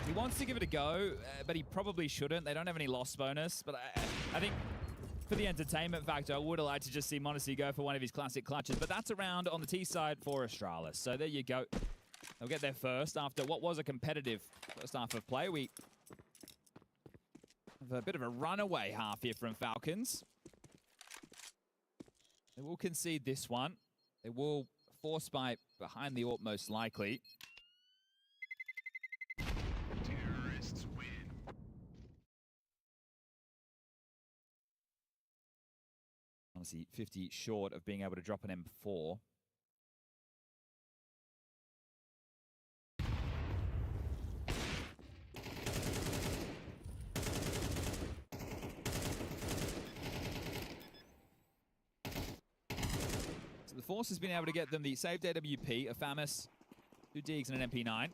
He wants to give it a go, but he probably shouldn't. They don't have any loss bonus, but I think for the entertainment factor, I would have liked to just see Monacy go for one of his classic clutches, but that's around on the T side for Astralis. So there you go. They'll get there first after what was a competitive first half of play. We have a bit of a runaway half here from Falcons. They will concede this one. They will force by behind the AWP most likely. Terrorists win. Honestly, 50 short of being able to drop an M4. The Force has been able to get them the saved AWP, a FAMAS, 2 digs, and an MP9.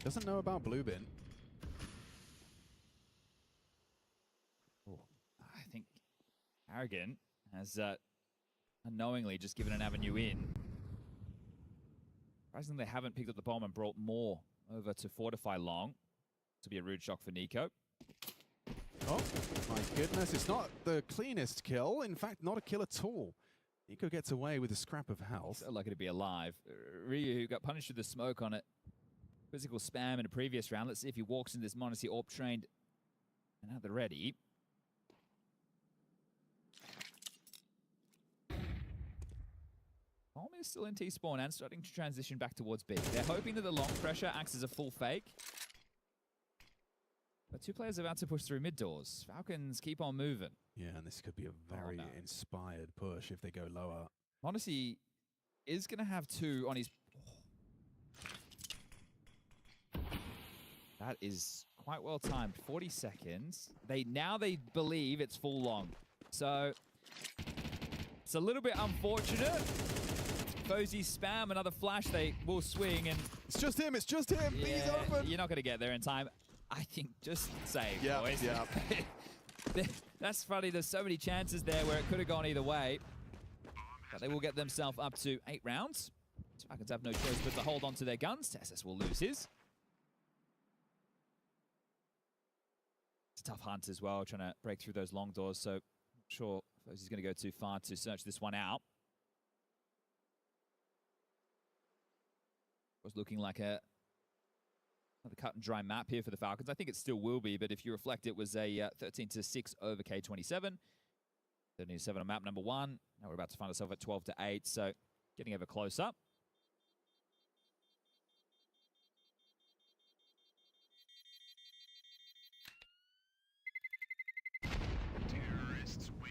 Doesn't know about Blue Bin. Oh, I think Arrogant has unknowingly just given an avenue in. Surprisingly, they haven't picked up the bomb and brought more over to fortify long. To be a rude shock for Nico. Oh, my goodness. It's not the cleanest kill. In fact, not a kill at all. Nico gets away with a scrap of health. So lucky to be alive. Ryu got punished with the smoke on it. Physical spam in a previous round. Let's see if he walks in this Monacy AWP trained and at the ready. Bomb is still in T-spawn and starting to transition back towards B. They're hoping that the long pressure acts as a full fake. But 2 players are about to push through mid doors. Falcons keep on moving. Yeah, and this could be a very inspired push if they go lower. Monacy is going to have 2 on his... That is quite well timed. 40 seconds. Now they believe it's full long. So it's a little bit unfortunate. Posey spam another flash. They will swing and it's just him. It's just him. Yeah, He's open. You're not going to get there in time. I think just save, yeah, boys. Yeah. That's funny. There's so many chances there where it could have gone either way. But they will get themselves up to 8 rounds. Falcons have no choice but to hold on to their guns. Tessus will lose his. It's a tough hunt as well, trying to break through those long doors. So I'm sure he's going to go too far to search this one out. was looking like another cut and dry map here for the Falcons. I think it still will be, but if you reflect, it was a 13-6 over K27. 13-7 on map number 1. Now we're about to find ourselves at 12-8, so getting ever closer. Terrorists win.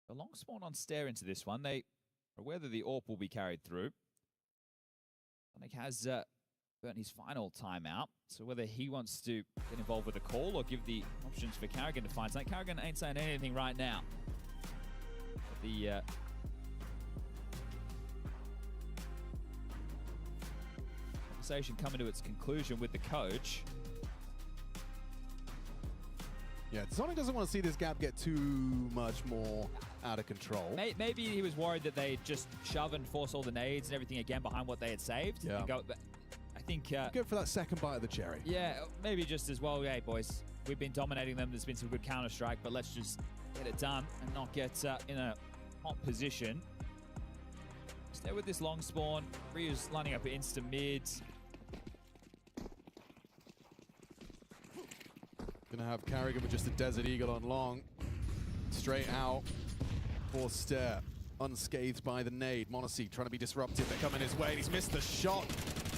A long spawn on Stare into this one. They are aware that the AWP will be carried through. Sonic has burnt his final timeout, so whether he wants to get involved with a call or give the options for Carrigan to find something. Carrigan ain't saying anything right now. But the conversation coming to its conclusion with the coach. Yeah, Sonic doesn't want to see this gap get too much more out of control. Maybe he was worried that they'd just shove and force all the nades and everything again behind what they had saved. Yeah. And go, but I think... go for that second bite of the cherry. Yeah, maybe just as well, hey, boys, we've been dominating them. There's been some good Counter-Strike, but let's just get it done and not get in a hot position. Stay with this long spawn. Ryu's lining up at insta-mid. Gonna have Carrigan with just a Desert Eagle on long. Straight out for Stare. Unscathed by the nade. m80 trying to be disruptive. They're coming his way and he's missed the shot.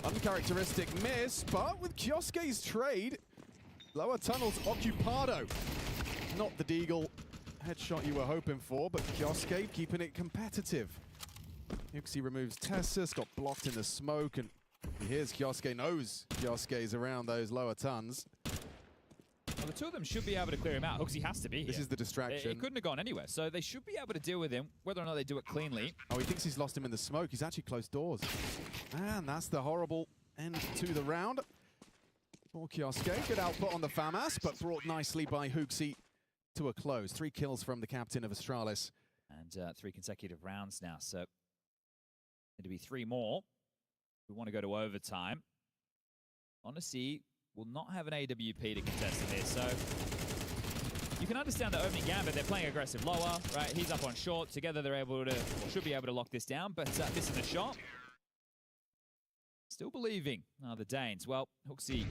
Uncharacteristic miss, but with Kiosuke's trade, lower tunnels occupado. Not the Deagle headshot you were hoping for, but Kiosuke keeping it competitive. Yuxi removes Tessus, got blocked in the smoke, and here's Kiosuke, knows Kiosuke's around those lower tons. Well, the two of them should be able to clear him out. Hooksy has to be here. This is the distraction. It couldn't have gone anywhere, so they should be able to deal with him, whether or not they do it cleanly. Oh, he thinks he's lost him in the smoke. He's actually closed doors. And that's the horrible end to the round. For Kiosuke, good output on the FAMAS, but brought nicely by Hooksy to a close. 3 kills from the captain of Astralis. And 3 consecutive rounds now, so need to be 3 more. We want to go to overtime. Odyssey will not have an AWP to contest in this, so you can understand the opening gambit. They're playing aggressive lower, right? He's up on short. Together they're able to, or should be able to lock this down, but missing the shot. Still believing. The Danes. Well, Hooksy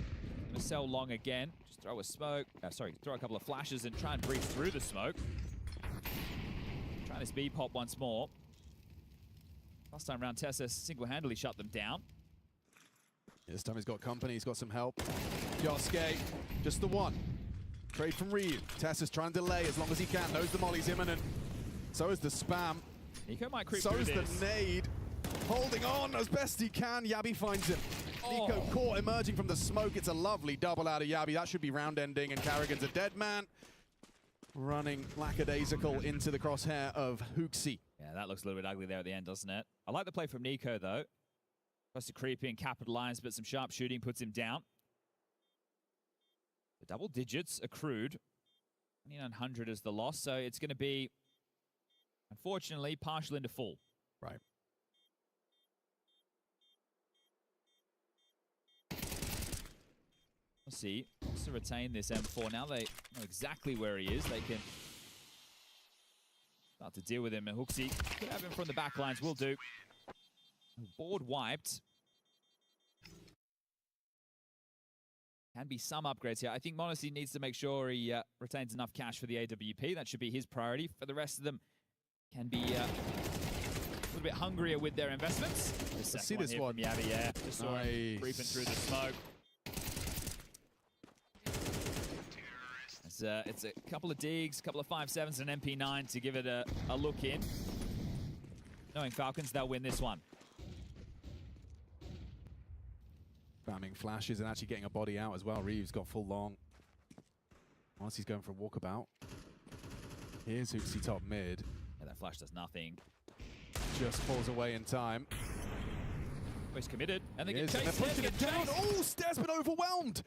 gonna sell long again. Just throw a smoke. Throw a couple of flashes and try and breathe through the smoke. Try this B pop once more. Last time round, Tessus single-handedly shut them down. This time he's got company, he's got some help. Kiosuke, just the one. Trade from Ryu. Tessus trying to delay as long as he can. Knows the molly's imminent. So is the spam. Nico might creep so through is this. The nade. Holding on as best he can. Yabi finds him. Nico caught emerging from the smoke. It's a lovely double out of Yabi. That should be round ending, and Carrigan's a dead man. Running lackadaisical into the crosshair of Hooksy. Yeah, that looks a little bit ugly there at the end, doesn't it? I like the play from Nico, though. Tries to creep in, capitalize, but some sharp shooting puts him down. The double digits accrued. 2,900 is the loss, so it's going to be, unfortunately, partial into full. Right. We'll see. Wants to retain this M4. Now they know exactly where he is. They can start to deal with him. And Hooksy could have him from the back lines. Will do. Board wiped. Can be some upgrades here. I think m80 needs to make sure he retains enough cash for the AWP. That should be his priority. For the rest of them, can be a little bit hungrier with their investments. Let's see this one. From Yabi, yeah. Just saw him creeping through the smoke. It's a couple of digs, a couple of 5.7s, and an MP9 to give it a look in. Knowing Falcons, they'll win this one. Spamming flashes and actually getting a body out as well. Reeves got full long. Once he's going for a walkabout. Here's Hooksy top mid. Yeah, that flash does nothing. Just falls away in time. He's committed, and they get They're chased. pushing it down. Oh, Stare's been overwhelmed.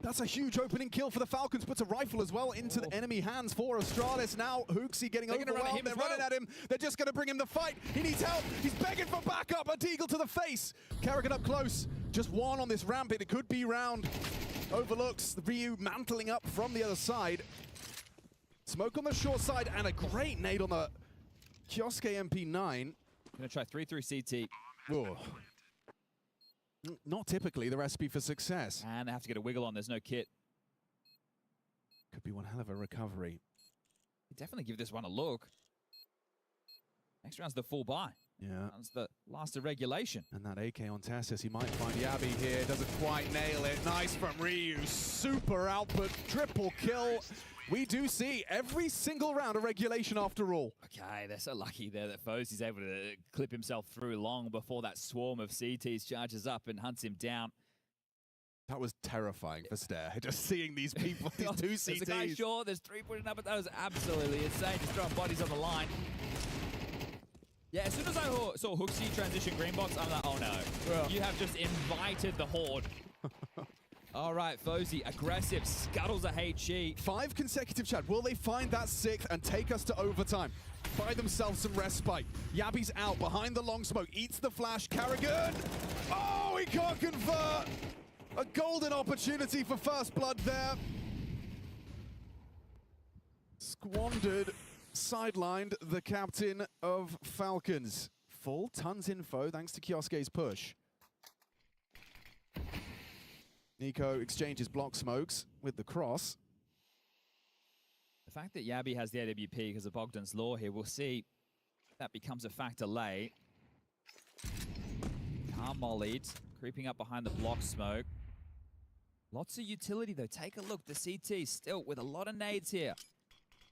That's a huge opening kill for the Falcons. Puts a rifle as well into the enemy hands for Astralis. Now Hooksy getting overwhelmed. They're running at him. They're just going to bring him the fight. He needs help. He's begging for backup. A deagle to the face. Carrigan up close. Just one on this ramp. It could be round Overlooks the Ryu mantling up from the other side. Smoke on the short side and a great nade on the Kioske MP9. Gonna try 3 through CT. Whoa. Not typically the recipe for success. And they have to get a wiggle on. There's no kit. Could be one hell of a recovery. Definitely give this one a look. Next round's the full buy. Yeah. That's the last of regulation. And that AK on Tessus, he might find Yabi here. Doesn't quite nail it. Nice from Ryu. Super output. Triple kill. We do see every single round of regulation after all. Okay, they're so lucky there that Fozzy's able to clip himself through long before that swarm of CTs charges up and hunts him down. That was terrifying for Stare. Just seeing these people, these two CTs. There's a guy short, there's 3 putting up, but that was absolutely insane. Just throwing bodies on the line. Yeah, as soon as I saw Hooksy transition green box, I'm like, oh no. Yeah. You have just invited the horde. All right, Fozzy, aggressive, scuttles a HE. 5 consecutive, Chad. Will they find that 6th and take us to overtime? Buy themselves some respite. Yabi's out behind the long smoke, eats the flash. Carrigan! Oh, he can't convert! A golden opportunity for first blood there. Squandered, sidelined the captain of Falcons. Full tons info thanks to Kioske's push. Nico exchanges block smokes with the cross. The fact that Yabi has the AWP because of Bogdan's Law here, we'll see if that becomes a factor late. Mollied, creeping up behind the block smoke. Lots of utility though. Take a look. The CT still with a lot of nades here.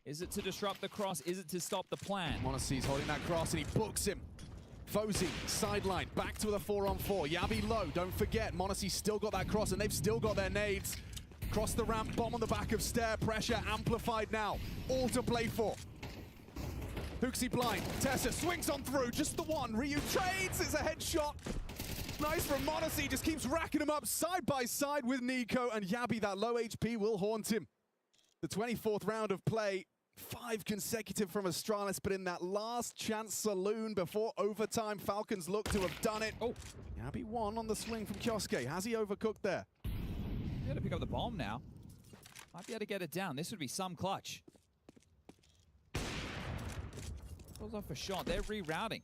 Is it to disrupt the cross? Is it to stop the plan? Monacy's holding that cross and he books him. Fozzy, sideline, back to the 4-on-4. Yabi low, don't forget. Monacy's still got that cross and they've still got their nades. Cross the ramp, bomb on the back of Stair. Pressure amplified now. All to play for. Hooksy blind. Tessa swings on through. Just the one. Ryu trades. It's a headshot. Nice from Monacy. Just keeps racking him up side by side with Nico. And Yabi, that low HP, will haunt him. The 24th round of play. 5 consecutive from Astralis, but in that last chance saloon before overtime, Falcons look to have done it. Oh, Yabi won on the swing from Kioske. Has he overcooked there? He's got to pick up the bomb now. Might be able to get it down. This would be some clutch. Pulls off a shot. They're rerouting.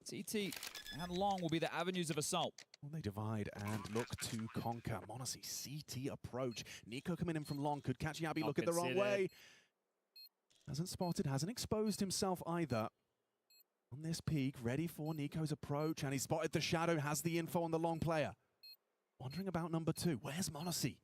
CT and long will be the avenues of assault. Well, they divide and look to conquer. Monacy CT approach. Nico coming in from long could catch Yabi. Look at the wrong way. Hasn't spotted, hasn't exposed himself either. On this peak, ready for Nico's approach, and he spotted the shadow, has the info on the long player. Wondering about number 2. Where's Monacy?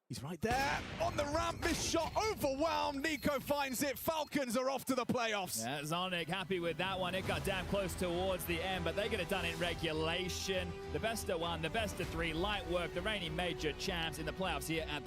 He's right there, on the ramp, missed shot, overwhelmed. Nico finds it, Falcons are off to the playoffs. Yeah, Zonic happy with that one. It got damn close towards the end, but they could have done it in regulation. The best of 1, the best of 3, light work, the reigning major champs in the playoffs here at the